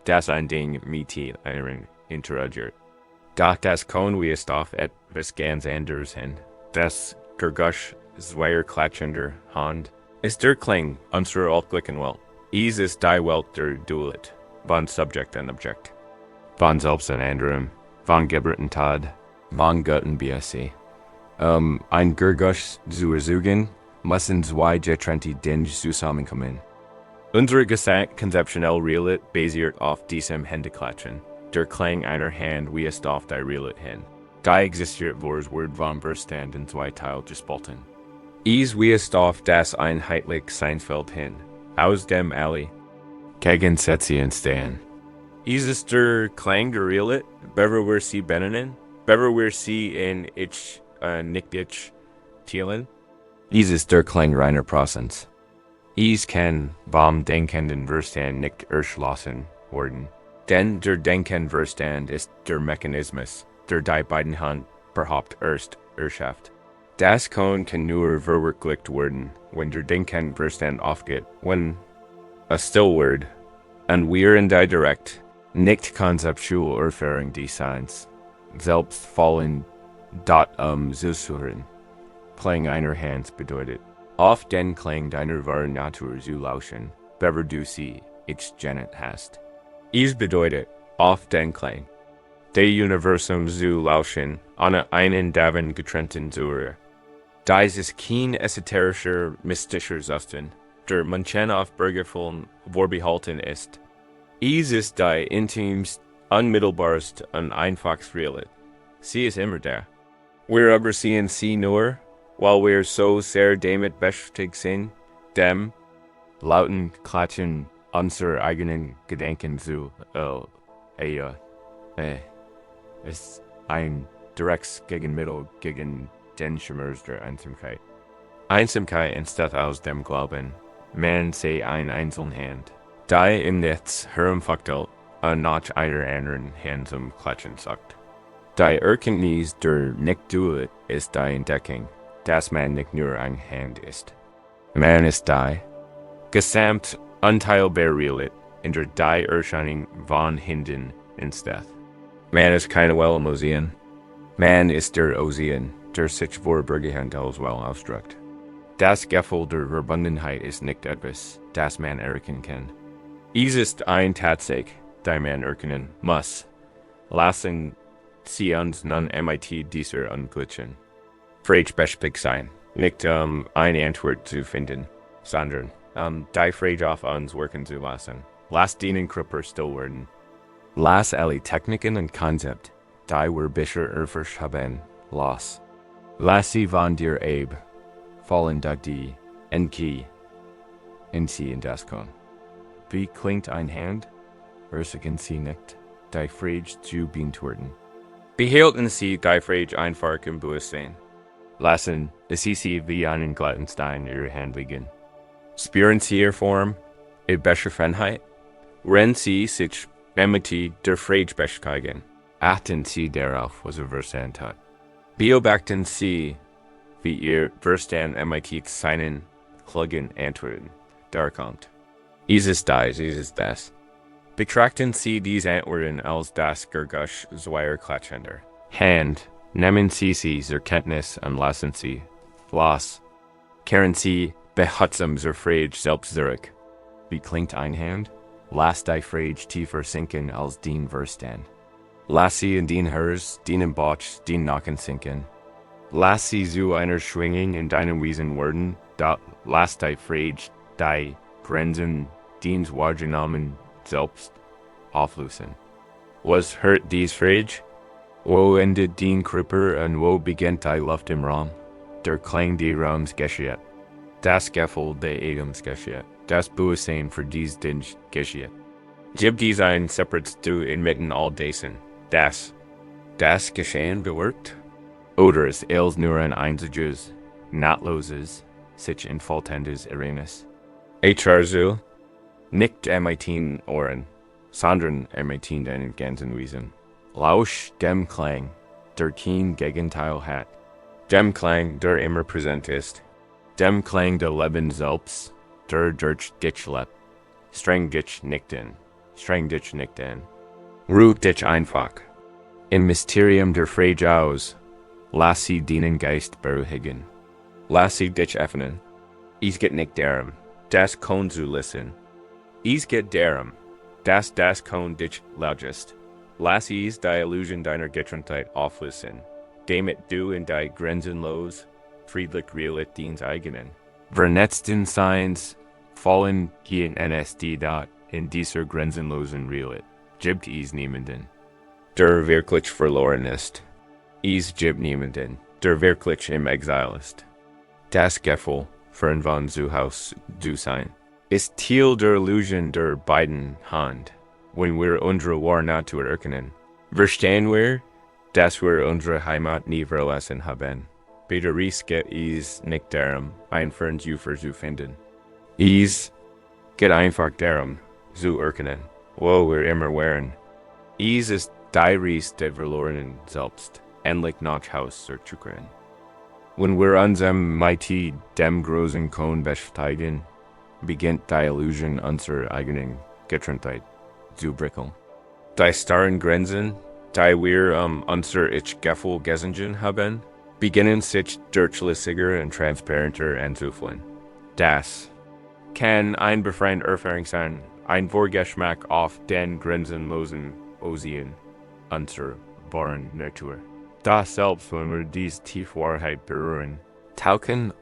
das ein Ding mit inneren interagiert. Doch das können wir auf etwas ganz anderes hin. Das Gurgush Zweier klatschender Hand ist der Klang unserer allglücklichen Welt. Is ist die Welt der Dualit, von Subject und Objekt. Von Selbst und anderem, von Gebrochen Tad, von Götten BSC. Ein Gurgush zu ersuchen, müssen zwei getrennte Dinge zusammenkommen. Unsere konzeptionelle Realität basiert auf diesem Händeklatschen. Der Klang einer Hand wie es auf die Realität hin. Die existiert vors Wort von Verstand in zwei Teile gespalten. Is wie es auf das einheitliche Seinsfeld hin. Aus dem alle Gegensätze entstehen. Is es der Klang der Realität, bever wir sie benennen, bever wir sie in nicht ich teilen? Is es der Klang reiner Prozess. Is kann vom denkenden Verstand nicht erschlossen werden. Denn der denkende Verstand ist der Mechanismus, der die beiden Hand überhaupt erst erschafft. Das kann nur verwirklicht werden, wenn der denkende Verstand aufgeht, wenn a still word, und wir in die direkt, nicht konzeptuelle Erfahrung des Seins, selbst fallen dort zuzuhören. Klang einer Hand bedeutet, auf den Klang deiner wahren Natur zu lauschen, bever du sie ich genet hast. Is bedeutet, auf den Klang, de Universum zu lauschen, an einen davon getrennten Zuhörer. Dies ist kein esoterischer, mystischer Zustand, der manchen auf Bürgervollen vorbehalten ist. Is ist die intimst, unmittelbarst und einfachst Realität. Sie ist immer da. Wir aber sehen sie nur, weil wir so sehr damit beschäftigt sind, dem lauten Klatschen unserer eigenen Gedanken zu ist ein direktes Gegenmittel gegen den Schmerz der Einsamkeit. Einsamkeit entsteht aus dem Glauben, man sei ein Einzelhand, die im Netz herumfuchtelt und nach einer anderen Hand zum Klatschen sagt. Die Erkenntnis der Nicht-Dualität ist die Entdeckung, dass man nicht nur ein Hand ist. Man ist die gesamt unteilbare Realität, in der die Erscheinung von Hinden entsteht. Man ist keine Museum. Man ist der Ozean, der sich vor Bergehand als well ausdrückt. Das Gefühl der Verbundenheit ist nicht etwas, das man erkennen kann. Es ist ein Tatsache, die man erkennen muss. Lassen Sie uns nun mit dieser anglitschen. Frage beschäftigt sein, nicht eine Antwort zu finden, sondern die Frage auf uns wirken zu lassen. Lass den Kripper still werden. Lass alle Techniken und Konzepte, die wir bisher erforscht haben, los. Lass sie von dir fallen da die Enki in sie in das Kon. Wie klingt ein Hand? Versuchen sie nicht, die Frage zu beantworten. Behalten sie die Frage einfach im Bewusstsein. Lassen sie wie einen glatten Stein in ihrer Hand liegen. Spüren sie ihre Form, ihre Beschriftenheit? Wenn sie sich mit der Frage beschäftigen, achten sie darauf, was ihr Verstand hat. Beobachten sie, wie ihr Verstand mit seinen klugen Antworten darkommt. Es ist das. Betrachten Sie diese Antworten als das Gurgush Zweier klatschender Hand. Nehmen Sie zur Kenntnis und lassen Sie los. Kehren Sie behutsam zur Frage selbst zurück. Wie klingt ein Hand? Lass die Frage tiefer sinken als den Verstand. Lass sie in den Herz, den im Bauch, den Nacken sinken. Lass sie zu einer Schwingung in deinem Wesen werden, lass die Frage, die Grenzen, den wahrgenommen selbst auflösen. Was hurt dies Frage? Wo ended dien Kripper and wo begint I luft im Raum? Der Klang die Raums Geschiet. Das Geffel de Egems Geschiet. Das Bewusstsein für dies Dinge Geschiet. Gib dies ein separates du inmitten all Dasen. Das Geschehen bewirkt? Oder ist els nur ein einziges, nahtloses, sich entfaltendes Ereignis? Zu, nicht ermitteln Ohren, sondern ermitteln deinen ganzen Wesen. Lausch dem Klang, der kein Gegenteil hat. Dem Klang, der immer präsent ist. Dem Klang der Leben selbst, der durch dich lebt. Streng dich nicht in. Streng dich nicht in. Ruh dich einfach. Im Mysterium der Frage aus, lass sie deinen Geist beruhigen. Lass sie dich öffnen. Is get nicht darum, das kon zu listen. Is get darum, das kon dich lautest. Lass is die Illusion deiner Getrenntheit auflösen. Damit du in die grenzenlos, friedlich realit diens eigenen. Vernetzten Seins fallen gehen NSD dot in dieser grenzenlosen realit. Gibt is niemanden. Der wirklich verloren ist. Is gibt niemanden, der wirklich im Exil ist. Das Gefühl, fern von zu Haus zu sein, ist Teil der Illusion der beiden Hand, wenn wir unsere wahre Natur erkennen. Verstehen wir, dass wir unsere Heimat nie verlassen haben. Beter geht is nicht darum, ein Fernsufer zu finden. Is geht einfach darum, zu erkennen, wo wir immer wären. Is ist die Reise der verlorenen Selbst, endlich nach Haus zurückzukehren. Wenn wir unserem mighty dem großen Kohn beschäftigen, beginnt die Illusion unserer eigenen Getrenntheit zu brickeln. Die starren Grenzen, die wir unser Ich-Gefühl gesungen haben, beginnen sich durchlässiger und transparenter anzufühlen. Das kann ein befreiende Erfahrung sein, ein Vorgeschmack auf den grenzenlosen Ozean unserer wahren Natur. Da selbst, wenn wir diese Tiefwahrheit berühren, tauchen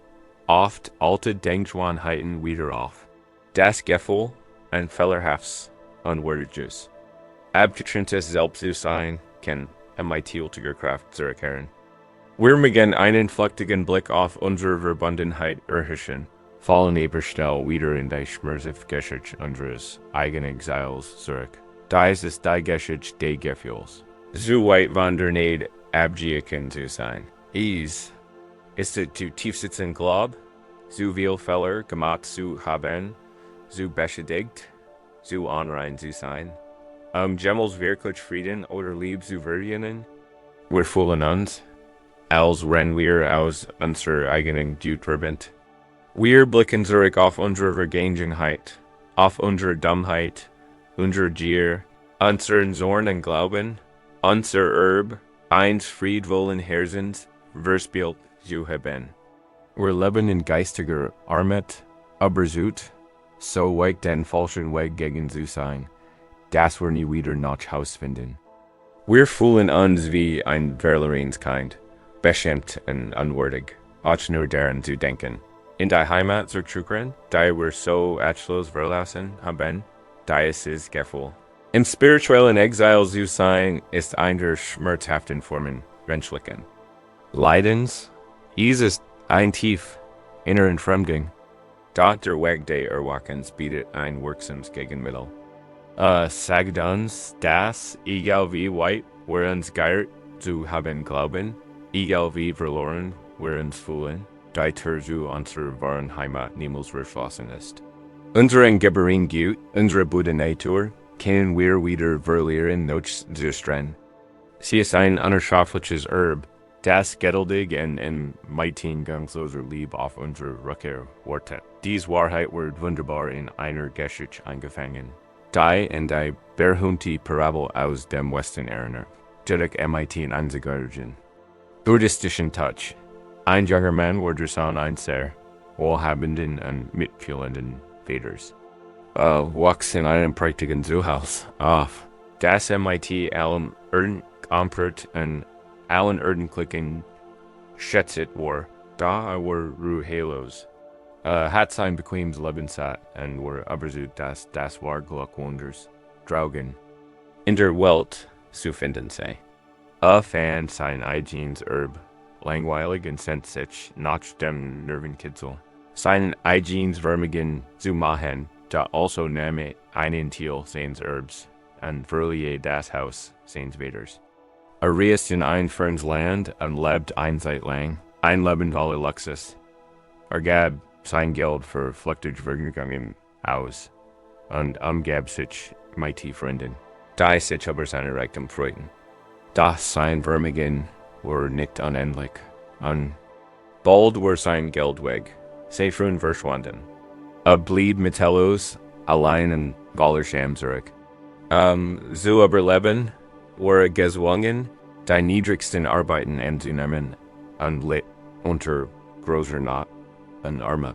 oft alte Denkgewohnheiten wieder auf. Das Gefühl, ein fehlerhaftes, unwürdiges, abgetrenntes Selbstbewusstsein kann ermitteltige Kraft zurückkehren. Wir mögen einen flüchtigen Blick auf unsere Verbundenheit erhaschen, fallen aber schnell wieder in die Schmerzhaftigkeit unseres eigenen Exils zurück. Dies ist die Geschichte des Gefühls. So weit von der Neid abgewichen zu sein. Ist es zu tief sitzen Glaub, so viel Fehler gemacht zu haben, so beschädigt, so unrein zu sein. Jemals wirklich Frieden oder Liebe zu verdienen? Wir fühlen uns, als wenn wir aus unserer eigenen Dutrabent. Wir blicken zurück auf unsere Vergangenheit, auf unsere Dummheit, unser Gier, unseren Zorn und Glauben, unser Erb, eins friedvollen Herzens, verspielt zu haben. Wir leben in geistiger Armut, übersut, so weit den falschen Weg gegen zu sein, dass wir nie wieder nach Haus finden. Wir fühlen uns wie ein Verlorenskind, beschämt und unwürdig, auch nur daran zu denken. In die Heimat zurückzukehren, da wir so achtlos verlassen haben, da ist es Gefühl. Im spirituellen Exil zu sein, ist eine der schmerzhaften Formen menschlichen Leidens. Es ist ein tief, inneren Fremding. Dort der Weg des Erwachens bietet ein wirksames Gegenmittel. Sagt uns, dass, egal wie weit wir uns geirrt zu haben glauben, egal wie verloren wir uns fühlen, die Tür zu unserer wahren Heimat niemals verschlossen ist. Unseren Gebrochen Gut, unsere Buddha-Natur, können wir wieder verlieren noch zu streng. Sie ist ein unerschaffliches Erb, das geduldig und in mightigen gangloser Liebe auf unsere Rückkehr wartet. Diese Wahrheit wird wunderbar in einer Geschichte eingefangen, die in die berühmte Parabel aus dem Westen erinnert, direkt MIT anzugehören. Buddhistischen Touch. Ein junger Mann wurde son ein sehr wohlhabenden und mitfühlenden Vaters. Wuchs in einem prächtigen Zuhause auf, das MIT allen Erdenampert und allen Erdenklicken schätzet war, da war ruhelos. Hat sein bequemes Leben satt und war überzeugt, dass das war Glück Wunders, Draugen. in der Welt zu finden sei. Fan sein eigenes Erbe, langweilig und sendet sich nach dem Nervenkitzel. Seinen eigenes Vermögen zu machen, da also nehme einen Teil seines Erbs und verliere das Haus seines Vaters. Reist in ein fernes Land und lebt eine Zeit lang, ein Leben voller Luxus. Gab sein Geld für flüchtige Vergnügungen aus und umgab sich mit Freunden, die sich über seine Reichtum freuten. Das sein Vermögen war nicht unendlich, und bald war sein Geld weg. Sie frühen verschwanden. Blieb Metellus allein in Wallersham zurück. So überleben war gezwungen, die niedrigsten Arbeiten anzunehmen und litt unter großer Not und Arme.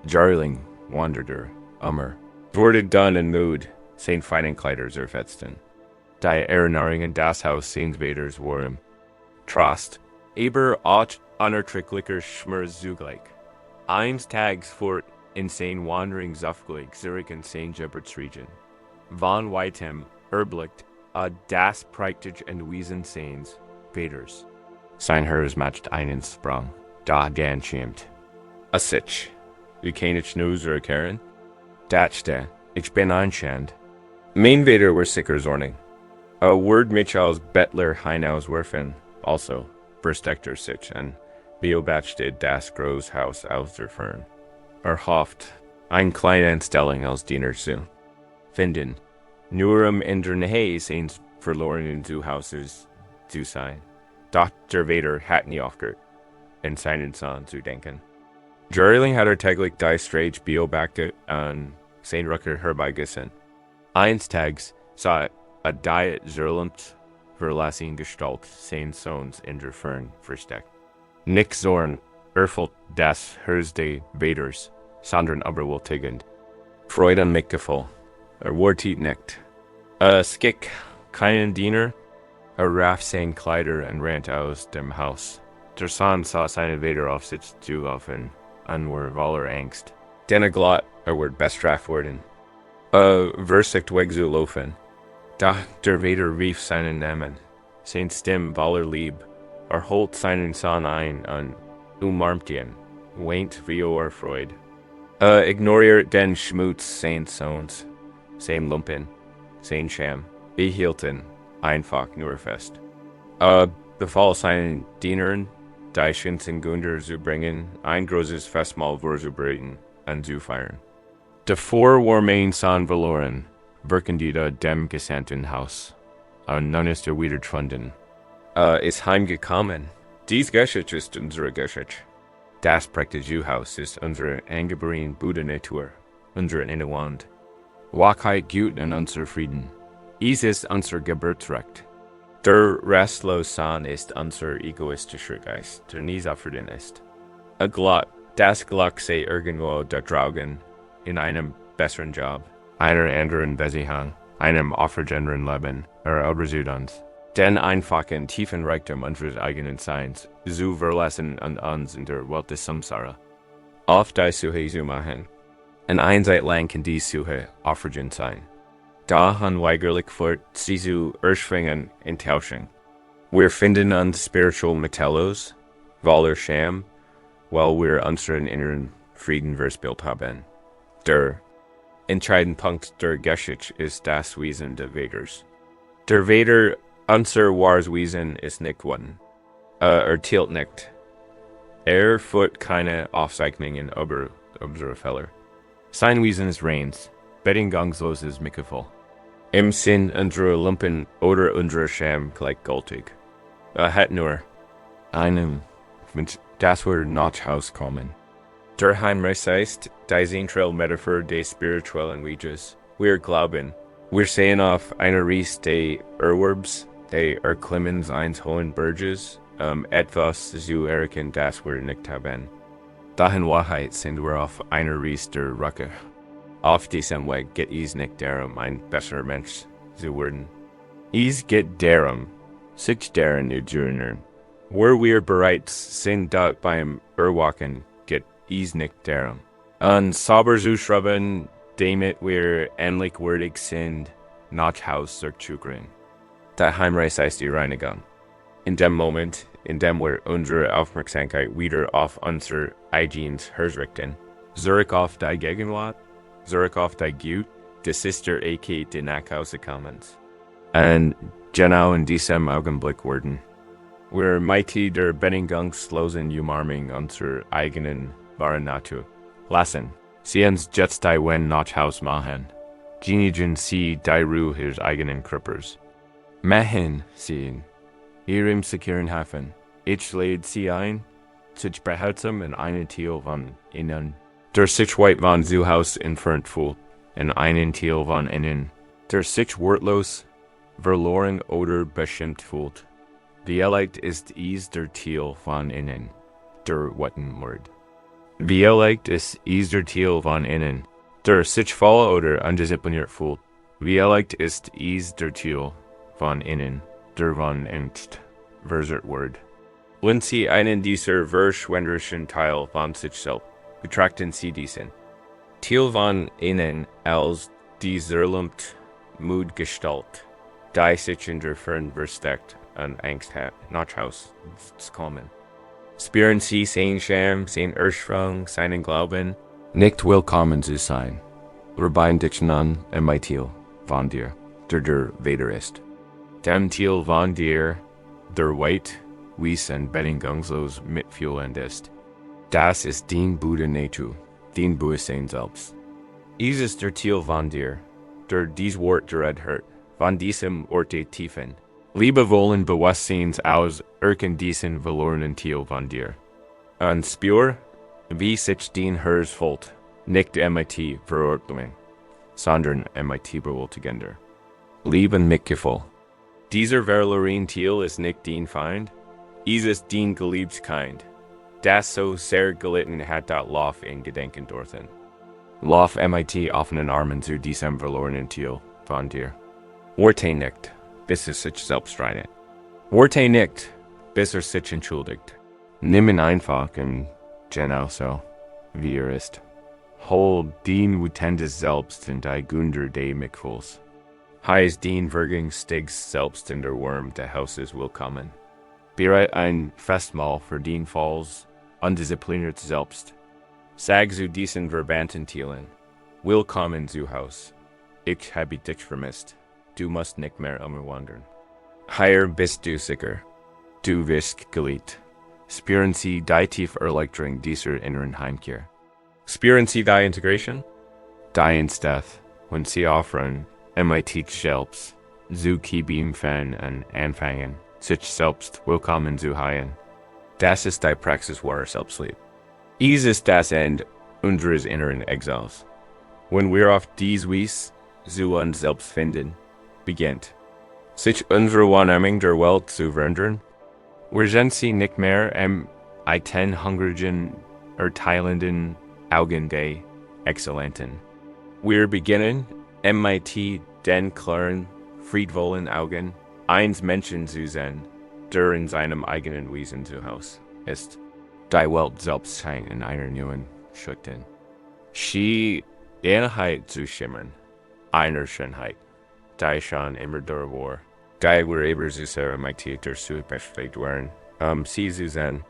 Jahrelang wanderte wurde dann in Mut, sein Feinenkleider zerfetzten. Die Erinnerungen das Haus seines Vaters waren Trost, aber auch unerträglicher Schmerz zugleich. Eines Tages fort in sein Wandering zufgleich zurück in sein Geburtsregion. Von weitem erblickt das praktisch und Wesen seines Vaters. Sein Herz macht einen Sprung, da dann schämt. Sich, wie kann ich nur erkennen? Dachte, ich bin einschand. Mein Vater war sicher zornig. Word mich als Bettler hinauswerfen, also versteckte sich und beobachtete das große Haus aus der Ferne. Hofft, eine kleine Anstellung als Diener zu finden, nur in der Nähe seines verlorenen Zuhauses zu sein. Doch der Vater hat nie aufgehört, in seinen Sohn zu denken. Jahrelang hat täglich die Streit beobachtet und sein Rücker herbeigesandt. Eines Tages sah die zerlumpt verlassene Gestalt seines Sohns in der Ferne versteckt. Nicht Zorn erfüllt das Herz des Vaters, sondern überwältigend. Freude und Mitgefühl. Wartet nicht. Skick keinen Diener, raff seine Kleider und rennt aus dem Haus. Der Sohn sah seinen Vater auf sich zulaufen und war voller Angst. Denn glatt wird bestraft worden. Versicht wegzulaufen. Da der Vater rief seinen Namen, sein Stimme voller Lieb, holt seinen Sohn ein und umarmt ihn, weint wie Freude. Ignoriert den Schmutz seines Sohns, sein Lumpen, sein Scham, behielten einfach nur fest. Befahl seinen Dienern, die Schinzen Gunder zu bringen, ein großes Festmahl vorzubereiten und zu feiern. Davor war mein Sohn verloren, wirken die dem Gesandten Haus, und nun ist wiedergefunden. Ist heimgekommen. Dies Geschichte ist unsere Geschichte. Das praktische Haus ist unsere angeborene Buddha-Natur, unsere inneren Wahrheit, Gut und unser Frieden. Dies ist unser Geburtsrecht. Der restlose Sohn ist unser egoistischer Geist, der nie zufrieden ist. Das Glück sei irgendwo da draußen, in einem besseren Job, einer anderen Beziehung, einem aufregenderen Leben, übersieht uns. Den einfachen, tiefen Reichtum unseres eigenen Seins zu verlassen und uns in der Welt des Samsara. Auf die Suche zu machen. Und eine Zeit lang kann die Suche aufregend sein. Da unweigerlich fort sie zu erschwingen in Tauschung. Wir finden uns spiritual Metellos, voller Scham, weil wir unseren inneren Frieden verspielt haben. Der entscheidende Punkt der Geschichte ist das Wesen des Vaters. Der Vater unser wahres Wesen ist nicht geworden. Tilt nicht. Führt keine Aufzeichnungen über unsere Fehler. Sein Wesen ist reins, bedingungsloses Mitgefühl. Im Sinn unserer Lumpen oder unserer Scham gleichgültig. Hat nur einem, das wir nach Haus kommen. Der Heimreise ist die zentrale Metaphor des spirituellen Weges. Wir glauben, wir sehen auf einer Reise des Erwerbs, des Erklimmens eines hohen Berges, etwas zu erkennen, das wir nicht haben. Da in Wahrheit sind wir auf einer Reise der Rückkehr. Auf diesem Weg geht es nicht darum, ein besserer Mensch zu werden. Es geht darum, sich darin zu erinnern. Wo wir bereits sind dort beim Erwachen, geht es nicht darum. Und sauber zu schreiben, damit wir endlich würdig sind, nach Haus zurückzugehen. Die Heimreise ist die Reinigung. In dem Moment, in dem wir unsere Aufmerksamkeit wieder auf unser eigenes Herz richten, zurück auf die Gegenwart, zurück auf die Gut, das ist der Ecke des Nachhausekommens. Und genau in diesem Augenblick werden wir mighty der bedingungslosen Umarmung unserer eigenen wahren Natur lassen. Sie uns jetzt die Wen nach Haus machen. Genigen sie die Ruhe ihres eigenen Körpers. Machen sie ihrem sicheren Hafen. Ich lädt sie ein, sich behutsam in einen Teil von innen, der sich weit von zu Haus entfernt fühlt, in einen Teil von innen, der sich wortlos, verloren oder bestimmt fühlt. Vielleicht ist der Teil von innen, der Wort. Vielleicht ist der Teil von innen, der sich faul oder undiszipliniert fühlt. Vielleicht ist der Teil von innen, der von Angst versucht wird. Wenn Sie einen dieser verschwenderischen Teil von sich selbst betrachten Sie diesen Teil von innen als die zerlumpte Mutgestalt, die sich in der Ferne versteckt und Angst hat, nach Haus zu kommen. Spüren Sie seinen Scham, seinen Ursprung, seinen Glauben, nicht willkommen zu sein. Rebein dich an mein Teil von dir, der Weder ist. Dem Teil von dir, der weit, wies und bedingungslos mitfühlend ist. Das ist dein Buddha-Natur, dein Bewusstsein selbst. Es ist der Teil von dir, der dies Wort direkt hört, von diesem Orte tiefen. Liebevollen Bewusstseins aus diesen verlorenen Teil von dir. Und spür, wie sich dein Herz fühlt, nicht MIT Verordnung, sondern MIT Bewältigender. Lieben Mitgefühl. Dieser verlorene Teil ist nicht dein Feind, es ist dein Geliebtkind, das so sehr gelitten hat, das Lauf in Gedenken dorthin. Lauf MIT offenen Armen zu diesem verlorenen Teil von dir. Worte nicht, bis sich selbst reinet. Worte nicht, bis sich entschuldigt. Nimm ihn einfach und genau so, wie ist. Hol den Wutendes selbst in die Gunder des Mitgefühls. Heiß den Wirkungsstigs selbst in der Wurm des Hauses willkommen. Bereit ein Festmahl für den Falls, undiszipliniert selbst. Sag zu diesen verbannten Tielen, willkommen zu Haus. Ich habe dich vermisst. Du musst nicht mehr umwandern. Hier bist du sicher. Du wirst geliebt. Spüren Sie die tiefe Erleichterung dieser inneren Heimkehr. Spüren Sie die Integration? Die Death, wenn Sie offern, MIT selbst, zu Kibim fan und anfangen, sich selbst willkommen zu heilen. Das ist die Praxis wahrer Selbstliebe. Es ist das Ende unseres inneren Exils. Wenn wir auf dies Weise zu uns selbst finden, beginnt, sich unsere Wahrnehmung der Welt zu verändern. Wir sind sie nicht mehr hungrigen, urteilenden Augen der Exzellenten. Wir beginnen, MIT den klaren, friedvollen Augen eines Menschen zu sehen, der in seinem eigenen Wesen zu Hause ist. Die Welt selbst scheint in einer neuen Schutten. Sie Einheit zu schimmern, einer Schönheit, die schon immer da war. Die wir eber zu sehr MIT dazu befähigt waren, sie zu sehen.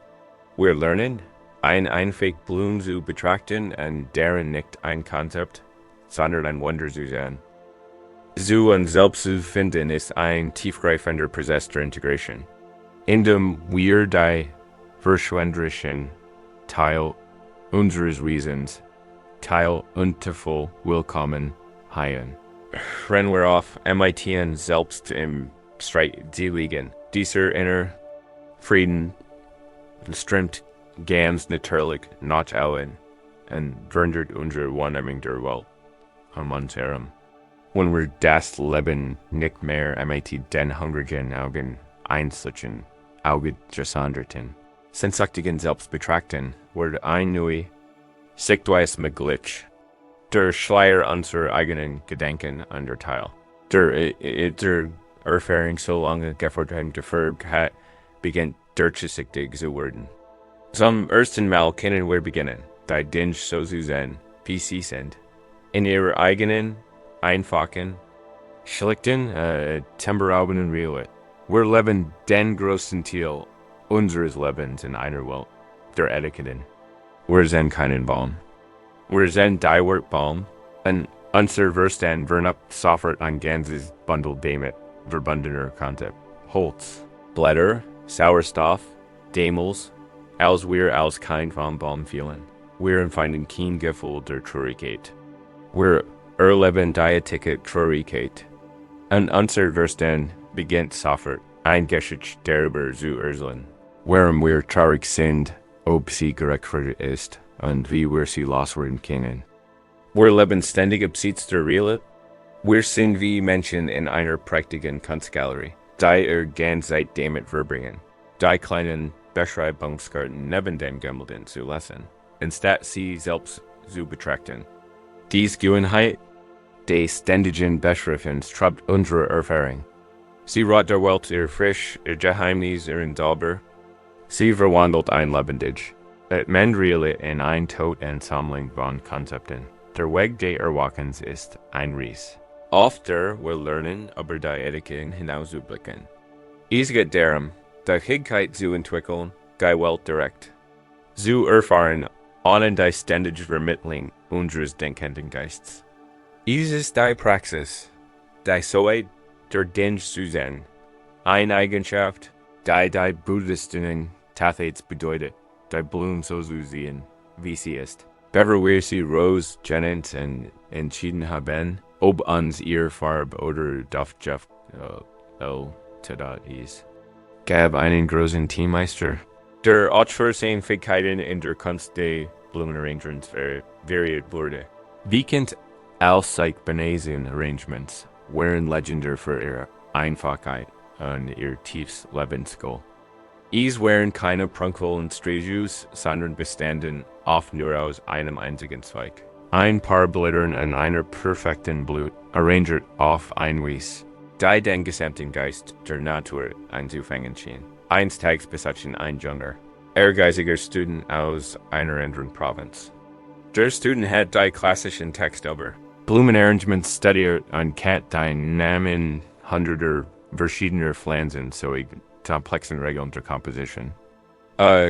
Wir lernen, ein einfach Blumen zu betrachten und deren nicht ein Konzept, sondern ein Wunder zu sehen. Zu uns selbst zu finden ist ein tiefgreifender Prozess der Integration, in dem wir die verschwenderischen Teil unseres Wesens, Teil untevoll willkommen heilen. Wenn wir auf MIT und selbst im Streit liegen, dieser inner Frieden strömt ganz natürlich nach außen und verändert unsere Wahrnehmung der Welt um uns herum. Wenn wir das Leben nicht mehr MIT den hungrigen Augen einzelnen Augen gesonderten, sehnsüchtigen Selbst betrachten, wird ein neue Sichtweise möglich. Der Schleier unserer eigenen Gedanken unterteilt. Der Erfahrung so lange gefördert hat, beginnt durchsichtig zu werden. Zum ersten Mal können wir beginnen, die Dinge so zu sehen, wie sie sind. In ihrer eigenen, einfachen, Schlichten, Temperauben und Reale. Wir leben den großen Teil unseres Lebens in einer Welt, der Etiketten. Wir sind keinen Baum. Wir sind die Baum, und unser Verstand vernappt sofort ein ganzes Bundle damit verbundener Konzept. Holz, Blätter, Sauerstoff, Dämmels, als wir als kein vom Baum fühlen. Wir empfinden kein Gefühl der Traurigkeit. Wir erleben die Etikett Traurigkeit. Und unser Verstand beginnt sofort ein Geschichte darüber zu erzählen. Warum wir traurig sind, ob sie gerechtfertigt ist, und wie wir sie loswerden können. Wir leben ständig abseits der Realität. Wir sind wie Menschen in einer prächtigen Kunstgalerie, die ganz Zeit damit verbringen, die kleinen Beschreibungskarten neben den Gemälden zu lesen, anstatt sie selbst zu betrachten. Dies Gewohnheit des ständigen Beschriftens trübt unsere Erfahrung. Sie rot der Welt ihr frisch, ihr Geheimnis ihren Zauber. Sie verwandelt ein lebendig, man reale in ein Tod und Sammlung von Konzepten. Der Weg des Erwachens ist ein Reise. Öfter wir lernen über die Etiketten hinauszublicken. Es geht darum, die Fähigkeit zu entwickeln, die Welt direkt zu erfahren, ohne die ständige Vermittlung unseres denkenden Geistes. Es ist die Praxis, die Soheit der Dinge zu sein, eine Eigenschaft, die buddhistischen Tatsächlich bedeutet, die Blumen so zu sehen, wie sie ist. Bevor wir sie Rose, Jennings und entschieden haben, ob uns ihr Farbe oder Duft Tadat ist. Gab einen großen Teammeister, der outsourcing Fähigkeiten in der Kunst des Blumenarrangements variiert wurde. Bekannt als Benazin Arrangements waren legendär für ihre Einfachheit und ihr tiefes Lebensgoal. Es waren keine prunkvollen Sträjus, sondern bestanden oft nur aus einem einzigen Zweig. Ein paar Blättern und einer perfekten Blut, arrangiert auf ein Weise, die den gesamten Geist der Natur einzufangen schien. Einstags besaßen ein junger, ehrgeiziger Student aus einer anderen Provinz. Der Student hat die klassischen Texte über Blumenarrangements studiert und kennt die Namen hunderter verschiedener Pflanzen sowie komplexen Regeln der Komposition.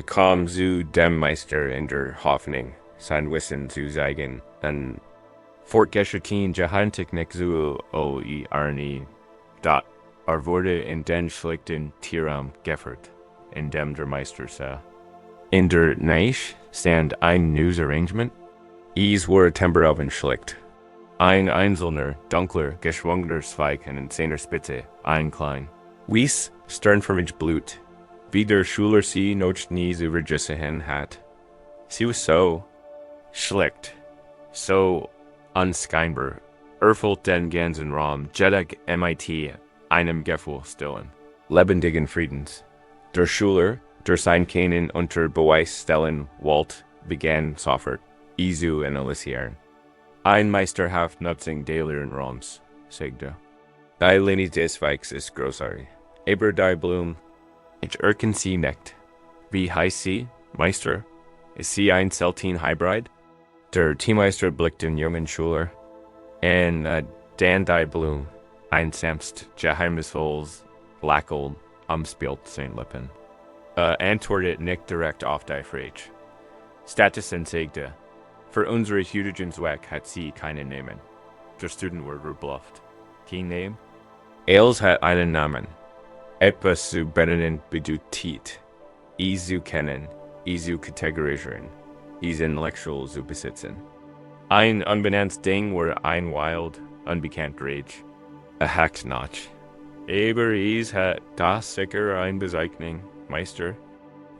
Kam zu dem Meister in der Hoffnung, sein Wissen zu zeigen, und fortgeschritten Gehirntechnik zu erlernen, dat wurde in den schlichten Tierraum geführt, in dem der Meister sah. In der Nicht stand ein neues Arrangement. Es war temperabel schlicht. Ein einzelner, dunkler, geschwungener Zweig an seiner Spitze, ein klein, weiß, sternförmig Blut, wie der Schüler sie noch nie übergesehen hat. Sie war so schlicht, so unscheinbar, erfüllt den ganzen Raum, jedig MIT, einem Gefühl stillen, lebendigen Friedens. Der Schüler, der sein Können unter Beweis stellen wollte, begann sofort, zu analysieren. Ein meisterhaft Nutzung der leeren Raums, sagte. Die Linie des Zweigs ist großartig. Aber die Blume, ich erkenne sie nicht. Wie heißt sie, Meister? Ist sie ein selten Hybrid? Der Teammeister blickte den jungen Schüler, und dann die Blume, ein sanft, geheimnisvolles Lächeln umspielt seine Lippen. Antwortet nicht direkt auf die Frage. Stattdessen sagte, für unsere heutigen Zweck hat sie keinen Namen. Der Student war verblüfft. Kein Name? Els hat einen Namen. Etwas zu benennen bedeutet, zu kennen, zu kategorisieren, intellektuell zu besitzen. Ein unbenanntes Ding war ein wild, unbekannt Rage. Hackt noch. Aber hat das sicher eine Bezeichnung, Meister.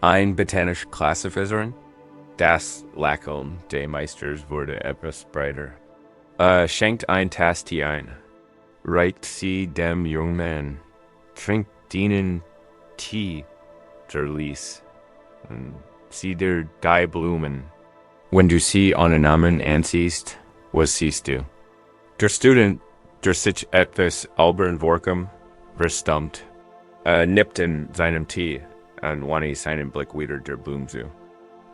Ein botanisch Klassifizierin? Das Lächeln des Meisters wurde etwas breiter. Schenkt ein Tass Tee ein. Reicht sie dem jungen Mann. Trinkt ihnen Tee, der ließ. Sieh dir die Blumen. Wenn du sie ohne Namen ansiehst, was siehst du? Der Student, der sich etwas albern vorkam, verstummt, nippt in seinem Tee und wandte seinen Blick wieder der Blumen zu.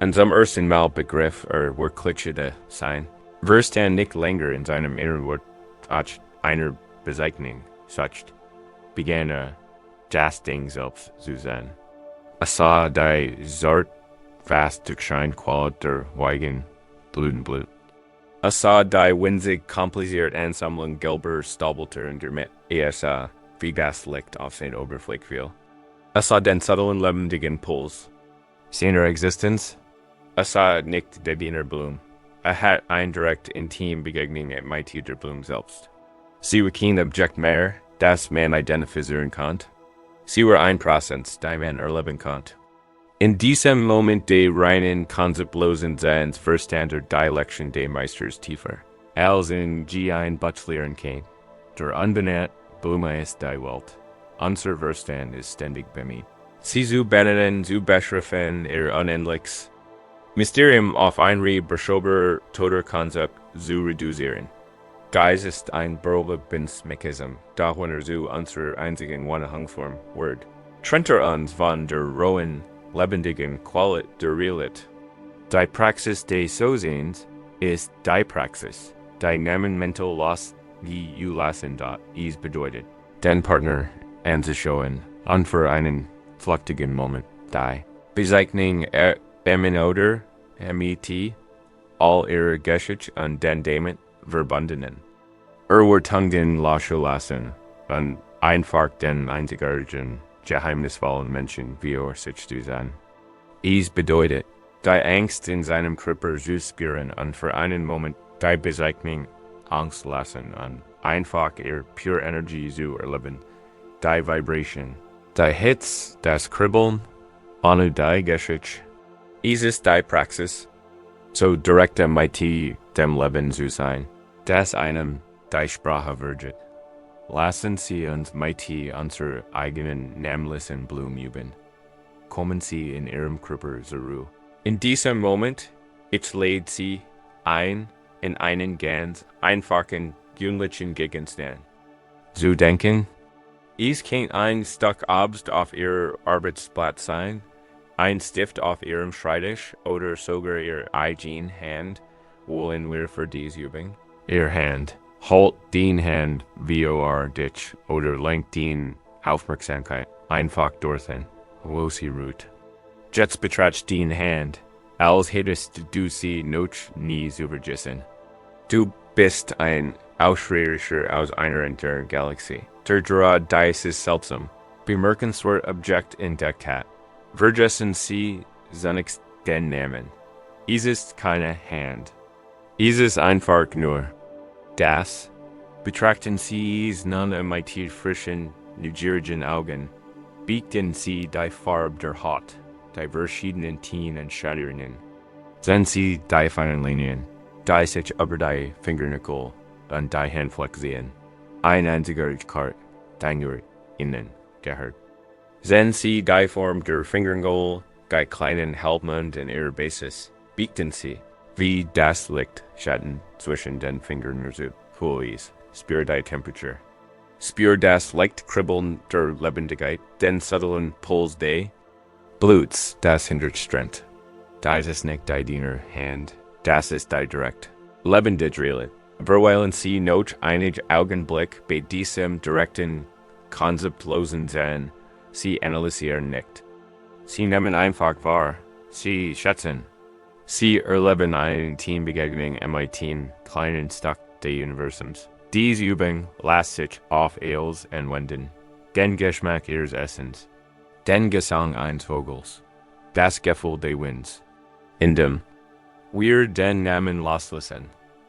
Und zum ersten Mal begriff wirklich sein. Verstand nicht länger in seinem Inneren als einer Bezeichnung, sucht, begann das Ding selbst zu sein. Sah die Zart fast zu schein qual der Weigen Blut. Sah die winzig kompliziert Ansammlung gelber Staubelter und der mit wie das Licht auf sein Oberfläche fiel. Sah den subtlen lebendigen Puls seiner Existenz. Sah nicht der Wiener Blum. Hat ein direkt intim Begegnung mit der Blum selbst. Sie war kein Objekt mehr, das man identifizieren konnte. Sie war ein Prozess, das man erleben konnte. In diesem Moment des reinen, konzeptlosen Seins verstand der Dialektion des Meisters tiefer, als in ein Butchlehren kann. Der Unbenannt Blume ist die Welt. Unser Verstand ist ständig bemüht. Sie zu benennen, zu beschreiben, Unendliches Mysterium auf ein beschreiber toter Konzept zu reduzieren. Geist ist ein Beroebensmechanism, da wenn zu unserer einzigen Wanderungsform wird. Trennt uns von der rohen, lebendigen Qualität der Realität. Die Praxis des So-Sehens ist die Praxis, die Namen mental los gelassen dort is bedeutet. Den Partner anzuschauen und für einen flüchtigen Moment die Bezeichnung oder mit all ihrer Geschichte und den damit verbundenen. Wird den Lasche lassen und einfach den einzigartigen, geheimnisvollen Menschen wie sich zu sein. Es bedeutet, die Angst in seinem Körper zu spüren und für einen Moment die Bezeichnung Angst lassen und einfach ihr pure Energie zu erleben. Die Vibration, die Hitze, das Kribbeln, ohne die Geschichte. Es ist die Praxis, so direkt mit dem Leben zu sein, das einem die Sprache wird. Lassen Sie uns mit unserer eigenen namellosen Blume üben. Kommen Sie in Ihrem Körper zur Ruhe. In diesem Moment, ich lade Sie ein in einen ganz einfachen, gewöhnlichen Gegenstand. Zu denken, es kann ein Stück Obst auf Ihr Arbeitsplatz sein, ein Stift auf Ihrem Schreibtisch oder sogar Ihre eigene Hand, wollen wir für diese Übung. Ihr Hand, halt den Hand vor dich oder lenkt den Aufmerksamkeit einfach dorthin, wo sie ruht. Jetzt betracht den Hand, als hättest du sie noch nie übergessen. Du bist ein Ausschreiber aus einer anderen Galaxie. Der Draw Dice ist seltsam. Bemerkenswert Objekt entdeckt hat. Vergessen Sie zunächst den Namen. Es ist keine Hand. Es ist einfach nur das. Betrachten Sie es nun mit frischen, neugierigen Augen. Beachten Sie die Farbe der Haut, die verschiedenen Tien und Schattierungen. Sehen Sie die feinen Linien, die sich über die Fingernägel und die Handfläche sehen. Ein einziger Kart, die nur innen gehört. Sehen Sie die Form der Fingernägel, die kleinen Halbmond in ihrer Basis. Beachten Sie, wie das Licht Schatten zwischen den Fingern ist. Spür die Temperatur. Spür das leicht Kribbeln der Lebendigkeit, den subtlen Puls des Bluts, das hindert Strength. Das ist nicht die Diener Hand, das ist die direkt. Lebendig Realität. Verweilen Sie noch einen Augenblick bei diesem direkten, konzeptlosen Sein. Sie analysieren nicht. Sie nehmen einfach wahr. Sie schätzen. Sie erleben eine Teambegegnung mit einem kleinen Stück des Universums. Diese Übung lässt sich auf alles anwenden. Den Geschmack ihres Essens. Den Gesang eines Vogels. Das Gefühl des Winds. Indem wir den Namen loslassen,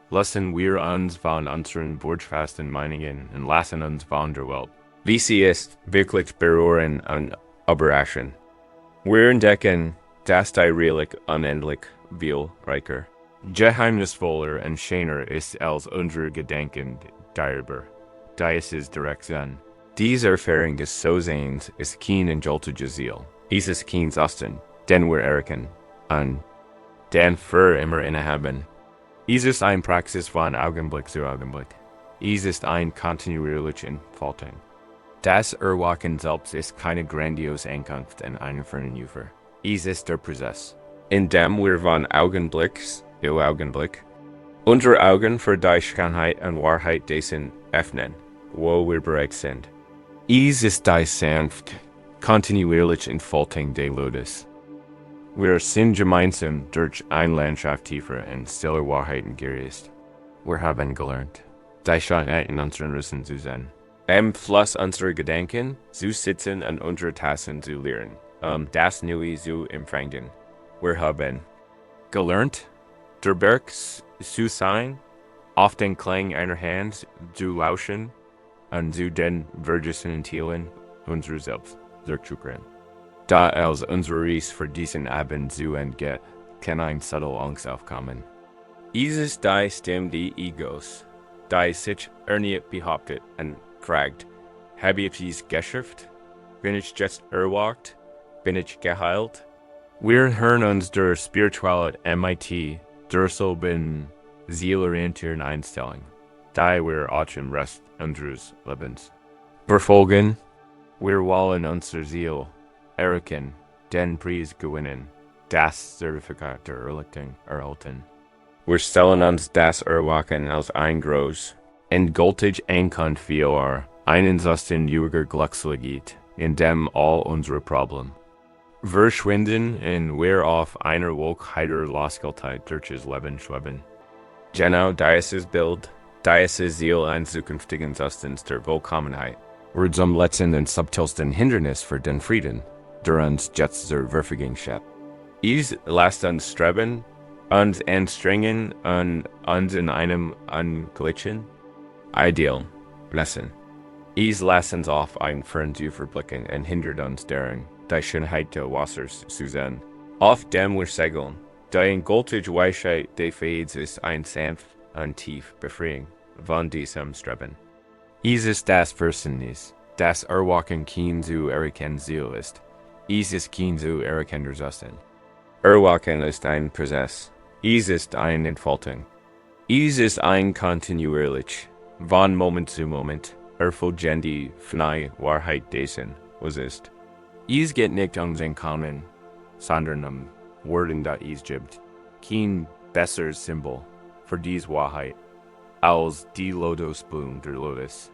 lassen wir uns von unseren wortfasten Meinungen und lassen uns von der Welt, wie sie ist, wirklich berühren und überraschen. Wir entdecken, dass die Realität unendlich viel reicher, geheimnisvoller und schöner ist als unsere Gedanken darüber. Dies ist direkt sein. Diese Erfahrung des So-Sehens ist kein entjoltiges Ziel. Es ist kein Osten, den wir erkennen und den für immer innehaben. Es ist eine Praxis von Augenblick zu Augenblick. Es ist ein kontinuierliches Entfalten. Das Erwachen selbst ist keine grandiose Ankunft in einem fernen Ufer. Es ist der Prozess, in dem wir von Augenblick zu Augenblick unsere Augen für die Schönheit und Wahrheit dessen öffnen, wo wir bereit sind. Ist die sanft, kontinuierlich entfaltung des Lotus. Wir sind gemeinsam durch eine Landschaft tiefer und stiller Wahrheiten gereist. Wir haben gelernt, die Schönheit in unseren Rissen zu sehen. Im Fluss unserer Gedanken zu sitzen und unsere Tassen zu lehren, das Neue zu empfangen. Wir haben gelernt, der Berg zu sein, auf den Klang einer Hand zu lauschen und zu den vergessenen Teilen unserer selbst zurückzukehren. Da als unsere Reise für diesen Abend zu Ende geht, kann ein subtle Angst aufkommen. Ist die Stimme des Egos, die sich erneut behauptet und fragt, habe ich es geschafft? Bin ich jetzt erwacht? Bin ich geheilt? Wir hören uns der Spiritualität MIT durch so bin zielorientierten Einstellung, die wir auch im Rest unseres Lebens verfolgen. Wir wollen unser Ziel erkennen, den Preis gewinnen, das Zertifikat der erhalten. Wir stellen uns das Erwachen als ein groß, endgültig Ankunft für einen Zustand ewiger Glückseligkeit, in dem all unsere Probleme verschwinden und wir auf einer Wolke der Losgeltheit durch das Leben schweben. Genau dieses Bild, dieses Ziel eines zukünftigen Zustands der Vollkommenheit wird zum letzten und subtilsten Hindernis für den Frieden, der uns jetzt zur Verfügung steht. Es lasst uns streben, uns anstrengen und uns in einem angleichen Ideal messen. Es lasst uns auf ein Fern zu verblicken und hindert uns daran, die Schönheit des Wassers zu sehen, auf dem wir segeln. Die endgültige Weisheit des Friedens ist ein sanft und tief Befreiung von diesem Streben. Es ist das Verständnis, das Erwachen kein zu erkennen Ziel ist. Es ist kein zu erkennen Zustand. Erwachen ist ein Prozess. Es ist eine Entfaltung. Es ist ein kontinuierlich, von Moment zu Moment, erfolgende neue Wahrheit dessen, was ist. Es geht nicht den Kamen, sondern Worten, das es gibt. Kein besseres Symbol für diese Wahrheit als die Lotusblume der Lotus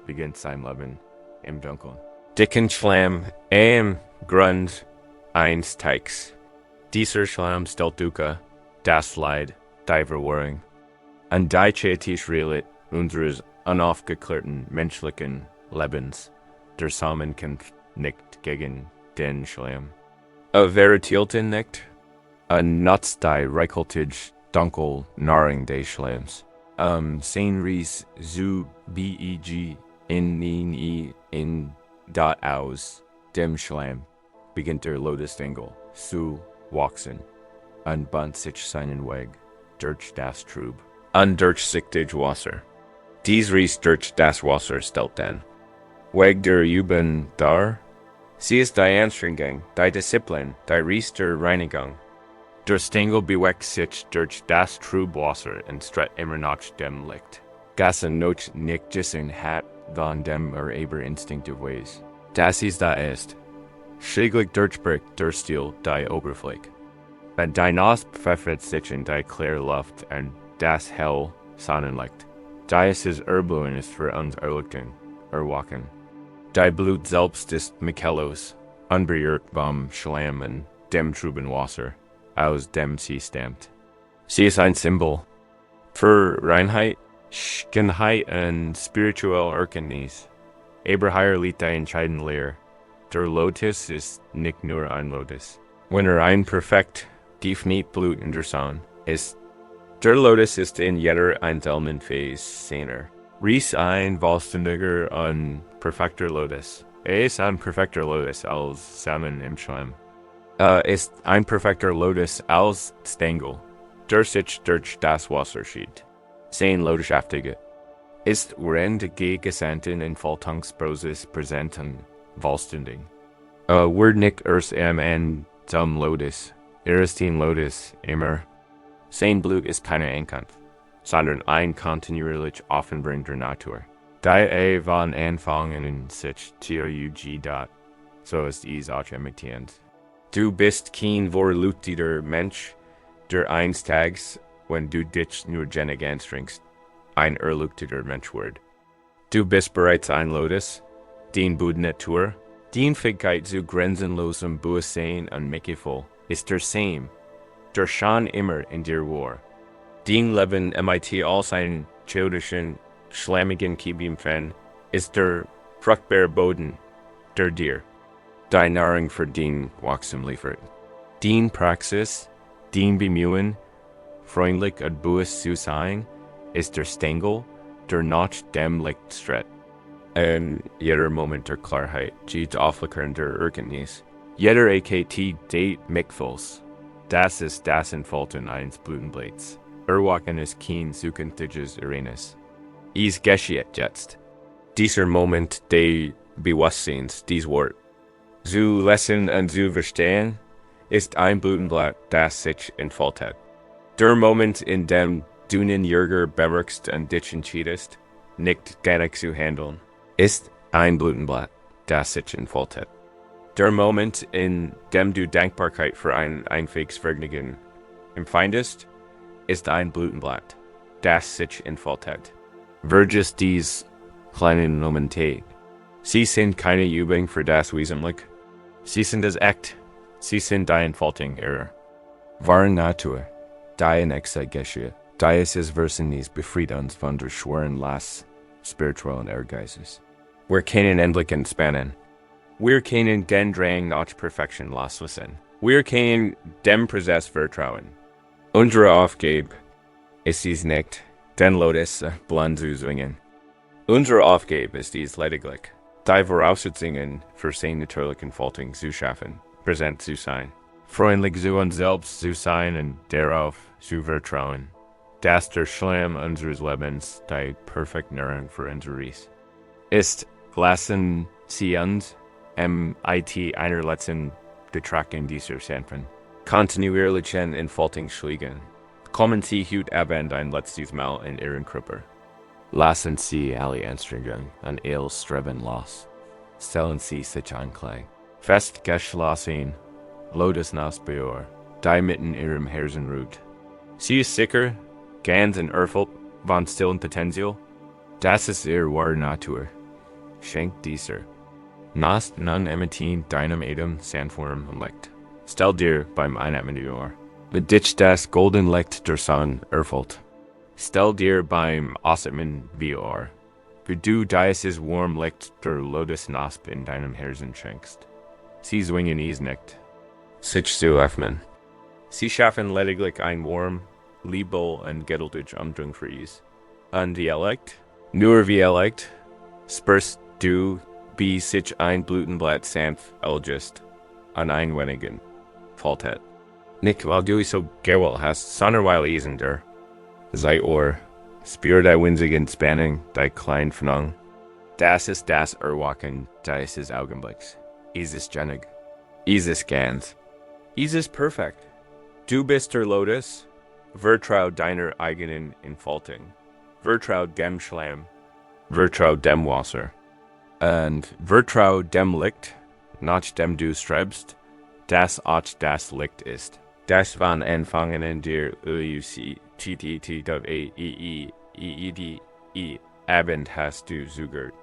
beginnt sein Leben im Dunkeln. Dicken Schlamm am Grund eines Teigs. Dieser Schlamm stellt Dukkha, das Leid, die Verwirrung, und die Tiefgründigkeit unseres unaufgeklärten menschlichen Lebens. Der Zusammenkampf nicht gegen den Schlamm. Vertilten nicht, nutzt die reichhaltig dunkel Nahrung des Schlamms. Sein Ries zu beg in dort aus dem Schlamm beginnt der Lotusengel zu wachsen und bahnt sich seinen Weg durch das Trub und durchsichtig Wasser. Dies Ries durch das Wasser stellt den Weg der Übung dar. Sie ist die Anstrengung, die Disziplin, die Ries der Reinigung. Der Stengel bewegt sich durch das Trubwasser und strebt immer nach dem Licht. Gassen noch nicht gesehen hat von dem instinktiv Weise. Das ist da ist. Schräglich durchbricht der Stil die Oberfläche. Und die Nacht pfeffert sich in die klare Luft und das hell Sonnenlicht. Dieses Erblühen ist für uns Erwachen. Die Blut selbst ist Michaelos, unberührt vom Schlamm und dem trüben Wasser, aus dem sie stammt. Sie ist ein Symbol für Reinheit, Schönheit und spirituelle Erkenntnis. Aber liegt die entscheidende Lehre. Der Lotus ist nicht nur ein Lotus. Wenn ein perfekt, definiert Blut in der Sonne ist, der Lotus ist in jeder einzelnen Phase seiner. Ries ein vollständiger und perfekter Lotus. Ist ein perfekter Lotus als Samen im Schlamm. Ist ein perfekter Lotus als Stengel, der sich durch das Wasser schiebt. Sein Lotushaftige ist während der gesamten Entfaltungsprozess präsent und vollständig. Wird nicht erst zum Lotus, ist den Lotus immer. Sein Blut ist keine Ankunft, sondern ein kontinuierlich offenbringender Natur. Die von Anfang an sich zurück, so ist es auch emittent. Du bist kein vorlütiger Mensch, der eines Tages, wenn du dich nur genug anstrengst, ein erlüchteter Mensch wird. Du bist bereits ein Lotus, den Natur, den Fähigkeit zu grenzenlosem Bewusstsein und Mitgefühl ist der same, der schon immer in dir war. Den Leben mit all seinen childischen, schlammigen Kiebempfen ist der fruchtbare Boden, der dir die Nahrung für den Wachstum liefert. Den Praxis, den Bemühen, freundlich und bewusst zu sein, ist der Stängel, der nach dem Licht strebt. En jeder Moment der Klarheit, geht auflockern der Erkenntnis. Jeder AKT date Mikfuls. Das ist das Entfalten eines Blutenblads. Erwachen ist kein zukünftiges Ereignis. Es geschieht jetzt. Dieser Moment des Bewusstseins, dies Wort. Zu lesen und zu verstehen, ist ein Blutenblatt, das sich entfaltet. Der Moment, in dem du den Jäger bemerkst und dich entschiedest, nicht gerne zu handeln, ist ein Blutenblatt, das sich entfaltet. Der Moment, in dem du Dankbarkeit für ein einziges Vergnügen empfindest, ist ein Blutenblatt, das sich entfaltet. Vergiss dies kleinen Momente. Sie sind keine Übung für das Wesentliche. Sie sind das Echt. Sie sind die Entfaltung ihrer wahren Natur. Die in Exit geschieht. Die ist es Versenis befriedens von der schweren Last spirituellen Ehrgeizes. Wir können endlich entspannen. Wir können den Drang nach Perfektion loslassen. Wir können dem Prozess vertrauen. Unsere Aufgabe ist dies nicht, den Lotus blind zu zwingen. Unsere Aufgabe ist dies lediglich, die Voraussetzungen für seine natürliche Entfaltung zu schaffen, präsent zu sein, freundlich zu uns selbst zu sein und darauf zu vertrauen, dass der Schlamm unseres Lebens die perfekte Nahrung für unser Reise ist. Lassen Sie uns mit einer letzten Betrachtung dieser Sanfen kontinuierlichen Entfaltung schlägen. Kommen Sie heute Abend ein letztes Mal in Ihren Körper. Lassen Sie alle Anstrengungen an Ihr Streben los. Stellen Sie sich anklang. Fest geschlossen, Lotus nas Beor, die mitten Ihrem Herzen ruht. Sie ist sicher, ganz und erfüllt von stillen Potenzial. Das ist Ihr wahre Natur. Schenkt dieser. Nast nun emitien deinem Atem Sandform und Licht. Stell dir beim Einatmen vor, mit dich das golden Licht der Sonne erfüllt. Stell dir beim Ausatmen vor, wie du dieses warm Licht der Lotusnasp in deinem Herzen schenkst. Sie zwingen es nicht, sich zu öffnen. Sie schaffen lediglich ein warm, liebevoll und geduldig Umdrung für es. Und wie Licht, nur wie Licht, spürst du, wie sich ein Blutenblatt sanft alljust an ein wenigen faltet. Nicht weil du so gewollt hast, sondern weil es in dir. Sei Ohr, spür die winzigen Spannung, die kleinen Vernung. Das ist das Erwachen dieses Augenblicks. Es ist genieg. Es ist ganz. Es ist perfekt. Du bist der Lotus. Vertrau deiner eigenen Entfaltung. Vertrau dem Schlamm. Vertrau dem Wasser. Und vertrau dem Licht, nach dem du strebst, das auch das Licht ist. Das von Anfang an dir Abend hast du zugehört.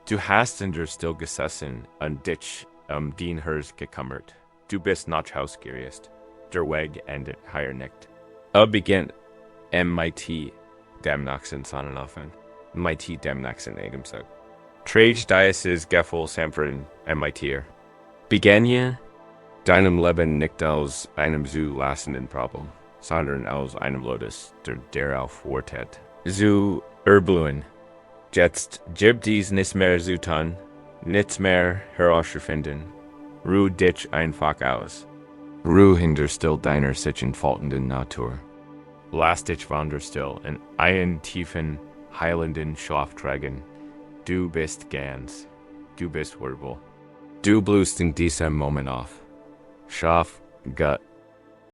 Du hast in dir still gesessen und dich den Herz gekümmert. Du bist nicht hausgierig. Der Weg endet hier nicht. Beginnt mit dem nächsten Sonnenaufgang, mit dem nächsten Atemzug. Trage dieses Gefühl sanften mit dir. Beginne deinem Leben nicht aus einem zu lassenden Problem, sondern aus einem Lotus, der darauf wartet. Zu erblühen. Jetzt gibt es nichts mehr zu tun, nichts mehr herauszufinden. Ruh dich einfach aus. Ruh hinter still deiner sich entfaltenden Natur. Lass dich wandern still in einen tiefen, heilenden Schlaf tragen. Du bist ganz. Du bist wordvoll. Du blühst in diesem Moment auf. Schlaf, Gott,